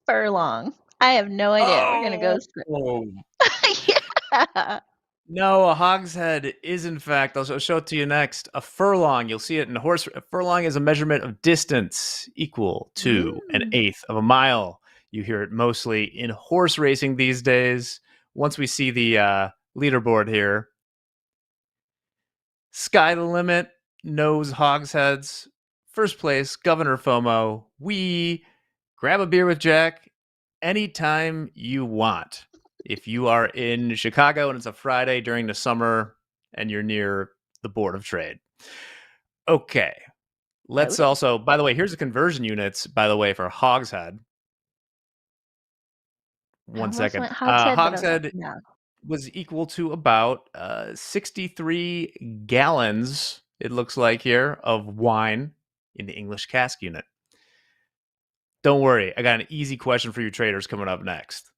Furlong. I have no idea. We're gonna go. Yeah. No, a hogshead is in fact, I'll show it to you next, a furlong. You'll see it in a horse. A furlong is a measurement of distance equal to an eighth of a mile. You hear it mostly in horse racing these days. Once we see the leaderboard here, Sky the Limit, knows hogsheads. First place, Governor FOMO. We grab a beer with Jack anytime you want. If you are in Chicago and it's a Friday during the summer and you're near the Board of Trade. Okay. Let's also, by the way, here's the conversion units, by the way, for hogshead. One second. Hogshead was equal to about 63 gallons, it looks like here, of wine in the English cask unit. Don't worry. I got an easy question for you traders coming up next.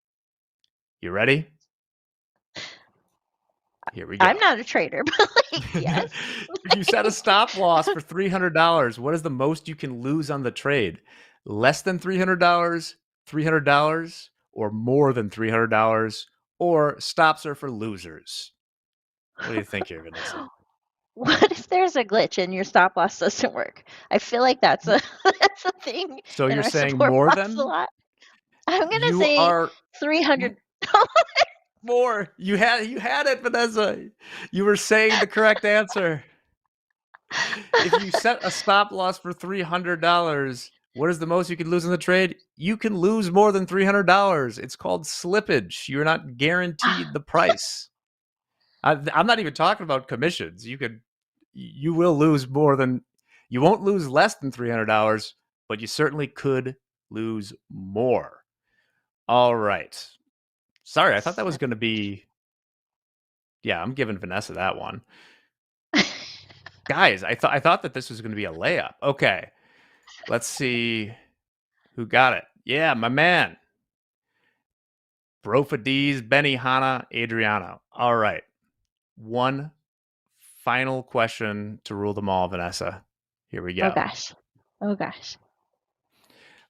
You ready? Here we go. I'm not a trader, but like, yes. If you set a stop loss for $300, what is the most you can lose on the trade? Less than $300, $300, or more than $300, or stops are for losers? What do you think here, Vanessa? What if there's a glitch and your stop loss doesn't work? I feel like that's a that's a thing So in you're our saying support more box than? a lot. I'm gonna You say are $300. more. You had it, Vanessa. You were saying the correct answer. If you set a stop loss for $300, what is the most you can lose in the trade? You can lose more than $300. It's called slippage. You're not guaranteed the price. I'm not even talking about commissions. You will lose more than, you won't lose less than $300, but you certainly could lose more. All right. Sorry, I thought that was going to be, yeah, I'm giving Vanessa that one. Guys, I thought that this was going to be a layup. Okay. Let's see who got it. Yeah, my man. Brofa D's, Benny, Hannah, Adriano. All right. One final question to rule them all, Vanessa. Here we go. Oh gosh. Oh gosh.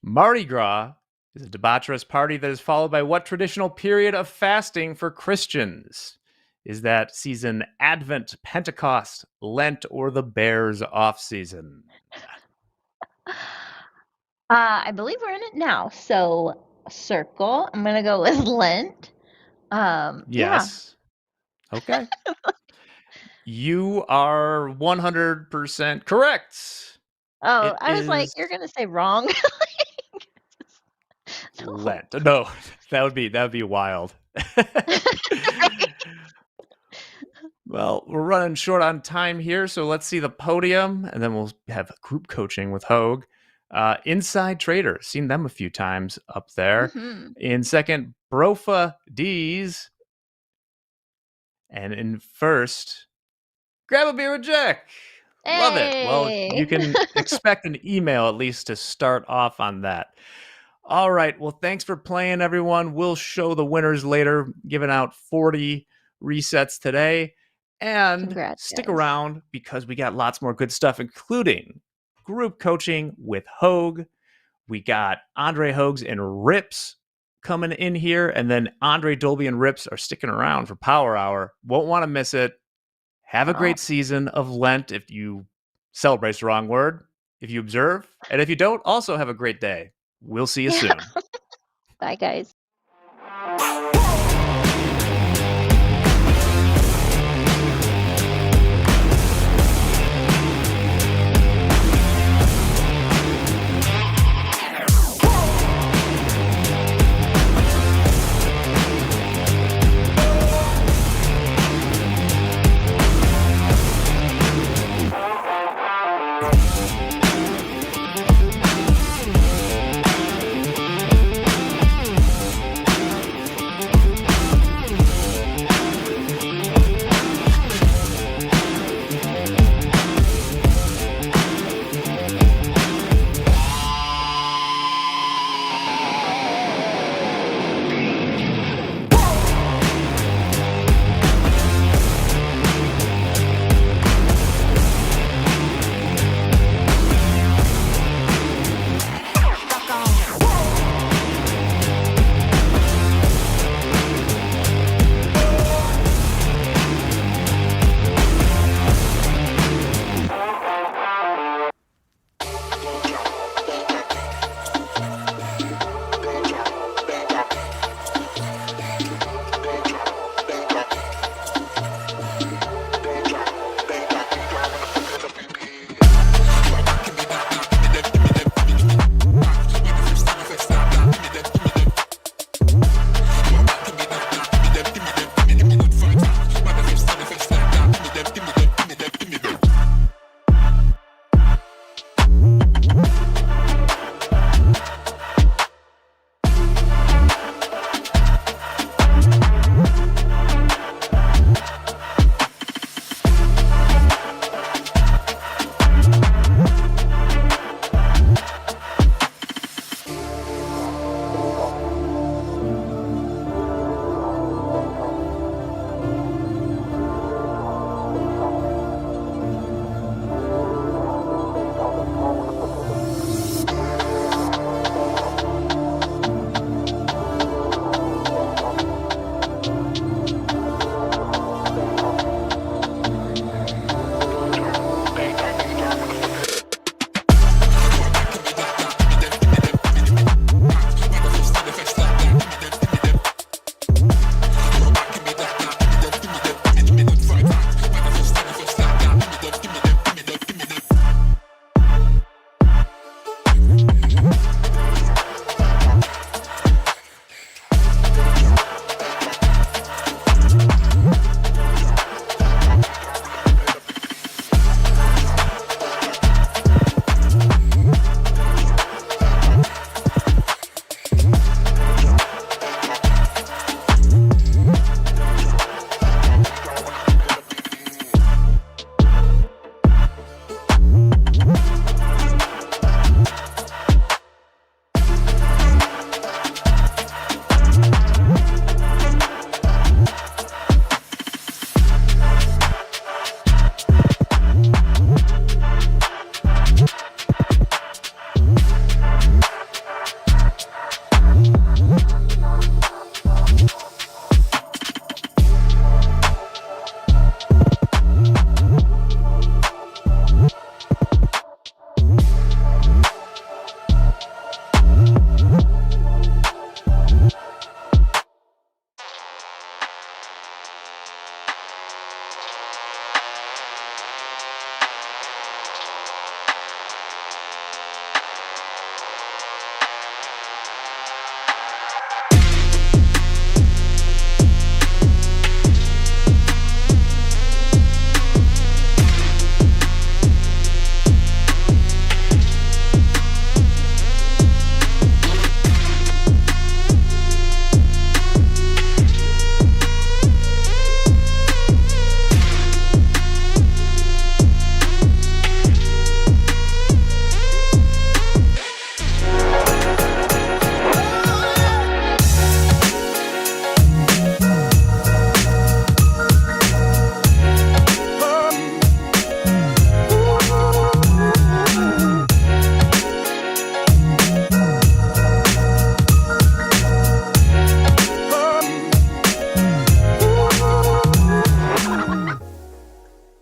Mardi Gras is a debaucherous party that is followed by what traditional period of fasting for Christians? Is that season Advent, Pentecost, Lent, or the Bears off season? I believe we're in it now. So circle. I'm gonna go with Lent. Yes. Yeah. Okay. You are 100% correct. Oh, I was like, you're gonna say wrong. Lent. No, that would be wild. Well, we're running short on time here, so let's see the podium, and then we'll have group coaching with Hoag. Inside Trader, seen them a few times up there. Mm-hmm. In second, Brofa D's. And in first, Grab a Beer with Jack. Hey! Love it. Well, you can expect an email at least to start off on that. All right. Well, thanks for playing, everyone. We'll show the winners later, giving out 40 resets today. And Congrats, stick guys. around because we got lots more good stuff, including group coaching with Hoag. We got Andre Hoags and Rips coming in here. And then Andre, Dolby, and Rips are sticking around for Power Hour. Won't want to miss it. Have a great season of Lent if you celebrate's the wrong word, if you observe. And if you don't, also have a great day. We'll see you soon. Bye, guys.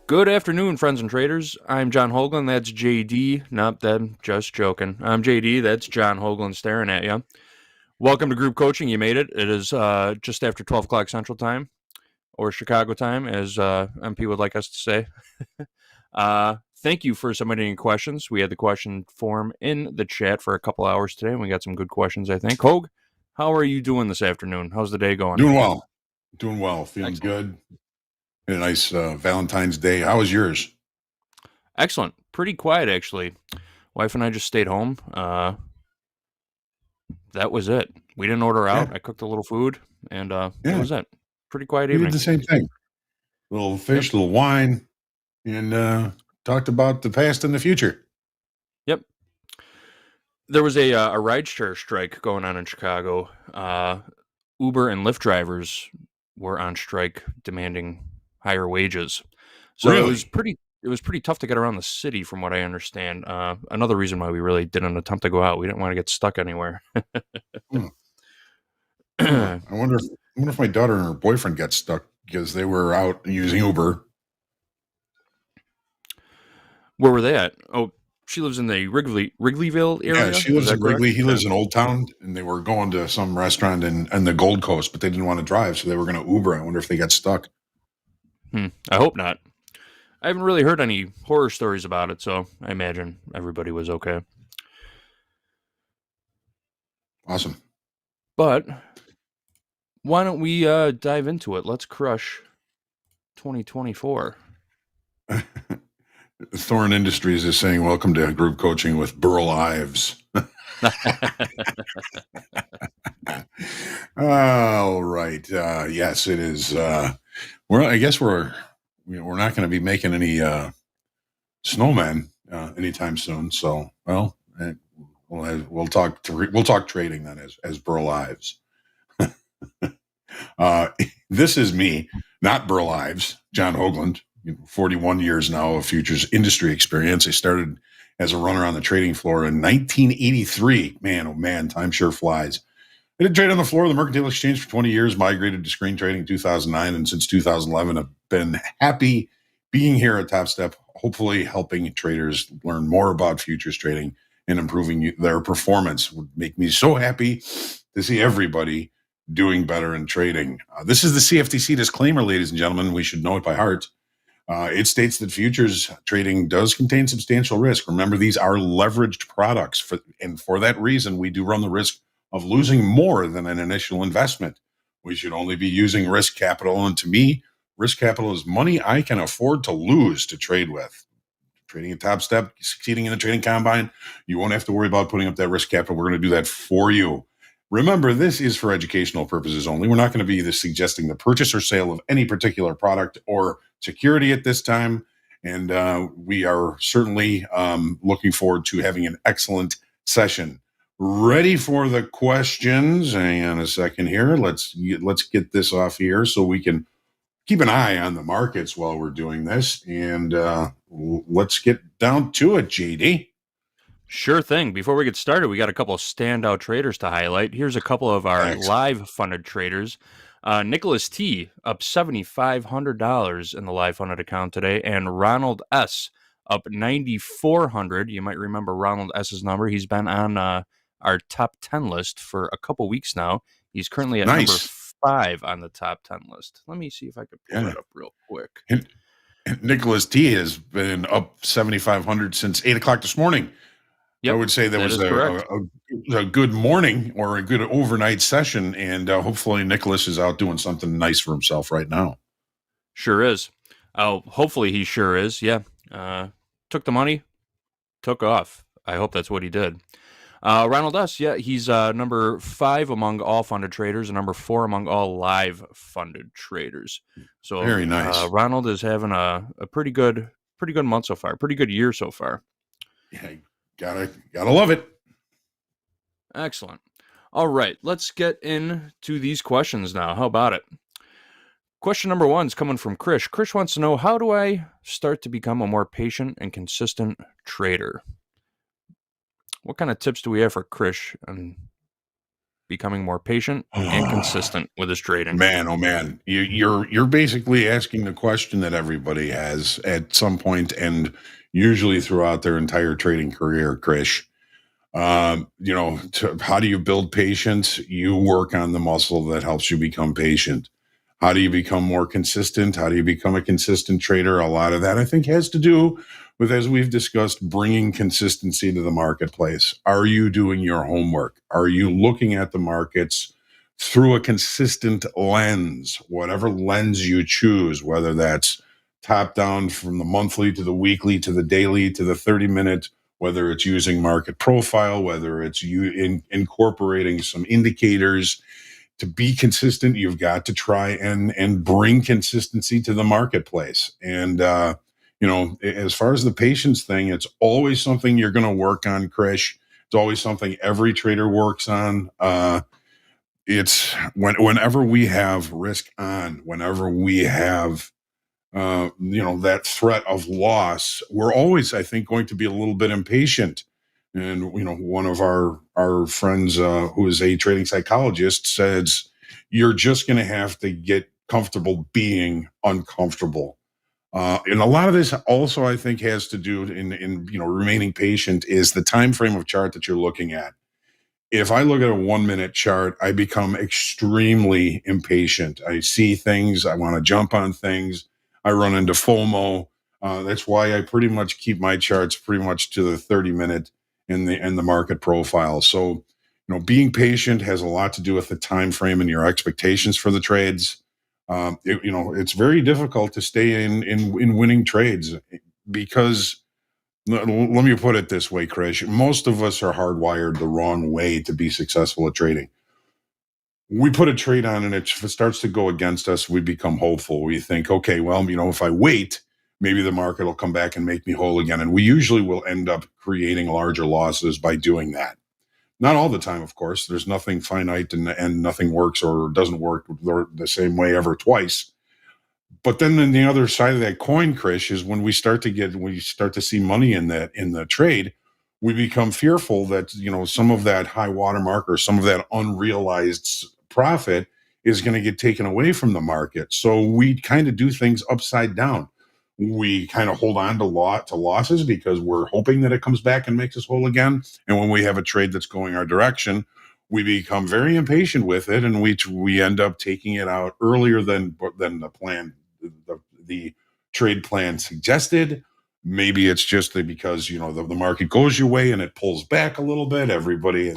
Good afternoon, friends and traders. I'm John Hoagland. That's JD. Nope, I'm just joking. I'm JD. That's John Hoagland staring at you. Welcome to group coaching. You made it. It is just after 12 o'clock Central Time, or Chicago time, as MP would like us to say. Thank you for submitting questions. We had the question form in the chat for a couple hours today, and we got some good questions, I think. Hoag, how are you doing this afternoon? How's the day going? Doing well. Feeling Excellent. good. Had a nice Valentine's Day. How was yours? Excellent. Pretty quiet, actually. Wife and I just stayed home. That was it. We didn't order out. Yeah. I cooked a little food, and that Yeah. was it. Pretty quiet We evening. did the same thing. Little fish, little wine, and talked about the past and the future. Yep. There was a rideshare strike going on in Chicago. Uber and Lyft drivers were on strike demanding higher wages. So Really? it was pretty tough to get around the city, from what I understand. Another reason why we really didn't attempt to go out. We didn't want to get stuck anywhere. I wonder if my daughter and her boyfriend got stuck because they were out using Uber. Where were they at? Oh, she lives in the Wrigleyville area. Yeah, she lives Is in that correct? Wrigley. He lives in Old Town, and they were going to some restaurant in the Gold Coast, but they didn't want to drive, so they were going to Uber. I wonder if they got stuck. I hope not. I haven't really heard any horror stories about it, so I imagine everybody was okay. Awesome. But why don't we dive into it? Let's crush 2024. Thorn Industries is saying, welcome to group coaching with Burl Ives. All right. Yes, it is. I guess we're not going to be making any snowmen anytime soon. So, we'll talk trading then as Burl Ives. This is me, not Burl Ives, John Hoagland. 41 years now of futures industry experience. I started as a runner on the trading floor in 1983. Man, oh man, time sure flies. I did trade on the floor of the Mercantile Exchange for 20 years, migrated to screen trading in 2009, and since 2011, I've been happy being here at TopStep, hopefully helping traders learn more about futures trading and improving their performance. Would make me so happy to see everybody doing better in trading. This is the CFTC disclaimer, ladies and gentlemen. We should know it by heart. It states that futures trading does contain substantial risk. Remember, these are leveraged products, and for that reason, we do run the risk of losing more than an initial investment. We should only be using risk capital, and to me, risk capital is money I can afford to lose to trade with. Trading at TopStep, succeeding in the trading combine, you won't have to worry about putting up that risk capital. We're going to do that for you. Remember, this is for educational purposes only. We're not going to be suggesting the purchase or sale of any particular product or security at this time. And we are certainly looking forward to having an excellent session. Ready for the questions? Hang on a second here. Let's get this off here so we can keep an eye on the markets while we're doing this. And let's get down to it, JD. Sure thing. Before we get started, we got a couple of standout traders to highlight. Here's a couple of our live funded traders. Nicholas T. up $7,500 in the live funded account today, and Ronald S. up $9,400. You might remember Ronald S.'s number. He's been on our top 10 list for a couple weeks now. He's currently at number 5 on the top 10 list. Let me see if I can pull that up real quick. And Nicholas T. has been up 7,500 since 8 o'clock this morning. Yep, I would say that was a good morning or a good overnight session, and hopefully Nicholas is out doing something nice for himself right now. Sure is. Hopefully he sure is. Yeah. Took the money, took off. I hope that's what he did. Ronald S., yeah, he's number 5 among all funded traders and number 4 among all live funded traders. So very nice. Ronald is having a pretty good month so far, pretty good year so far. Yeah, gotta love it. Excellent. All right, let's get into these questions now. How about it? Question number 1 is coming from Krish. Krish wants to know, how do I start to become a more patient and consistent trader? What kind of tips do we have for Krish? And becoming more patient and consistent with his trading? Man, oh man, you're basically asking the question that everybody has at some point, and usually throughout their entire trading career, Krish. How do you build patience? You work on the muscle that helps you become patient. How do you become more consistent? How do you become a consistent trader? A lot of that, I think, has to do with, as we've discussed, bringing consistency to the marketplace. Are you doing your homework? Are you looking at the markets through a consistent lens, whatever lens you choose, whether that's top down from the monthly to the weekly to the daily to the 30-minute, whether it's using market profile, whether it's incorporating some indicators. To be consistent, you've got to try and bring consistency to the marketplace. And as far as the patience thing, it's always something you're going to work on, Krish. It's always something every trader works on. It's whenever we have risk on, whenever we have that threat of loss, we're always, I think, going to be a little bit impatient. And one of our friends who is a trading psychologist says, you're just going to have to get comfortable being uncomfortable. And a lot of this also, I think, has to do in remaining patient is the time frame of chart that you're looking at. If I look at a 1 minute chart, I become extremely impatient. I see things, I want to jump on things. I run into FOMO. That's why I pretty much keep my charts pretty much to the 30-minute in the market profile. So, being patient has a lot to do with the time frame and your expectations for the trades. It's very difficult to stay in winning trades because, let me put it this way, Krish. Most of us are hardwired the wrong way to be successful at trading. We put a trade on and if it starts to go against us, we become hopeful. We think, okay, well, if I wait, maybe the market will come back and make me whole again. And we usually will end up creating larger losses by doing that. Not all the time, of course. There's nothing finite and nothing works or doesn't work the same way ever twice. But then on the other side of that coin, Krish, is when we start to see money in the trade, we become fearful that some of that high watermark or some of that unrealized profit is going to get taken away from the market. So we kind of do things upside down. We kind of hold on to losses because we're hoping that it comes back and makes us whole again. And when we have a trade that's going our direction, we become very impatient with it, and we end up taking it out earlier than the plan, the trade plan suggested. Maybe it's just because the market goes your way and it pulls back a little bit.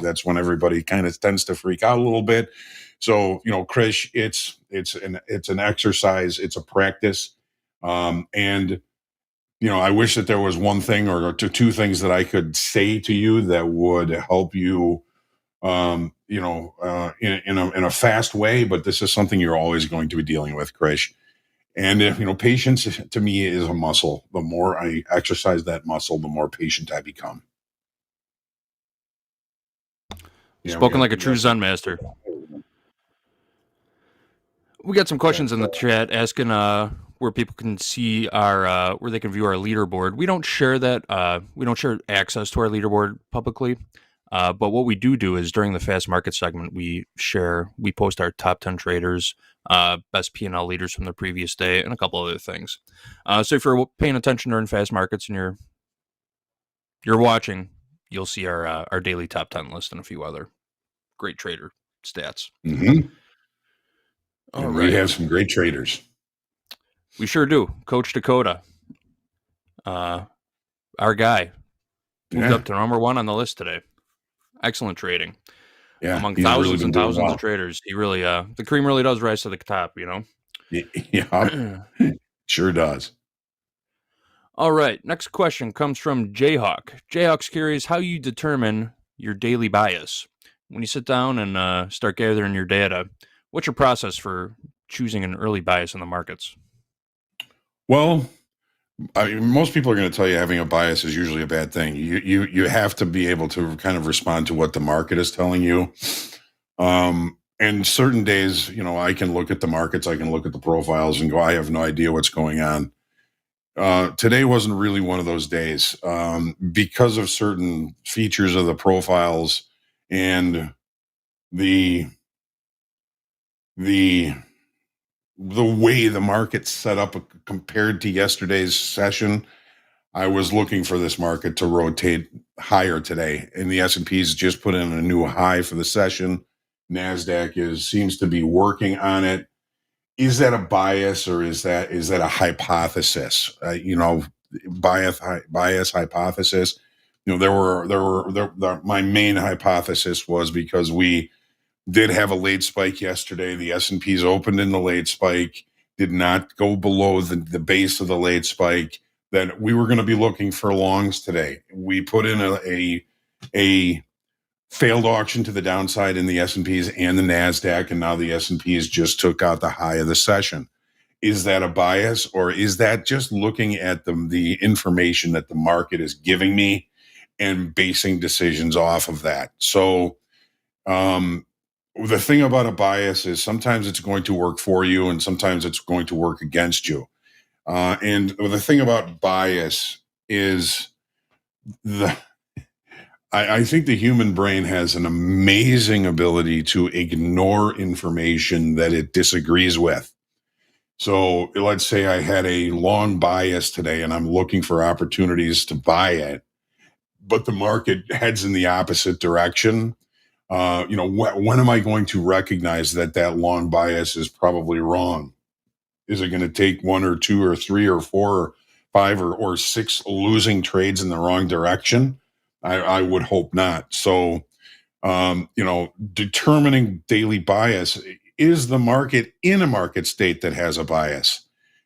That's when everybody kind of tends to freak out a little bit. So Krish, it's an exercise, it's a practice, and I wish that there was one thing or two things that I could say to you that would help you in a fast way, but this is something you're always going to be dealing with, Krish. And if patience to me is a muscle. The more I exercise that muscle, the more patient I become. Spoken like a true Zen master. We got some questions in the chat asking where people can see our where they can view our leaderboard. We don't share that. We don't share access to our leaderboard publicly. But what we do is during the fast market segment, we post our top 10 traders, best P&L leaders from the previous day, and a couple other things. So if you're paying attention during fast markets and you're watching, you'll see our daily top 10 list and a few other great trader stats. Mm-hmm. All and right. We have some great traders. We sure do. Coach Dakota, our guy, moved up to number 1 on the list today. Excellent trading. Yeah, among thousands really and thousands of traders. He really, the cream really does rise to the top, Yeah, sure does. All right. Next question comes from Jayhawk. Jayhawk's curious how you determine your daily bias. When you sit down and start gathering your data, what's your process for choosing an early bias in the markets? Well, most people are going to tell you having a bias is usually a bad thing. You have to be able to kind of respond to what the market is telling you. And certain days, I can look at the markets, I can look at the profiles and go, I have no idea what's going on. Today wasn't really one of those days because of certain features of the profiles and the the way the market's set up compared to yesterday's session, I was looking for this market to rotate higher today, and the S&P's just put in a new high for the session. NASDAQ seems to be working on it. Is that a bias, or is that a hypothesis? Bias hypothesis. My main hypothesis was because we did have a late spike yesterday. The S&P's opened in the late spike, did not go below the base of the late spike. That we were going to be looking for longs today. We put in a failed auction to the downside in the S&Ps and the NASDAQ, and now the S&Ps just took out the high of the session. Is that a bias, or is that just looking at the information that the market is giving me and basing decisions off of that? So the thing about a bias is sometimes it's going to work for you and sometimes it's going to work against you. And the thing about bias is I think the human brain has an amazing ability to ignore information that it disagrees with. So let's say I had a long bias today and I'm looking for opportunities to buy it, but the market heads in the opposite direction. When am I going to recognize that long bias is probably wrong? Is it going to take 1 or 2 or 3 or 4 or 5 or 6 losing trades in the wrong direction? I would hope not. So, determining daily bias, is the market in a market state that has a bias?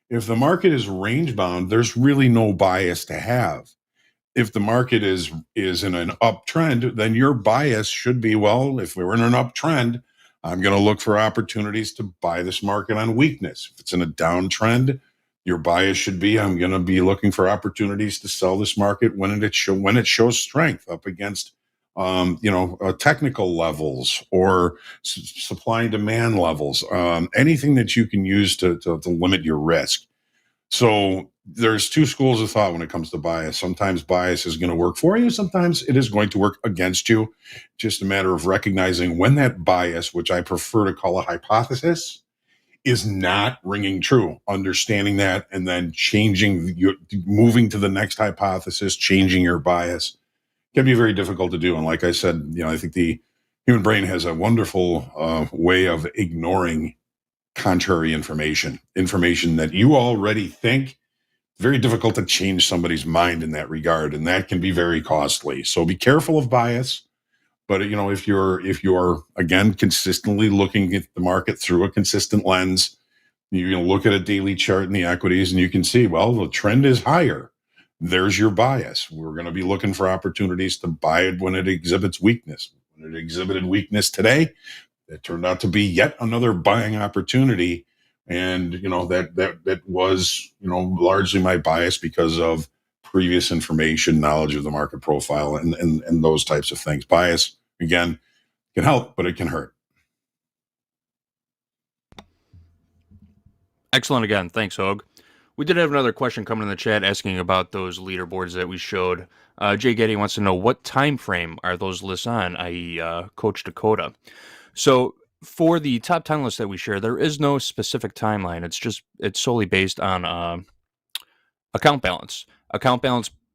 If the market is range bound, there's really no bias to have. If the market is in an uptrend, then your bias should be, well, if we're in an uptrend, I'm going to look for opportunities to buy this market on weakness. If it's in a downtrend, your bias should be, I'm going to be looking for opportunities to sell this market when it shows strength up against, technical levels or supply and demand levels, anything that you can use to limit your risk. So there's 2 schools of thought when it comes to bias. Sometimes bias is going to work for you. Sometimes it is going to work against you. Just a matter of recognizing when that bias, which I prefer to call a hypothesis, is not ringing true, understanding that, and then moving to the next hypothesis, changing your bias can be very difficult to do. And like I said, I think the human brain has a wonderful way of ignoring contrary information that you already think. Very difficult to change somebody's mind in that regard, and that can be very costly. So be careful of bias. But if you're again consistently looking at the market through a consistent lens, you can look at a daily chart in the equities and you can see, well, the trend is higher. There's your bias. We're going to be looking for opportunities to buy it when it exhibits weakness. When it exhibited weakness today, it turned out to be yet another buying opportunity. And, that was, largely my bias because of previous information, knowledge of the market profile, and those types of things. Bias, again, can help, but it can hurt. Excellent again. Thanks, Hoag. We did have another question coming in the chat asking about those leaderboards that we showed. Jay Getty wants to know, what time frame are those lists on, i.e. Coach Dakota? So for the top 10 list that we share, there is no specific timeline. It's solely based on account balance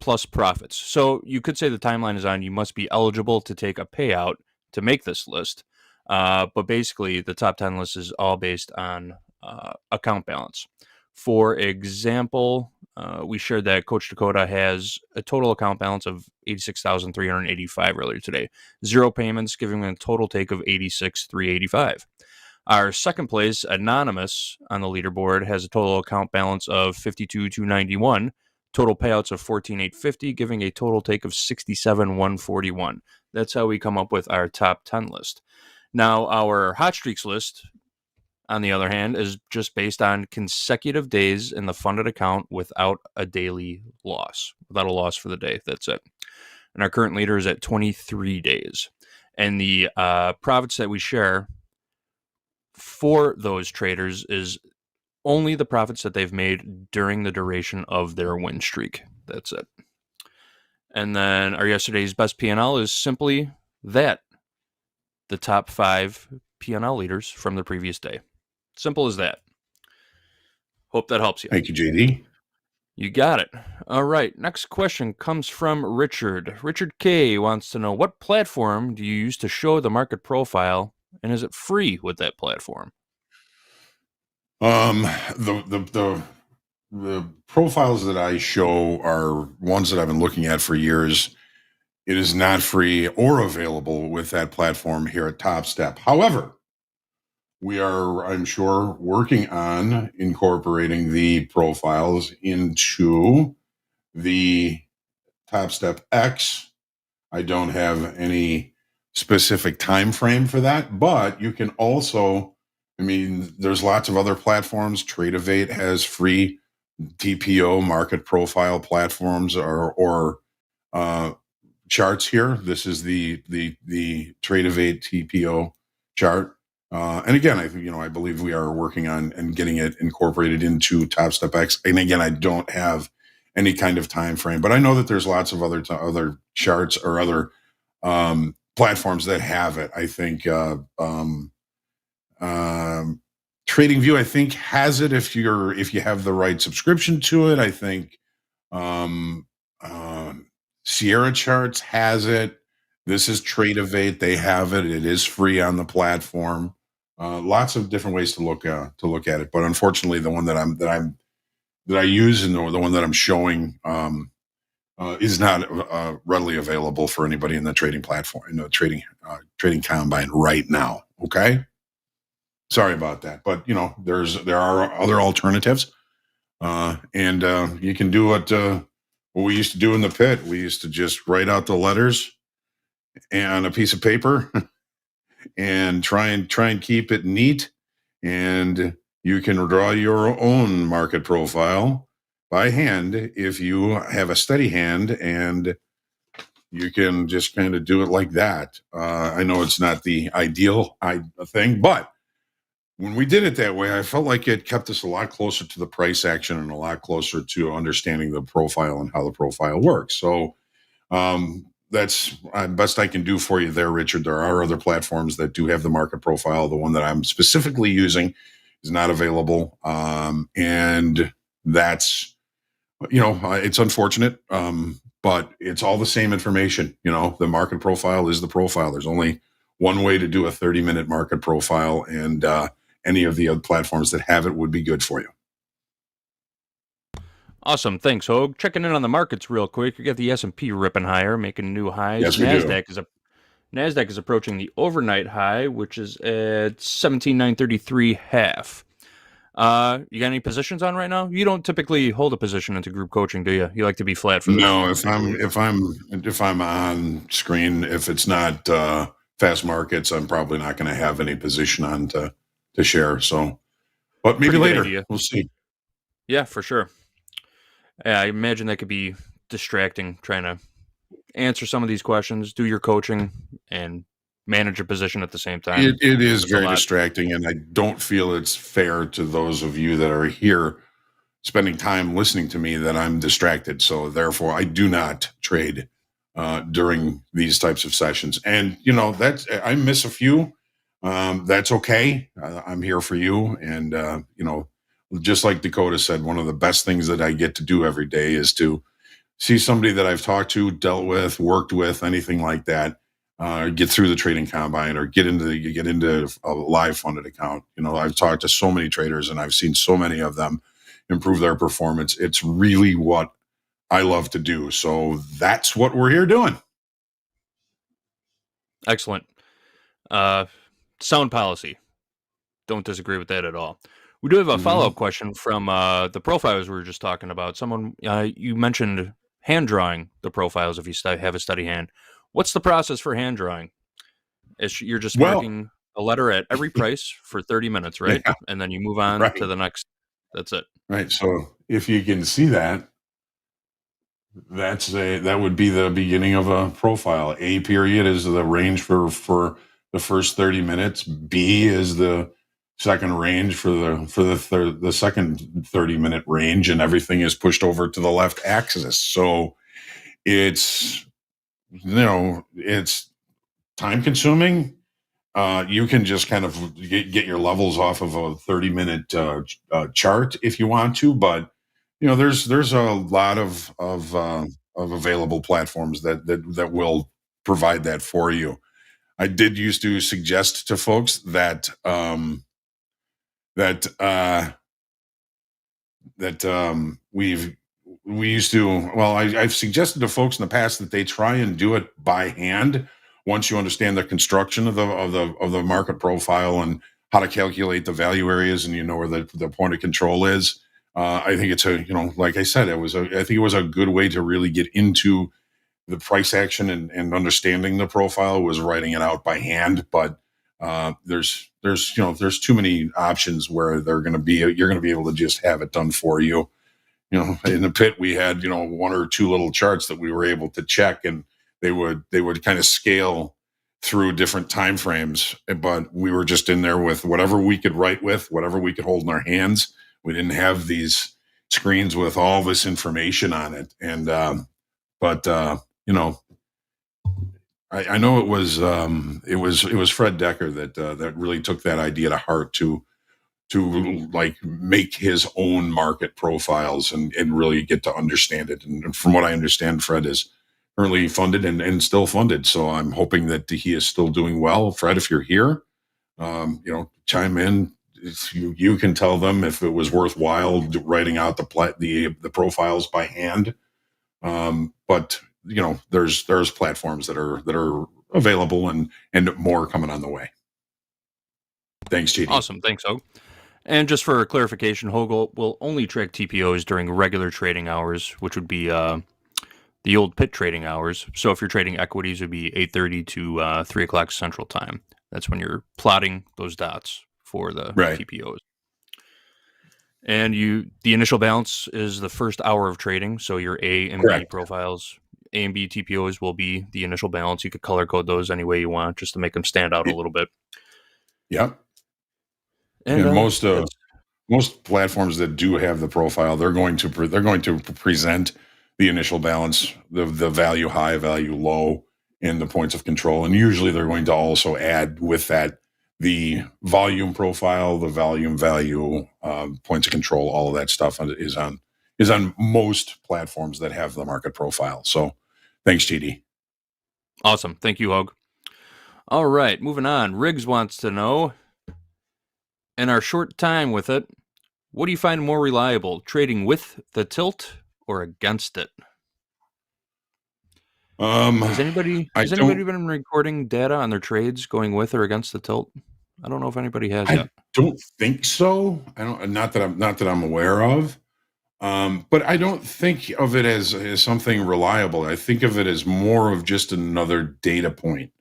plus profits. So you could say the timeline is on, you must be eligible to take a payout to make this list. But basically the top 10 list is all based on account balance. For example, we shared that Coach Dakota has a total account balance of $86,385 earlier today. 0 payments, giving him a total take of $86,385. Our second place, Anonymous, on the leaderboard has a total account balance of $52,291. Total payouts of $14,850, giving a total take of $67,141. That's how we come up with our top 10 list. Now, our hot streaks list, on the other hand, is just based on consecutive days in the funded account without a daily loss, without a loss for the day. That's it. And our current leader is at 23 days. And the profits that we share for those traders is only the profits that they've made during the duration of their win streak. That's it. And then our yesterday's best P&L is simply that. the top 5 P&L leaders from the previous day. Simple as that. Hope that helps you. Thank you, JD. You got it. All right. Next question comes from Richard. Richard K wants to know, what platform do you use to show the market profile, and is it free with that platform? The profiles that I show are ones that I've been looking at for years. It is not free or available with that platform here at Topstep. However, we are, I'm sure, working on incorporating the profiles into the Topstep X. I don't have any specific time frame for that, but you can also, I mean, there's lots of other platforms. Tradeovate has free TPO market profile platforms or charts here. This is the Tradeovate TPO chart. And again, I believe we are working on and getting it incorporated into Topstep X. And again, I don't have any kind of time frame, but I know that there's lots of other charts or other platforms that have it. I think TradingView, I think, has it if you have the right subscription to it. I think Sierra Charts has it. This is Tradeovate. They have it. It is free on the platform. Lots of different ways to look at it, but unfortunately, the one that I use and the one that I'm showing is not readily available for anybody in the trading platform, in the trading combine right now. Okay, sorry about that, but there are other alternatives, and you can do what we used to do in the pit. We used to just write out the letters on a piece of paper and try and keep it neat, and you can draw your own market profile by hand if you have a steady hand, and you can just kind of do it like that. I know it's not the ideal thing, but when we did it that way, I felt like it kept us a lot closer to the price action and a lot closer to understanding the profile and how the profile works. So that's best I can do for you there, Richard. There are other platforms that do have the market profile. The one that I'm specifically using is not available. And that's, it's unfortunate, but it's all the same information. The market profile is the profile. There's only one way to do a 30-minute market profile, and any of the other platforms that have it would be good for you. Awesome. Thanks, Hoag. Checking in on the markets real quick. You got the S&P ripping higher, making new highs. Yes, we do. NASDAQ is approaching the overnight high, which is at 17,933 half. You got any positions on right now? You don't typically hold a position into group coaching, do you? You like to be flat for this? No, if I'm on screen, if it's not fast markets, I'm probably not going to have any position on to share. So, but maybe later, we'll see. Yeah, for sure. Yeah, I imagine that could be distracting, trying to answer some of these questions, do your coaching, and manage a position at the same time. It is very distracting, and I don't feel it's fair to those of you that are here spending time listening to me that I'm distracted. So therefore, I do not trade during these types of sessions. And, I miss a few. That's okay. I'm here for you. And, just like Dakota said, one of the best things that I get to do every day is to see somebody that I've talked to, dealt with, worked with, anything like that, get through the trading combine or get into a live funded account. I've talked to so many traders and I've seen so many of them improve their performance. It's really what I love to do. So that's what we're here doing. Excellent. Sound policy. Don't disagree with that at all. We do have a follow-up question from the profiles we were just talking about. Someone, you mentioned hand drawing the profiles if you have a steady hand. What's the process for hand drawing? You're just marking a letter at every price for 30 minutes, right? Yeah. And then you move on to the next. That's it. Right. So if you can see that, that would be the beginning of a profile. A period is the range for the first 30 minutes. B is the second range for the second 30-minute range, and everything is pushed over to the left axis. So it's it's time consuming. you can just kind of get your levels off of a 30-minute chart if you want to, but there's a lot of available platforms that will provide that for you. I did used to suggest to folks that I've suggested to folks in the past that they try and do it by hand once you understand the construction of the market profile and how to calculate the value areas, and where the point of control is. I think it's like I said, I think it was a good way to really get into the price action and understanding the profile, was writing it out by hand. But there's too many options where you're going to be able to just have it done for you. In the pit, we had, one or two little charts that we were able to check, and they would kind of scale through different time frames. But we were just in there with whatever we could write with, whatever we could hold in our hands. We didn't have these screens with all this information on it. And, I know it was Fred Decker that really took that idea to heart to like make his own market profiles and really get to understand it. And from what I understand, Fred is currently funded and still funded. So I'm hoping that he is still doing well. Fred, if you're here, chime in. You can tell them if it was worthwhile writing out the profiles by hand. But there's platforms that are available and more coming on the way. Thanks, JD. Awesome. Thanks, Hoag. And just for clarification, Hoag will only track TPOs during regular trading hours, which would be the old pit trading hours. So if you're trading equities, it would be 8:30 to 3 o'clock Central Time. That's when you're plotting those dots for the TPOs. And the initial balance is the first hour of trading. So your A and B profiles, A and B TPOs will be the initial balance. You could color code those any way you want, just to make them stand out a little bit. Yep. And most platforms that do have the profile, they're going to present the initial balance, the value high, value low, and the points of control. And usually they're going to also add with that the volume profile, the volume value, points of control. All of that stuff is on most platforms that have the market profile. So thanks, JD. Awesome. Thank you, Hoag. All right, moving on. Riggs wants to know, in our short time with it, what do you find more reliable, trading with the tilt or against it? Has anybody been recording data on their trades going with or against the tilt? I don't know if anybody has yet. I don't think so. Not that I'm aware of. But I don't think of it as something reliable. I think of it as more of just another data point.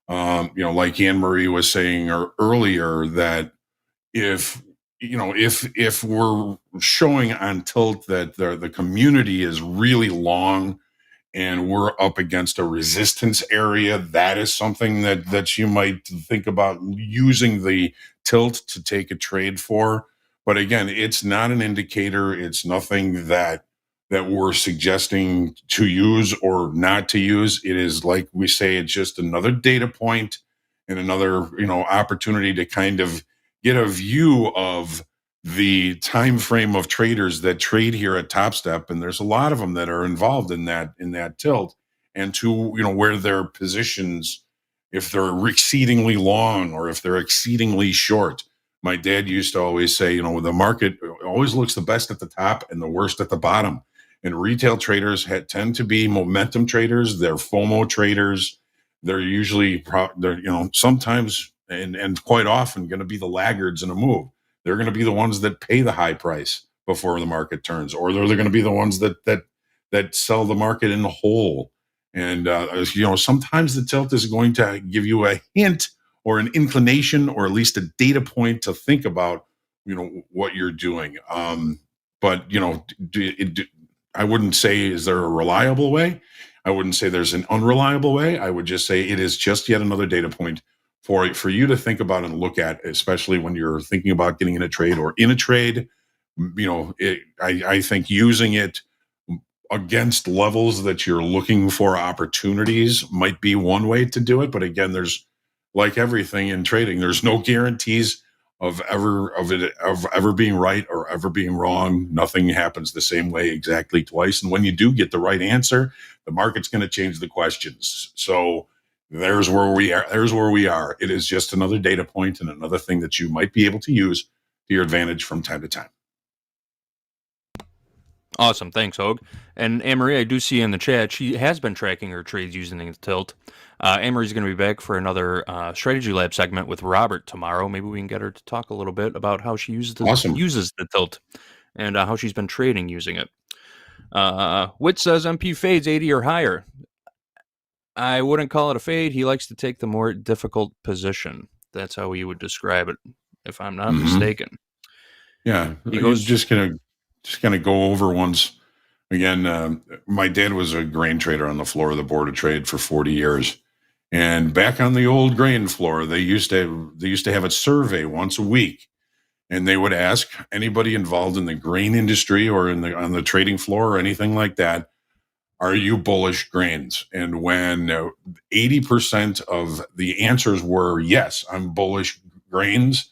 Like Anne Marie was saying earlier, that if we're showing on tilt that the community is really long and we're up against a resistance area, that is something that you might think about using the tilt to take a trade for. But again, it's not an indicator. It's nothing that we're suggesting to use or not to use. It is, like we say, it's just another data point and another opportunity to kind of get a view of the time frame of traders that trade here at Topstep, and there's a lot of them that are involved in that tilt, and to where their positions, if they're exceedingly long or if they're exceedingly short. My dad used to always say, the market always looks the best at the top and the worst at the bottom. And retail traders tend to be momentum traders. They're FOMO traders. They're usually, sometimes and quite often going to be the laggards in a move. They're going to be the ones that pay the high price before the market turns, or they're going to be the ones that sell the market in the whole. And sometimes the tilt is going to give you a hint or an inclination, or at least a data point to think about, what you're doing. But I wouldn't say, is there a reliable way? I wouldn't say there's an unreliable way. I would just say it is just yet another data point for you to think about and look at, especially when you're thinking about getting in a trade or in a trade. I think using it against levels that you're looking for opportunities might be one way to do it. But again, there's like everything in trading, there's no guarantees of ever being right or ever being wrong. Nothing happens the same way exactly twice. And when you do get the right answer, the market's going to change the questions. So there's where we are. There's where we are. It is just another data point and another thing that you might be able to use to your advantage from time to time. Awesome. Thanks, Hoag. And Anne-Marie, I do see in the chat, she has been tracking her trades using the tilt. Anne-Marie's going to be back for another Strategy Lab segment with Robert tomorrow. Maybe we can get her to talk a little bit about how she uses the tilt and how she's been trading using it. Wit says MP fades 80 or higher. I wouldn't call it a fade. He likes to take the more difficult position. That's how he would describe it, if I'm not mistaken. Yeah, he goes just gonna go over ones again. My dad was a grain trader on the floor of the Board of Trade for 40 years, and back on the old grain floor, they used to have a survey once a week, and they would ask anybody involved in the grain industry or on the trading floor or anything like that, are you bullish grains? And when 80% of the answers were yes, I'm bullish grains,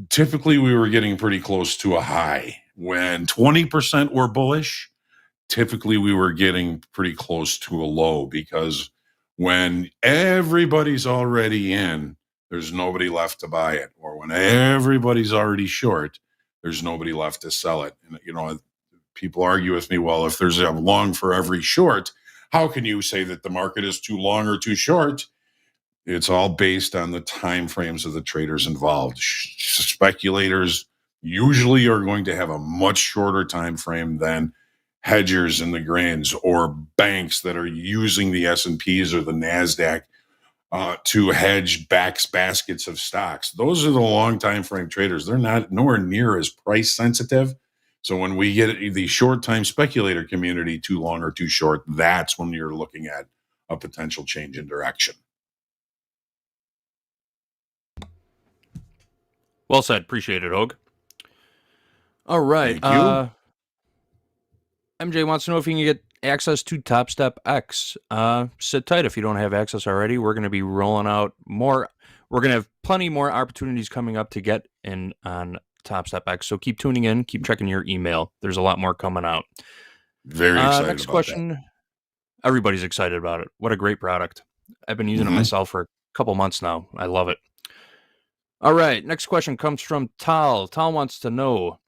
typically we were getting pretty close to a high. When 20% were bullish, typically we were getting pretty close to a low, because when everybody's already in, there's nobody left to buy it. Or when everybody's already short, there's nobody left to sell it. And, people argue with me, well, if there's a long for every short, how can you say that the market is too long or too short? It's all based on the time frames of the traders involved. Speculators usually are going to have a much shorter time frame than hedgers in the grains or banks that are using the S&Ps or the NASDAQ to hedge baskets of stocks. Those are the long time frame traders. They're nowhere near as price sensitive. So when we get the short time speculator community too long or too short, that's when you're looking at a potential change in direction. Well said. Appreciate it, Hoag. All right. Thank you. MJ wants to know if you can get access to Topstep X. Sit tight if you don't have access already. We're going to be rolling out more. We're going to have plenty more opportunities coming up to get in on Topstep X. So keep tuning in. Keep checking your email. There's a lot more coming out. Very excited next about question. that. Everybody's excited about it. What a great product. I've been using it myself for a couple months now. I love it. All right. Next question comes from Tal. Tal wants to know,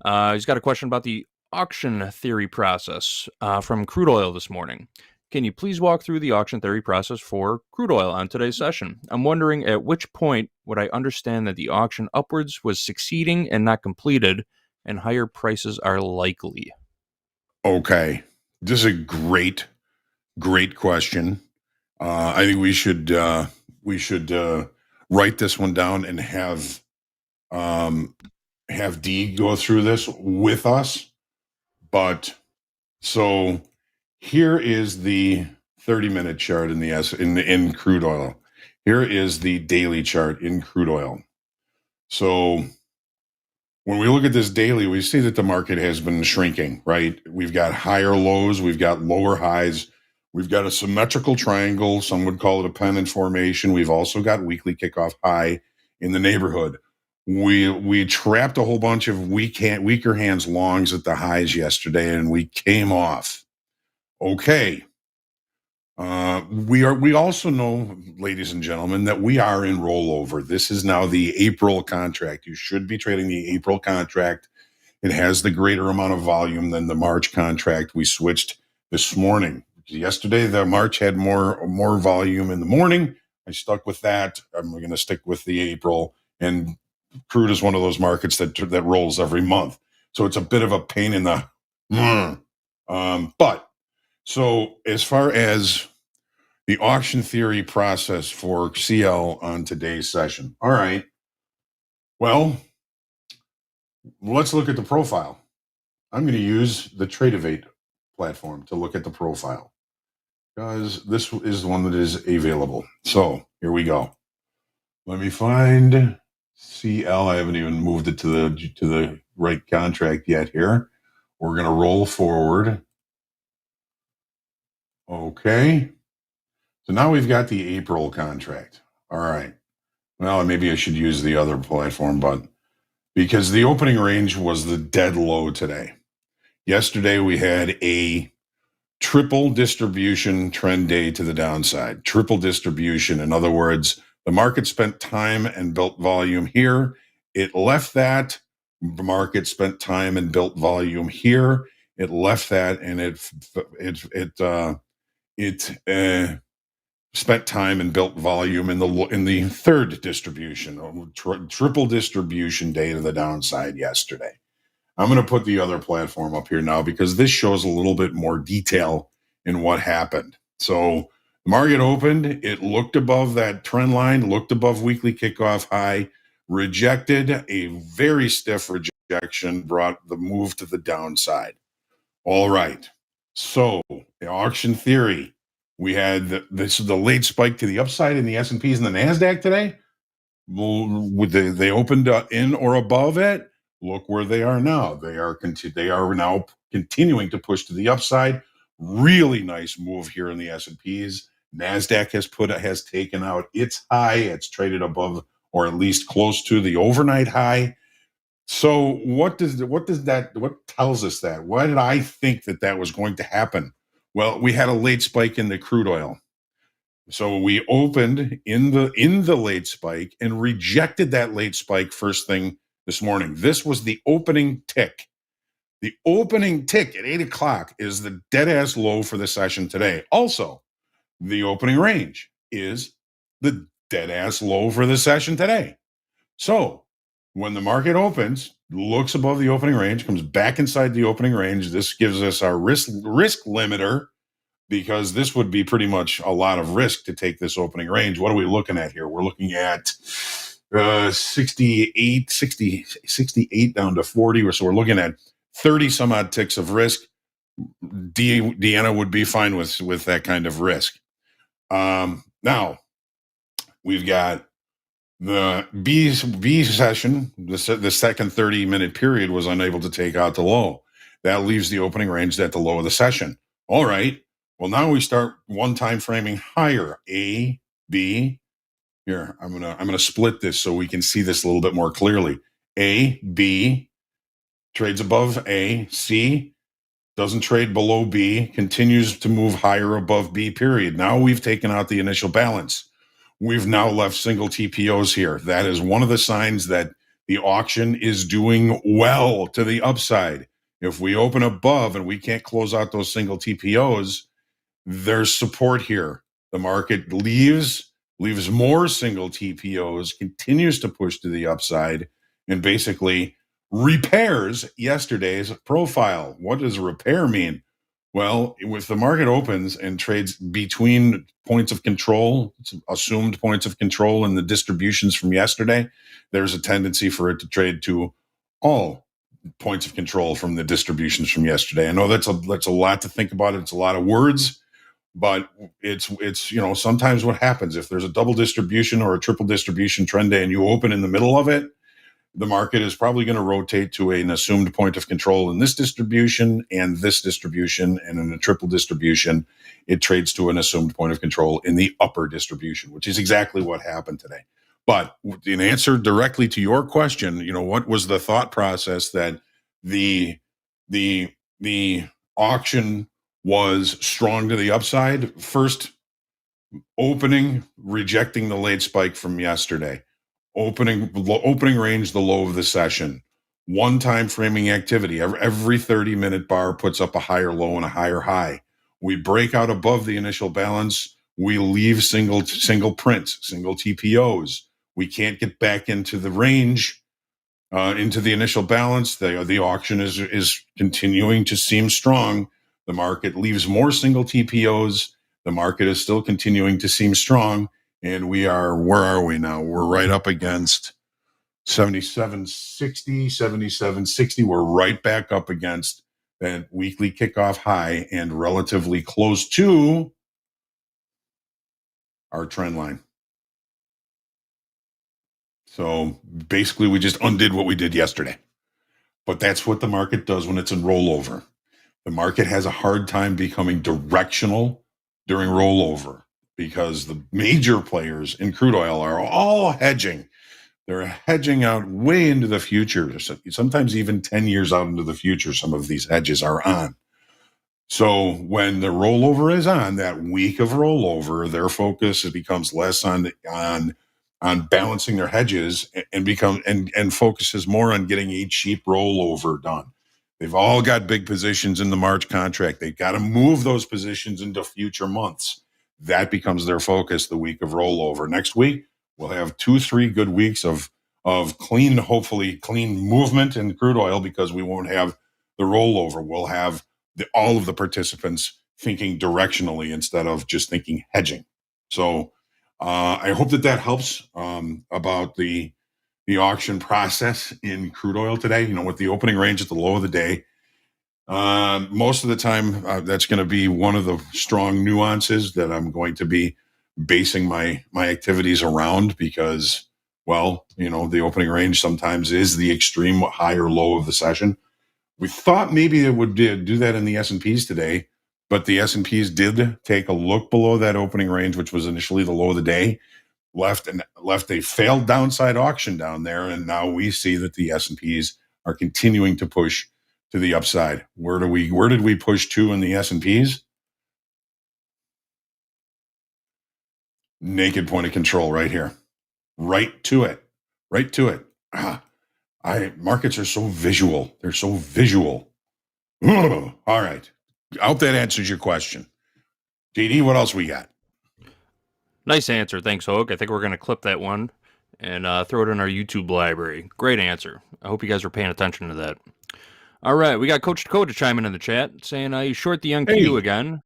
he's got a question about the auction theory process from crude oil this morning. Can you please walk through the auction theory process for crude oil on today's session? I'm wondering at which point would I understand that the auction upwards was succeeding and not completed, and higher prices are likely? Okay. This is a great question. I think we should write this one down and have Dee go through this with us. But so here is the 30-minute chart in crude oil. Here is the daily chart in crude oil. So when we look at this daily, we see that the market has been shrinking, right? We've got higher lows, we've got lower highs, we've got a symmetrical triangle. Some would call it a pennant formation. We've also got weekly kickoff high in the neighborhood. We trapped a whole bunch of weaker hands longs at the highs yesterday, and we came off. Okay. We also know, ladies and gentlemen, that we are in rollover. This is now the April contract. You should be trading the April contract. It has the greater amount of volume than the March contract. We switched this morning. Yesterday, the March had more volume in the morning. I stuck with that. I'm going to stick with the April. And crude is one of those markets that rolls every month. So it's a bit of a pain in the but so as far as the auction theory process for CL on today's session. All right. Well, let's look at the profile. I'm going to use the Tradeovate platform to look at the profile because this is the one that is available. So here we go. Let me find CL. I haven't even moved it to the right contract yet here. We're going to roll forward. Okay. So now we've got the April contract. All right. Well, maybe I should use the other platform, but because the opening range was the dead low today. Yesterday, we had a triple distribution trend day to the downside. Triple distribution. In other words, the market spent time and built volume here. It left that. The market spent time and built volume here. It left that, and it spent time and built volume in the third distribution, triple distribution day to the downside yesterday. I'm going to put the other platform up here now because this shows a little bit more detail in what happened. So the market opened, it looked above that trend line, looked above weekly kickoff high, rejected a very stiff rejection, brought the move to the downside. All right. So the auction theory, we had the late spike to the upside in the S&Ps and the NASDAQ today. They opened in or above it. Look where they are now. They are now continuing to push to the upside. Really nice move here in the S&Ps. NASDAQ has taken out its high. It's traded above or at least close to the overnight high. So what tells us that? Why did I think that was going to happen? Well, we had a late spike in the crude oil. So we opened in the late spike and rejected that late spike first thing this morning. This was the opening tick. The opening tick at 8 o'clock is the dead ass low for the session today. Also, the opening range is the dead ass low for the session today. So when the market opens, looks above the opening range, comes back inside the opening range, this gives us our risk limiter, because this would be pretty much a lot of risk to take this opening range. What are we looking at here? We're looking at 68 down to 40. So we're looking at 30 some odd ticks of risk. Deanna would be fine with that kind of risk. Now, we've got the B session, the second 30-minute period was unable to take out the low. That leaves the opening range at the low of the session. All right. Well, now we start one time framing higher. A, B. Here, I'm gonna split this so we can see this a little bit more clearly. A, B trades above A. C doesn't trade below B. Continues to move higher above B. Period. Now we've taken out the initial balance. We've now left single TPOs here. That is one of the signs that the auction is doing well to the upside. If we open above and we can't close out those single TPOs, there's support here. The market leaves more single TPOs, continues to push to the upside, and basically repairs yesterday's profile. What does repair mean? Well, if the market opens and trades between points of control, assumed points of control in the distributions from yesterday, there's a tendency for it to trade to all points of control from the distributions from yesterday. I know that's a lot to think about. It's a lot of words. But it's sometimes what happens if there's a double distribution or a triple distribution trend day and you open in the middle of it, the market is probably going to rotate to an assumed point of control in this distribution, and in a triple distribution, it trades to an assumed point of control in the upper distribution, which is exactly what happened today. But in answer directly to your question, what was the thought process that the auction was strong to the upside? First, opening, rejecting the late spike from yesterday. Opening range, the low of the session. One time framing activity. Every 30-minute bar puts up a higher low and a higher high. We break out above the initial balance. We leave single prints, single TPOs. We can't get back into the range, into the initial balance. The auction is continuing to seem strong. The market leaves more single TPOs. The market is still continuing to seem strong. And where are we now? We're right up against 77.60, 77.60. We're right back up against that weekly kickoff high and relatively close to our trend line. So basically, we just undid what we did yesterday. But that's what the market does when it's in rollover. The market has a hard time becoming directional during rollover. because the major players in crude oil are all hedging. They're hedging out way into the future, sometimes even 10 years out into the future. Some of these hedges are on. So when the rollover is on, that week of rollover, their focus becomes less on balancing their hedges and focuses more on getting a cheap rollover done. They've all got big positions in the March contract. They've got to move those positions into future months. That becomes their focus the week of rollover. Next week, we'll have 2-3 good weeks of clean, hopefully clean movement in crude oil, because we won't have the rollover. We'll have all of the participants thinking directionally instead of just thinking hedging. So I hope that helps about the auction process in crude oil today. With the opening range at the low of the day, most of the time that's going to be one of the strong nuances that I'm going to be basing my activities around, because, the opening range sometimes is the extreme high or low of the session. We thought maybe it would do that in the S&Ps today, but the S&Ps did take a look below that opening range, which was initially the low of the day, left a failed downside auction down there, and now we see that the S&Ps are continuing to push to the upside. Where did we push to in the S&Ps? Naked point of control right here. Right to it. Markets are so visual. They're so visual. All right. I hope that answers your question. JD, what else we got? Nice answer. Thanks, Hoag. I think we're going to clip that one and throw it in our YouTube library. Great answer. I hope you guys are paying attention to that. All right. We got Coach Dakota chiming in the chat saying he's short the young Q again.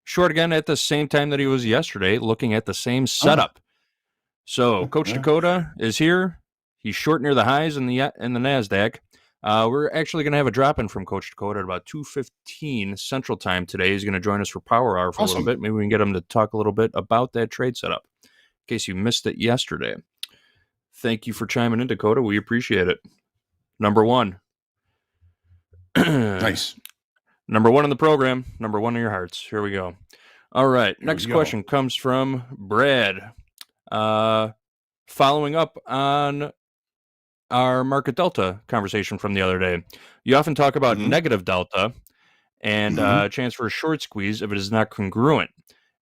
Short again at the same time that he was yesterday, looking at the same setup. So Coach Dakota is here. He's short near the highs in the NASDAQ. We're actually going to have a drop-in from Coach Dakota at about 2:15 Central Time today. He's going to join us for Power Hour for a little bit. Maybe we can get him to talk a little bit about that trade setup, in case you missed it yesterday. Thank you for chiming in, Dakota. We appreciate it. Number one. Nice. Number one in the program. Number one in your hearts. Here we go. All right. Next question comes from Brad. Following up on our market delta conversation from the other day. You often talk about negative delta and chance for a short squeeze if it is not congruent.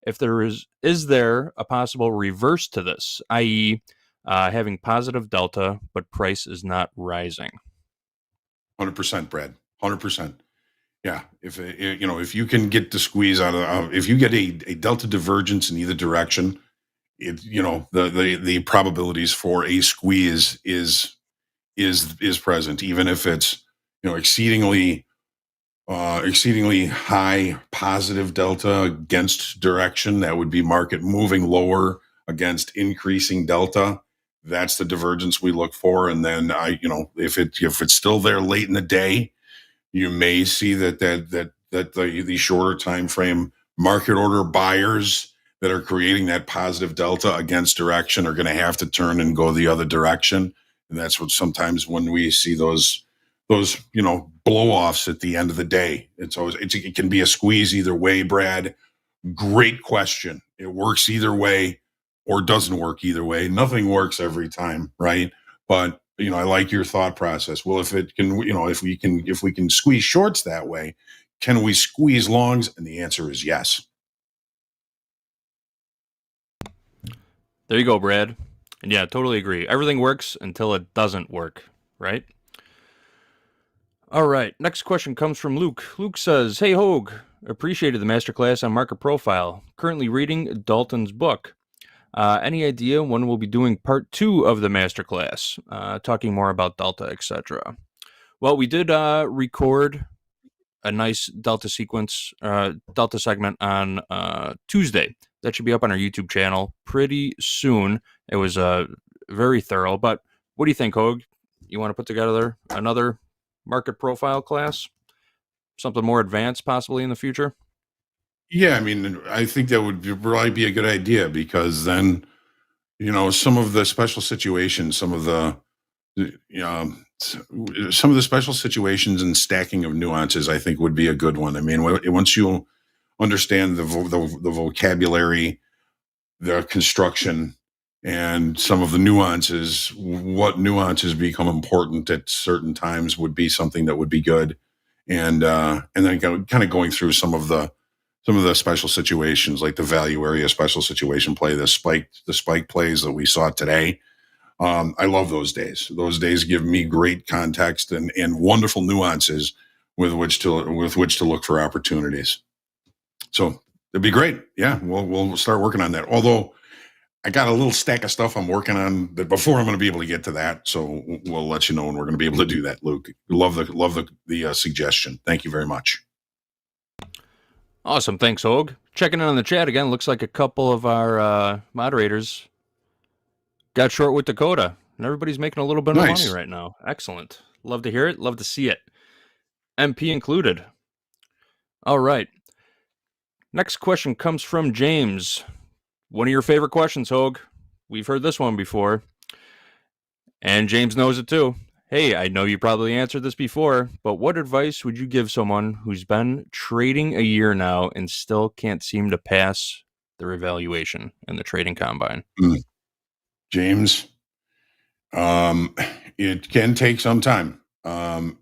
If there is there a possible reverse to this, i.e., having positive delta but price is not rising? 100%, Brad. 100%. Yeah, if you can get the squeeze out of if you get a delta divergence in either direction, the probabilities for a squeeze is present, even if it's exceedingly high positive delta against direction. That would be market moving lower against increasing delta. That's the divergence we look for. And then if it's still there late in the day, you may see that the shorter time frame market order buyers that are creating that positive delta against direction are going to have to turn and go the other direction. And that's what sometimes when we see those blow-offs at the end of the day. It can be a squeeze either way, Brad. Great question. It works either way or doesn't work either way. Nothing works every time, right? But I like your thought process. Well, if we can squeeze shorts that way, can we squeeze longs? And the answer is yes. There you go, Brad. And yeah, totally agree. Everything works until it doesn't work, right? All right. Next question comes from Luke. Luke says, "Hey, Hoag, appreciated the masterclass on market profile. Currently reading Dalton's book. Any idea when we'll be doing part 2 of the masterclass, talking more about delta, etc.?" Well, we did record a nice delta segment on Tuesday. That should be up on our YouTube channel pretty soon. It was very thorough. But what do you think, Hoag? You want to put together another market profile class? Something more advanced possibly in the future? Yeah, I mean, I think that would probably be a good idea, because then, some of the special situations, some of the special situations and stacking of nuances, I think would be a good one. I mean, once you understand the vocabulary the construction and some of the nuances, what nuances become important at certain times would be something that would be good. And then kind of going through some of the special situations, like the value area special situation play, the spike plays that we saw today. I love those days. Those days give me great context and wonderful nuances with which to look for opportunities. So it'd be great. Yeah, we'll start working on that. Although I got a little stack of stuff I'm working on that before I'm going to be able to get to that. So we'll let you know when we're going to be able to do that, Luke. Love the suggestion. Thank you very much. Awesome. Thanks, Hoag. Checking in on the chat again. Looks like a couple of our moderators got short with Dakota, and everybody's making a little bit of money right now. Excellent. Love to hear it. Love to see it. MP included. All right. Next question comes from James. One of your favorite questions, Hoag. We've heard this one before. And James knows it too. Hey, I know you probably answered this before, but what advice would you give someone who's been trading a year now and still can't seem to pass their evaluation in the trading combine? James, it can take some time. The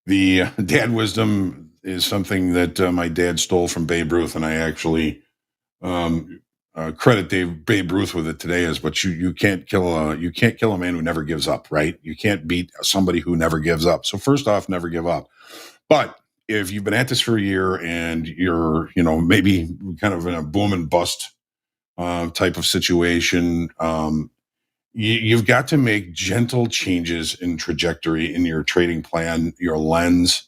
dad wisdom is something that my dad stole from Babe Ruth, and I actually credit Babe Ruth with it today. But you can't kill a man who never gives up, right? You can't beat somebody who never gives up. So first off, never give up. But if you've been at this for a year and you're maybe kind of in a boom and bust type of situation, you've got to make gentle changes in trajectory in your trading plan, your lens.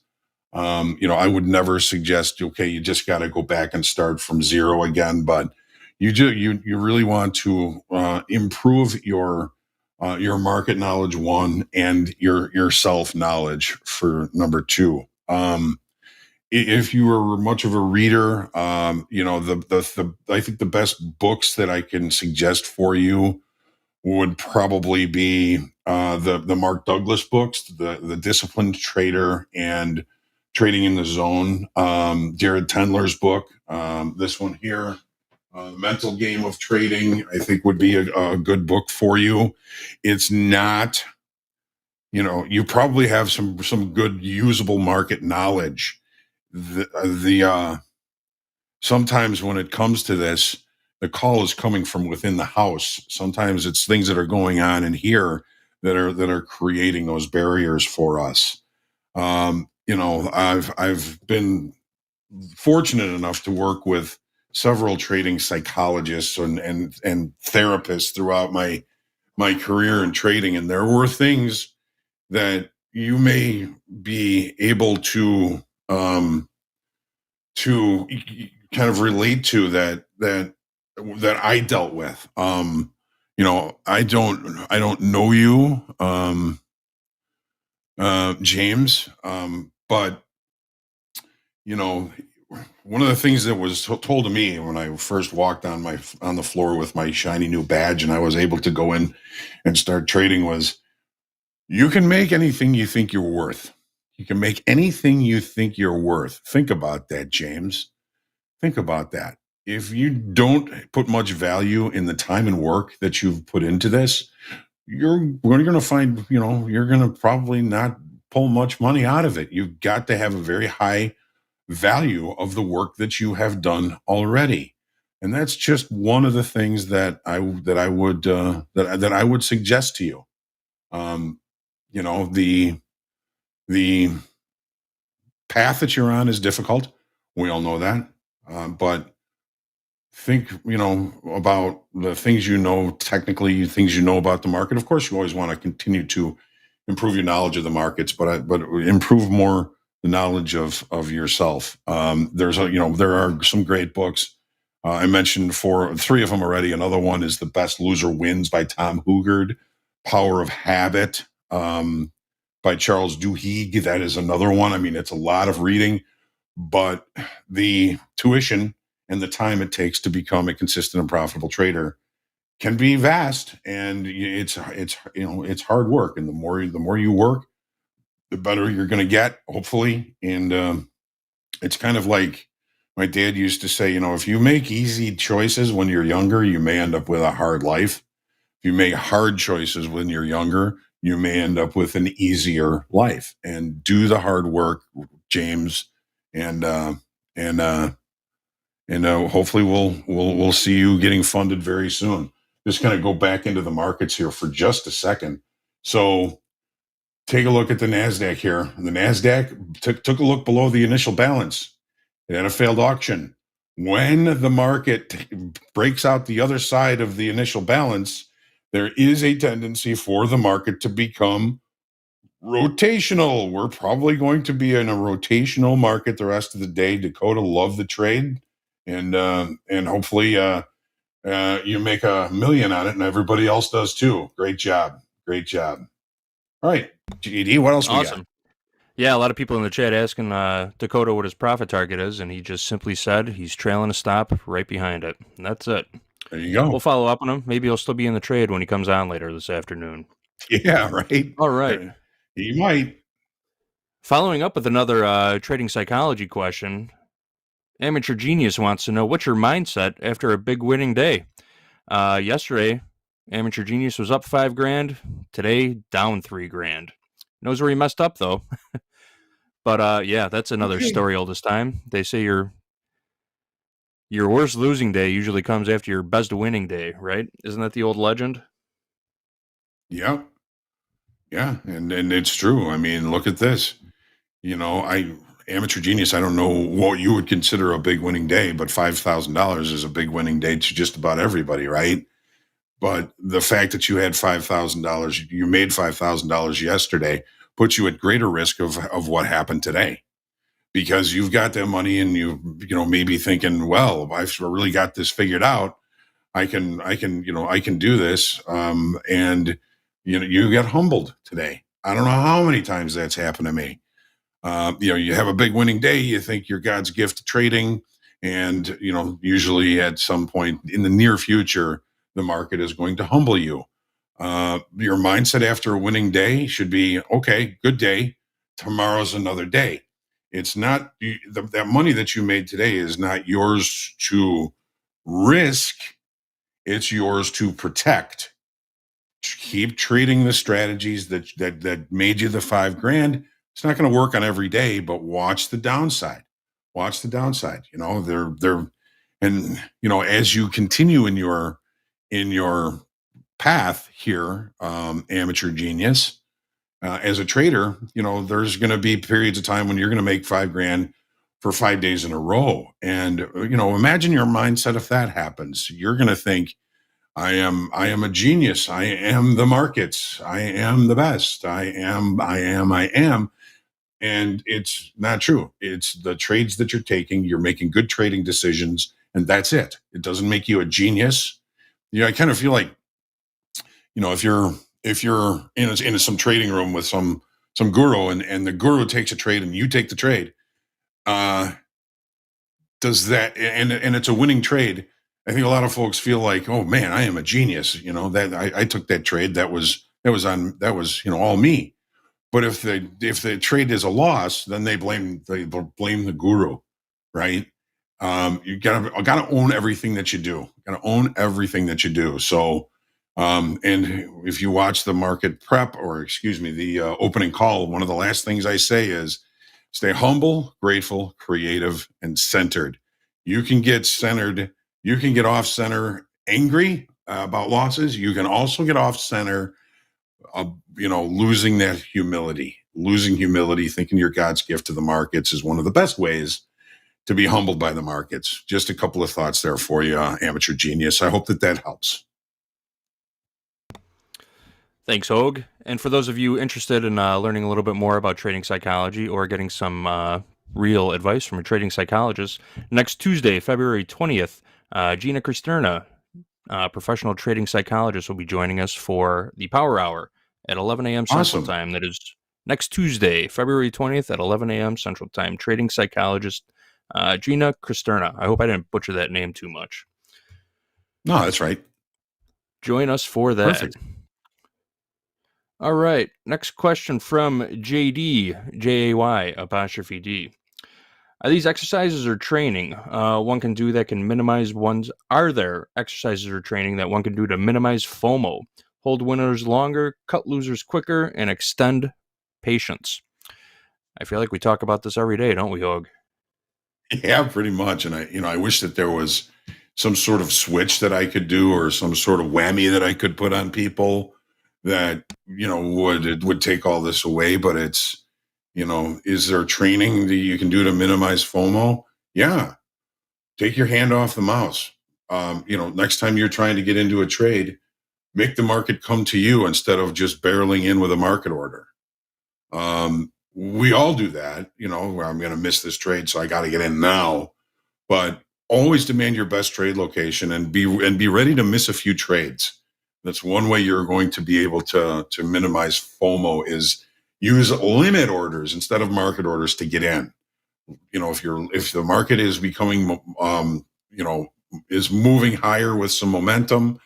I would never suggest, okay, you just got to go back and start from zero again, but you really want to improve your market knowledge, one, and your self knowledge for number two. If you were much of a reader, I think the best books that I can suggest for you would probably be the Mark Douglas books, the Disciplined Trader and Trading in the Zone. Jared Tendler's book, this one here, Mental Game of Trading, I think would be a good book for you. It's not, you probably have some good usable market knowledge. Sometimes when it comes to this, the call is coming from within the house. Sometimes it's things that are going on in here that are creating those barriers for us. I've been fortunate enough to work with several trading psychologists and therapists throughout my career in trading, and there were things that you may be able to kind of relate to that I dealt with. I don't know you, James, but one of the things that was told to me when I first walked on the floor with my shiny new badge and I was able to go in and start trading was, you can make anything you think you're worth. You can make anything you think you're worth. Think about that, James. Think about that. If you don't put much value in the time and work that you've put into this, you're going to find, you're going to probably not pull much money out of it. You've got to have a very high value of the work that you have done already. And that's just one of the things that I would suggest to you. The path that you're on is difficult. We all know that. But think, about the things technically, things about the market. Of course, you always want to continue to improve your knowledge of the markets, but improve more the knowledge of yourself. There are some great books. I mentioned three of them already. Another one is The Best Loser Wins by Tom Hoagland, Power of Habit by Charles Duhigg. That is another one. I mean, it's a lot of reading, but the tuition and the time it takes to become a consistent and profitable trader can be vast, and it's hard work. And the more you work, the better you're going to get, hopefully. And it's kind of like My dad used to say, if you make easy choices when you're younger, you may end up with a hard life. If you make hard choices when you're younger, you may end up with an easier life. And do the hard work, James, and hopefully we'll see you getting funded very soon. Just kind of go back into the markets here for just a second. So take a look at the NASDAQ here. The NASDAQ took a look below the initial balance. It had a failed auction. When the market breaks out the other side of the initial balance, there is a tendency for the market to become rotational. We're probably going to be in a rotational market the rest of the day. Dakota, love the trade, and hopefully you make $1 million on it, and everybody else does too. Great job. All right, GD, what else we got? Awesome. Yeah, a lot of people in the chat asking Dakota what his profit target is, and he just simply said he's trailing a stop right behind it. And that's it. There you go. We'll follow up on him. Maybe he'll still be in the trade when he comes on later this afternoon. Yeah, right. All right. He might. Following up with another trading psychology question, Amateur Genius wants to know, what's your mindset after a big winning day? Yesterday, Amateur Genius was up $5,000. Today, down $3,000. Knows where he messed up, though. But yeah, that's another story all this time. They say your worst losing day usually comes after your best winning day, right? Isn't that the old legend? Yeah. Yeah, and it's true. I mean, look at this. Amateur Genius, I don't know what you would consider a big winning day, but $5,000 is a big winning day to just about everybody, right? But the fact that you had $5,000, you made $5,000 yesterday, puts you at greater risk of what happened today, because you've got that money and you maybe thinking, well, I've really got this figured out. I can do this. And you get humbled today. I don't know how many times that's happened to me. You have a big winning day. You think you're God's gift to trading. And, usually at some point in the near future, the market is going to humble you. Your mindset after a winning day should be, okay, good day. Tomorrow's another day. It's not that money that you made today is not yours to risk. It's yours to protect. Keep trading the strategies that made you the $5,000. It's not going to work on every day, but watch the downside. Watch the downside. As you continue in your path here, Amateur Genius, as a trader, there's going to be periods of time when you're going to make $5,000 for 5 days in a row. And, imagine your mindset if that happens. You're going to think, I am a genius. I am the markets. I am the best. I am. And it's not true. It's the trades that you're taking. You're making good trading decisions, and that's it. It doesn't make you a genius. I kind of feel like, if you're in some trading room with some guru and the guru takes a trade and you take the trade, does that, and it's a winning trade, I think a lot of folks feel like, oh man, I am a genius. That I took that trade. That was all me. But if the trade is a loss, then they blame the guru, right? You gotta own everything that you do. So, and if you watch the market prep, or the opening call, one of the last things I say is, stay humble, grateful, creative, and centered. You can get centered. You can get off center angry about losses. You can also get off center, losing that humility. Losing humility, thinking you're God's gift to the markets, is one of the best ways to be humbled by the markets. Just a couple of thoughts there for you, Amateur Genius. I hope that helps. Thanks, Hoag. And for those of you interested in learning a little bit more about trading psychology or getting some real advice from a trading psychologist, next Tuesday, February 20th, Gina Cristerna, professional trading psychologist, will be joining us for the Power Hour at 11 a.m. Central Time. That is next Tuesday, February 20th at 11 a.m. Central Time. Trading psychologist Gina Cristerna. I hope I didn't butcher that name too much. No, that's right. Join us for that. Perfect. All right. Next question from JD, Jay apostrophe D. Are these exercises or training one can do that can minimize one's? Are there exercises or training that one can do to minimize FOMO, hold winners longer, cut losers quicker, and extend patience? I feel like we talk about this every day, don't we, Hoag? Yeah, pretty much. And I wish that there was some sort of switch that I could do or some sort of whammy that I could put on people that, would take all this away. But it's, is there training that you can do to minimize FOMO? Yeah. Take your hand off the mouse. Next time you're trying to get into a trade, make the market come to you instead of just barreling in with a market order. We all do that, where I'm going to miss this trade, so I got to get in now. But always demand your best trade location and be ready to miss a few trades. That's one way you're going to be able to minimize FOMO is use limit orders instead of market orders to get in. If the market is becoming, is moving higher with some momentum,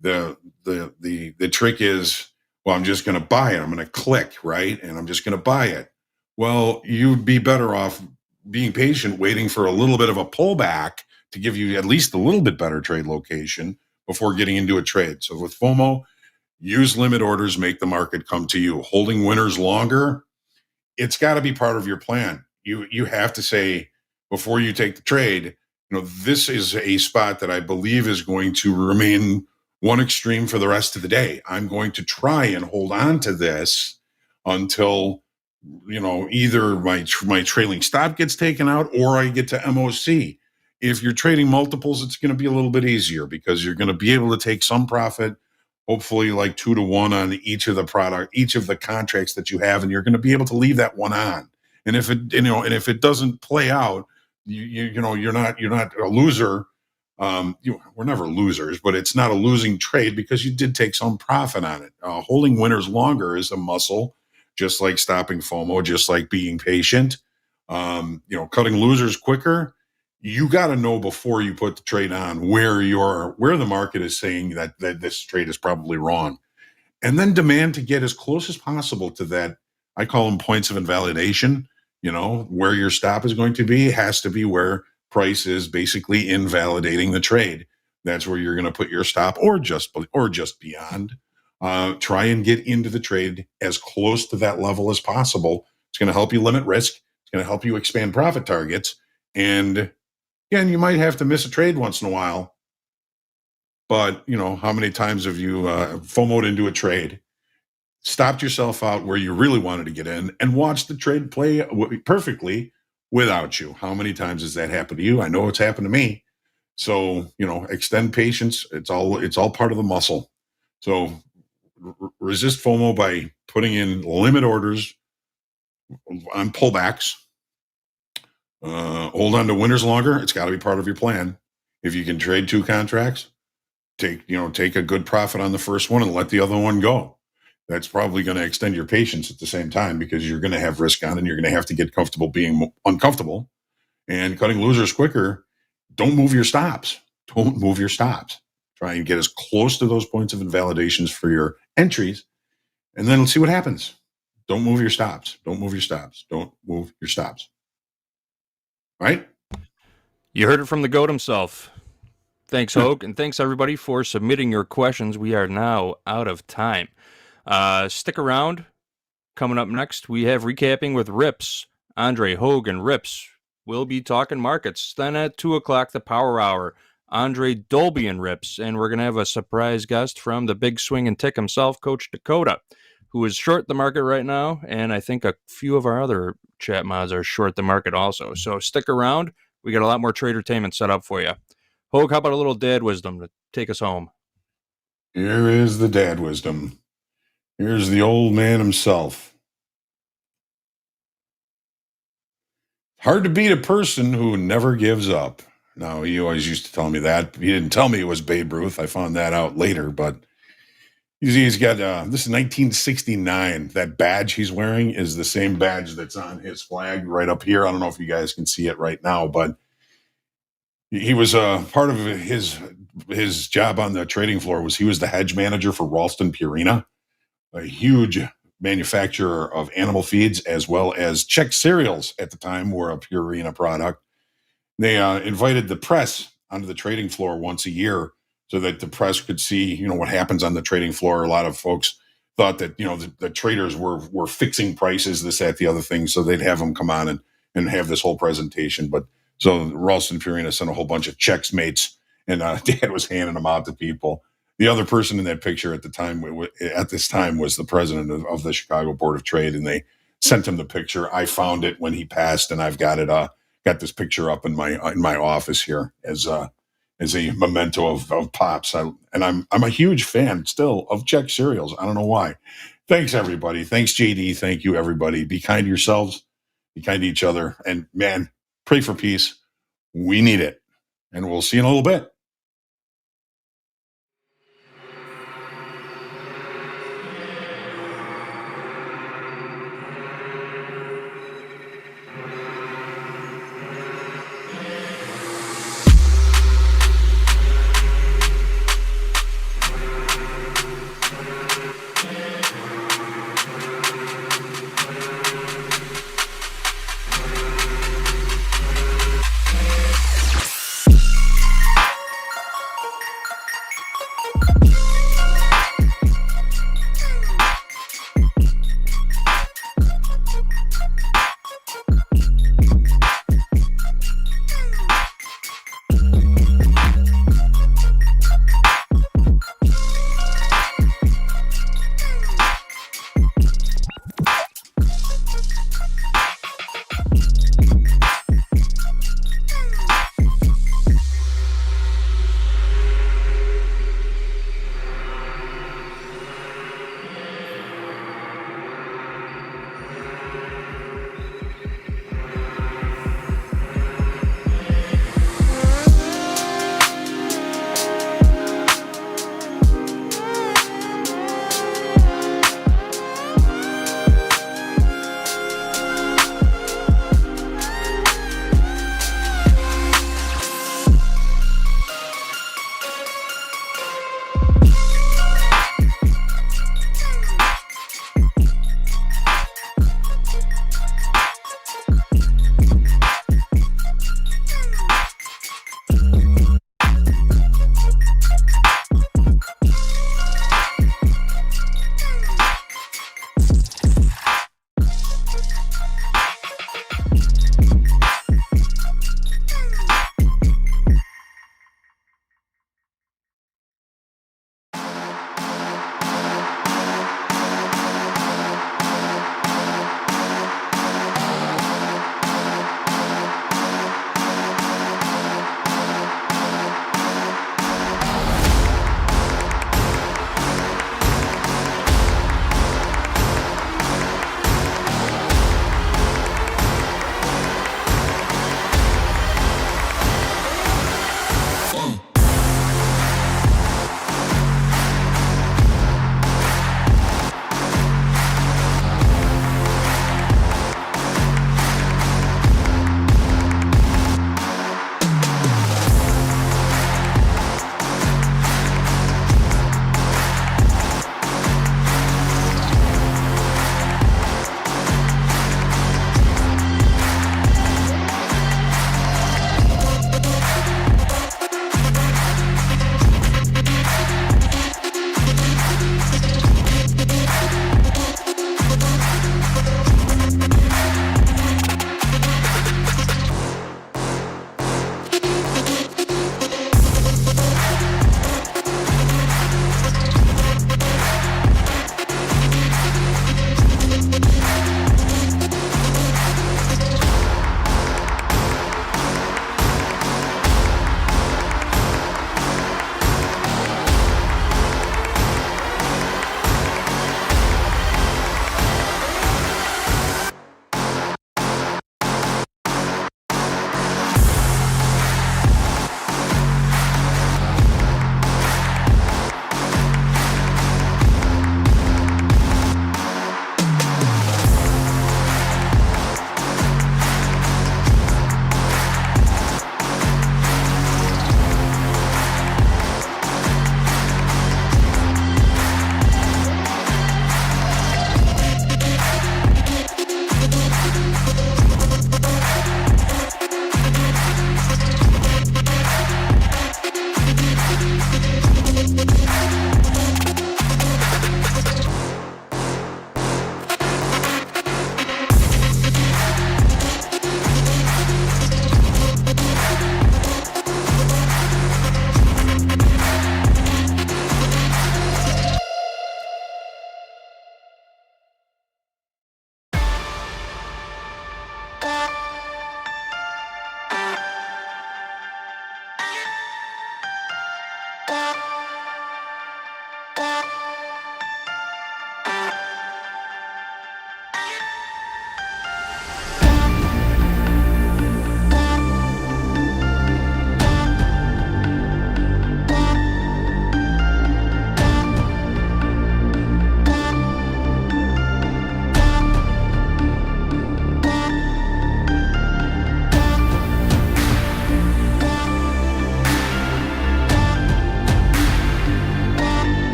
the trick is, well, I'm just going to buy it. I'm going to click, right? And I'm just going to buy it. Well, you'd be better off being patient, waiting for a little bit of a pullback to give you at least a little bit better trade location before getting into a trade. So with FOMO, use limit orders, make the market come to you. Holding winners longer, it's got to be part of your plan. You have to say before you take the trade, this is a spot that I believe is going to remain one extreme for the rest of the day. I'm going to try and hold on to this until, either my trailing stop gets taken out or I get to MOC. If you're trading multiples, it's going to be a little bit easier because you're going to be able to take some profit, hopefully like 2 to 1 on each of the contracts that you have, and you're going to be able to leave that one on. And if it doesn't play out, you're not a loser. We're never losers, but it's not a losing trade because you did take some profit on it. Holding winners longer is a muscle, just like stopping FOMO, just like being patient. Cutting losers quicker. You got to know before you put the trade on where the market is saying that this trade is probably wrong, and then demand to get as close as possible to that. I call them points of invalidation. Where your stop is going to be has to be where price is basically invalidating the trade. That's where you're going to put your stop or just beyond. Try and get into the trade as close to that level as possible. It's going to help you limit risk. It's going to help you expand profit targets. And again, you might have to miss a trade once in a while. But, how many times have you FOMO'd into a trade, stopped yourself out where you really wanted to get in, and watched the trade play perfectly without you? How many times has that happened to you? I know it's happened to me. So, extend patience. It's all part of the muscle. So resist FOMO by putting in limit orders on pullbacks. Hold on to winners longer. It's got to be part of your plan. If you can trade 2 contracts, take a good profit on the first one and let the other one go. That's probably going to extend your patience at the same time because you're going to have risk on and you're going to have to get comfortable being uncomfortable. And cutting losers quicker, don't move your stops. Don't move your stops. Try and get as close to those points of invalidations for your entries, and then let's see what happens. Don't move your stops. Don't move your stops. Don't move your stops. Right? You heard it from the GOAT himself. Thanks, Hoag, and thanks everybody for submitting your questions. We are now out of time. Stick around. Coming up next, we have recapping with RIPS. Andre, Hoag, and RIPS will be talking markets. Then at 2 o'clock, the Power Hour, Andre Dolby and RIPS. And we're going to have a surprise guest from the Big Swing and Tick himself, Coach Dakota, who is short the market right now. And I think a few of our other chat mods are short the market also. So stick around. We got a lot more tradertainment set up for you. Hoag, how about a little dad wisdom to take us home? Here is the dad wisdom. Here's the old man himself. Hard to beat a person who never gives up. Now, he always used to tell me that. He didn't tell me it was Babe Ruth. I found that out later, but he's got, this is 1969. That badge he's wearing is the same badge that's on his flag right up here. I don't know if you guys can see it right now, but he was part of his job on the trading floor was he was the hedge manager for Ralston Purina, a huge manufacturer of animal feeds as well as Czech cereals at the time were a Purina product. They invited the press onto the trading floor once a year so that the press could see, what happens on the trading floor. A lot of folks thought that, the traders were fixing prices, this, that, the other thing. So they'd have them come on and have this whole presentation. But so Ralston Purina sent a whole bunch of checks mates, and Dad was handing them out to people. The other person in that picture at this time was the president of the Chicago Board of Trade, and they sent him the picture. I found it when he passed, and I've got it. Got this picture up in my office here as a memento of Pops. I'm a huge fan still of Czech cereals. I don't know why. Thanks everybody. Thanks JD. Thank you everybody. Be kind to yourselves. Be kind to each other. And man, pray for peace. We need it. And we'll see you in a little bit.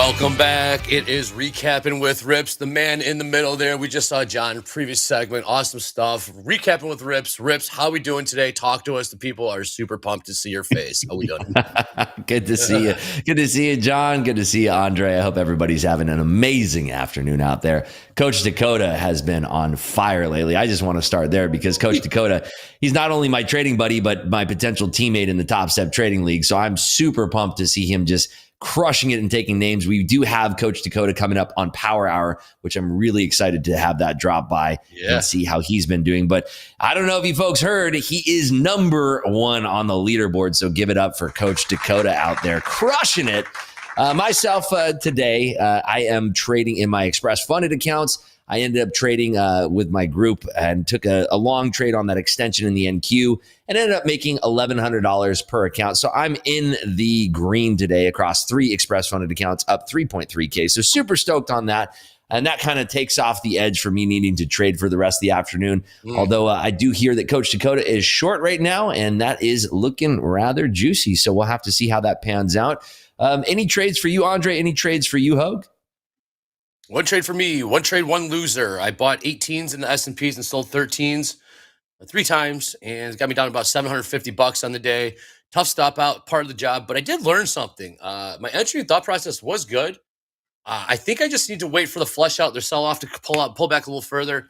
Welcome back. It is Recapping with Rips, the man in the middle there. We just saw John, previous segment. Awesome stuff. Recapping with Rips. Rips, how we doing today? Talk to us. The people are super pumped to see your face. How we doing? Good to see you. Good to see you, John. Good to see you, Andre. I hope everybody's having an amazing afternoon out there. Coach Dakota has been on fire lately. I just want to start there because Coach Dakota, he's not only my trading buddy, but my potential teammate in the Topstep Trading League. So I'm super pumped to see him just crushing it and taking names. We do have Coach Dakota coming up on Power Hour, which I'm really excited to have that drop by and see how he's been doing. But I don't know if you folks heard, he is number one on the leaderboard. So give it up for Coach Dakota out there crushing it. Myself today, I am trading in my Express funded accounts. I ended up trading with my group and took a long trade on that extension in the NQ and ended up making $1,100 per account. So I'm in the green today across 3 Express funded accounts, up 3.3K. So super stoked on that. And that kind of takes off the edge for me needing to trade for the rest of the afternoon. Although I do hear that Coach Dakota is short right now, and that is looking rather juicy. So we'll have to see how that pans out. Any trades for you, Andre? Any trades for you, Hoag? One trade for me, one trade, one loser. I bought 18s in the S&Ps and sold 13s 3 times, and it got me down about $750 on the day. Tough stop out, part of the job, but I did learn something. My entry and thought process was good. I think I just need to wait for the flush out, their sell off to pull back a little further.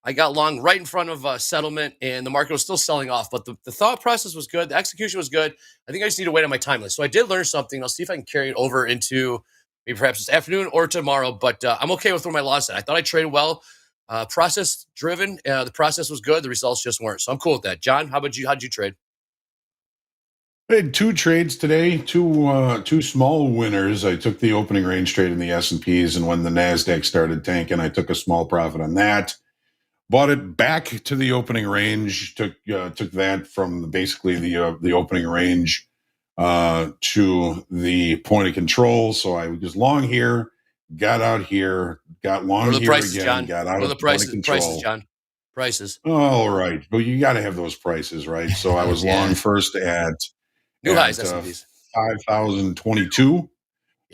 I got long right in front of settlement, and the market was still selling off, but the thought process was good. The execution was good. I think I just need to wait on my timeless. So I did learn something. I'll see if I can carry it over into maybe perhaps this afternoon or tomorrow, but I'm okay with where my loss at. I thought I traded well, process driven. The process was good. The results just weren't. So I'm cool with that. John, how about you? How'd you trade? I had 2 trades today, two small winners. I took the opening range trade in the S&Ps, and when the NASDAQ started tanking, I took a small profit on that. Bought it back to the opening range, took that from basically the opening range to the point of control. So I was long here, got out here, got long here prices, again, John? got out What are of the point of control. prices, John? Prices. All right. But you got to have those prices, right? So I was long first at new highs, S&Ps. 5,022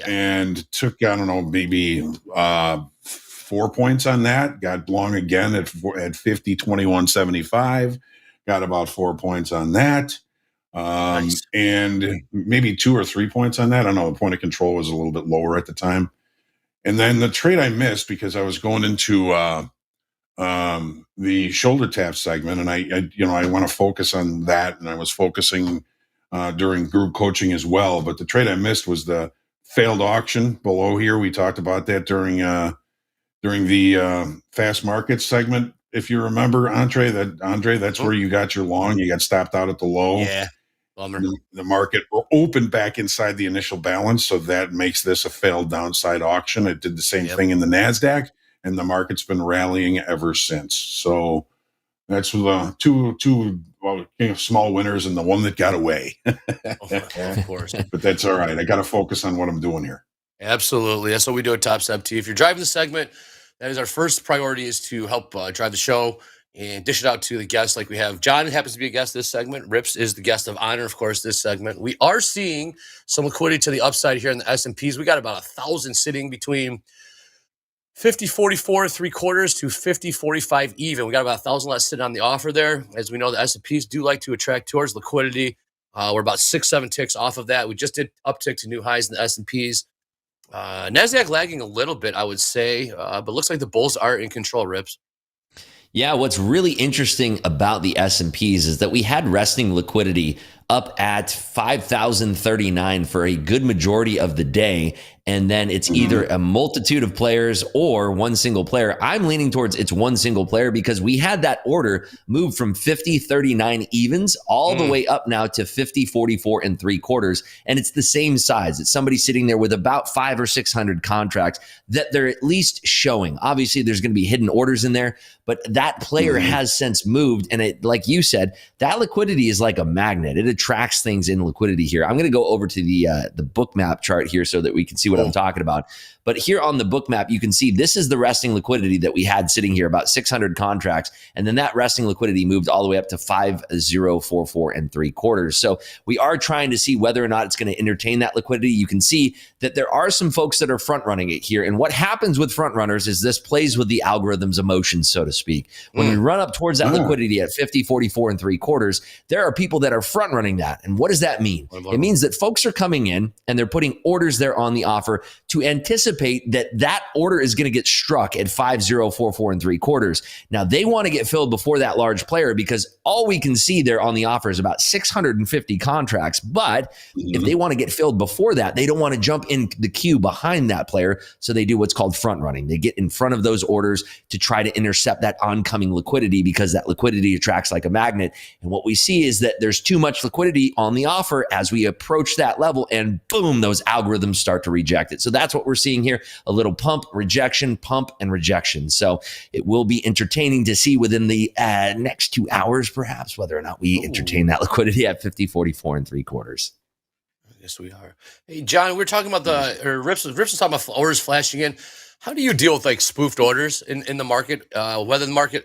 and took, I don't know, maybe 4 points on that. Got long again at 50.2175. Got about 4 points on that. Nice. And maybe 2 or 3 points on that. I don't know. The point of control was a little bit lower at the time. And then the trade I missed because I was going into the shoulder tap segment, and I want to focus on that, and I was focusing during group coaching as well. But the trade I missed was the failed auction below here. We talked about that during the fast markets segment. If you remember, Andre, that's where you got your long. You got stopped out at the low. Yeah. Bummer. The market opened back inside the initial balance, so that makes this a failed downside auction. It did the same thing in the NASDAQ, and the market's been rallying ever since. So that's the two small winners and the one that got away. Of course. But that's all right. I got to focus on what I'm doing here. Absolutely. That's what we do at TopstepTV. If you're driving the segment, that is our first priority, is to help drive the show and dish it out to the guests. Like we have John happens to be a guest this segment. Rips is the guest of honor, of course, this segment. We are seeing some liquidity to the upside here in the S&Ps. We got about 1,000 sitting between 50.44 3/4 to 50.45 even. We got about 1,000 less sitting on the offer there. As we know, the S&Ps do like to attract towards liquidity. We're about 6-7 ticks off of that. We just did uptick to new highs in the S&Ps. NASDAQ lagging a little bit, I would say, but looks like the bulls are in control, Rips. Yeah, what's really interesting about the S&Ps is that we had resting liquidity up at 5,039 for a good majority of the day. And then it's either a multitude of players or one single player. I'm leaning towards it's one single player because we had that order move from 50.39 evens all the way up now to 50.44 3/4. And it's the same size. It's somebody sitting there with about 500 or 600 contracts that they're at least showing. Obviously, there's going to be hidden orders in there, but that player has since moved. And it, like you said, that liquidity is like a magnet. It of tracks things in liquidity here. I'm going to go over to the book map chart here so that we can see what I'm talking about. But here on the book map, you can see this is the resting liquidity that we had sitting here, about 600 contracts. And then that resting liquidity moved all the way up to 5044 and 3/4. So we are trying to see whether or not it's going to entertain that liquidity. You can see that there are some folks that are front running it here. And what happens with front runners is this plays with the algorithm's emotions, so to speak. When we run up towards that liquidity at 5044 and 3/4, there are people that are front running that. And what does that mean? It means that folks are coming in and they're putting orders there on the offer to anticipate that order is going to get struck at 5044 and 3/4. Now they want to get filled before that large player because all we can see there on the offer is about 650 contracts. But if they want to get filled before that, they don't want to jump in the queue behind that player. So they do what's called front running. They get in front of those orders to try to intercept that oncoming liquidity because that liquidity attracts like a magnet. And what we see is that there's too much liquidity on the offer as we approach that level, and boom, those algorithms start to reject it. So that's what we're seeing here, a little pump, and rejection. So it will be entertaining to see within the next 2 hours, perhaps, whether or not we entertain that liquidity at 5044 and 3/4. Yes, we are. Hey, John, we're talking about Rips was talking about orders flashing in. How do you deal with like spoofed orders in the market? Whether the market,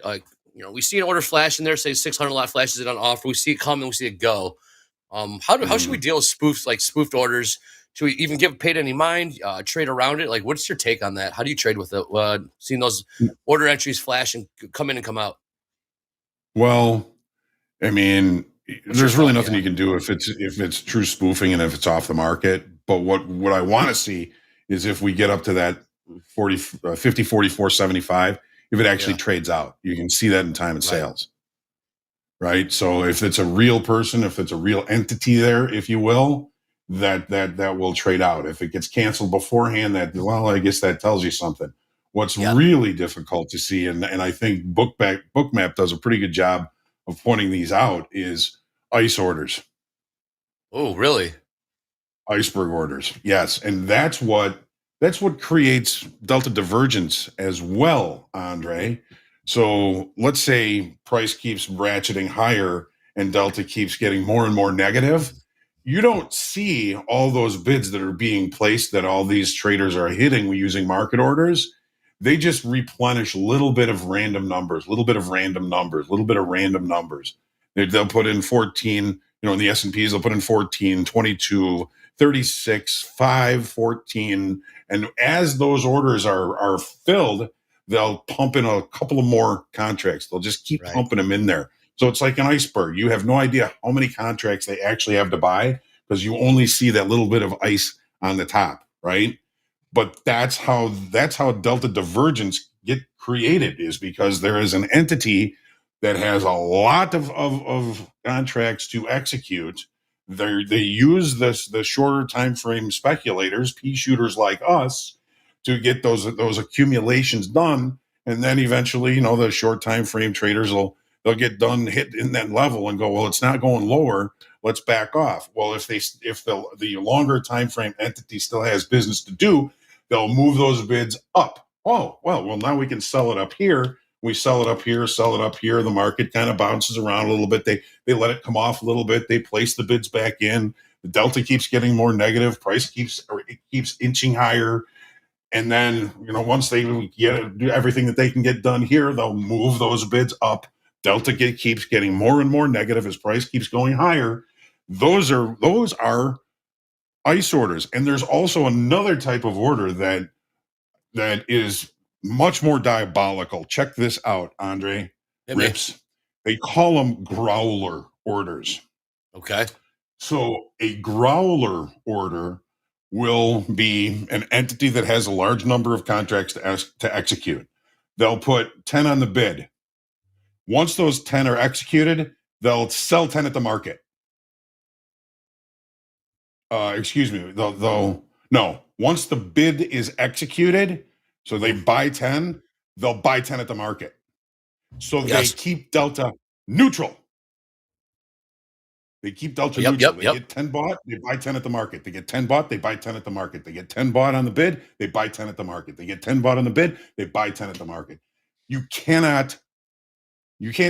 we see an order flash in there, say 600 lot flashes it on offer. We see it come and we see it go. How should we deal with spoofed orders? Should we even give paid any mind, trade around it? Like, what's your take on that? How do you trade with it? Seeing those order entries flash and come in and come out? Well, I mean, there's really nothing you can do if it's true spoofing and if it's off the market. But what I want to see is if we get up to that 50, 44, 75, if it actually trades out. You can see that in time and sales. Right? So if it's a real person, if it's a real entity there, if you will, that will trade out. If it gets canceled beforehand, I guess that tells you something. What's really difficult to see, and I think Bookmap does a pretty good job of pointing these out, is ICE orders. Oh, really? Iceberg orders. Yes. And that's what creates delta divergence as well, Andre. So let's say price keeps ratcheting higher and delta keeps getting more and more negative. You don't see all those bids that are being placed that all these traders are hitting using market orders. They just replenish a little bit of random numbers, a little bit of random numbers. They'll put in 14, in the S&Ps, they'll put in 14, 22, 36, 5, 14. And as those orders are filled, they'll pump in a couple of more contracts. They'll just keep pumping them in there. So it's like an iceberg. You have no idea how many contracts they actually have to buy because you only see that little bit of ice on the top, right? But that's how delta divergence get created, is because there is an entity that has a lot of contracts to execute. They use the shorter time frame speculators, P shooters like us, to get those accumulations done, and then eventually, the short time frame traders they'll get done hit in that level and go, well, it's not going lower, let's back off. Well, if the longer time frame entity still has business to do, they'll move those bids up. Oh, well, now we can sell it up here. We sell it up here, The market kind of bounces around a little bit. They let it come off a little bit. They place the bids back in. The delta keeps getting more negative. Price keeps inching higher. And then, once they do everything that they can get done here, they'll move those bids up. Delta keeps getting more and more negative as price keeps going higher. Those are ICE orders. And there's also another type of order that is much more diabolical. Check this out, Andre. RIPS. They call them growler orders. Okay. So a growler order will be an entity that has a large number of contracts to execute. They'll put 10 on the bid. Once those 10 are executed, they'll sell 10 at the market. Once the bid is executed, so they buy 10, they'll buy 10 at the market. So they keep delta neutral. They keep delta neutral. They get 10 bought, they buy 10 at the market. They get 10 bought, they buy 10 at the market. They get 10 bought on the bid, they buy 10 at the market. They get 10 bought on the bid, they buy 10 at the market. You can't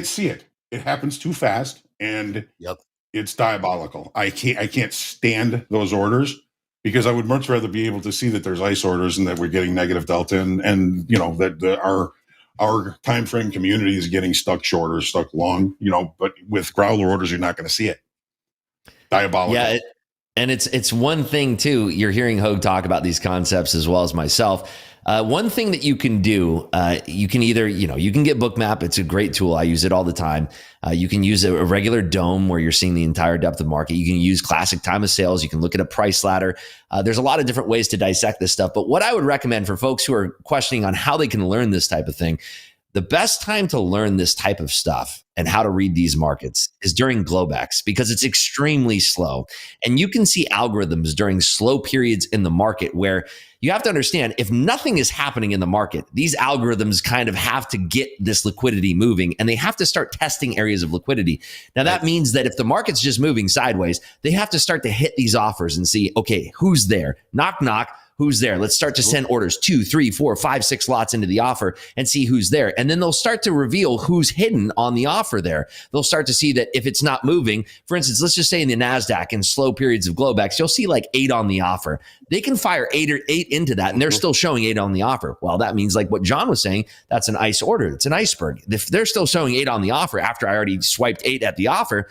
see it. It happens too fast, and it's diabolical. I can't stand those orders because I would much rather be able to see that there's ice orders and that we're getting negative delta and you know that our time frame community is getting stuck short or stuck long, you know, but with growler orders you're not going to see it. Diabolical. Yeah, and it's one thing too. You're hearing Hoag talk about these concepts as well as myself. One thing that you can do, you can either, you can get Bookmap. It's a great tool. I use it all the time. You can use a regular dome where you're seeing the entire depth of market. You can use classic time of sales. You can look at a price ladder. There's a lot of different ways to dissect this stuff. But what I would recommend for folks who are questioning on how they can learn this type of thing, the best time to learn this type of stuff and how to read these markets is during Globex because it's extremely slow. And you can see algorithms during slow periods in the market where you have to understand if nothing is happening in the market, these algorithms kind of have to get this liquidity moving and they have to start testing areas of liquidity. Now, that means that if the market's just moving sideways, they have to start to hit these offers and see, okay, who's there? Knock, knock. Who's there? Let's start to send orders 2, 3, 4, 5, 6 lots into the offer and see who's there. And then they'll start to reveal who's hidden on the offer there. They'll start to see that if it's not moving, for instance, let's just say in the NASDAQ in slow periods of Globex, you'll see like 8 on the offer. They can fire 8 into that and they're still showing 8 on the offer. Well, that means like what John was saying, that's an ice order. It's an iceberg. If they're still showing 8 on the offer after I already swiped 8 at the offer,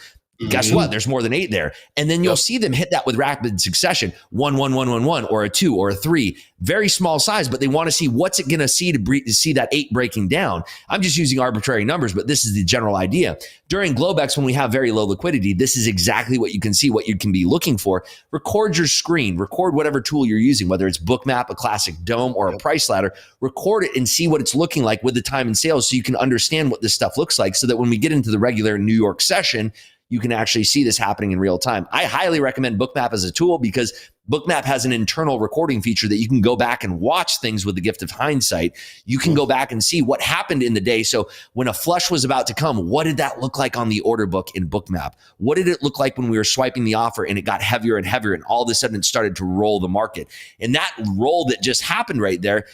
guess what? There's more than 8 there. And then you'll see them hit that with rapid succession. 1, 1, 1, 1, 1, or a 2 or a 3. Very small size, but they want to see what's it going to see to see that 8 breaking down. I'm just using arbitrary numbers, but this is the general idea. During Globex, when we have very low liquidity, this is exactly what you can see, what you can be looking for. Record your screen. Record whatever tool you're using, whether it's Bookmap, a classic dome, or a price ladder. Record it and see what it's looking like with the time and sales so you can understand what this stuff looks like so that when we get into the regular New York session, you can actually see this happening in real time. I highly recommend Bookmap as a tool because Bookmap has an internal recording feature that you can go back and watch things with the gift of hindsight. You can go back and see what happened in the day. So when a flush was about to come, what did that look like on the order book in Bookmap? What did it look like when we were swiping the offer and it got heavier and heavier and all of a sudden it started to roll the market? And that roll that just happened right there,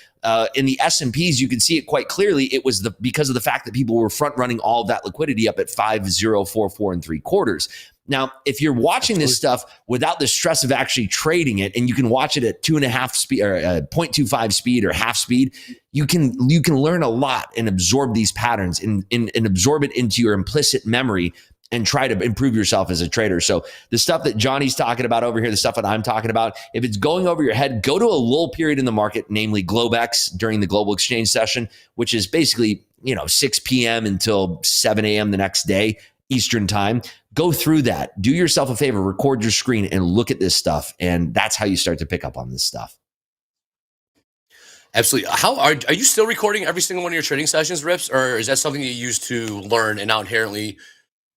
in the S&Ps, you can see it quite clearly. It was because of the fact that people were front running all of that liquidity up at 5.044 3/4. Now, if you're watching this stuff without the stress of actually trading it, and you can watch it at 2.5 speed or 0.25 speed or half speed, you can learn a lot and absorb these patterns and absorb it into your implicit memory and try to improve yourself as a trader. So the stuff that Johnny's talking about over here, the stuff that I'm talking about, if it's going over your head, go to a lull period in the market, namely Globex during the global exchange session, which is basically, 6 p.m. until 7 a.m. the next day, Eastern time. Go through that. Do yourself a favor, record your screen and look at this stuff. And that's how you start to pick up on this stuff. Absolutely. How are you still recording every single one of your trading sessions, Rips, or is that something you used to learn and now inherently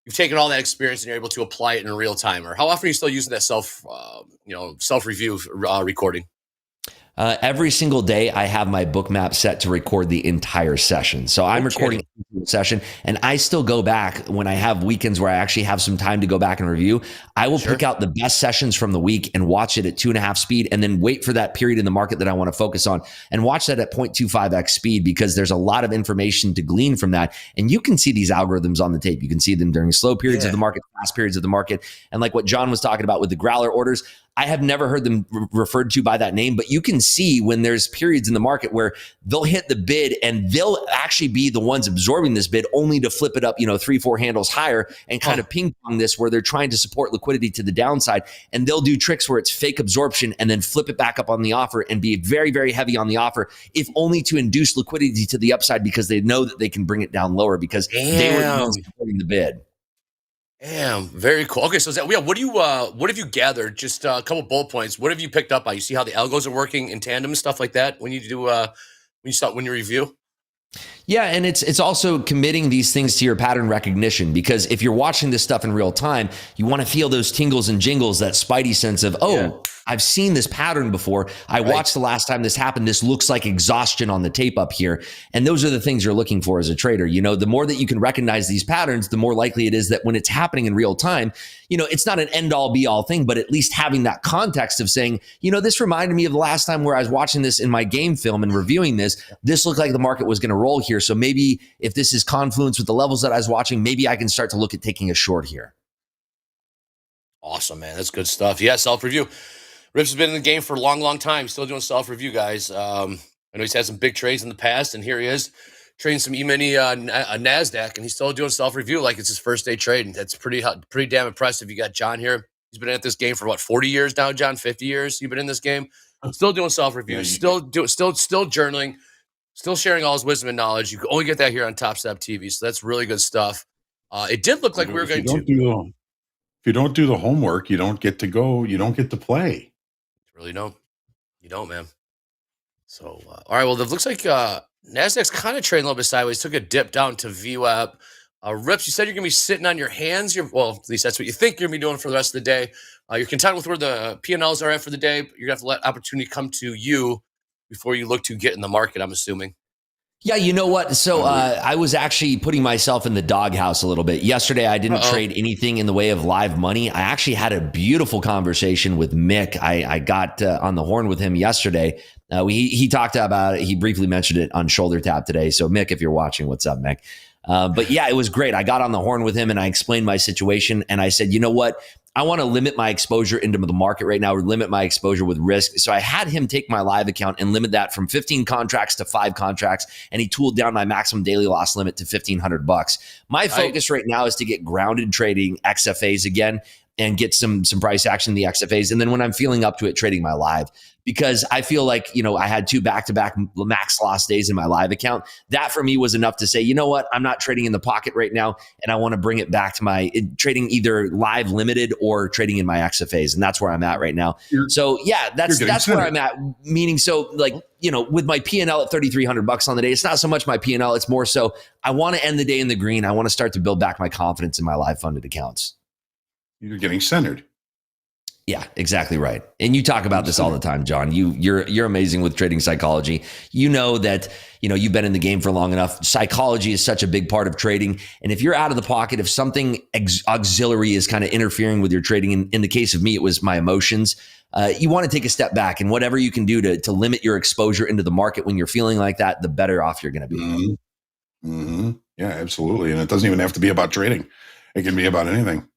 you've taken all that experience and you're able to apply it in real time? Or how often are you still using that self-review recording? Every single day, I have my Bookmap set to record the entire session. So I'm recording the session, and I still go back when I have weekends where I actually have some time to go back and review. I will pick out the best sessions from the week and watch it at 2.5 speed, and then wait for that period in the market that I want to focus on and watch that at 0.25x speed because there's a lot of information to glean from that. And you can see these algorithms on the tape. You can see them during slow periods of the market, fast periods of the market. And like what John was talking about with the growler orders, I have never heard them referred to by that name, but you can see when there's periods in the market where they'll hit the bid and they'll actually be the ones absorbing this bid only to flip it up, 3-4 handles higher and kind of ping pong this where they're trying to support liquidity to the downside. And they'll do tricks where it's fake absorption and then flip it back up on the offer and be very, very heavy on the offer, if only to induce liquidity to the upside because they know that they can bring it down lower because they were the ones supporting the bid. Damn, very cool. Okay, so what have you gathered? Just a couple bullet points. What have you picked up on? You see how the algos are working in tandem and stuff like that when you do when you review? Yeah, and it's also committing these things to your pattern recognition because if you're watching this stuff in real time, you want to feel those tingles and jingles, that spidey sense of, I've seen this pattern before. I watched the last time this happened. This looks like exhaustion on the tape up here. And those are the things you're looking for as a trader. The more that you can recognize these patterns, the more likely it is that when it's happening in real time, it's not an end all be all thing, but at least having that context of saying, this reminded me of the last time where I was watching this in my game film and reviewing this. This looked like the market was going to roll here. So maybe if this is confluence with the levels that I was watching, maybe I can start to look at taking a short here. Awesome, man. That's good stuff. Yeah, self-review. Rips has been in the game for a long, long time. Still doing self-review, guys. I know he's had some big trades in the past, and here he is trading some E-mini NASDAQ, and he's still doing self-review like it's his first day trading. That's pretty damn impressive. You got John here. He's been at this game for, 40 years now, John? 50 years you've been in this game? Still doing self-review, still journaling, still sharing all his wisdom and knowledge. You can only get that here on TopstepTV, so that's really good stuff. It did look like we were going to... If you don't do the homework, you don't get to go. You don't get to play. Really don't. You don't, man. So, all right. Well, it looks like NASDAQ's kind of trading a little bit sideways. Took a dip down to VWAP. Rips, you said you're going to be sitting on your hands. Well, at least that's what you think you're going to be doing for the rest of the day. You're content with where the P&Ls are at for the day. You're going to have to let opportunity come to you before you look to get in the market, I'm assuming. Yeah, you know what? So I was actually putting myself in the doghouse a little bit. Yesterday, I didn't trade anything in the way of live money. I actually had a beautiful conversation with Mick. I got on the horn with him yesterday. He talked about it. He briefly mentioned it on Shoulder Tap today. So Mick, if you're watching, what's up, Mick? But yeah, it was great. I got on the horn with him and I explained my situation. And I said, you know what? I want to limit my exposure into the market right now, or limit my exposure with risk. So I had him take my live account and limit that from 15 contracts to 5 contracts. And he tooled down my maximum daily loss limit to $1,500. My focus right now is to get grounded trading XFAs again and get some price action in the XFAs. And then when I'm feeling up to it, trading my live. Because I feel like, I had 2 back-to-back max loss days in my live account. That for me was enough to say, you know what, I'm not trading in the pocket right now, and I want to bring it back to my trading either live limited or trading in my XFAs, and that's where I'm at right now. So yeah, that's where I'm at. Meaning, so with my P&L at $3,300 on the day, it's not so much my P&L, it's more so I want to end the day in the green. I want to start to build back my confidence in my live funded accounts. You're getting centered. Yeah, exactly right. And you talk about this all the time, John. You're amazing with trading psychology. You know that, you've been in the game for long enough. Psychology is such a big part of trading. And if you're out of the pocket, if something auxiliary is kind of interfering with your trading, in the case of me, it was my emotions. You want to take a step back, and whatever you can do to limit your exposure into the market when you're feeling like that, the better off you're going to be. Mm-hmm. Mm-hmm. Yeah, absolutely. And it doesn't even have to be about trading. It can be about anything.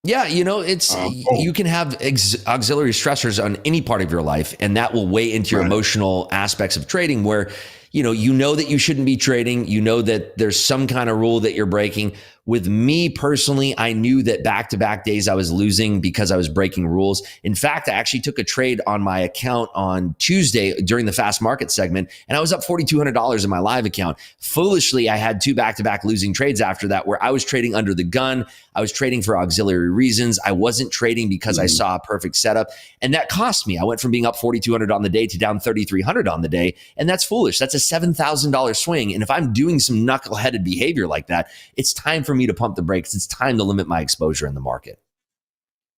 Yeah, it's you can have auxiliary stressors on any part of your life, and that will weigh into your emotional aspects of trading where, you know that you shouldn't be trading. You know that there's some kind of rule that you're breaking. With me personally, I knew that back-to-back days I was losing because I was breaking rules. In fact, I actually took a trade on my account on Tuesday during the fast market segment, and I was up $4,200 in my live account. Foolishly, I had 2 back-to-back losing trades after that where I was trading under the gun. I was trading for auxiliary reasons. I wasn't trading because I saw a perfect setup, and that cost me. I went from being up $4,200 on the day to down $3,300 on the day, and that's foolish. That's a $7,000 swing, and if I'm doing some knuckleheaded behavior like that, it's time for me to pump the brakes. It's time to limit my exposure in the market.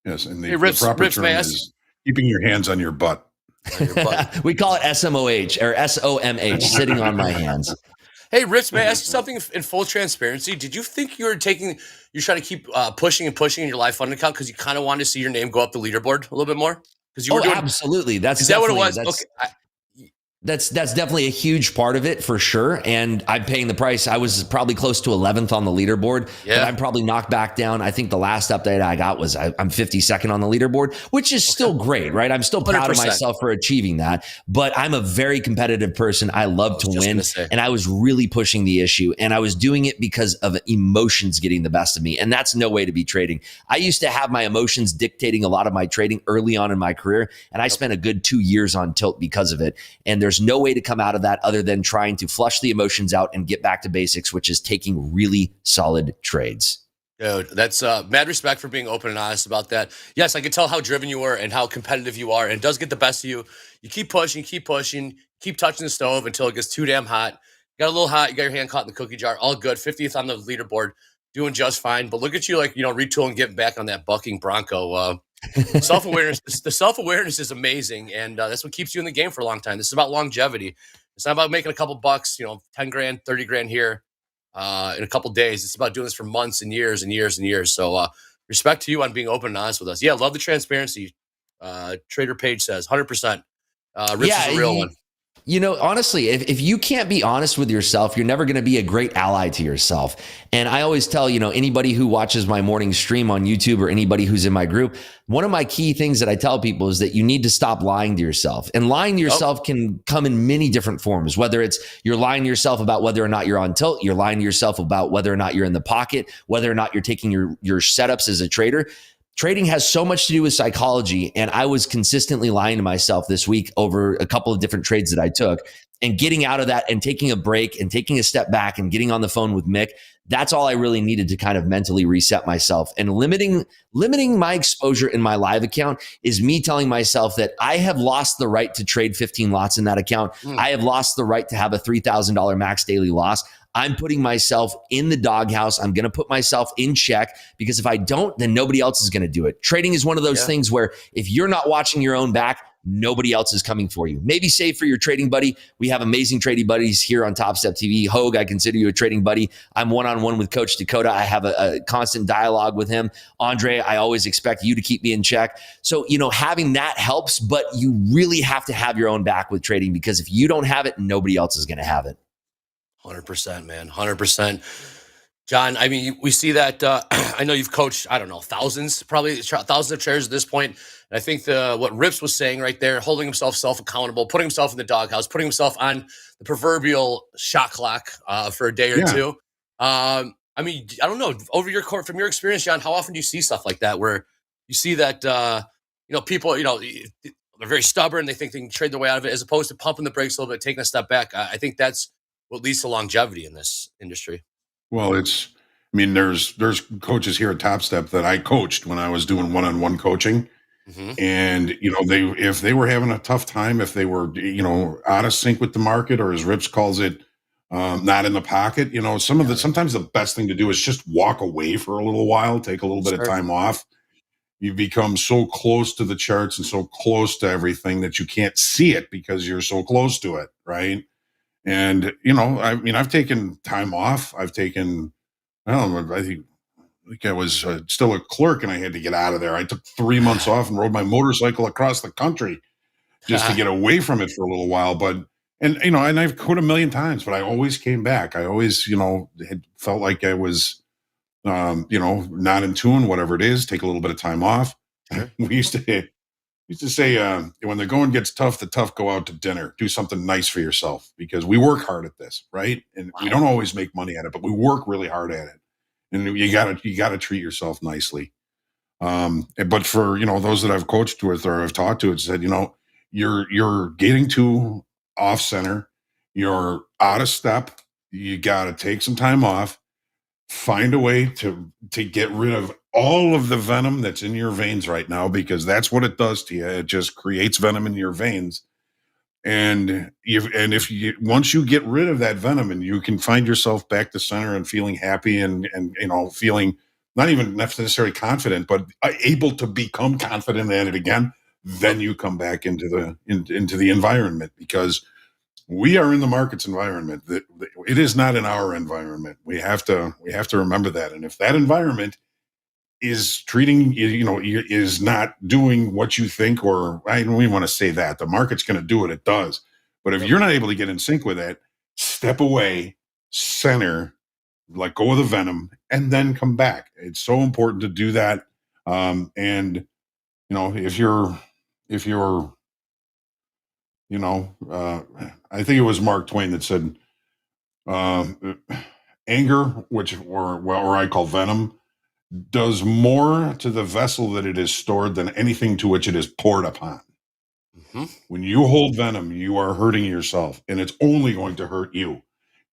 Yes, and the proper term is keeping your hands on your butt. We call it SMOH or SOMH, sitting on my hands. Hey, Rips, may I ask you something in full transparency? Did you think you're trying to keep pushing and pushing in your live fund account because you kind of wanted to see your name go up the leaderboard a little bit more? Because you were doing, absolutely. Is that what it was? Okay. That's definitely a huge part of it for sure. And I'm paying the price. I was probably close to 11th on the leaderboard, but I'm probably knocked back down. I think the last update I got was I'm 52nd on the leaderboard, which is still great, right? I'm still proud 100%. Of myself for achieving that, but I'm a very competitive person. I love to win. And I was really pushing the issue, and I was doing it because of emotions getting the best of me. And that's no way to be trading. I used to have my emotions dictating a lot of my trading early on in my career. And I spent a good 2 years on tilt because of it. And there's no way to come out of that other than trying to flush the emotions out and get back to basics, which is taking really solid trades. Dude, that's mad respect for being open and honest about that. Yes, I can tell how driven you are and how competitive you are, and it does get the best of you. You keep pushing, keep touching the stove until it gets too damn hot. You got a little hot, you got your hand caught in the cookie jar, all good. 50th on the leaderboard, doing just fine. But look at you, retooling, getting back on that bucking Bronco. Self-awareness. The self-awareness is amazing, and that's what keeps you in the game for a long time. This is about longevity. It's not about making a couple bucks, 10 grand, 30 grand here in a couple days. It's about doing this for months and years and years and years. So respect to you on being open and honest with us. Yeah, love the transparency. Trader Page says 100%. Rips is a real one. You know, honestly, if you can't be honest with yourself, you're never going to be a great ally to yourself. And I always tell, you know, anybody who watches my morning stream on YouTube or anybody who's in my group, one of my key things that I tell people is that you need to stop lying to yourself. And lying to yourself can come in many different forms, whether it's you're lying to yourself about whether or not you're on tilt, you're lying to yourself about whether or not you're in the pocket, whether or not you're taking your setups as a trader. Trading has so much to do with psychology, and I was consistently lying to myself this week over a couple of different trades that I took, and getting out of that and taking a break and taking a step back and getting on the phone with Mick. That's all I really needed to kind of mentally reset myself. And limiting my exposure in my live account is me telling myself that I have lost the right to trade 15 lots in that account. I have lost the right to have a $3,000 max daily loss. I'm putting myself in the doghouse. I'm going to put myself in check, because if I don't, then nobody else is going to do it. Trading is one of those things where if you're not watching your own back, nobody else is coming for you. Maybe save for your trading buddy. We have amazing trading buddies here on TopstepTV. Hoag, I consider you a trading buddy. I'm one-on-one with Coach Dakota. I have a constant dialogue with him. Andre, I always expect you to keep me in check. So, you know, having that helps, but you really have to have your own back with trading, because if you don't have it, nobody else is going to have it. 100%, man. 100%. John, I mean, we see that. I know you've coached, I don't know, probably thousands of traders at this point. And I think what Rips was saying right there, holding himself self-accountable, putting himself in the doghouse, putting himself on the proverbial shot clock for a day or two. I mean, I don't know, from your experience, John, how often do you see stuff like that, where you see that, you know, people, you know, they're very stubborn. They think they can trade their way out of it, as opposed to pumping the brakes a little bit, taking a step back. I think that's what leads to longevity in this industry. Well, I mean, there's coaches here at Topstep that I coached when I was doing one-on-one coaching. And, you know, if they were having a tough time, if they were, you know, out of sync with the market, or as Rips calls it, not in the pocket, you know, sometimes the best thing to do is just walk away for a little while, take a little bit of time off. You become so close to the charts and so close to everything that you can't see it because you're so close to it, right? And, you know, I mean, I've taken time off. I've taken, I don't know, I think I was still a clerk and I had to get out of there. I took 3 months off and rode my motorcycle across the country just to get away from it for a little while. And you know, and I've quit a million times, but I always came back. I always, you know, had felt like I was, you know, not in tune, whatever it is, take a little bit of time off. We used to say, when the going gets tough, the tough go out to dinner. Do something nice for yourself, because we work hard at this, right? And we don't always make money at it, but we work really hard at it. And you gotta treat yourself nicely. But for, you know, those that I've coached with or I've talked to, it said, you know, you're getting too off center, you're out of step. You gotta take some time off. Find a way to get rid of all of the venom that's in your veins right now, because that's what it does to you. It just creates venom in your veins. And if you once you get rid of that venom and you can find yourself back to center and feeling happy and you know, feeling not even necessarily confident, but able to become confident at it again, then you come back into the environment, because we are in the market's environment. It is not in our environment. We have to remember that. And if that environment is treating, you know, is not doing what you think, or I don't even want to say that, the market's going to do what it does. But if you're not able to get in sync with it, step away, center, let go of the venom, and then come back. It's so important to do that. And you know, if you're you know, I think it was Mark Twain that said, anger, or I call venom, does more to the vessel that it is stored than anything to which it is poured upon. When you hold venom, you are hurting yourself, and it's only going to hurt you.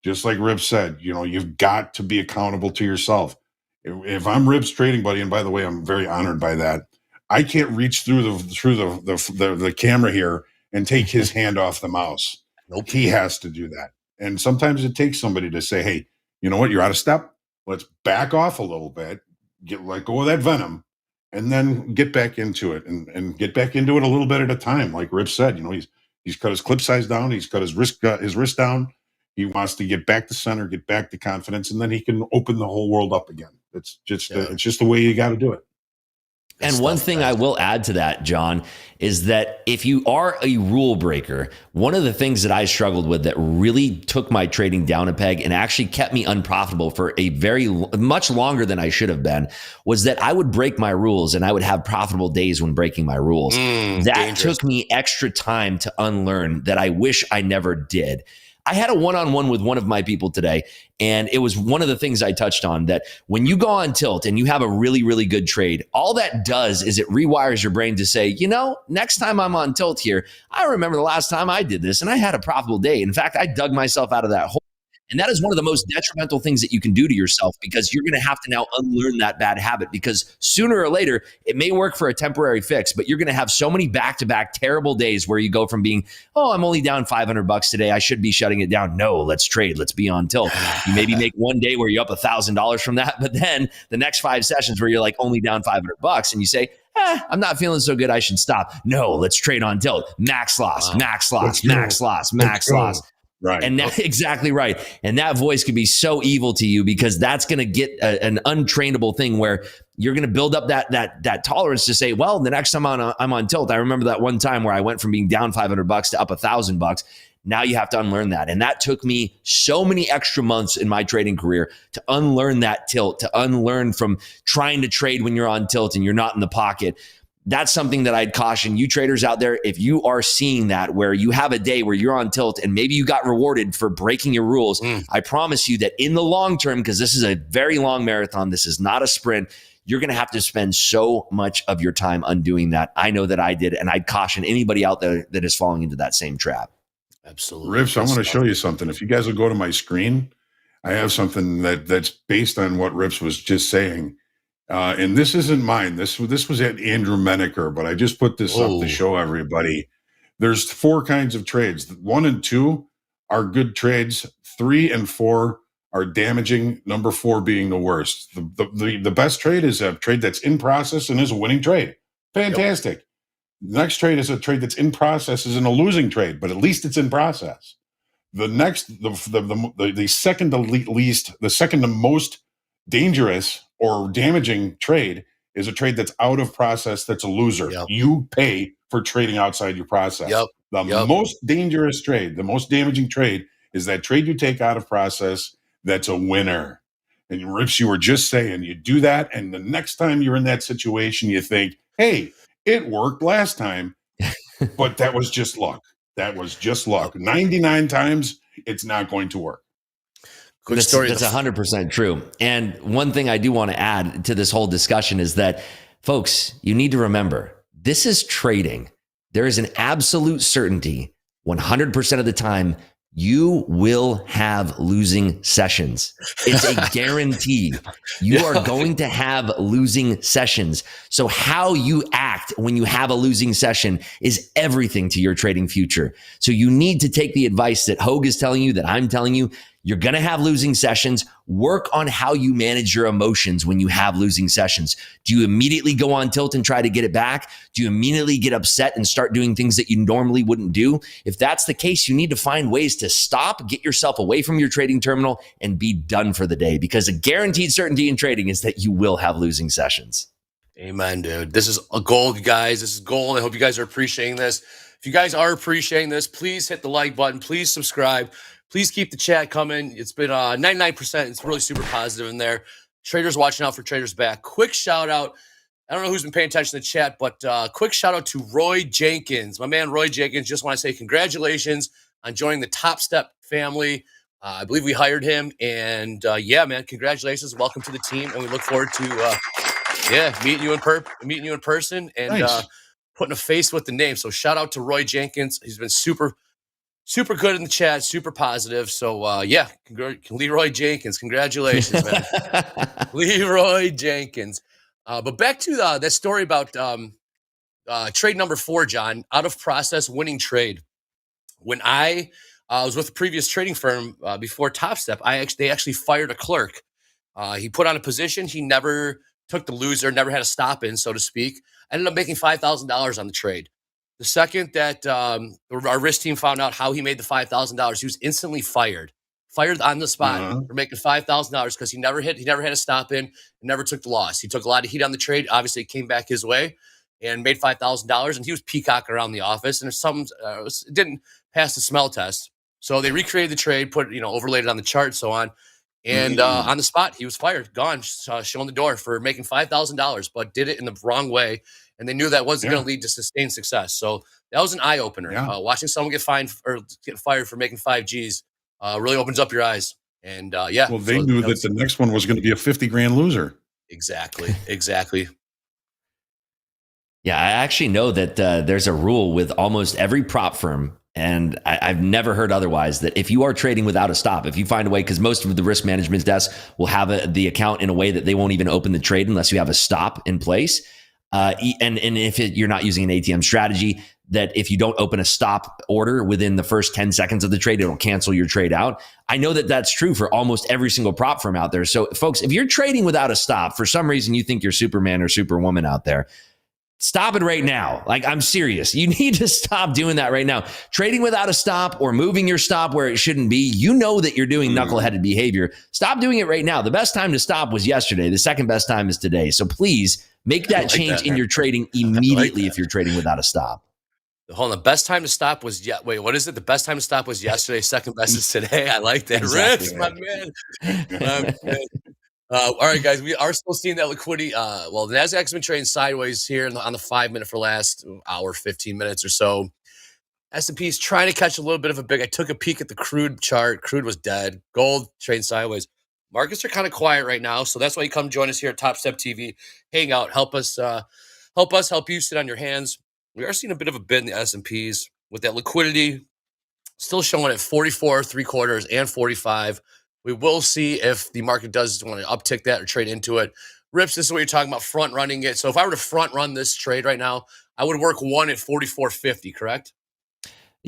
Just like Rip said, you know, you've got to be accountable to yourself. If I'm Rip's trading buddy, and by the way, I'm very honored by that, I can't reach through the camera here and take his hand off the mouse. Nope. He has to do that. And sometimes it takes somebody to say, hey, you know what? You're out of step. Let's back off a little bit, let go of that venom, and then get back into it, and get back into it a little bit at a time. Like Rip said, you know, he's cut his clip size down. He's cut his wrist down. He wants to get back to center, get back to confidence, and then he can open the whole world up again. It's just the way you got to do it. And one thing I will add to that, John, is that if you are a rule breaker, one of the things that I struggled with that really took my trading down a peg and actually kept me unprofitable for a much longer than I should have been was that I would break my rules and I would have profitable days when breaking my rules. That dangerous. took me extra time to unlearn that I wish I never did. I had a one-on-one with one of my people today, and it was one of the things I touched on, that when you go on tilt and you have a really, really good trade, all that does is it rewires your brain to say, you know, next time I'm on tilt here, I remember the last time I did this and I had a profitable day. In fact, I dug myself out of that hole. And that is one of the most detrimental things that you can do to yourself, because you're going to have to now unlearn that bad habit, because sooner or later, it may work for a temporary fix, but you're going to have so many back-to-back terrible days where you go from being, oh, I'm only down $500 today, I should be shutting it down. No, let's trade. Let's be on tilt. You maybe make one day where you're up $1,000 from that, but then the next 5 sessions where you're like only down $500 and you say, I'm not feeling so good, I should stop. No, let's trade on tilt. Max loss, max loss, max loss, max loss. Right. And that, exactly right. And that voice could be so evil to you, because that's going to get an untrainable thing where you're going to build up that tolerance to say, well, the next time I'm on tilt, I remember that one time where I went from being down $500 to up $1,000. Now you have to unlearn that. And that took me so many extra months in my trading career to unlearn that tilt, to unlearn from trying to trade when you're on tilt and you're not in the pocket. That's something that I'd caution you traders out there. If you are seeing that, where you have a day where you're on tilt and maybe you got rewarded for breaking your rules, I promise you that in the long term, because this is a very long marathon, this is not a sprint, you're going to have to spend so much of your time undoing that. I know that I did, and I'd caution anybody out there that is falling into that same trap. Absolutely. Rips, I want to show you something. If you guys will go to my screen, I have something that's based on what Rips was just saying. And this isn't mine. This was at Andrew Menaker, but I just put this up to show everybody. There's 4 kinds of trades. 1 and 2 are good trades. 3 and 4 are damaging. Number 4 being the worst. The best trade is a trade that's in process and is a winning trade. Fantastic. Yep. The next trade is a trade that's in process, is in a losing trade, but at least it's in process. The next, the second to least, the second to most dangerous or damaging trade is a trade that's out of process, that's a loser. Yep. You pay for trading outside your process. Yep. The most dangerous trade, the most damaging trade, is that trade you take out of process that's a winner. And Rips, you were just saying, you do that, and the next time you're in that situation, you think, hey, it worked last time, but that was just luck. That was just luck. 99 times, it's not going to work. Quick story. That's 100% true. And one thing I do want to add to this whole discussion is that, folks, you need to remember, this is trading. There is an absolute certainty, 100% of the time, you will have losing sessions. It's a guarantee. You are going to have losing sessions. So how you act when you have a losing session is everything to your trading future. So you need to take the advice that Hoag is telling you, that I'm telling you. You're going to have losing sessions. Work on how you manage your emotions when you have losing sessions. Do you immediately go on tilt and try to get it back? Do you immediately get upset and start doing things that you normally wouldn't do? If that's the case, you need to find ways to stop, get yourself away from your trading terminal, and be done for the day, because a guaranteed certainty in trading is that you will have losing sessions. Amen, dude. This is a gold, you guys. This is gold. I hope you guys are appreciating this. If you guys are appreciating this, please hit the like button. Please subscribe. Please keep the chat coming. It's been 99%. It's really super positive in there. Traders watching out for Traders Back. Quick shout out. I don't know who's been paying attention to the chat, but quick shout out to Roy Jenkins. My man, Roy Jenkins. Just want to say congratulations on joining the Topstep family. I believe we hired him. And yeah, man, congratulations. Welcome to the team. And we look forward to meeting you in person and putting a face with the name. So shout out to Roy Jenkins. He's been super good in the chat, super positive. So, Leroy Jenkins, congratulations, man. Leroy Jenkins. But back to that story about trade number 4, John, out of process winning trade. When I was with a previous trading firm before Topstep, they actually fired a clerk. He put on a position. He never took the loser, never had a stop in, so to speak. I ended up making $5,000 on the trade. The second that our risk team found out how he made the $5,000, he was instantly fired. fired on the spot for making $5,000 because he never had a stop in, and never took the loss. He took a lot of heat on the trade. Obviously, it came back his way and made $5,000. And he was peacocking around the office, and it didn't pass the smell test. So they recreated the trade, overlaid it on the chart, so on. And on the spot, he was fired, gone, showing the door for making $5,000, but did it in the wrong way. And they knew that wasn't going to lead to sustained success. So that was an eye opener. Watching someone get fired for making 5Gs really opens up your eyes. And well, they knew that the next one was going to be a 50 grand loser. Exactly. Yeah, I actually know that there's a rule with almost every prop firm, and I've never heard otherwise, that if you are trading without a stop, if you find a way, because most of the risk management desk will have the account in a way that they won't even open the trade unless you have a stop in place. And if you're not using an ATM strategy, that if you don't open a stop order within the first 10 seconds of the trade, it'll cancel your trade out. I know that that's true for almost every single prop firm out there. So folks, if you're trading without a stop, for some reason you think you're Superman or Superwoman out there, stop it right now. Like, I'm serious. You need to stop doing that right now. Trading without a stop or moving your stop where it shouldn't be, you know that you're doing knuckleheaded behavior. Stop doing it right now. The best time to stop was yesterday. The second best time is today. So please make that change in your trading immediately if you're trading without a stop. Hold on. The best time to stop was what is it? The best time to stop was yesterday. Second best is today. I like that. Exactly Rips, my man. All right, guys. We are still seeing that liquidity. The Nasdaq's been trading sideways here on the 5 minute for the last hour, 15 minutes or so. S&P's trying to catch a little bit of a big. I took a peek at the crude chart. Crude was dead. Gold trading sideways. Markets are kind of quiet right now, so that's why you come join us here at TopstepTV. Hang out, help us help you sit on your hands. We are seeing a bit of a bid in the S&Ps with that liquidity still showing at 44, 3/4 and 45. We will see if the market does want to uptick that or trade into it. Rips, this is what you're talking about, front running it. So if I were to front run this trade right now, I would work one at 44.50, correct?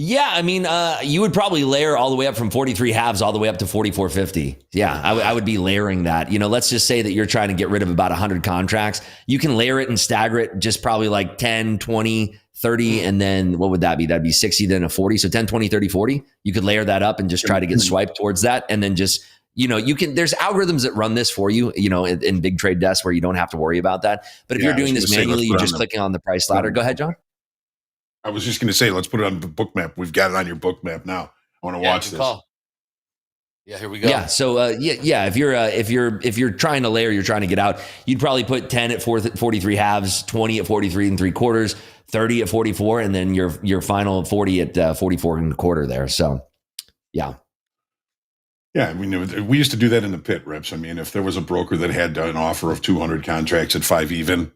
Yeah, I mean, you would probably layer all the way up from 43 halves all the way up to 44.50. Yeah, I would be layering that. Let's just say that you're trying to get rid of about 100 contracts. You can layer it and stagger it just probably like 10, 20, 30, and then what would that be? That'd be 60, then a 40. So 10, 20, 30, 40. You could layer that up and just try to get swiped towards that. And then just, you can, there's algorithms that run this for you, in big trade desks where you don't have to worry about that. But if you're doing this manually, you're just clicking on the price ladder. Go ahead, John. I was just going to say, let's put it on the book map. We've got it on your book map now. I want to watch this. Call. Yeah, here we go. Yeah. So if you're trying to layer, you're trying to get out, you'd probably put 10 at 43 halves, 20 at 43 3/4, 30 at 44, and then your final 40 at 44 1/4 there. So, yeah. Yeah, we used to do that in the pit, Rips. I mean, if there was a broker that had an offer of 200 contracts at 5 even,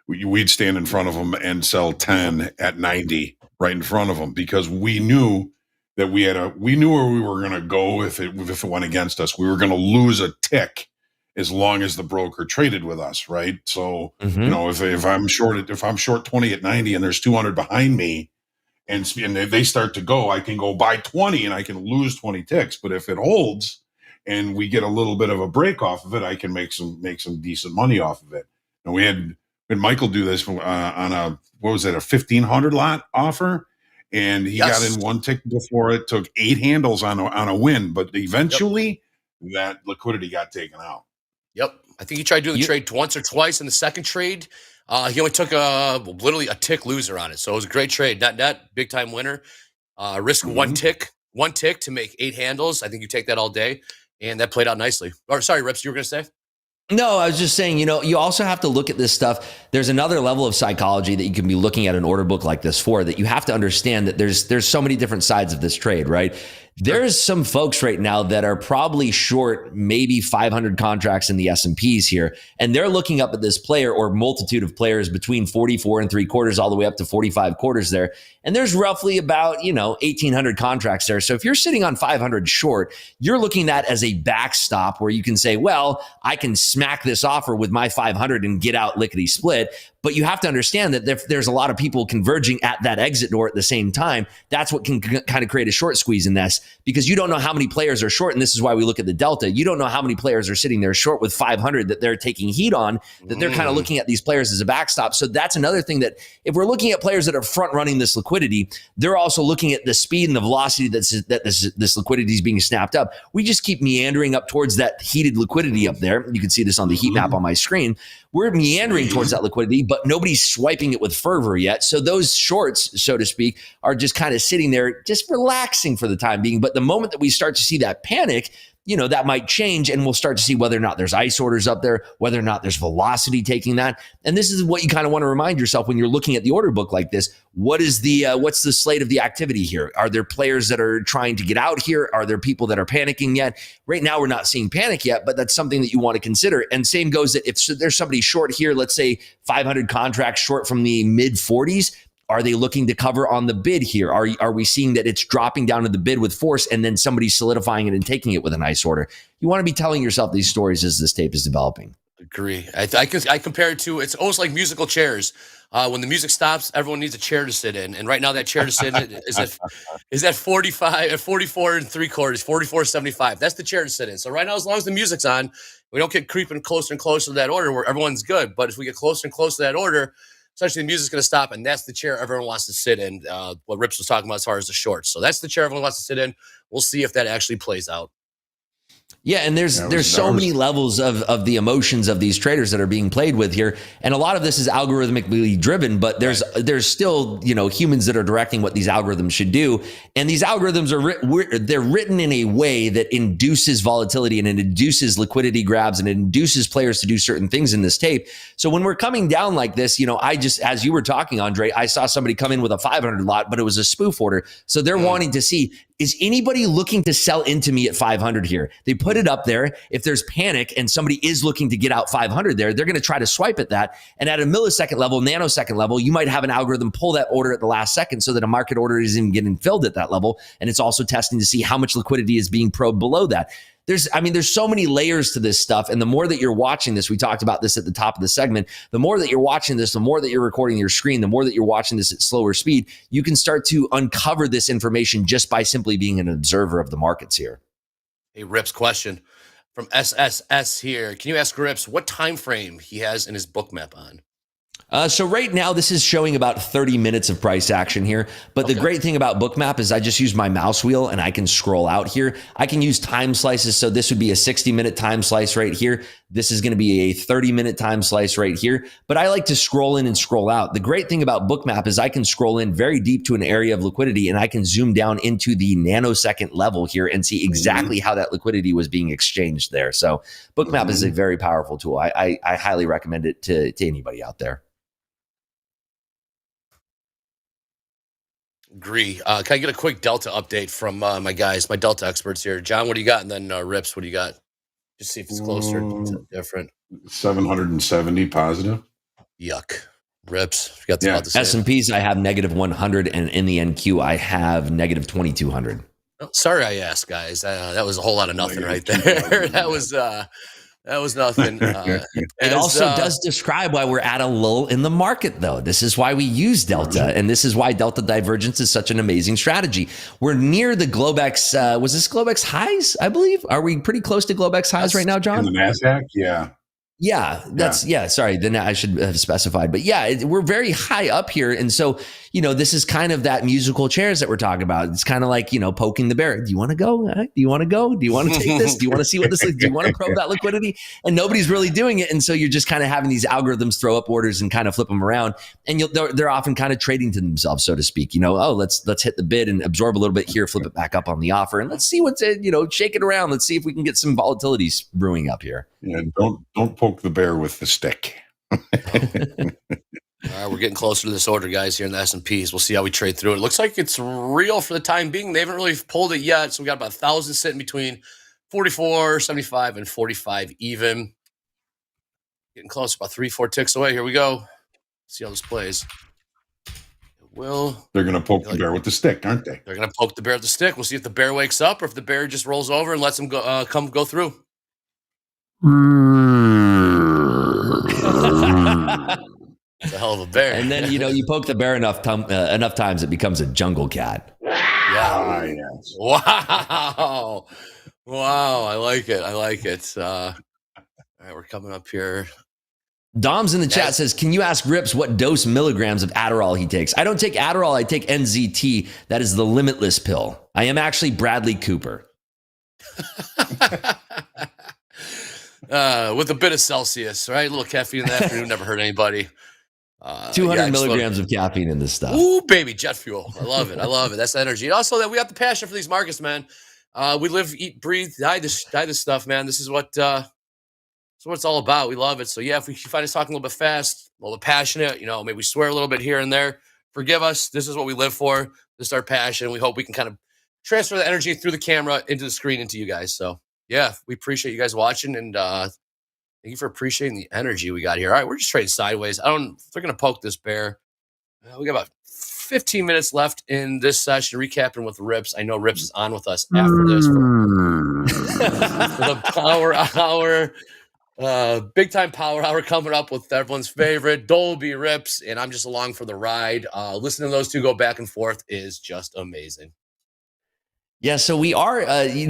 we'd stand in front of them and sell 10 at 90 right in front of them, because we knew that we knew where we were going to go if it went against us. We were going to lose a tick as long as the broker traded with us, right? So, if I'm short 20 at 90 and there's 200 behind me, and they start to go, I can go buy 20 and I can lose 20 ticks. But if it holds and we get a little bit of a break off of it, I can make some decent money off of it. And we had Michael do this on a 1,500 lot offer, and he got in one tick before it, took 8 handles on a win, but eventually that liquidity got taken out. Yep. I think he tried doing the trade once or twice in the second trade. He only took literally a tick loser on it. So it was a great trade. Net, big time winner. Risk one tick to make 8 handles. I think you take that all day. And that played out nicely. Or sorry, Rips, you were going to say? No, I was just saying, you also have to look at this stuff. There's another level of psychology that you can be looking at an order book like this for, that you have to understand that there's so many different sides of this trade, right? There's some folks right now that are probably short maybe 500 contracts in the S&Ps here, and they're looking up at this player or multitude of players between 44 3/4 all the way up to 45 quarters there, and there's roughly about 1,800 contracts there. So if you're sitting on 500 short, you're looking at as a backstop where you can say, well, I can smack this offer with my 500 and get out lickety split. But you have to understand that if there's a lot of people converging at that exit door at the same time, that's what can kind of create a short squeeze in this, because you don't know how many players are short. And this is why we look at the delta. You don't know how many players are sitting there short with 500 that they're taking heat on, that they're kind of looking at these players as a backstop. So that's another thing, that if we're looking at players that are front running this liquidity, they're also looking at the speed and the velocity that this liquidity is being snapped up. We just keep meandering up towards that heated liquidity up there. You can see this on the heat map on my screen. We're meandering towards that liquidity, but nobody's swiping it with fervor yet. So those shorts, so to speak, are just kind of sitting there, just relaxing for the time being. But the moment that we start to see that panic, that might change, and we'll start to see whether or not there's ice orders up there, whether or not there's velocity taking that. And this is what you kind of want to remind yourself when you're looking at the order book like this. What's the slate of the activity here? Are there players that are trying to get out here? Are there people that are panicking yet? Right now, we're not seeing panic yet, but that's something that you want to consider. And same goes that if there's somebody short here, let's say 500 contracts short from the mid 40s, are they looking to cover on the bid here? Are we seeing that it's dropping down to the bid with force and then somebody solidifying it and taking it with a nice order? You want to be telling yourself these stories as this tape is developing. Agree. I compare it to, it's almost like musical chairs. When the music stops, everyone needs a chair to sit in. And right now that chair to sit in is at 44 and 3/4, 44.75. That's the chair to sit in. So right now, as long as the music's on, we don't get creeping closer and closer to that order where everyone's good. But if we get closer and closer to that order, essentially the music's going to stop, and that's the chair everyone wants to sit in, what Rips was talking about as far as the shorts. So that's the chair everyone wants to sit in. We'll see if that actually plays out. Yeah, and there's so many levels of the emotions of these traders that are being played with here, and a lot of this is algorithmically driven. But there's still humans that are directing what these algorithms should do, and these algorithms they're written in a way that induces volatility and it induces liquidity grabs and it induces players to do certain things in this tape. So when we're coming down like this, I just, as you were talking, Andre, I saw somebody come in with a 500 lot, but it was a spoof order. So they're wanting to see, is anybody looking to sell into me at 500 here? They put it up there. If there's panic and somebody is looking to get out 500 there, they're going to try to swipe at that. And at a millisecond level, nanosecond level, you might have an algorithm pull that order at the last second so that a market order isn't even getting filled at that level. And it's also testing to see how much liquidity is being probed below that. There's so many layers to this stuff. And the more that you're watching this, we talked about this at the top of the segment, the more that you're watching this, the more that you're recording your screen, the more that you're watching this at slower speed, you can start to uncover this information just by simply being an observer of the markets here. Hey, Rips, question from SSS here. Can you ask Rips what time frame he has in his book map on? So right now, this is showing about 30 minutes of price action here. But the great thing about Bookmap is I just use my mouse wheel and I can scroll out here. I can use time slices. So this would be a 60-minute time slice right here. This is going to be a 30-minute time slice right here. But I like to scroll in and scroll out. The great thing about Bookmap is I can scroll in very deep to an area of liquidity and I can zoom down into the nanosecond level here and see exactly how that liquidity was being exchanged there. So Bookmap is a very powerful tool. I highly recommend it to anybody out there. Agree. Can I get a quick Delta update from my guys, my Delta experts here? John, what do you got? And then Rips, what do you got? Just see if it's closer, different. 770 positive. Yuck. Rips, you got the S&Ps, I have -100, and in the NQ, I have -2200. Oh, sorry I asked, guys. That was a whole lot of nothing right there. That was nothing. It also does describe why we're at a lull in the market, though. This is why we use Delta, and this is why Delta divergence is such an amazing strategy. We're near the Globex. Was this Globex highs, I believe? Are we pretty close to Globex highs right now, John? In the NASDAQ, yeah. Yeah, sorry, then I should have specified. But yeah, we're very high up here. And so, this is kind of that musical chairs that we're talking about. It's kind of like, poking the bear. Do you want to go? Do you want to go? Do you want to take this? Do you want to see what this is? Do you want to probe that liquidity? And nobody's really doing it. And so you're just kind of having these algorithms throw up orders and kind of flip them around. And they're often kind of trading to themselves, so to speak. Let's hit the bid and absorb a little bit here, flip it back up on the offer. And let's see what's, shake it around. Let's see if we can get some volatilities brewing up here. Yeah, don't poke the bear with the stick. All right, we're getting closer to this order, guys, here in the S&Ps. We'll see how we trade through it. It looks like it's real for the time being. They haven't really pulled it yet, so we got about 1,000 sitting between 44.75 and 45 even. Getting close, about 3-4 ticks away. Here we go. See how this plays. They're going to poke the bear with the stick, aren't they? They're going to poke the bear with the stick. We'll see if the bear wakes up or if the bear just rolls over and lets him go through. It's a hell of a bear. And then, you poke the bear enough times, it becomes a jungle cat. Yeah. Yes. Wow. Wow. I like it. All right, we're coming up here. Dom's in the chat says, can you ask Rips what dose milligrams of Adderall he takes? I don't take Adderall. I take NZT. That is the limitless pill. I am actually Bradley Cooper. With a bit of Celsius, right? A little caffeine in the afternoon never hurt anybody. 200 milligrams of caffeine in this stuff. Ooh, baby, jet fuel. I love it. That's the energy. And also that we got the passion for these markets, man. We live, eat, breathe, die this stuff, man. This is what it's all about. We love it. So yeah, if you find us talking a little bit fast, a little bit passionate, maybe we swear a little bit here and there, forgive us. This is what we live for. This is our passion. We hope we can kind of transfer the energy through the camera into the screen into you guys. So yeah, we appreciate you guys watching, and thank you for appreciating the energy we got here. All right, we're just trading sideways. They're going to poke this bear. We got about 15 minutes left in this session, recapping with Rips. I know Rips is on with us after this for the power hour. Big time power hour coming up with everyone's favorite Dolby Rips, and I'm just along for the ride. Listening to those two go back and forth is just amazing. Yeah, so we are,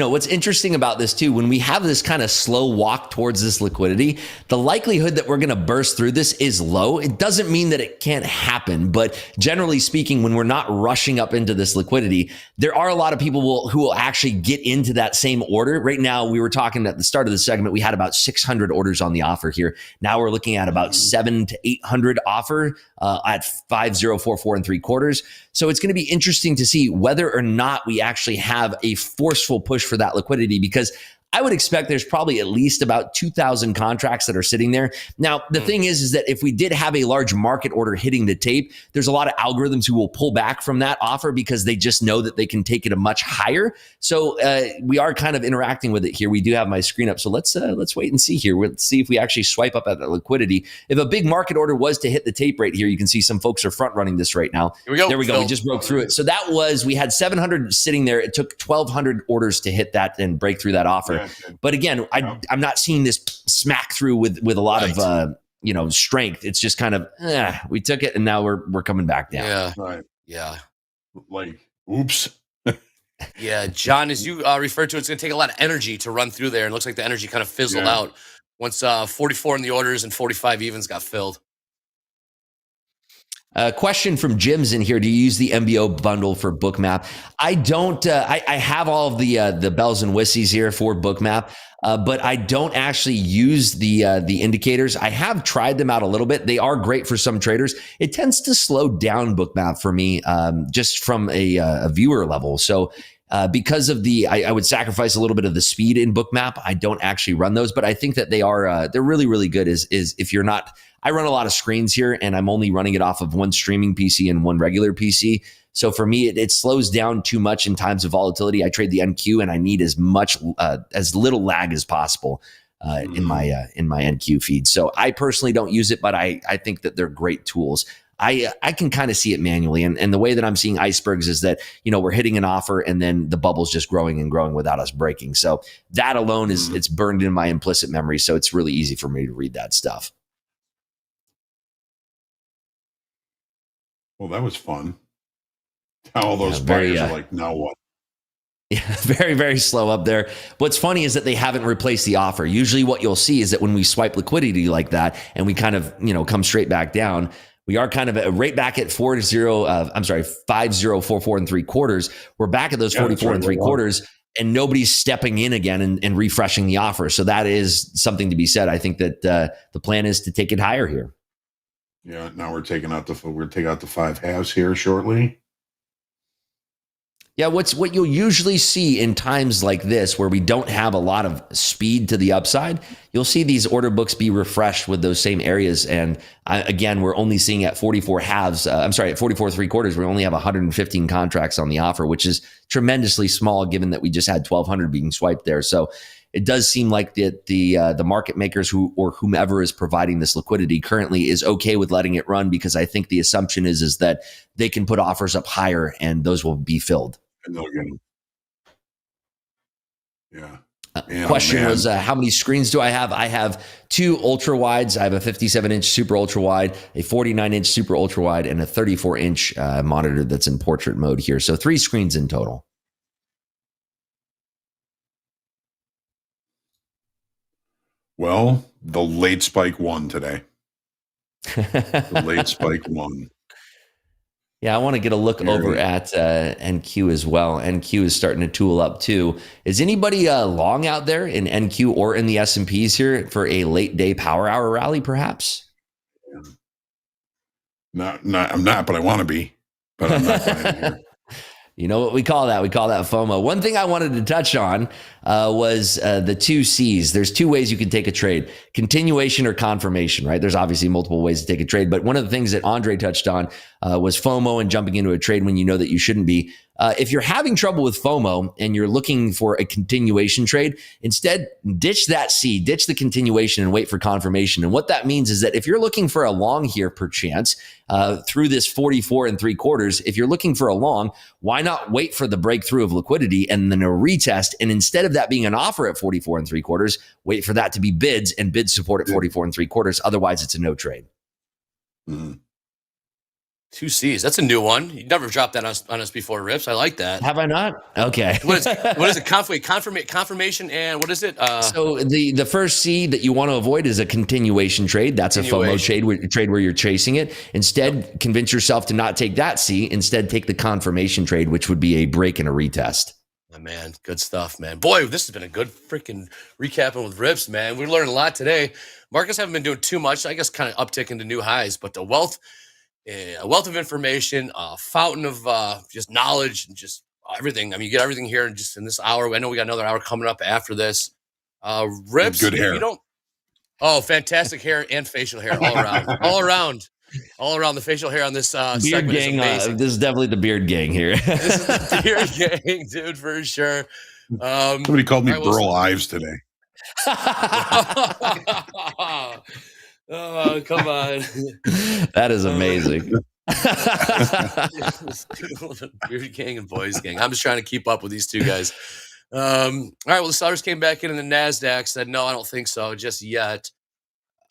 what's interesting about this too, when we have this kind of slow walk towards this liquidity, the likelihood that we're going to burst through this is low. It doesn't mean that it can't happen, but generally speaking, when we're not rushing up into this liquidity, there are a lot of people who will actually get into that same order. Right now, we were talking at the start of the segment, we had about 600 orders on the offer here. Now we're looking at about 700 to 800 offer at 5044 3/4. So it's going to be interesting to see whether or not we actually have a forceful push for that liquidity, because I would expect there's probably at least about 2,000 contracts that are sitting there. Now, the thing is that if we did have a large market order hitting the tape, there's a lot of algorithms who will pull back from that offer because they just know that they can take it a much higher. So we are kind of interacting with it here. We do have my screen up. So let's wait and see here. Let's see if we actually swipe up at the liquidity. If a big market order was to hit the tape right here, you can see some folks are front running this right now. Here we go. There we go. We just broke through it. So we had 700 sitting there. It took 1,200 orders to hit that and break through that offer. But again, I'm not seeing this smack through with a lot of strength. It's just kind of we took it and now we're coming back down. Yeah, right. Yeah, like oops. Yeah, John, as you referred to, it's going to take a lot of energy to run through there, and it looks like the energy kind of fizzled out once 44 in the orders and 45 evens got filled. Question from Jim's in here. Do you use the MBO bundle for Bookmap? I don't. I have all of the bells and whistles here for Bookmap, but I don't actually use the indicators. I have tried them out a little bit. They are great for some traders. It tends to slow down Bookmap for me, just from a viewer level. So because of I would sacrifice a little bit of the speed in Bookmap. I don't actually run those, but I think that they're really, really good. Is if you're not, I run a lot of screens here and I'm only running it off of one streaming PC and one regular PC. So for me, it slows down too much in times of volatility. I trade the NQ and I need as little lag as possible in my NQ feed. So I personally don't use it, but I think that they're great tools. I can kind of see it manually. And the way that I'm seeing icebergs is that, we're hitting an offer and then the bubble's just growing and growing without us breaking. So that alone it's burned in my implicit memory. So it's really easy for me to read that stuff. Well, that was fun. All those buyers are like, now what? Yeah, very, very slow up there. What's funny is that they haven't replaced the offer. Usually what you'll see is that when we swipe liquidity like that and we kind of, come straight back down, we are kind of right back at 5044 3/4. We're back at those 44 3/4 and nobody's stepping in again and refreshing the offer. So that is something to be said. I think that the plan is to take it higher here. Yeah, now we're taking out the 5 halves here shortly. Yeah, what you'll usually see in times like this where we don't have a lot of speed to the upside, you'll see these order books be refreshed with those same areas. And again, we're only seeing at 44 halves, at 44 3/4, we only have 115 contracts on the offer, which is tremendously small given that we just had 1,200 being swiped there. So it does seem like the market makers or whomever is providing this liquidity currently is okay with letting it run, because I think the assumption is that they can put offers up higher and those will be filled. And they'll get them. Yeah. Question was, how many screens do I have? I have 2 ultra wides. I have a 57-inch super ultra wide, a 49-inch super ultra wide, and a 34-inch monitor that's in portrait mode here. So 3 screens in total. Well, the late spike won today. The late spike won. Yeah, I want to get a look over at NQ as well. NQ is starting to tool up too. Is anybody long out there in NQ or in the S&Ps here for a late day power hour rally, perhaps? I'm not, but I want to be. But I'm not buying here. You know what we call that? We call that FOMO. One thing I wanted to touch on was the 2 C's. There's 2 ways you can take a trade: continuation or confirmation, right? There's obviously multiple ways to take a trade, but one of the things that Andre touched on was FOMO and jumping into a trade when you know that you shouldn't be. If you're having trouble with FOMO and you're looking for a continuation trade, instead ditch that C, ditch the continuation and wait for confirmation. And what that means is that if you're looking for a long here, perchance, through this 44 3/4, if you're looking for a long, why not wait for the breakthrough of liquidity and then a retest? And instead of that being an offer at 44 3/4, wait for that to be bids and bid support at 44 3/4. Otherwise, it's a no trade. Mm-hmm. 2 C's. That's a new one. You never dropped that on us before, Rips. I like that. Have I not? Okay. What is it? Confirmation and what is it? So the first C that you want to avoid is a continuation trade. That's a FOMO trade where you're chasing it. Instead, convince yourself to not take that C. Instead, take the confirmation trade, which would be a break and a retest. Oh, man, good stuff, man. Boy, this has been a good freaking recapping with Rips, man. We learned a lot today. Markets haven't been doing too much. I guess kind of uptick into new highs, but a wealth of information, a fountain of just knowledge and just everything. I mean, you get everything here just in this hour. I know we got another hour coming up after this. Rips, good hair. You don't. Oh, fantastic hair and facial hair all around, all around. The facial hair on this beard segment gang. is amazing. This is definitely the beard gang here. This is the beard gang, dude, for sure. Somebody called me Burl Ives today. Oh, come on. That is amazing. Beard gang and boys gang. I'm just trying to keep up with these 2 guys. All right, well, the sellers came back in the NASDAQ, said, no, I don't think so just yet.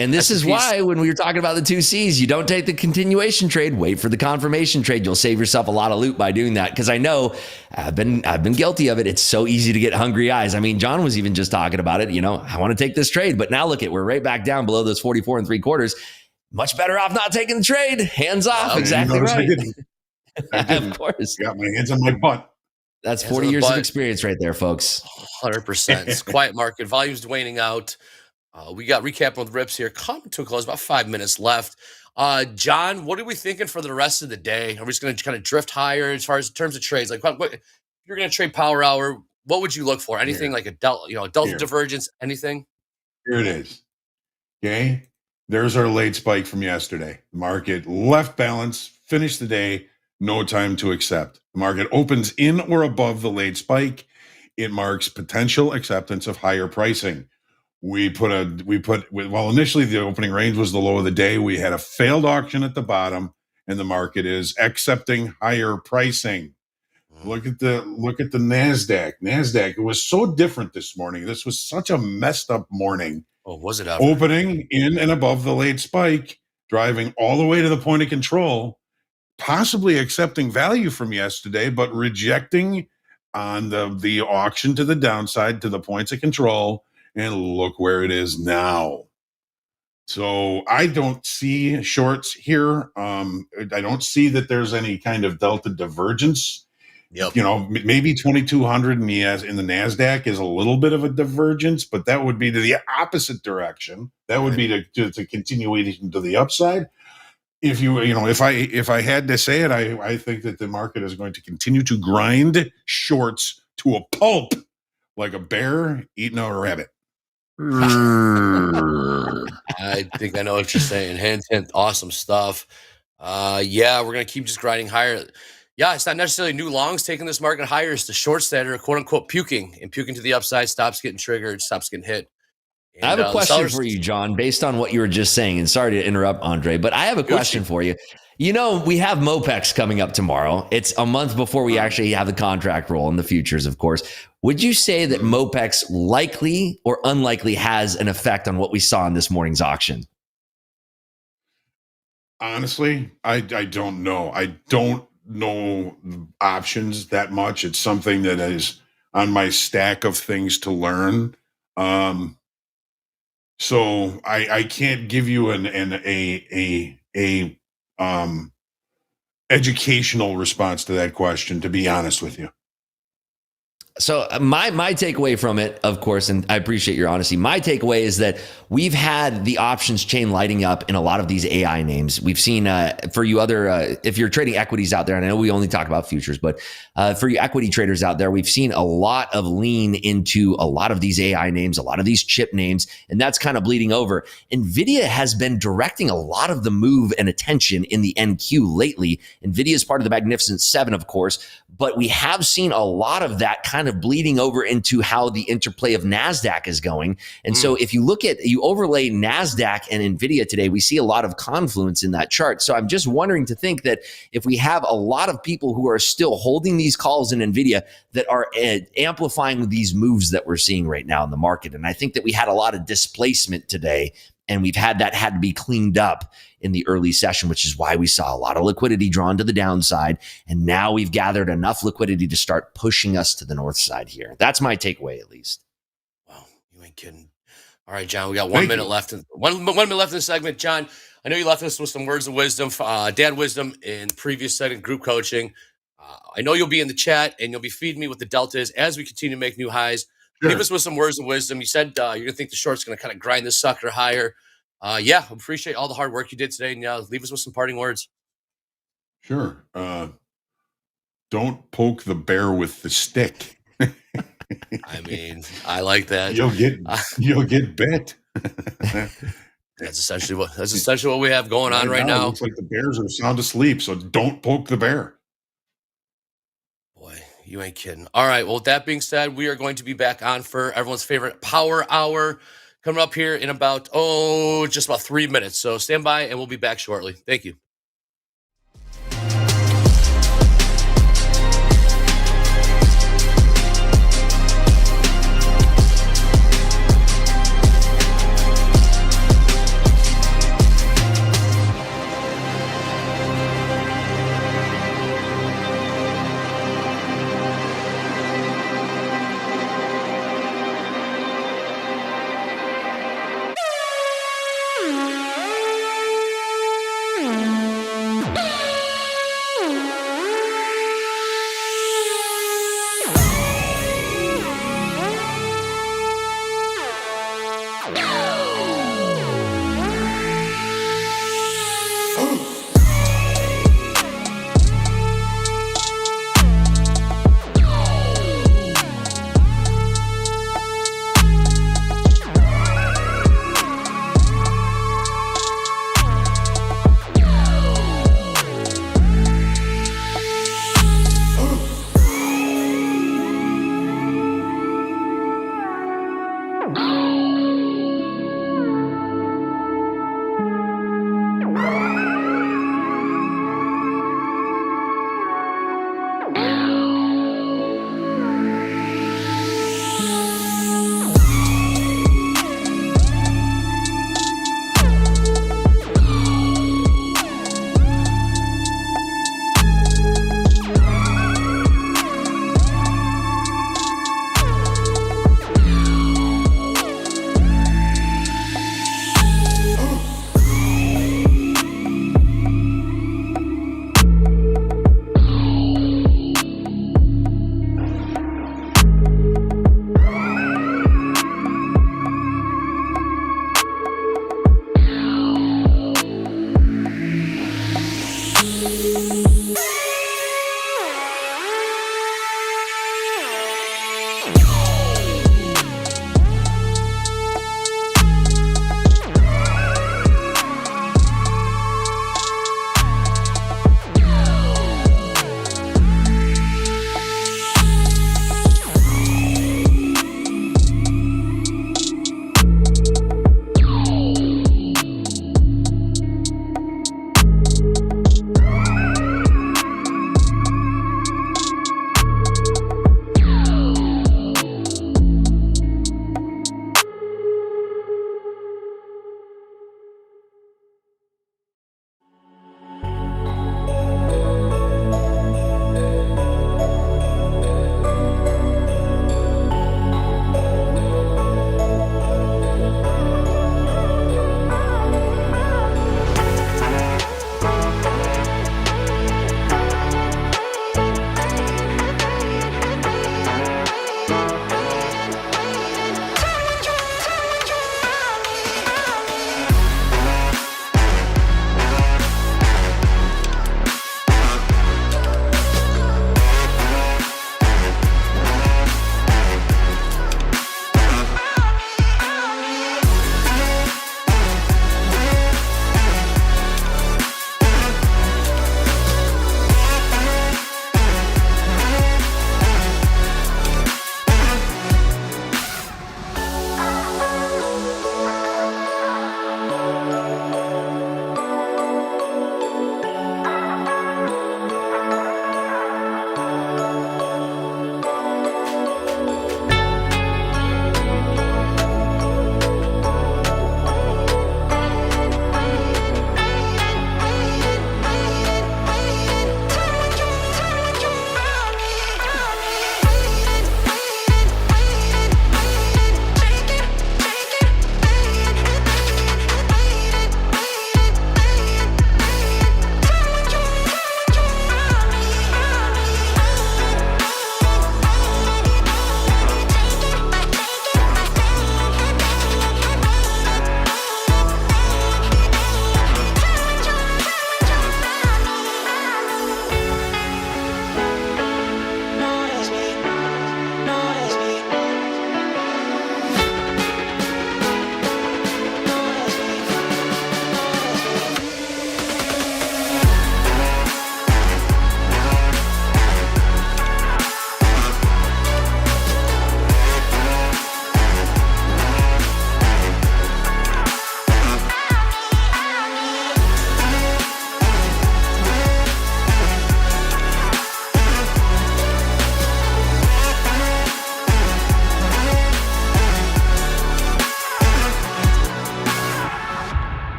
And this is why when we were talking about the 2 C's, you don't take the continuation trade, wait for the confirmation trade. You'll save yourself a lot of loot by doing that. Because I know I've been guilty of it. It's so easy to get hungry eyes. I mean, John was even just talking about it. You know, I want to take this trade, but now look we're right back down below those 44 3/4. Much better off not taking the trade. Hands off. Exactly right. I didn't. Of course. Got my hands on my butt. That's 40 years of experience right there, folks. 100%. It's quiet market. Volume's waning out. We got recapping with Rips here. Coming to a close. About 5 minutes left. John, what are we thinking for the rest of the day? Are we just going to kind of drift higher as far as in terms of trades? Like, what if you're going to trade power hour? What would you look for? Anything like a delta divergence? Anything? Here it is. Okay. There's our late spike from yesterday. The market left balance, finished the day, no time to accept. The market opens in or above the late spike. It marks potential acceptance of higher pricing. Initially the opening range was the low of the day. We had a failed auction at the bottom, and the market is accepting higher pricing. Look at the NASDAQ. It was so different this morning. This was such a messed up morning. Oh, was it ever? Opening in and above the late spike, driving all the way to the point of control, possibly accepting value from yesterday, but rejecting on the auction to the downside to the points of control. And look where it is now. So I don't see shorts here. I don't see that there's any kind of delta divergence. Yep. You know, maybe 2,200 in the NASDAQ is a little bit of a divergence, but that would be to the opposite direction. That would be to continuation to the upside. If I had to say it, I think that the market is going to continue to grind shorts to a pulp like a bear eating a rabbit. I think I know what you're saying. Hint, awesome stuff. Yeah, we're gonna keep just grinding higher. Yeah, it's not necessarily new longs taking this market higher. It's the shorts that are quote unquote puking to the upside, stops getting triggered, stops getting hit. And, I have a question for you, John, based on what you were just saying. And sorry to interrupt, Andre, but I have a question for you. You know, we have MOPEX coming up tomorrow. It's a month before we actually have the contract roll in the futures, of course. Would you say that MOPEX likely or unlikely has an effect on what we saw in this morning's auction? Honestly, I don't know. I don't know options that much. It's something that is on my stack of things to learn. So I can't give you an educational response to that question, to be honest with you. So my takeaway from it, of course, and I appreciate your honesty, my takeaway is that we've had the options chain lighting up in a lot of these AI names. We've seen, for you other, if you're trading equities out there, and I know we only talk about futures, but for you equity traders out there, we've seen a lot of lean into a lot of these AI names, a lot of these chip names, and that's kind of bleeding over. NVIDIA has been directing a lot of the move and attention in the NQ lately. NVIDIA is part of the Magnificent Seven, of course, but we have seen a lot of that kind of bleeding over into how the interplay of NASDAQ is going. And so if you look at, you overlay NASDAQ and NVIDIA today, we see a lot of confluence in that chart. So I'm just wondering to think that if we have a lot of people who are still holding these calls in NVIDIA that are amplifying these moves that we're seeing right now in the market. And I think that we had a lot of displacement today, and we've had to be cleaned up in the early session, which is why we saw a lot of liquidity drawn to the downside. And now we've gathered enough liquidity to start pushing us to the north side here. That's my takeaway, at least. Wow, you ain't kidding. All right, John, we got 1 minute left. One minute left in the segment. John, I know you left us with some words of wisdom, dad wisdom in previous segment, group coaching. I know you'll be in the chat and you'll be feeding me what the delta is as we continue to make new highs. Sure. Leave us with some words of wisdom. You said you're going to think the short's going to kind of grind this sucker higher. Yeah, appreciate all the hard work you did today. And leave us with some parting words. Sure. Don't poke the bear with the stick. I mean, I like that. You'll get bit. That's essentially what we have going on right now. It looks like the bears are sound asleep, so don't poke the bear. Boy, you ain't kidding. All right. Well, with that being said, we are going to be back on for everyone's favorite Power Hour coming up here in about just about 3 minutes. So stand by, and we'll be back shortly. Thank you.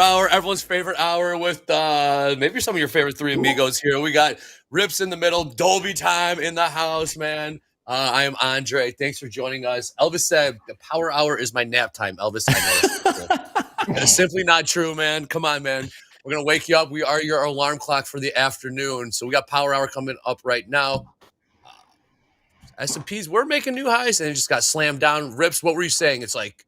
Hour, everyone's favorite hour with maybe some of your favorite three amigos here. We got Rips in the middle, Dolby time in the house, man. I am Andre. Thanks for joining us. Elvis said the Power Hour is my nap time. Elvis, I know that is simply not true, man. Come on, man. We're gonna wake you up. We are your alarm clock for the afternoon. So we got Power Hour coming up right now. S&Ps, we're making new highs, and it just got slammed down. Rips, what were you saying? It's like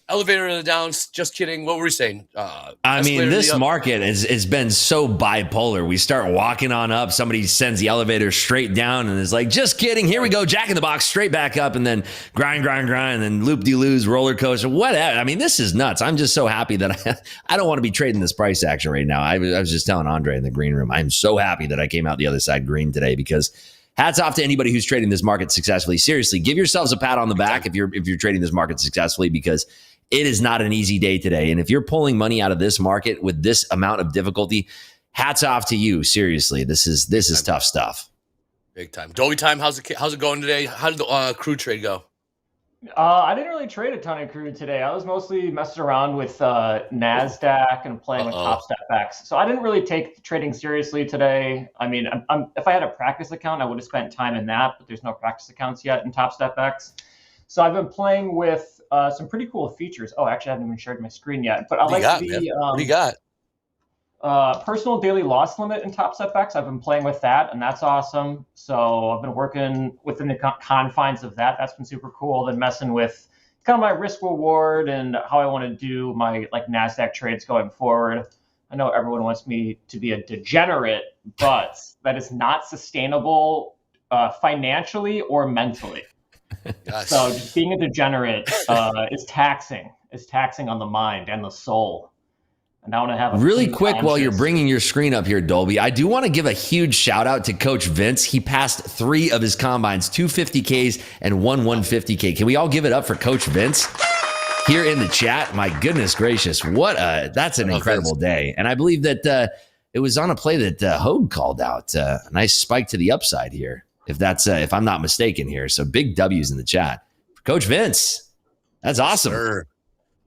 elevator in the downs. Just kidding. What were we saying? I mean, this market has been so bipolar. We start walking on up. Somebody sends the elevator straight down and is like, just kidding. Here we go. Jack in the box straight back up and then grind, and then loop-de-loos, roller coaster, whatever. I mean, this is nuts. I'm just so happy that I don't want to be trading this price action right now. I was just telling Andre in the green room, I'm so happy that I came out the other side green today because hats off to anybody who's trading this market successfully. Seriously, give yourselves a pat on the back if you're trading this market successfully because it is not an easy day today. And if you're pulling money out of this market with this amount of difficulty, hats off to you. Seriously, this is tough stuff. Big time. Dolby time. How's it going today? How did the crude trade go? I didn't really trade a ton of crude today. I was mostly messing around with NASDAQ and playing with TopstepX. So I didn't really take trading seriously today. I mean, if I had a practice account, I would have spent time in that, but there's no practice accounts yet in TopstepX. So I've been playing with some pretty cool features. Oh, actually, I haven't even shared my screen yet. But I like what do you got? Personal daily loss limit in TopstepX. I've been playing with that, and that's awesome. So I've been working within the confines of that. That's been super cool. Then messing with kind of my risk reward and how I want to do my like NASDAQ trades going forward. I know everyone wants me to be a degenerate, but that is not sustainable financially or mentally. Gosh. So just being a degenerate is taxing. It's taxing on the mind and the soul. And I want to have a really quick while you're bringing your screen up here, Dolby. I do want to give a huge shout out to Coach Vince. He passed 3 of his combines, 2 50Ks and 1 150K. Can we all give it up for Coach Vince here in the chat? My goodness gracious, that's an incredible day. And I believe that it was on a play that Hoag called out. A nice spike to the upside here, if I'm not mistaken here. So big W's in the chat for Coach Vince. That's awesome. Sure.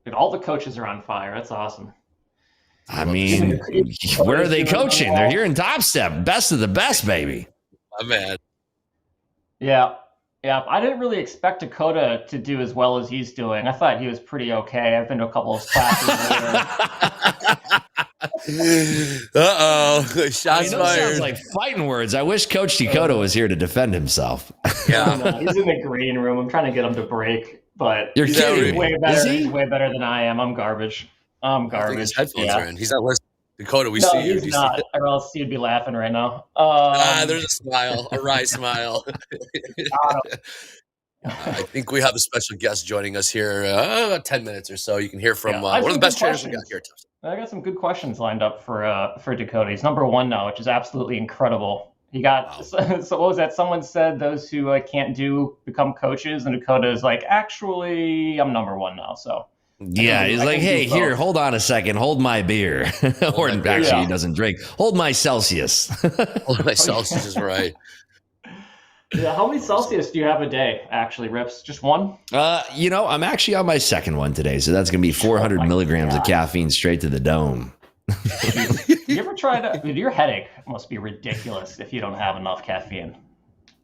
Dude, all the coaches are on fire. That's awesome. I mean, where are they coaching? They're here in Topstep. Best of the best, baby. My man. Yeah. I didn't really expect Dakota to do as well as he's doing. I thought he was pretty okay. I've been to a couple of classes. Shots fired. Sounds like fighting words. I wish Coach Dakota was here to defend himself. Yeah, he's in the green room. I'm trying to get him to break, but you're kidding. He's way better. He's way better than I am. I'm garbage. His headphones are in. He's not listening. Dakota, we no, see you. He's not, or else he'd be laughing right now. There's a smile, a wry smile. I think we have a special guest joining us here about 10 minutes or so. You can hear from one of the best traders we got here. I got some good questions lined up for Dakota. He's number 1 now, which is absolutely incredible. He got so what was that? Someone said those who can't become coaches, and Dakota is like, actually, I'm number 1 now. So. Yeah, he's like, hey, here, hold on a second. Hold my beer. Or actually, he doesn't drink. Hold my Celsius. Hold my Celsius is right. Yeah, how many Celsius do you have a day, actually, Rips? Just 1? I'm actually on my second one today, so that's going to be 400 milligrams of caffeine straight to the dome. You ever try that? Dude, your headache must be ridiculous if you don't have enough caffeine.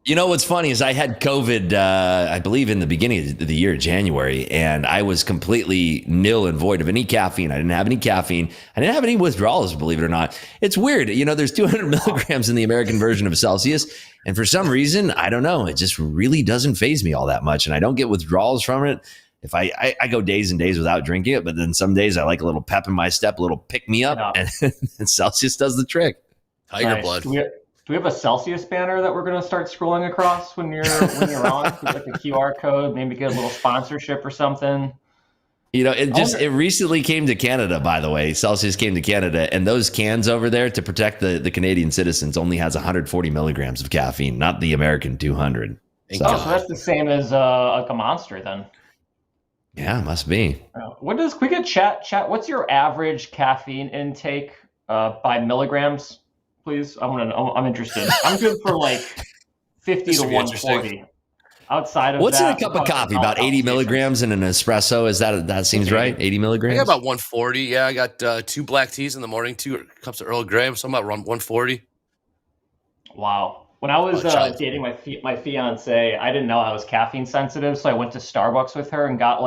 You know, what's funny is I had COVID, I believe in the beginning of the year, January, and I was completely nil and void of any caffeine. I didn't have any caffeine. I didn't have any withdrawals, believe it or not. It's weird. There's 200 milligrams in the American version of Celsius. And for some reason, I don't know, it just really doesn't faze me all that much. And I don't get withdrawals from it. If I go days and days without drinking it, but then some days I like a little pep in my step, a little pick me up, and Celsius does the trick. Tiger blood. Do we have a Celsius banner that we're going to start scrolling across when you're on? Like a QR code, maybe get a little sponsorship or something. It recently came to Canada, by the way. Celsius came to Canada, and those cans over there to protect the Canadian citizens only has 140 milligrams of caffeine, not the American 200. So that's the same as like a Monster then. Yeah, must be. Can we get chat? What's your average caffeine intake by milligrams? Please, I'm interested. I'm good for like 50 to 140. Outside of What's in that, a cup of coffee? About 80 milligrams in an espresso? That seems right? 80 I milligrams? got about 140. Yeah, I got 2 black teas in the morning, 2 cups of Earl Grey. So I'm about 140. Wow. When I was dating my fiance, I didn't know I was caffeine sensitive, so I went to Starbucks with her and got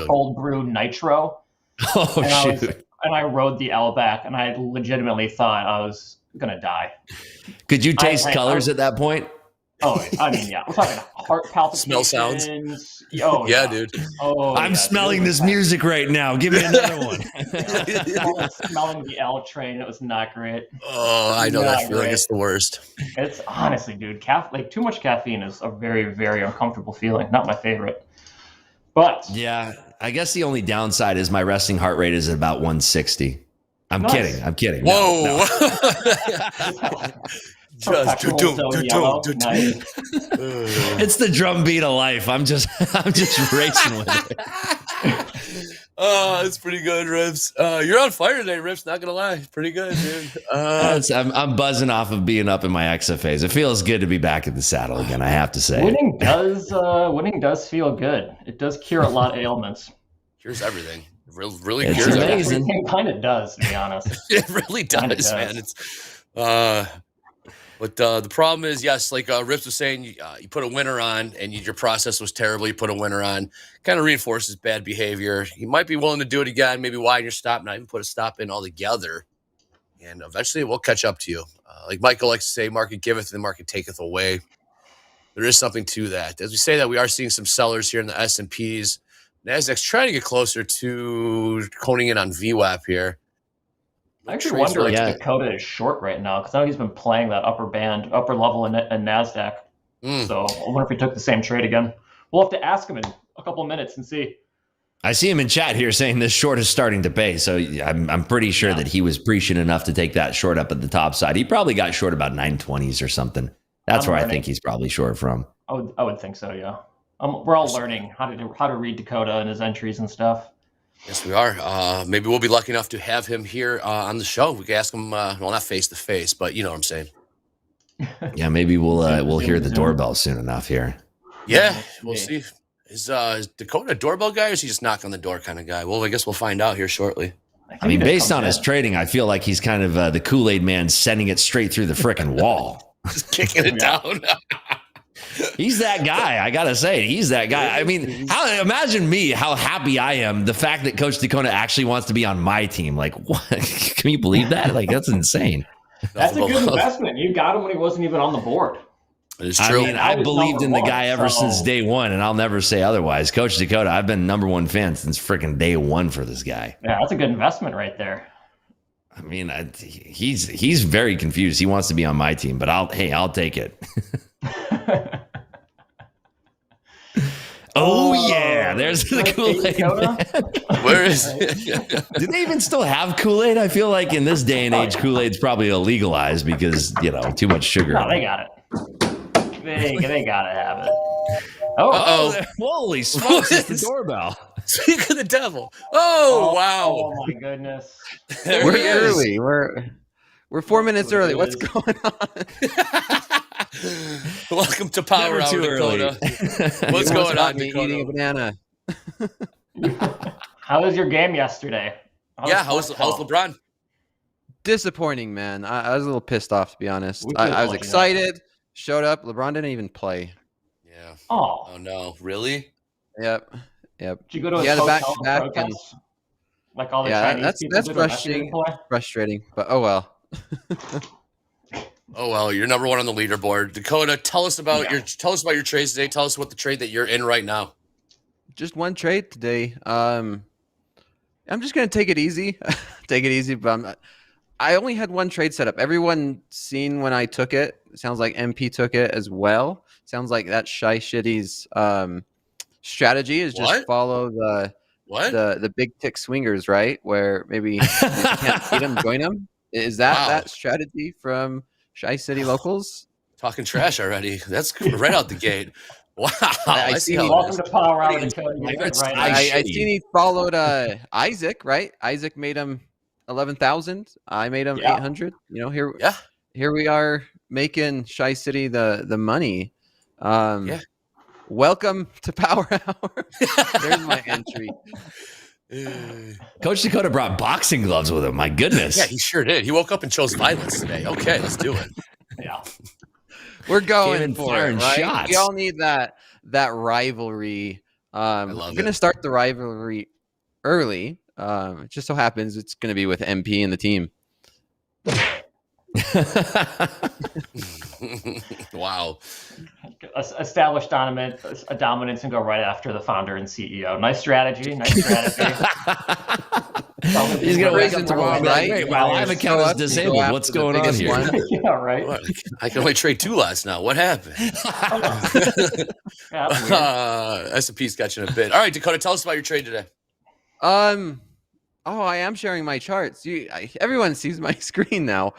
cold brew nitro. Oh, shoot. I rode the L back, and I legitimately thought I was gonna die. Could you taste colors at that point? Oh, I mean, yeah. We're talking heart palpitations. Smell sounds. Oh, yeah, dude. Oh, I'm smelling this music right now. Give me another one. Smelling the L train. It was not great. Oh, I know that feeling. It's the worst. It's honestly, dude, too much caffeine is a very, very uncomfortable feeling. Not my favorite. But yeah, I guess the only downside is my resting heart rate is at about 160. I'm kidding. Whoa. No. Just It's the drum beat of life. I'm just racing with it. Oh, it's pretty good, Rips. You're on fire today, Rips. Not gonna lie, pretty good, dude. I'm buzzing off of being up in my exit phase. It feels good to be back in the saddle again. I have to say, winning does feel good. It does cure a lot of ailments. Cures everything. Really it's cures amazing. everything. It kind of does, to be honest. It really does, man. It's But the problem is, yes, like Rips was saying, you put a winner on and your process was terrible. You put a winner on, kind of reinforces bad behavior. You might be willing to do it again, maybe widen your stop, not even put a stop in altogether. And eventually it will catch up to you. Like Michael likes to say, market giveth and the market taketh away. There is something to that. As we say that, we are seeing some sellers here in the S&Ps. NASDAQ's trying to get closer to honing in on VWAP here. I actually wonder if Dakota is short right now because I know he's been playing that upper level in NASDAQ. So I wonder if he took the same trade again. We'll have to ask him in a couple of minutes and see. I see him in chat here saying this short is starting to pay. So I'm pretty sure that he was prescient enough to take that short up at the top side. He probably got short about 920s or something. That's where I think he's probably short from. I would think so, yeah. We're all learning how to read Dakota and his entries and stuff. Yes, we are. Maybe we'll be lucky enough to have him here on the show. We can ask him, well, not face to face, but you know what I'm saying. Yeah, maybe we'll hear the doorbell soon enough here. Yeah, we'll see. Is Dakota a doorbell guy or is he just knock on the door kind of guy? Well, I guess we'll find out here shortly. I mean, based on his trading, I feel like he's kind of the Kool-Aid man sending it straight through the frickin' wall. Just kicking it down. He's that guy. I gotta say, he's that guy. I mean, imagine me, how happy I am. The fact that Coach Dakota actually wants to be on my team. Like, what? Can you believe that? Like, that's insane. That's a good investment. You got him when he wasn't even on the board. It's true. I mean, I believed in the guy ever since day one, and I'll never say otherwise. Coach Dakota, I've been #1 fan since freaking day one for this guy. Yeah, that's a good investment right there. I mean, he's very confused. He wants to be on my team, but I'll take it. Oh yeah, there's the Kool-Aid. Where is it? Do they even still have Kool-Aid? I feel like in this day and age, Kool-Aid's probably illegalized because too much sugar. No, they got it. They gotta have it. Oh, holy smokes! It's the doorbell. Speak of the devil. Oh wow! Oh my goodness. We're early. We're 4 minutes early. What's going on? Welcome to Power Hour, Dakota. What's going on, Dakota? Eating a banana. How was your game yesterday? How's LeBron? Disappointing, man. I was a little pissed off, to be honest. I was excited. Showed up. LeBron didn't even play. Yeah. Oh no, really? Yep. Did you go to a back and like all the Chinese people that's frustrating. But oh well. Oh well, you're #1 on the leaderboard. Dakota, tell us about your trades today. Tell us what the trade that you're in right now. Just one trade today. I'm just gonna take it easy. But I only had one trade set up. Everyone seen when I took it. Sounds like MP took it as well. Sounds like that Shy Shitty's strategy is just follow the big tick swingers, right? Where maybe you can't beat them, join them. Is that strategy from Shy City locals? Talking trash already. That's right out the gate. Wow. I see. Welcome to Power Hour. I seen he followed Isaac, right? Isaac made him 11,000. I made him 800. Here we are making Shy City the money. welcome to Power Hour. There's my entry. Coach Dakota brought boxing gloves with him. My goodness. Yeah, he sure did. He woke up and chose violence today. Okay, let's do it. Yeah. We're Came going in for it, firing right? shots. We all need that rivalry. love I'm going to start the rivalry early. It just so happens it's going to be with MP and the team. Wow. Establish dominance and go right after the founder and CEO. Nice strategy. He's going to wake up Reason tomorrow and be like, wait, my live account is disabled. What's going on here? Yeah, right. What? I can only trade 2 lots now. What happened? S&P's got you in a bit. All right, Dakota, tell us about your trade today. I am sharing my charts. Everyone sees my screen now.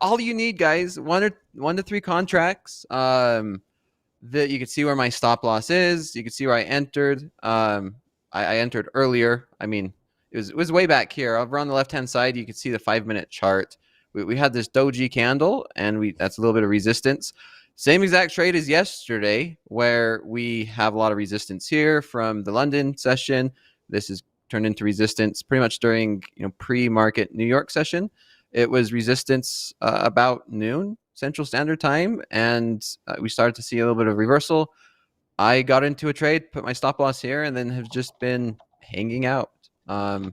All you need, guys, 1 to 3 contracts. That you can see where my stop loss is. You can see where I entered. I entered earlier. I mean, it was way back here. Over on the left-hand side, you can see the 5-minute chart. We had this doji candle, and that's a little bit of resistance. Same exact trade as yesterday, where we have a lot of resistance here from the London session. This is turned into resistance pretty much during pre-market New York session. It was resistance about noon Central Standard Time, and we started to see a little bit of reversal. I got into a trade, put my stop loss here, and then have just been hanging out. I've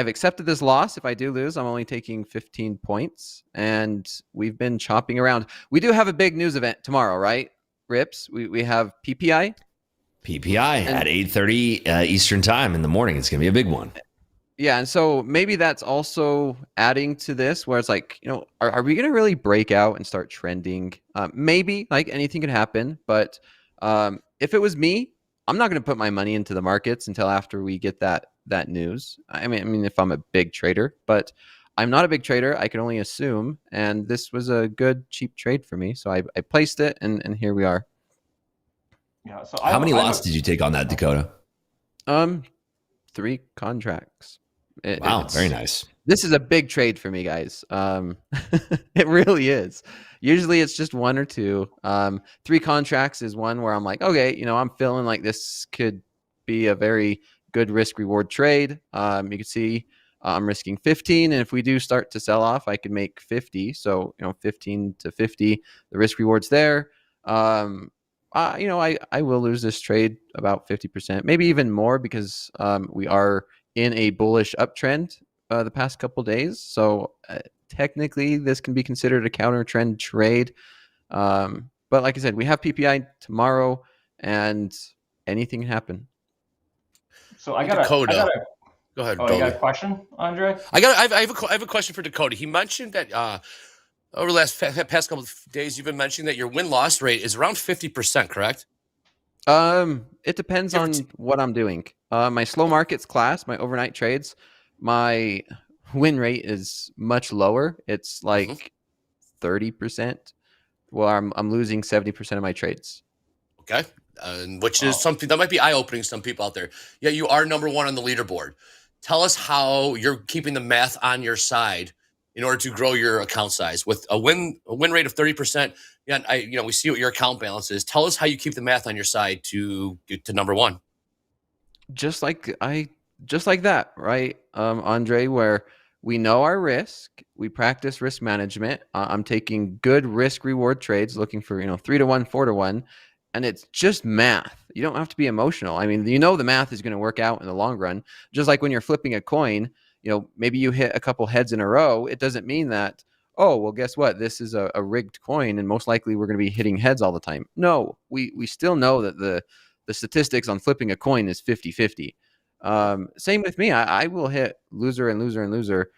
accepted this loss. If I do lose, I'm only taking 15 points, and we've been chopping around. We do have a big news event tomorrow, right? RIPS. We have PPI. PPI at 8:30 Eastern Time in the morning. It's going to be a big one. Yeah, and so maybe that's also adding to this, where it's like, are we going to really break out and start trending? Maybe, like anything could happen, but if it was me, I'm not going to put my money into the markets until after we get that news. I mean, if I'm a big trader, but I'm not a big trader. I can only assume, and this was a good, cheap trade for me, so I placed it, and here we are. Yeah. So how many lots did you take on that, Dakota? 3 contracts. Wow, very nice. This is a big trade for me, guys. It really is. Usually it's just 1 or 2. 3 contracts is one where I'm like, okay, I'm feeling like this could be a very good risk reward trade. You can see I'm risking 15, and if we do start to sell off, I could make 50. So 15 to 50, the risk rewards there. I will lose this trade about 50%, maybe even more, because we are in a bullish uptrend the past couple days. So technically, this can be considered a counter trend trade. But like I said, we have PPI tomorrow, and anything can happen. So I got a Go ahead. Oh, you got a question, Andre? I have a question for Dakota. He mentioned that over the past couple of days, you've been mentioning that your win-loss rate is around 50%, correct? It depends on what I'm doing. My slow markets class, my overnight trades, my win rate is much lower. It's like 30%. Well, I'm losing 70% of my trades. Okay. Which is something that might be eye-opening to some people out there. Yeah, you are number 1 on the leaderboard. Tell us how you're keeping the math on your side in order to grow your account size with a win rate of 30%. Yeah, we see what your account balance is. Tell us how you keep the math on your side to get to number 1. Just like that, right, Andre? Where we know our risk, we practice risk management. I'm taking good risk reward trades, looking for 3 to 1, 4 to 1, and it's just math. You don't have to be emotional. I mean, the math is going to work out in the long run. Just like when you're flipping a coin. Maybe you hit a couple heads in a row. It doesn't mean that, oh, well, guess what? This is a rigged coin, and most likely we're going to be hitting heads all the time. No, we still know that the statistics on flipping a coin is 50-50. Same with me. I will hit loser and loser and loser.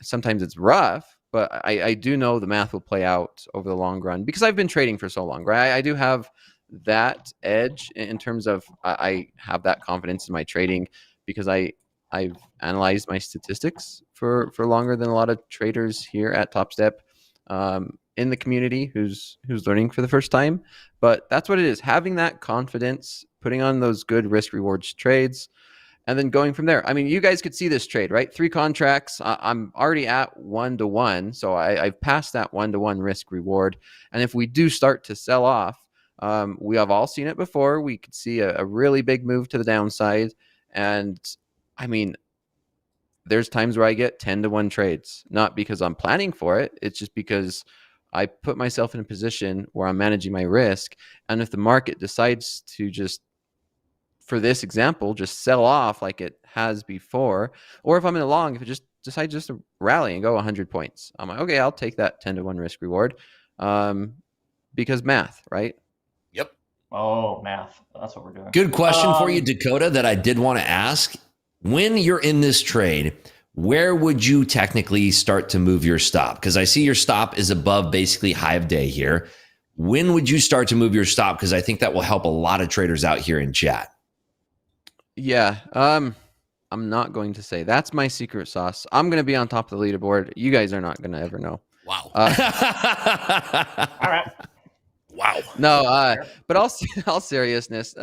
Sometimes it's rough, but I do know the math will play out over the long run because I've been trading for so long, right? I do have that edge in terms of I have that confidence in my trading because I've analyzed my statistics for longer than a lot of traders here at TopStep in the community who's learning for the first time. But that's what it is, having that confidence, putting on those good risk rewards trades, and then going from there. I mean, you guys could see this trade, right? 3 contracts. I'm already at 1 to 1. So I've passed that 1 to 1 risk reward. And if we do start to sell off, We have all seen it before. We could see a really big move to the downside. And I mean, there's times where I get 10-to-1 trades, not because I'm planning for it. It's just because I put myself in a position where I'm managing my risk. And if the market decides to just, for this example, just sell off like it has before, or if I'm in a long, if it just decides just to rally and go 100 points, I'm like, okay, I'll take that 10-to-1 risk reward, because math, right? Yep. Oh, math. That's what we're doing. Good question for you, Dakota, that I did want to ask. When you're in this trade, where would you technically start to move your stop? Because I see your stop is above basically high of day here. When would you start to move your stop? Because I think that will help a lot of traders out here in chat. Yeah. I'm not going to say. That's my secret sauce. I'm going to be on top of the leaderboard. You guys are not going to ever know. Wow. All right. Wow. No, but all seriousness,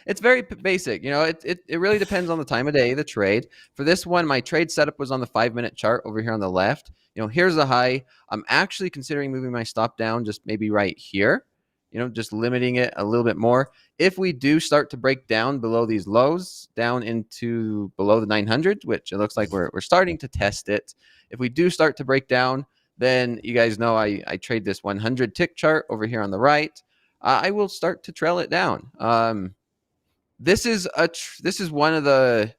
it's very basic. You know, it really depends on the time of day, the trade. For this one, my trade setup was on the 5-minute chart over here on the left. You know, here's the high. I'm actually considering moving my stop down just maybe right here, you know, just limiting it a little bit more. If we do start to break down below these lows, down into below the 900, which it looks like we're starting to test it. If we do start to break down, then you guys know I trade this 100 tick chart over here on the right. I will start to trail it down. This is one of the,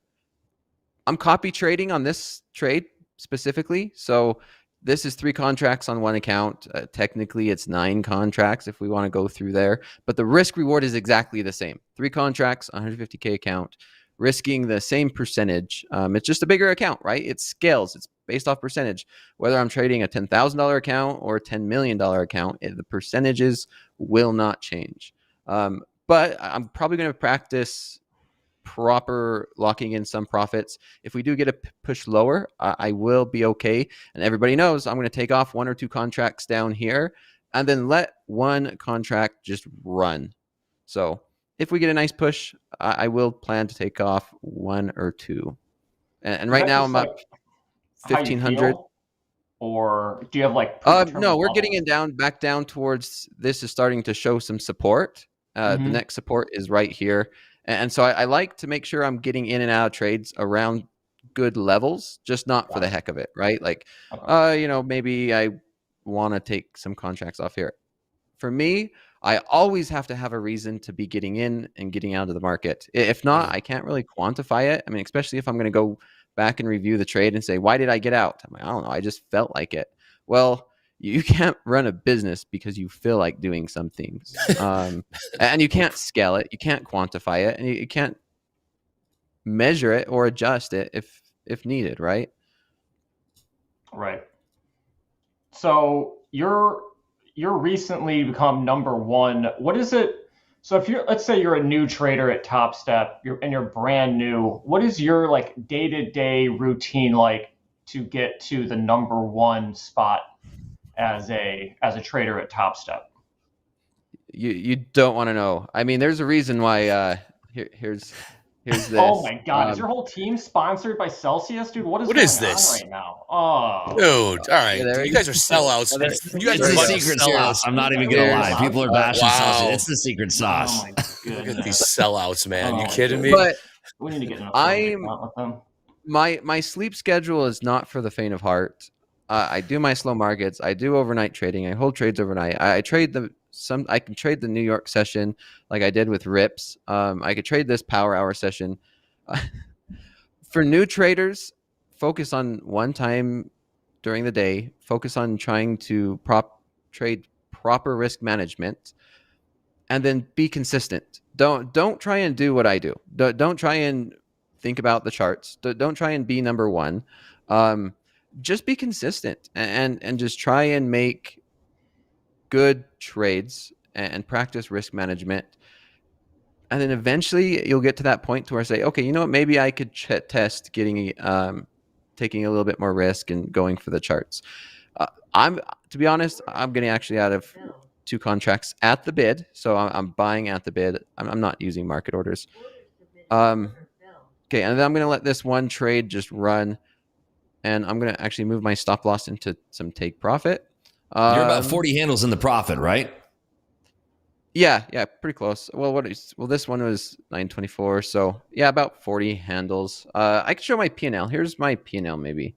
I'm copy trading on this trade specifically. So this is 3 contracts on one account. Technically, it's 9 contracts if we want to go through there. But the risk reward is exactly the same. 3 contracts, 150K account, risking the same percentage. It's just a bigger account, right? It scales. It's based off percentage. Whether I'm trading a $10,000 account or a $10 million account, the percentages will not change. But I'm probably going to practice proper locking in some profits. If we do get a push lower, I will be okay. And everybody knows I'm going to take off 1 or 2 contracts down here and then let 1 contract just run. So if we get a nice push, I will plan to take off 1 or 2. And right now I'm up 1,500. Or do you have like no, we're getting it back down towards, this is starting to show some support. The next support is right here. And so I like to make sure I'm getting in and out of trades around good levels, just not for the heck of it, right? Like, you know, maybe I want to take some contracts off here. For me, I always have to have a reason to be getting in and getting out of the market. If not, I can't really quantify it. I mean, especially if I'm going to go back and review the trade and say, why did I get out? I'm like, I don't know. I just felt like it. Well, you can't run a business because you feel like doing some things. And you can't scale it. You can't quantify it. And you can't measure it or adjust it if needed, right? Right. So you're recently become number 1. What is it? So if let's say you're a new trader at TopStep, you're brand new, what is your like day-to-day routine like to get to the number 1 spot as a trader at TopStep? You don't want to know. I mean, there's a reason why here's this. Oh my god, is your whole team sponsored by Celsius, dude? What is this on right now? Oh, dude, all right, dude, you guys are sellouts. You guys It's are the secret sauce. I'm not even gonna lie. People are bashing Celsius. It's the secret sauce. Oh my Look goodness. at these sellouts, man. You kidding me? But we need to get with them. My sleep schedule is not for the faint of heart. I do my slow markets. I do overnight trading. I hold trades overnight. I trade I can trade the New York session like I did with RIPS. I could trade this power hour session. For new traders, focus on one time during the day. Focus on trying to trade proper risk management, and then be consistent. Don't try and do what I do. Don't try and think about the charts. Don't try and be number 1. Just be consistent and just try and make good trades and practice risk management. And then eventually you'll get to that point to where I say, okay, you know what, maybe I could test getting taking a little bit more risk and going for the charts. To be honest, I'm getting actually out of 2 contracts at the bid. So I'm buying at the bid. I'm not using market orders. Okay, and then I'm going to let this one trade just run. And I'm going to actually move my stop loss into some take profit. You're about 40 handles in the profit, right? Yeah, pretty close. Well, this one was 924, so yeah, about 40 handles. I can show my P&L. Here's my P&L maybe.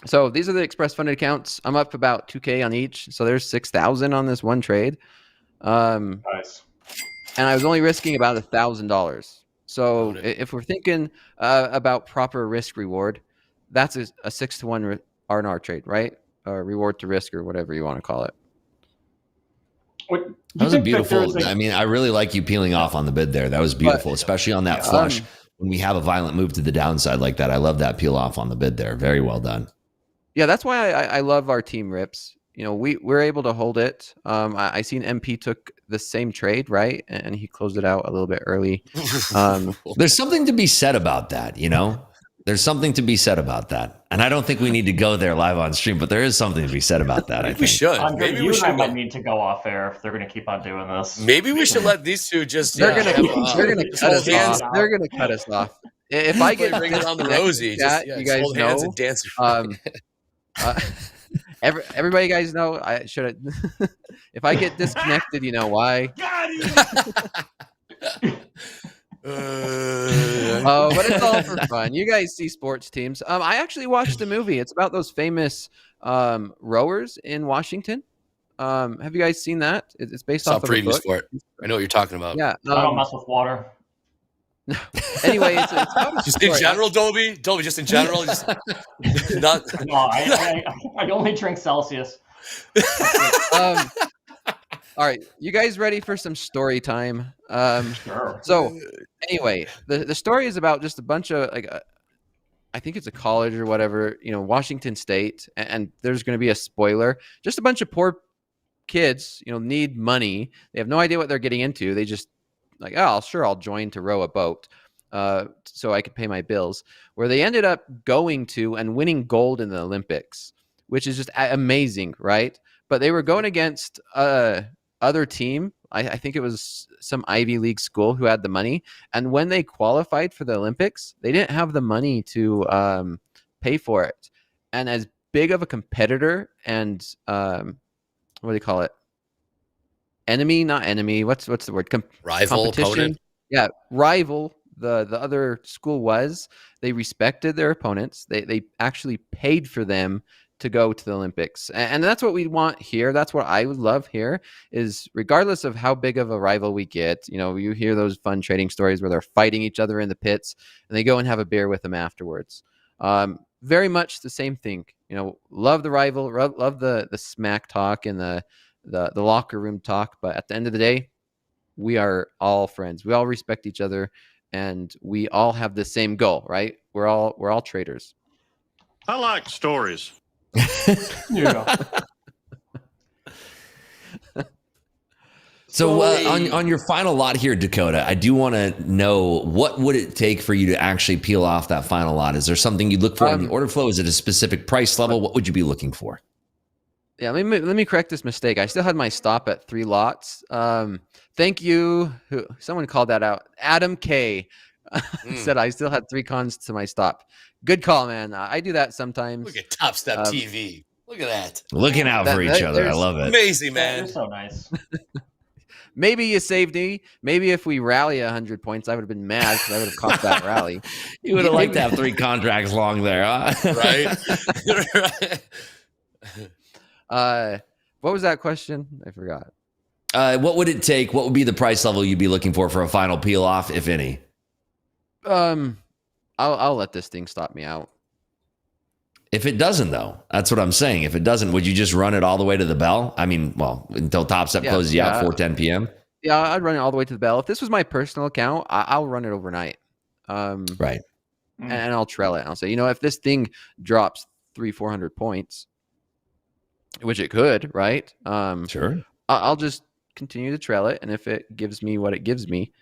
So these are the express funded accounts. I'm up about 2K on each, so there's 6,000 on this one trade. Nice. And I was only risking about $1,000. So if we're thinking about proper risk reward, that's a 6-to-1 R&R trade, right? Or reward to risk, or whatever you want to call it. That was a beautiful. I mean, I really like you peeling off on the bid there. That was beautiful, especially on that flush when we have a violent move to the downside like that. I love that peel off on the bid there. Very well done. Yeah, that's why I love our team RIPS. You know, we're able to hold it. I seen MP took the same trade, right? And he closed it out a little bit early. There's something to be said about that, you know? There's something to be said about that. And I don't think we need to go there live on stream, but there is something to be said about that. I think we should. Andre, Maybe you we and I should might need to go off air if they're going to keep on doing this. Maybe we should let these two just. They're gonna cut us hands. off. They're gonna cut us off. If I get bring it on the disconnected, rosy, chat, just you guys hold know. hands and dance. Everybody, guys know. I should. If I get disconnected, you know why. But it's all for fun. You guys see sports teams. I actually watched a movie. It's about those famous rowers in Washington. Have you guys seen that? It's based off of a book. Sport. I know what you're talking about. Yeah, I don't mess with water. Anyway, it's about a just in general, Dolby, just in general. Just not. No, I only drink Celsius. All right, you guys ready for some story time? Sure. So, anyway, the story is about just a bunch of I think it's a college or whatever, you know, Washington State, and there's going to be a spoiler. Just a bunch of poor kids, you know, need money. They have no idea what they're getting into. They just like, oh, sure, I'll join to row a boat, so I could pay my bills. Where they ended up going to and winning gold in the Olympics, which is just amazing, right? But they were going against other team. I think it was some Ivy League school who had the money. And when they qualified for the Olympics, they didn't have the money to pay for it. And as big of a competitor and what do you call it? Enemy, not enemy. What's the word? Rival, opponent. Yeah, rival. The other school was. They respected their opponents. They actually paid for them to go to the Olympics. And that's what we want here. That's what I would love here is regardless of how big of a rival we get, you know, you hear those fun trading stories where they're fighting each other in the pits and they go and have a beer with them afterwards. Very much the same thing, you know, love the rival, love the smack talk and the locker room talk. But at the end of the day, we are all friends. We all respect each other and we all have the same goal, right? We're all traders. I like stories. Yeah. So on your final lot here, Dakota, I do want to know what would it take for you to actually peel off that final lot? Is there something you look for in the order flow? Is it a specific price level? What would you be looking for? Yeah, let me correct this mistake. I still had my stop at 3 lots. Thank you. Someone called that out. Adam K said I still had 3 cons to my stop. Good call, man. I do that sometimes. Look at TopstepTV. Look at that. Looking out for each other. I love it. Amazing, man. You're so nice. Maybe you saved me. Maybe if we rally 100 points, I would have been mad because I would have caught that rally. You would have liked to have 3 contracts long there, huh? Right. What was that question? I forgot. What would it take? What would be the price level you'd be looking for a final peel off, if any? I'll let this thing stop me out. If it doesn't, though, that's what I'm saying. If it doesn't, would you just run it all the way to the bell? I mean, well, until Topstep closes you out 4:10 p.m. Yeah, I'd run it all the way to the bell. If this was my personal account, I'll run it overnight. Right. And I'll trail it. I'll say, you know, if this thing drops 300-400 points, which it could, right? Sure. I'll just continue to trail it, and if it gives me what it gives me,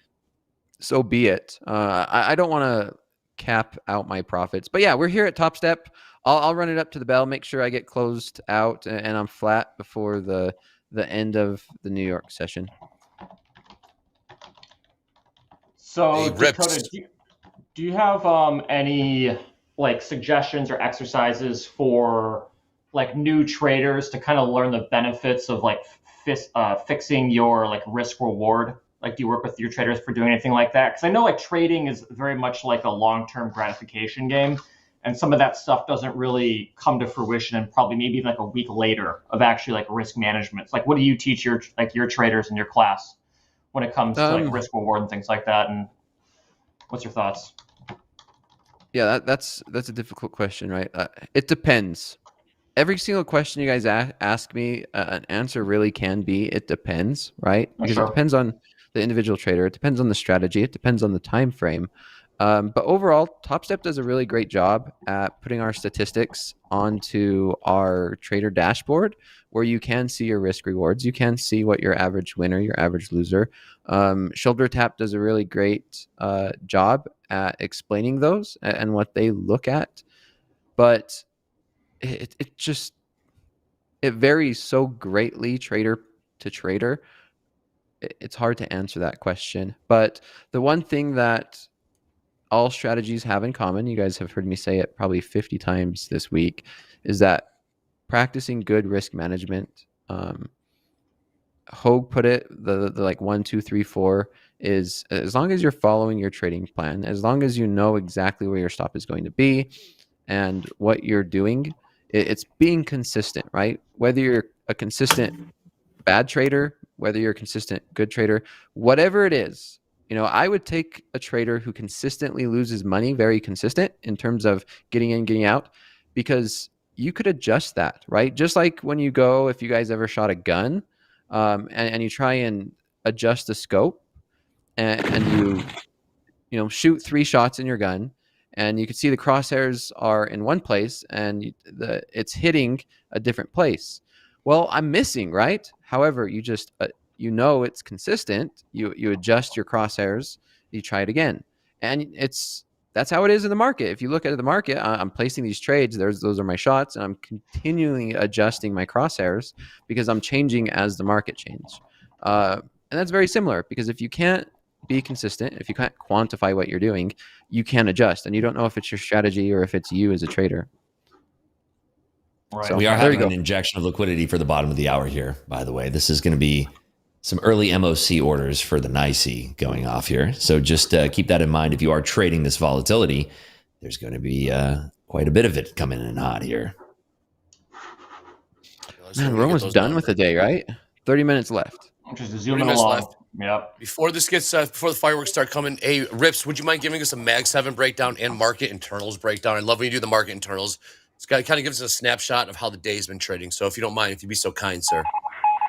so be it. I don't want to cap out my profits, but yeah, we're here at Topstep. I'll run it up to the bell, make sure I get closed out, and I'm flat before the end of the New York session. So, Dakota, do you have any like suggestions or exercises for like new traders to kind of learn the benefits of like fixing your like risk reward? Like, do you work with your traders for doing anything like that? Because I know like trading is very much like a long-term gratification game, and some of that stuff doesn't really come to fruition, and probably maybe like a week later of actually like risk management. It's like, what do you teach your traders in your class when it comes to like risk reward and things like that? And what's your thoughts? Yeah, that's a difficult question, right? It depends. Every single question you guys ask me, an answer really can be it depends, right? Because it depends on the individual trader, it depends on the strategy, it depends on the time frame. But overall, TopStep does a really great job at putting our statistics onto our trader dashboard, where you can see your risk rewards, you can see what your average winner, your average loser. Shoulder Tap does a really great job at explaining those and what they look at, but it varies so greatly trader to trader. It's hard to answer that question. But the one thing that all strategies have in common, you guys have heard me say it probably 50 times this week, is that practicing good risk management. Hoag put it, the like 1, 2, 3, 4 is, as long as you're following your trading plan, as long as you know exactly where your stop is going to be and what you're doing, it's being consistent, right? Whether you're a consistent bad trader, whether you're a consistent good trader, whatever it is, I would take a trader who consistently loses money, very consistent in terms of getting in, getting out, because you could adjust that, right? Just like when you go, if you guys ever shot a gun, and you try and adjust the scope, and you shoot 3 shots in your gun, and you can see the crosshairs are in one place and it's hitting a different place. Well, I'm missing, right? However, you just it's consistent. You adjust your crosshairs, you try it again, and that's how it is in the market. If you look at the market, I'm placing these trades. Those are my shots, and I'm continually adjusting my crosshairs because I'm changing as the market changes. And that's very similar, because if you can't be consistent, if you can't quantify what you're doing, you can't adjust, and you don't know if it's your strategy or if it's you as a trader. Right. So we are having an injection of liquidity for the bottom of the hour here, by the way. This is going to be some early MOC orders for the NYSE going off here. So just keep that in mind. If you are trading this volatility, there's going to be quite a bit of it coming in hot here. Man, we're almost done with the day, right? 30 minutes left. Just zooming along. Yep. Before the fireworks start coming, hey, Rips, would you mind giving us a Mag 7 breakdown and market internals breakdown? I love when you do the market internals. It's kind of gives us a snapshot of how the day's been trading. So if you don't mind, if you'd be so kind, sir.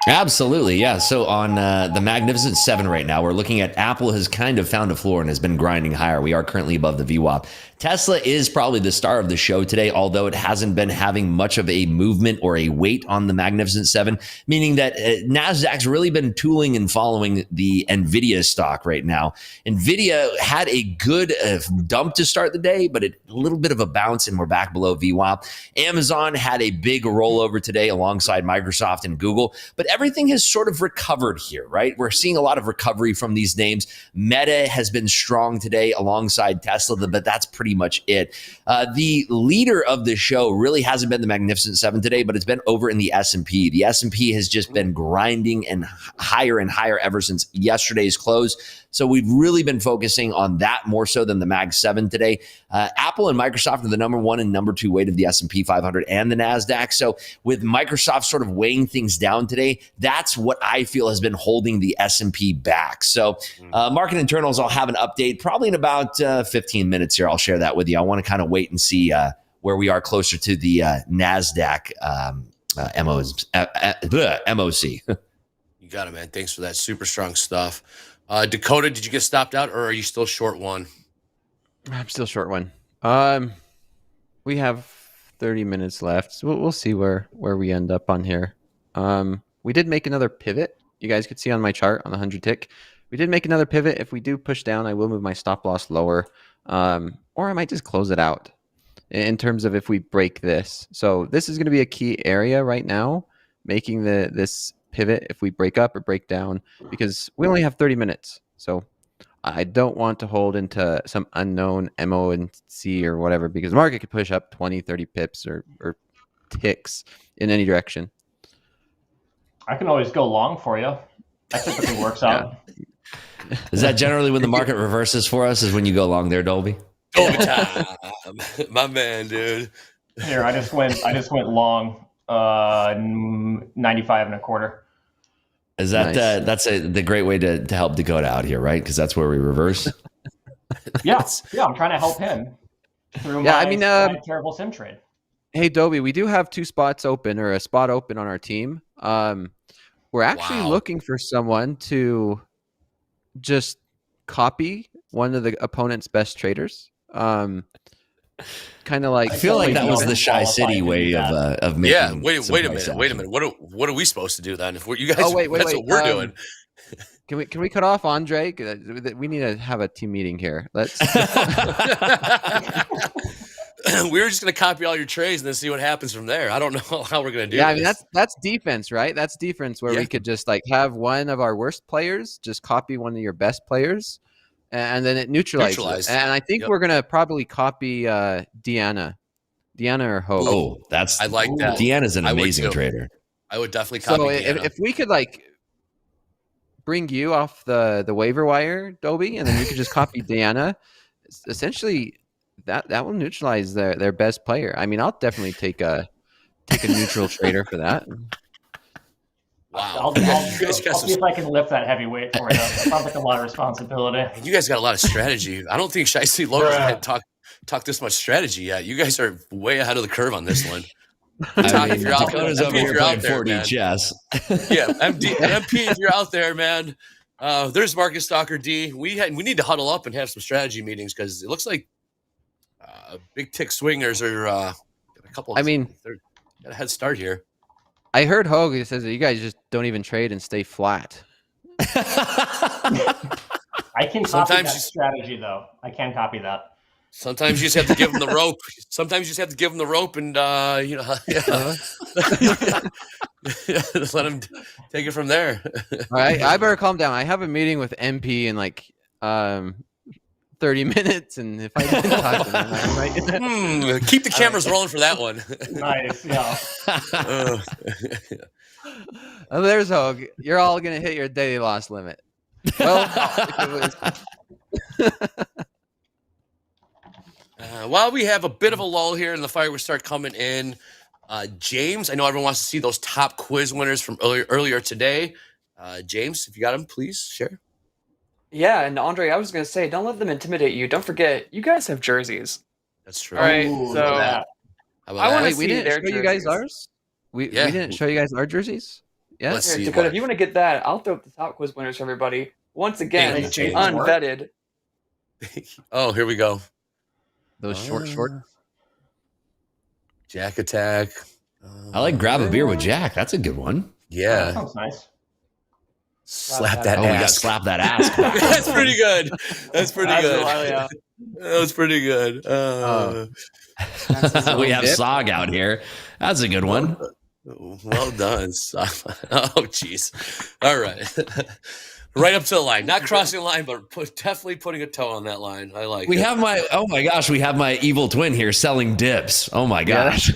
Absolutely, yeah. So on the Magnificent 7 right now, we're looking at Apple has kind of found a floor and has been grinding higher. We are currently above the VWAP. Tesla is probably the star of the show today, although it hasn't been having much of a movement or a weight on the Magnificent 7, meaning that NASDAQ's really been tooling and following the NVIDIA stock right now. NVIDIA had a good dump to start the day, but a little bit of a bounce, and we're back below VWAP. Amazon had a big rollover today alongside Microsoft and Google, but everything has sort of recovered here, right? We're seeing a lot of recovery from these names. Meta has been strong today alongside Tesla, but that's pretty much it. The leader of the show really hasn't been the Magnificent 7 today, but it's been over in the S&P. The S&P has just been grinding and higher ever since yesterday's close. So we've really been focusing on that more so than the Mag 7 today. Apple and Microsoft are the number 1 and number 2 weight of the S&P 500 and the NASDAQ. So with Microsoft sort of weighing things down today, that's what I feel has been holding the S&P back. So market internals, I'll have an update probably in about 15 minutes here. I'll share that with you. I want to kind of wait and see where we are closer to the NASDAQ MOC. You got it, man. Thanks for that. Super strong stuff. Dakota, did you get stopped out, or are you still short one? I'm still short one. We have 30 minutes left, so we'll see where we end up on here. We did make another pivot. You guys could see on my chart on the 100 tick. We did make another pivot. If we do push down, I will move my stop loss lower, or I might just close it out in terms of if we break this. So this is going to be a key area right now, making this pivot if we break up or break down, because we only have 30 minutes. So I don't want to hold into some unknown MO and C or whatever, because the market could push up 20, 30 pips or ticks in any direction. I can always go long for you. That typically works out. Is that generally when the market reverses for us? Is when you go long there, Dolby? Dolby time, my man, dude. Here, I just went long, 95 and a quarter. Is that that's the great way to help Dakota out here, right? Because that's where we reverse. Yeah, I'm trying to help him through my terrible sim trade. Hey, Dobie, we do have 2 spots open, or a spot open on our team. We're actually looking for someone to just copy one of the opponent's best traders. Kind of like, I feel like that was the Shy City way of making. Yeah, wait a minute. What are we supposed to do then? If you guys, that's what we're doing. Can we cut off Andre? We need to have a team meeting here. Let's. We were just going to copy all your trades and then see what happens from there. I don't know how we're going to do. Yeah, I mean that's defense, right? That's defense where we could just like have one of our worst players just copy one of your best players, and then it neutralizes. And I think we're going to probably copy Deanna or Hoag. Oh, I like that. Deanna's an amazing trader. I would definitely copy Deanna. If we could like bring you off the waiver wire, Dobie, and then you could just copy Deanna, essentially. That will neutralize their best player. I mean, I'll definitely take a neutral trader for that. Wow. I'll see if I can lift that heavy weight for you. It sounds like a lot of responsibility. You guys got a lot of strategy. I don't think Shy City Logos had talked this much strategy yet. You guys are way ahead of the curve on this one. If you're out there, chess. Yeah, MP, if you're out there, man. There's Market Stalker D. We need to huddle up and have some strategy meetings because it looks like big tick swingers are a couple. They're got a head start here. I heard Hoag says that you guys just don't even trade and stay flat. I can copy that strategy though. I can copy that. Sometimes you just have to give them the rope. And just let them take it from there. All right, I better calm down. I have a meeting with MP in like 30 minutes, and if I didn't talk to them, I might... Keep the cameras rolling for that one. Nice, yeah. Oh, there's Hoag. You're all gonna hit your daily loss limit. Well, while we have a bit of a lull here and the fireworks start coming in, James, I know everyone wants to see those top quiz winners from earlier today. James, if you got them, please share. Yeah, and Andre, I was going to say, don't let them intimidate you. Don't forget, you guys have jerseys. That's true. All right, so I want to see we didn't their show you guys ours. We didn't show you guys our jerseys. Yeah, let's see. Dakota, if you want to get that, I'll throw up the top quiz winners for everybody. Once again, unvetted. Oh, here we go. Those short. Jack Attack. I like grab a beer with Jack. That's a good one. Yeah. That sounds nice. Slap that ass. We got slap that ass. That's pretty good. That's pretty good. That was pretty good. We have Sog out here. That's a good one. Well done. Oh, jeez. All right. Right up to the line. Not crossing the line, but definitely putting a toe on that line. I like it. Oh my gosh, we have my evil twin here selling dips. Oh my gosh.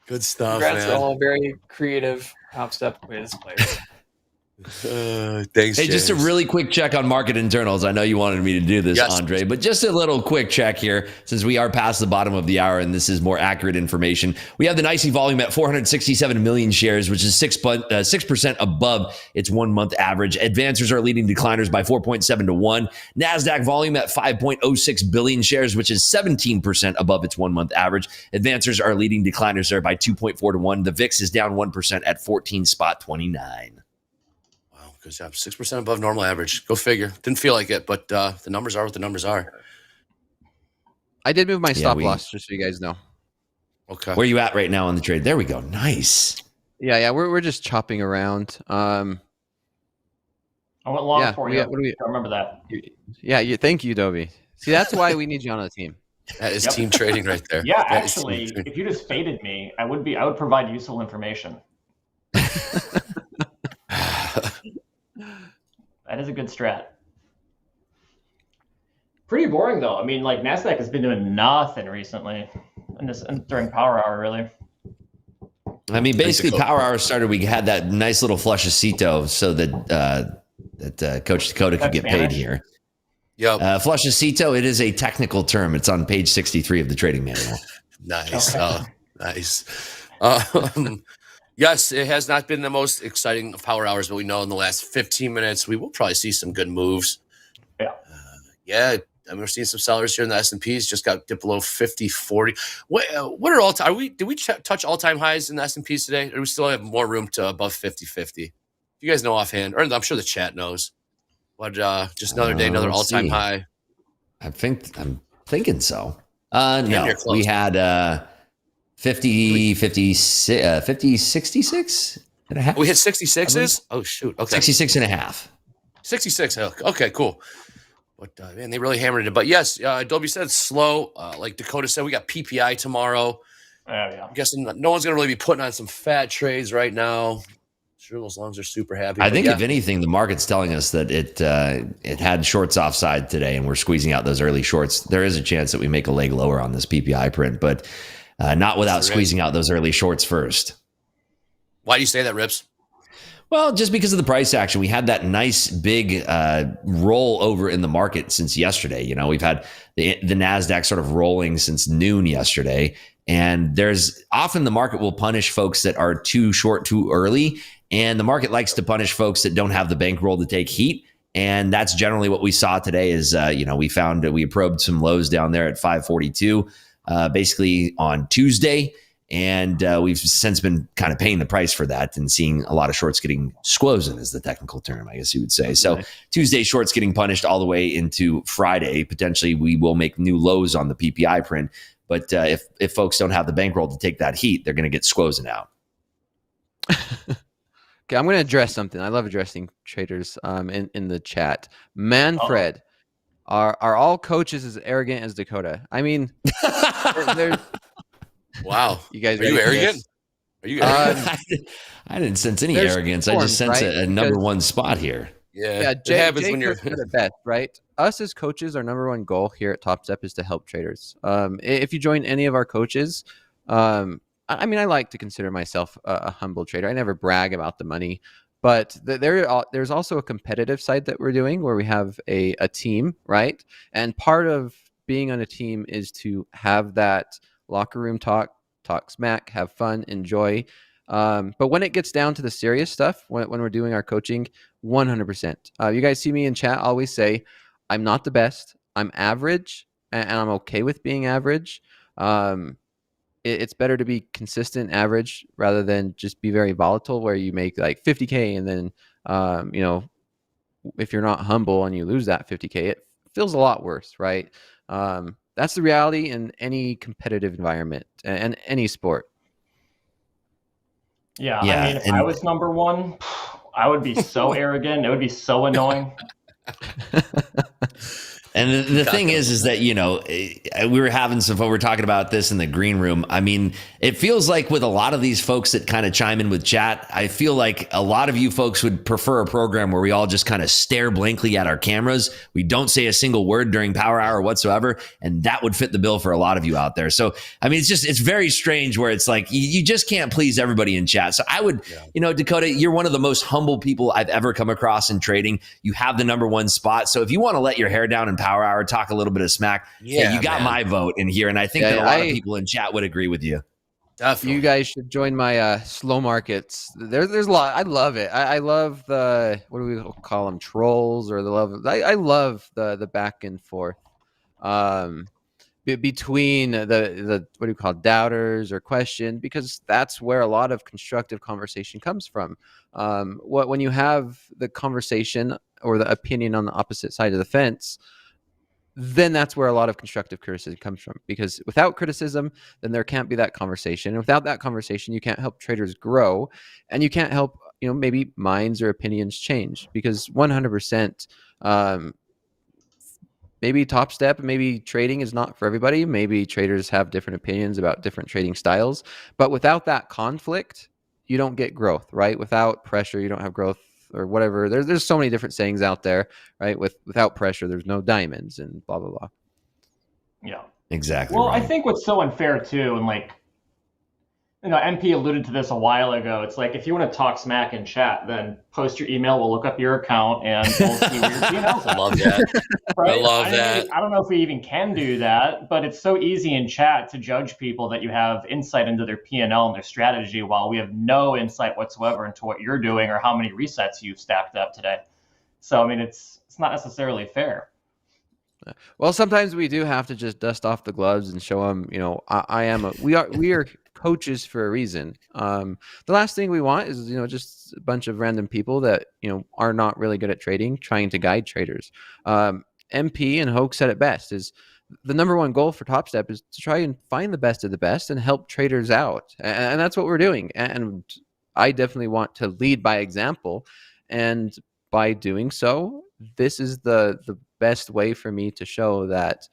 Good stuff, Congrats man. to all very creative Topstep quiz players. Thanks, Hey, just a James. really quick check on market internals. I know you wanted me to do this, Andre, but just a little quick check here since we are past the bottom of the hour and this is more accurate information. We have the NYSE volume at 467 million shares, which is 6% above its 1 month average. Advancers are leading decliners by 4.7 to 1. NASDAQ volume at 5.06 billion shares, which is 17% above its 1 month average. Advancers are leading decliners there by 2.4 to 1. The VIX is down 1% at 14.29. Good job. 6% above normal average. Go figure. Didn't feel like it, but the numbers are what the numbers are. I did move my stop loss, just so you guys know. Okay. Where are you at right now on the trade? There we go. Nice. Yeah. We're just chopping around. I went long for you. I remember that. Yeah. Thank you, Dobie. See, that's why we need you on the team. That is team trading right there. Yeah, actually, if you just faded me, I would provide useful information. That is a good strat. Pretty boring though. I mean, like NASDAQ has been doing nothing recently, during Power Hour, really. I mean, basically, Power Hour started. We had that nice little flushacito so that Coach Dakota could get paid here. Yep. Flushacito, it is a technical term. It's on page 63 of the trading manual. Nice. Nice. Yes, it has not been the most exciting power hours, but we know in the last 15 minutes, we will probably see some good moves. Yeah. I mean, we're seeing some sellers here in the S&Ps just got dipped below 50, 40. What are all time? Did we touch all-time highs in the S&Ps today? Or do we still have more room to above 50-50? You guys know offhand, or I'm sure the chat knows. But just another day, another all-time high. I'm thinking so. No, we had 50, 66 and a half. We hit 66s? Oh, shoot. Okay. 66 and a half. 66. Okay, cool. But, man, they really hammered it. But, yes, Adobe said it's slow. Like Dakota said, we got PPI tomorrow. Yeah. I'm guessing no one's going to really be putting on some fat trades right now. Sure, those longs are super happy. I think if anything, the market's telling us that it had shorts offside today, and we're squeezing out those early shorts. There is a chance that we make a leg lower on this PPI print, but not without squeezing out those early shorts first. Why do you say that, Rips? Well, just because of the price action. We had that nice big roll over in the market since yesterday. You know, we've had the NASDAQ sort of rolling since noon yesterday. And there's often the market will punish folks that are too short too early. And the market likes to punish folks that don't have the bankroll to take heat. And that's generally what we saw today is, we probed some lows down there at 542 basically on Tuesday. And we've since been kind of paying the price for that and seeing a lot of shorts getting squozen is the technical term, I guess you would say. So Tuesday shorts getting punished all the way into Friday. Potentially we will make new lows on the PPI print. But if folks don't have the bankroll to take that heat, they're going to get squozen out. Okay, I'm going to address something. I love addressing traders in the chat. Manfred, are all coaches as arrogant as Dakota? I mean, they're wow. You guys are you arrogant? Are you arrogant? I didn't sense any arrogance. I just sense a number one spot here. Yeah, Jay happens when you're the best, right? Us as coaches, our number one goal here at TopStep is to help traders. If you join any of our coaches, I mean, I like to consider myself a humble trader. I never brag about the money, but there's also a competitive side that we're doing where we have a team, right? And part of being on a team is to have that locker room talk smack, have fun, enjoy. But when it gets down to the serious stuff, when we're doing our coaching, 100%. You guys see me in chat always say, I'm not the best. I'm average, and I'm okay with being average. It's better to be consistent average rather than just be very volatile where you make like 50K and then, if you're not humble and you lose that 50K, it feels a lot worse, right? That's the reality in any competitive environment and any sport. Yeah, I mean, if I was number one, I would be so arrogant. It would be so annoying. And the thing is that, we were having some fun. We were talking about this in the green room. I mean, it feels like with a lot of these folks that kind of chime in with chat, I feel like a lot of you folks would prefer a program where we all just kind of stare blankly at our cameras. We don't say a single word during power hour whatsoever. And that would fit the bill for a lot of you out there. So, I mean, it's very strange where it's like, you just can't please everybody in chat. So I would, Dakota, you're one of the most humble people I've ever come across in trading. You have the number one spot. So if you want to let your hair down in power hour, talk a little bit of smack. Yeah, you got my vote in here. And I think that a lot of people in chat would agree with you. Definitely. You guys should join my slow markets. There's a lot. I love it. I love the, what do we call them? Trolls or the love. I love the back and forth between the what do you call it, doubters or question, because that's where a lot of constructive conversation comes from. When you have the conversation or the opinion on the opposite side of the fence, then that's where a lot of constructive criticism comes from, because without criticism, then there can't be that conversation. And without that conversation, you can't help traders grow, and you can't help, maybe minds or opinions change, because 100%, maybe Topstep, maybe trading is not for everybody. Maybe traders have different opinions about different trading styles, but without that conflict, you don't get growth, right? Without pressure, you don't have growth. Or whatever. There's so many different sayings out there, right? Without pressure, there's no diamonds and blah, blah, blah. Yeah. Exactly. Well, right. I think what's so unfair too, and like MP alluded to this a while ago. It's like, if you want to talk smack in chat, then post your email. We'll look up your account and we'll see where your P&L's at. I love that. Right? I love that. I don't know if we even can do that, but it's so easy in chat to judge people that you have insight into their P&L and their strategy, while we have no insight whatsoever into what you're doing or how many resets you've stacked up today. So, I mean, it's not necessarily fair. Well, sometimes we do have to just dust off the gloves and show them, we are coaches for a reason. The last thing we want is, just a bunch of random people that, are not really good at trading, trying to guide traders. MP and Hoag said it best, is the number one goal for Topstep is to try and find the best of the best and help traders out. And that's what we're doing. And I definitely want to lead by example. And by doing so, this is the best way for me to show that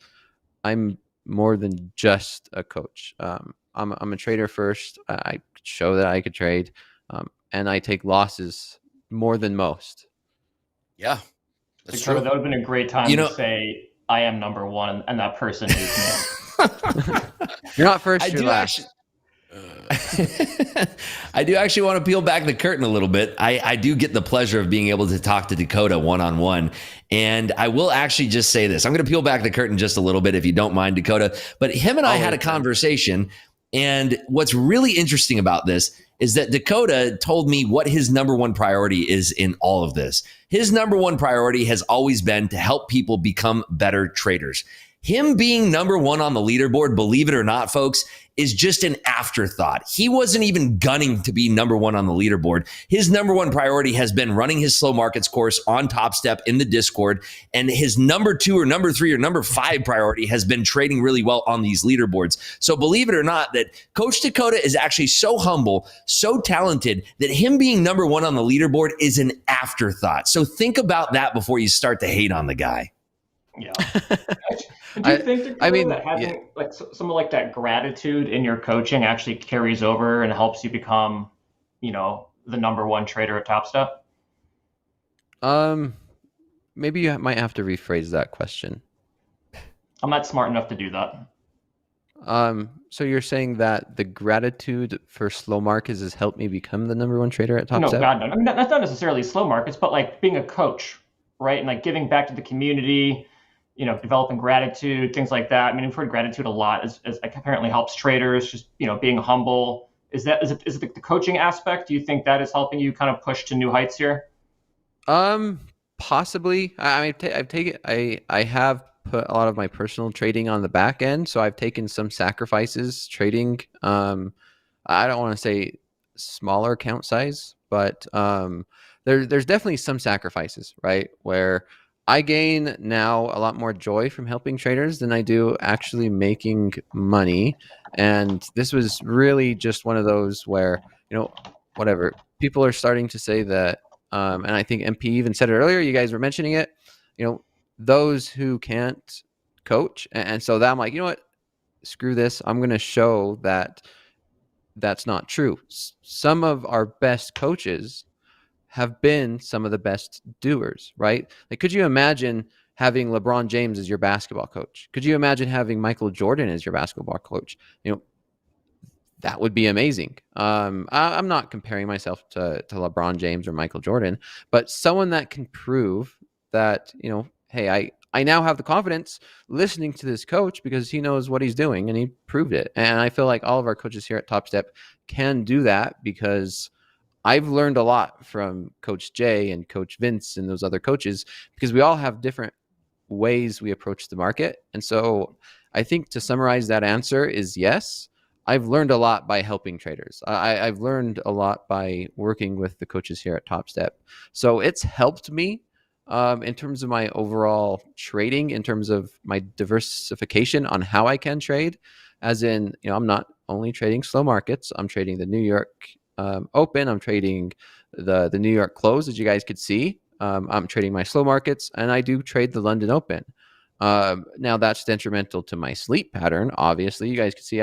I'm more than just a coach. I'm a trader first. I show that I could trade, and I take losses more than most. Yeah, that's true. true. That would have been a great time to say, I am number one, and that person is me. You're not first, you're last. I do actually want to peel back the curtain a little bit. I do get the pleasure of being able to talk to Dakota one-on-one. And I will actually just say this. I'm going to peel back the curtain just a little bit, if you don't mind, Dakota. But him and I had a conversation. And what's really interesting about this is that Dakota told me what his number one priority is in all of this. His number one priority has always been to help people become better traders. Him being number one on the leaderboard, believe it or not, folks, is just an afterthought. He wasn't even gunning to be number one on the leaderboard. His number one priority has been running his slow markets course on Topstep in the Discord. And his number two or number three or number five priority has been trading really well on these leaderboards. So believe it or not, that Coach Dakota is actually so humble, so talented, that him being number one on the leaderboard is an afterthought. So think about that before you start to hate on the guy. Yeah. Do you think that having like some like that gratitude in your coaching actually carries over and helps you become, the number one trader at Topstep? Maybe you might have to rephrase that question. I'm not smart enough to do that. So you're saying that the gratitude for slow markets has helped me become the number one trader at Topstep? No, God, no. I mean, that's not necessarily slow markets, but like being a coach, right? And like giving back to the community, developing gratitude, things like that. I mean, we've heard gratitude a lot as apparently helps traders, just, being humble. Is it the coaching aspect? Do you think that is helping you kind of push to new heights here? Possibly. I mean, I have put a lot of my personal trading on the back end. So I've taken some sacrifices trading. I don't want to say smaller account size, but there's definitely some sacrifices, right? Where I gain now a lot more joy from helping traders than I do actually making money. And this was really just one of those where, whatever, people are starting to say that, and I think MP even said it earlier, you guys were mentioning it, those who can't coach. And so that I'm like, you know what, screw this. I'm going to show that that's not true. Some of our best coaches have been some of the best doers, right? Like, could you imagine having LeBron James as your basketball coach? Could you imagine having Michael Jordan as your basketball coach? That would be amazing. I'm not comparing myself to LeBron James or Michael Jordan, but someone that can prove that, hey, I now have the confidence listening to this coach because he knows what he's doing and he proved it. And I feel like all of our coaches here at Topstep can do that because I've learned a lot from Coach Jay and Coach Vince and those other coaches because we all have different ways we approach the market. And so I think to summarize that answer is yes. I've learned a lot by helping traders. I've learned a lot by working with the coaches here at Topstep. So it's helped me in terms of my overall trading, in terms of my diversification on how I can trade. As in, I'm not only trading slow markets. I'm trading the New York Open. I'm trading the New York Close, as you guys could see. I'm trading my slow markets, and I do trade the London Open. Now that's detrimental to my sleep pattern. Obviously, you guys can see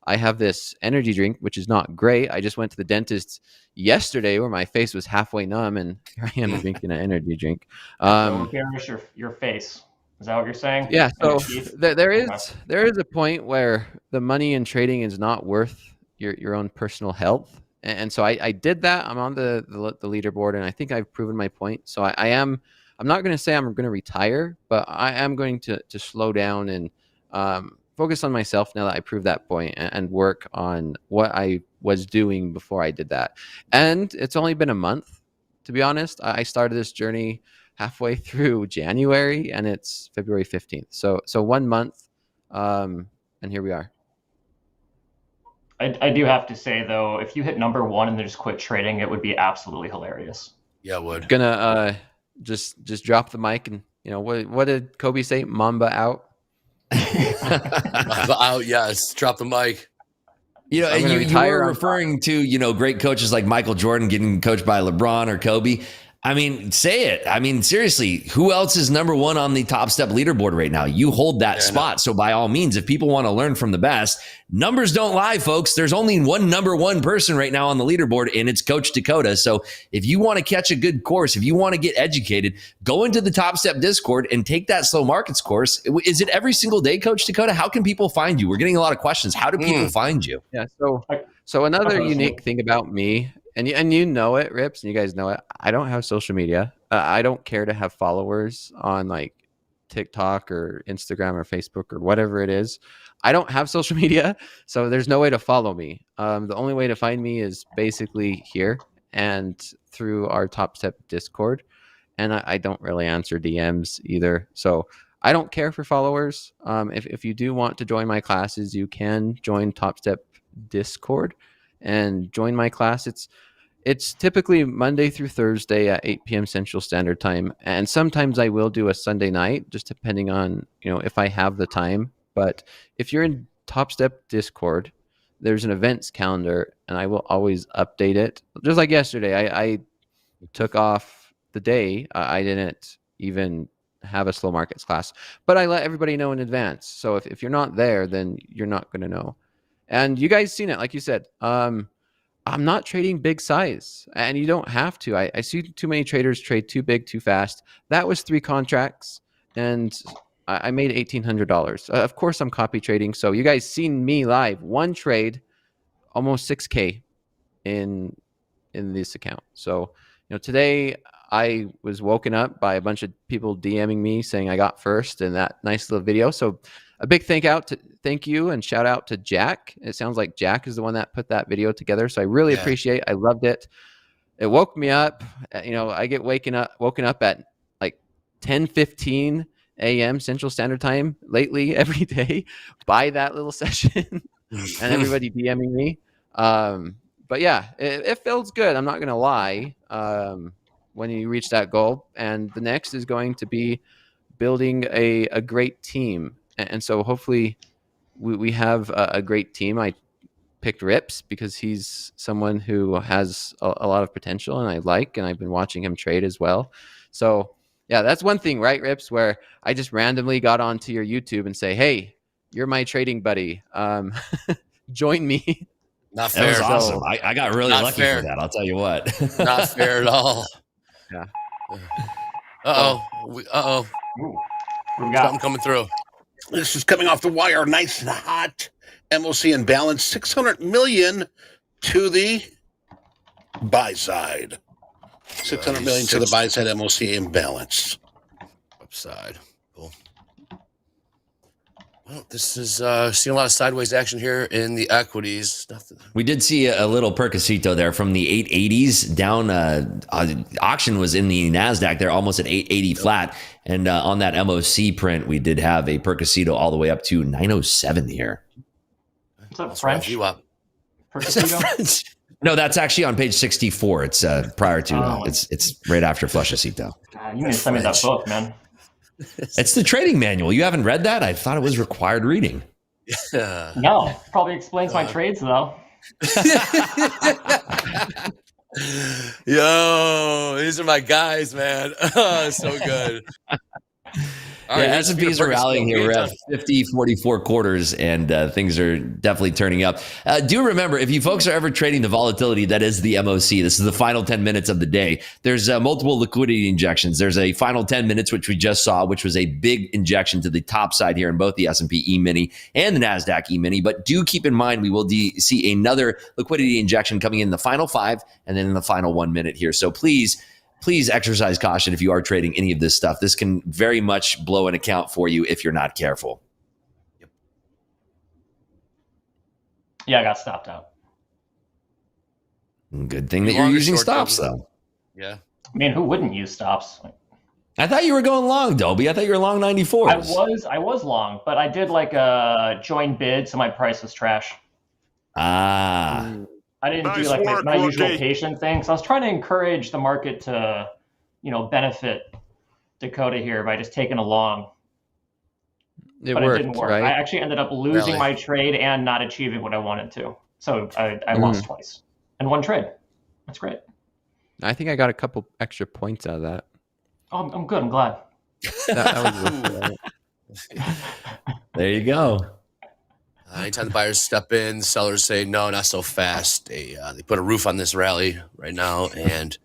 I have this energy drink, which is not great. I just went to the dentist yesterday where my face was halfway numb, and here I am drinking an energy drink. Cherish your face. Is that what you're saying? Yeah. So there is a point where the money in trading is not worth your own personal health. And so I did that. I'm on the leaderboard, and I think I've proven my point. So I'm not going to say I'm going to retire, but I am going to slow down and focus on myself now that I proved that point, and work on what I was doing before I did that. And it's only been a month, to be honest. I started this journey halfway through January, and it's February 15th. So 1 month, and here we are. I do have to say though, if you hit number 1 and then just quit trading, it would be absolutely hilarious. Yeah, it would. Gonna just drop the mic, and what did Kobe say? Mamba out. Mamba out. Yes, drop the mic. You know, I'm gonna you retire were on referring to, great coaches like Michael Jordan getting coached by LeBron or Kobe. I mean, say it. I mean, seriously, who else is number 1 on the Top Step leaderboard right now? You hold that spot. So by all means, if people want to learn from the best, numbers don't lie, folks. There's only one number 1 person right now on the leaderboard, and it's Coach Dakota. So if you want to catch a good course, if you want to get educated, go into the Top Step Discord and take that slow markets course. Is it every single day, Coach Dakota? How can people find you? We're getting a lot of questions. How do people find you? Yeah. So another unique thing about me, and you know it, Rips, and you guys know it, I don't have social media. I don't care to have followers on like TikTok or Instagram or Facebook or whatever it is. I don't have social media, so there's no way to follow me. The only way to find me is basically here and through our Topstep Discord. And I don't really answer DMs either. So I don't care for followers. If you do want to join my classes, you can join Topstep Discord and join my class. It's typically Monday through Thursday at 8 p.m. Central Standard Time, and sometimes I will do a Sunday night, just depending on if I have the time. But if you're in Topstep Discord, there's an events calendar, and I will always update it. Just like yesterday, I took off the day. I didn't even have a slow markets class, but I let everybody know in advance. So if you're not there, then you're not going to know. And you guys seen it, like you said. I'm not trading big size, and you don't have to. I see too many traders trade too big, too fast. That was 3 contracts, and I made $1,800. Of course, I'm copy trading. So you guys seen me live. 1 trade, almost 6K in this account. So today I was woken up by a bunch of people DMing me saying I got first in that nice little video. So a big thank you and shout out to Jack. It sounds like Jack is the one that put that video together. So I really appreciate it. I loved it. It woke me up. I get woken up at like 10:15 a.m. Central Standard Time lately every day by that little session and everybody DMing me. But yeah, it feels good. I'm not going to lie. When you reach that goal, and the next is going to be building a great team. And so hopefully we have a great team. I picked Rips because he's someone who has a lot of potential, and I've been watching him trade as well. So yeah, that's one thing, right, Rips, where I just randomly got onto your YouTube and say, hey, you're my trading buddy. Join me. Not fair. That was awesome. I got really lucky for that. I'll tell you what. Not fair at all. Yeah. Uh-oh. Something coming through. This is coming off the wire, nice and hot. MOC in balance, 600 million to the buy side. 600 million to the buy side, MOC in balance. Upside. Cool. Well, this is seeing a lot of sideways action here in the equities. Nothing. We did see a little percocito there from the 880s down. Auction was in the NASDAQ there, almost at 880 flat. And on that MOC print, we did have a percocito all the way up to 907 here. Is that French? French? No, that's actually on page 64. It's prior to, it's right after Flushacito. You need to send me that book, man. It's the trading manual. You haven't read that? I thought it was required reading. No, probably explains my trades though. Yo, these are my guys, man. So good. All right, Yeah, here's the S&Ps are Perkins rallying scale. here. We're We at ain't 50, 44 quarters, and things are definitely turning up. Do remember, if you folks are ever trading the volatility, that is the MOC. This is the final 10 minutes of the day. There's multiple liquidity injections. There's a final 10 minutes, which we just saw, which was a big injection to the top side here in both the S&P E-mini and the NASDAQ E-mini. But do keep in mind, we will see another liquidity injection coming in the final 5 and then in the final 1 minute here. So please exercise caution if you are trading any of this stuff. This can very much blow an account for you if you're not careful. Yeah, I got stopped out. Good thing that you're using stops, though. Yeah. I mean, who wouldn't use stops? I thought you were going long, Dolby. I thought you were long 94s. I was long, but I did like a join bid, so my price was trash. Ah. I didn't Nice do like work, my usual rookie. patient thing. So I was trying to encourage the market to, benefit Dakota here by just taking a long. It But worked, it didn't work. right? I actually ended up losing Really? my trade and not achieving what I wanted to. So I lost twice in one trade. That's great. I think I got a couple extra points out of that. Oh, I'm good. I'm glad. That was There you go. Anytime the buyers step in, sellers say no, not so fast. They put a roof on this rally right now, and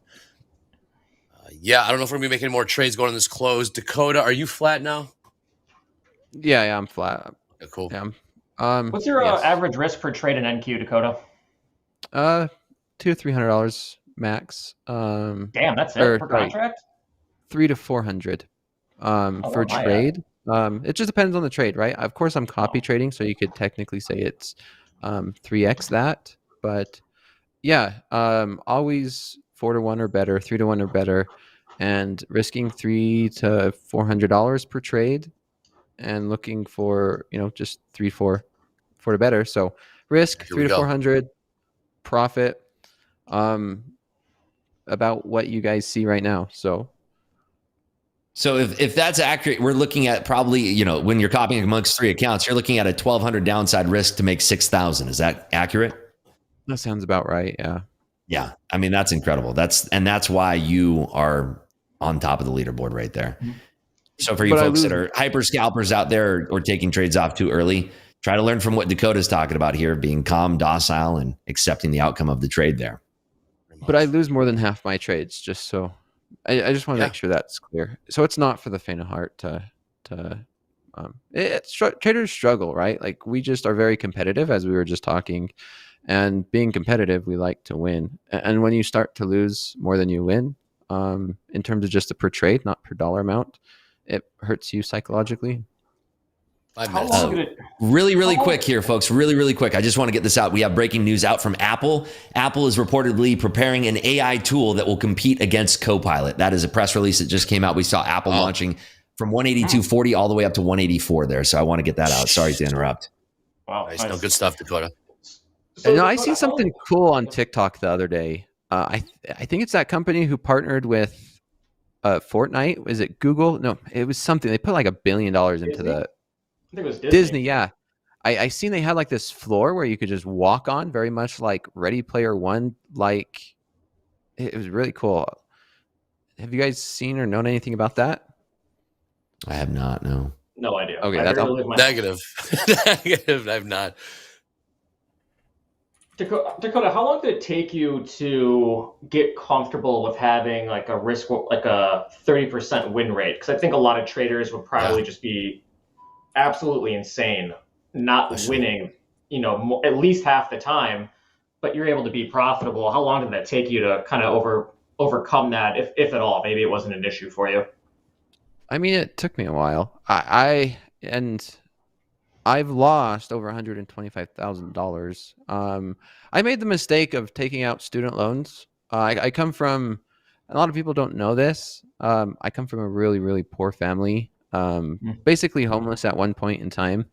I don't know if we're gonna be making more trades going on this close. Dakota, are you flat now? yeah, I'm flat. Yeah, cool. Yeah. What's your yes. average risk per trade in NQ, Dakota? $200 to $300 max. Damn, that's it or, per sorry, contract? $300 to $400 for my trade. It just depends on the trade, right? Of course, I'm copy trading, so you could technically say it's 3x that. But yeah, always 4 to 1 or better, 3 to 1 or better, and risking $300 to $400 per trade, and looking for just 3 4 to better. So risk Here 3 we to go. 400, profit about what you guys see right now. So if that's accurate, we're looking at probably, when you're copying amongst 3 accounts, you're looking at a 1,200 downside risk to make 6,000. Is that accurate? that sounds about right. Yeah. Yeah. I mean, that's incredible. That's why you are on top of the leaderboard right there. So for you But I folks that lose- are hyper scalpers out there or taking trades off too early, try to learn from what Dakota's talking about here, being calm, docile, and accepting the outcome of the trade there. But I lose more than half my trades, just so I just want to make sure that's clear. So it's not for the faint of heart traders struggle, right? Like, we just are very competitive, as we were just talking, and being competitive, we like to win. And when you start to lose more than you win, in terms of just the per trade, not per dollar amount, it hurts you psychologically. 5 How minutes. long did it? Really quick here, folks. Really quick. I just want to get this out. We have breaking news out from Apple. Apple is reportedly preparing an AI tool that will compete against Copilot. That is a press release that just came out. We saw Apple launching from 182.40 all the way up to 184 there. So I want to get that out. Sorry to interrupt. Wow, Nice. No, good stuff, Dakota. No, I seen something cool on TikTok the other day. I think it's that company who partnered with Fortnite. Is it Google? No, it was something. They put like $1 billion into the I think it was Disney. Yeah, I seen they had like this floor where you could just walk on, very much like Ready Player One. Like, it was really cool. Have you guys seen or known anything about that? I have not. No. No idea. Okay, I that's barely live my- Negative. Negative. I've not. Dakota, how long did it take you to get comfortable with having like a risk, like a 30% win rate? Because I think a lot of traders would probably just be absolutely insane not winning, at least half the time, but you're able to be profitable. How long did that take you to kind of overcome that, if at all? Maybe it wasn't an issue for you. I mean, it took me a while. I've lost over $125,000. I made the mistake of taking out student loans. I come from, a lot of people don't know this. I come from a really, really poor family, basically homeless at one point in time.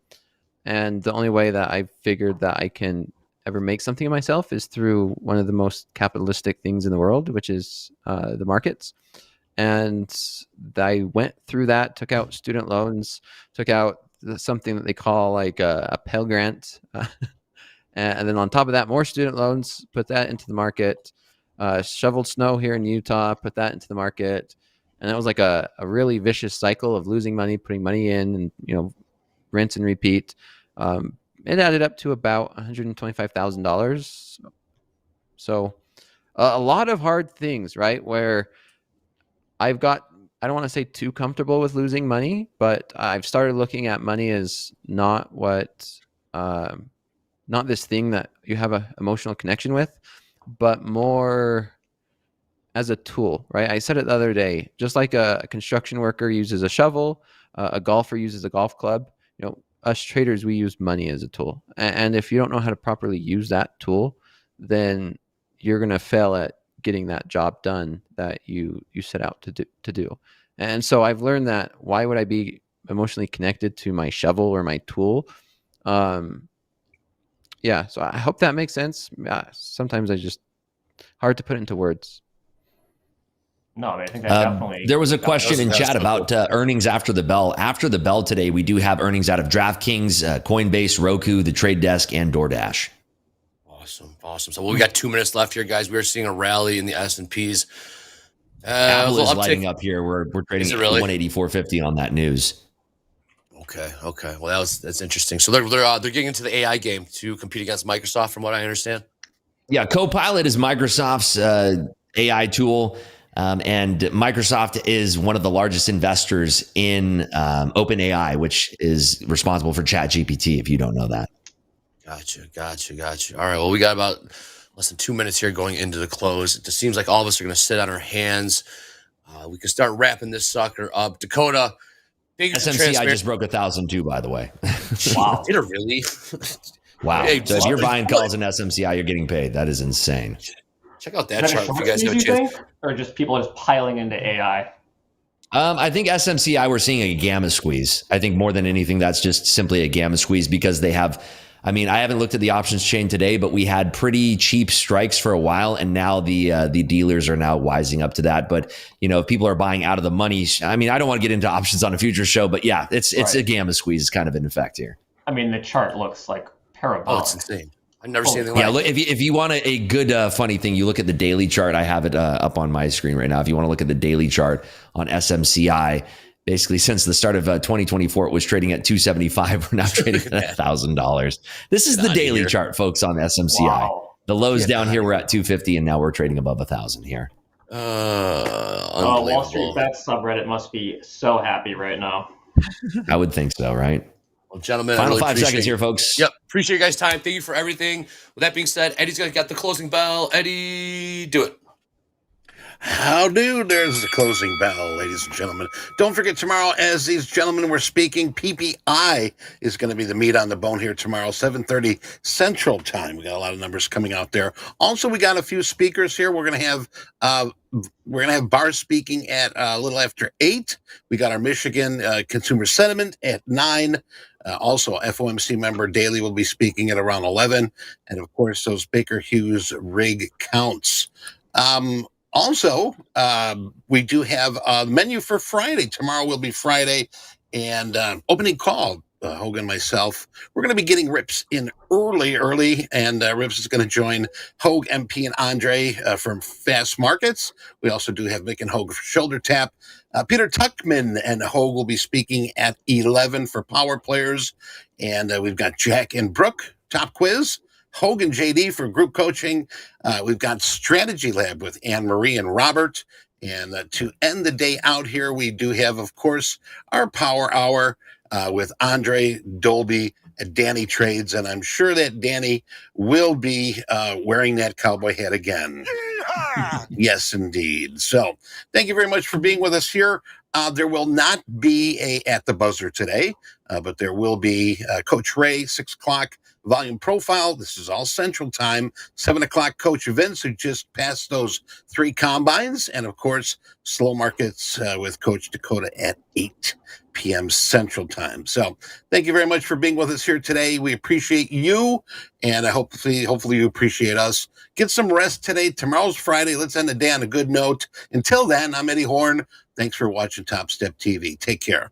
And the only way that I figured that I can ever make something of myself is through one of the most capitalistic things in the world, which is the markets. And I went through that, took out student loans, took out something that they call like a Pell Grant. And then on top of that, more student loans, put that into the market, shoveled snow here in Utah, put that into the market. And that was like a really vicious cycle of losing money, putting money in, and rinse and repeat. It added up to about $125,000. So a lot of hard things, right? Where I don't want to say too comfortable with losing money, but I've started looking at money as not this thing that you have an emotional connection with, but more as a tool, right? I said it the other day, just like a construction worker uses a shovel, a golfer uses a golf club, us traders, we use money as a tool. And if you don't know how to properly use that tool, then you're going to fail at getting that job done that you set out to do. And so I've learned that why would I be emotionally connected to my shovel or my tool? Yeah, so I hope that makes sense. Sometimes hard to put into words. No, I think that definitely. There was a question in chat about earnings after the bell. After the bell today, we do have earnings out of DraftKings, Coinbase, Roku, The Trade Desk, and DoorDash. Awesome. So we got 2 minutes left here, guys. We're seeing a rally in the S&Ps. Apple is lighting up here. We're trading at really? 184.50 on that news. Okay. Well, that's interesting. So they're getting into the AI game to compete against Microsoft, from what I understand. Yeah, Copilot is Microsoft's AI tool. And Microsoft is one of the largest investors in OpenAI, which is responsible for ChatGPT, if you don't know that. Gotcha. All right, well, we got about less than 2 minutes here going into the close. It just seems like all of us are going to sit on our hands. We can start wrapping this sucker up. Dakota, SMCI just broke 1,000 too, by the way. Wow. Did it really? Wow. Hey, so if you're buying calls in SMCI, you're getting paid. That is insane. Check out that chart if you guys have a chance. Or just people just piling into AI? I think SMCI, we're seeing a gamma squeeze. I think more than anything, that's just simply a gamma squeeze because they have, I haven't looked at the options chain today, but we had pretty cheap strikes for a while. And now the dealers are now wising up to that. But, if people are buying out of the money, I don't want to get into options on a future show, but yeah, it's a gamma squeeze is kind of in effect here. The chart looks like parabolic. Oh, it's insane. I've never seen anything like it. Yeah, if you want a good funny thing, you look at the daily chart. I have it up on my screen right now. If you want to look at the daily chart on SMCI, basically since the start of 2024, it was trading at $275. We're now trading at $1,000. This is the daily chart, folks, on SMCI. Wow. The lows down here, we're at 250, and now we're trading above 1,000 here. Wall Street Bets subreddit must be so happy right now. I would think so, right? Well, gentlemen, final really 5 seconds here, folks. Yep. Appreciate you guys' time. Thank you for everything. With that being said, Eddie's got the closing bell. Eddie, do it. How do? There's the closing bell, ladies and gentlemen. Don't forget tomorrow, as these gentlemen were speaking, PPI is going to be the meat on the bone here tomorrow, 7:30 Central Time. We got a lot of numbers coming out there. Also, we got a few speakers here. We're going to have Barr speaking at a little after 8. We got our Michigan consumer sentiment at 9. Also, FOMC member Daly will be speaking at around 11. And of course, those Baker Hughes rig counts. Also, we do have a menu for Friday. Tomorrow will be Friday, and opening call. Hoagland and myself, we're going to be getting RIPS in early, and RIPS is going to join Hoag, MP, and Andre from Fast Markets. We also do have Mick and Hoag for Shoulder Tap. Peter Tuckman and Hoag will be speaking at 11 for Power Players, and we've got Jack and Brooke, TopQuiz. Hoag and JD for group coaching. We've got Strategy Lab with Anne-Marie and Robert. And to end the day out here, we do have, of course, our Power Hour with Andre, Dolby, and Danny Trades. And I'm sure that Danny will be wearing that cowboy hat again. Yes, indeed. So thank you very much for being with us here. There will not be a At the Buzzer today, but there will be Coach Ray, 6 o'clock. Volume Profile. This is all Central Time. 7 o'clock Coach Events, who just passed those 3 combines. And, of course, Slow Markets with Coach Dakota at 8 p.m. Central Time. So thank you very much for being with us here today. We appreciate you, and hopefully you appreciate us. Get some rest today. Tomorrow's Friday. Let's end the day on a good note. Until then, I'm Eddie Horn. Thanks for watching TopStep TV. Take care.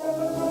you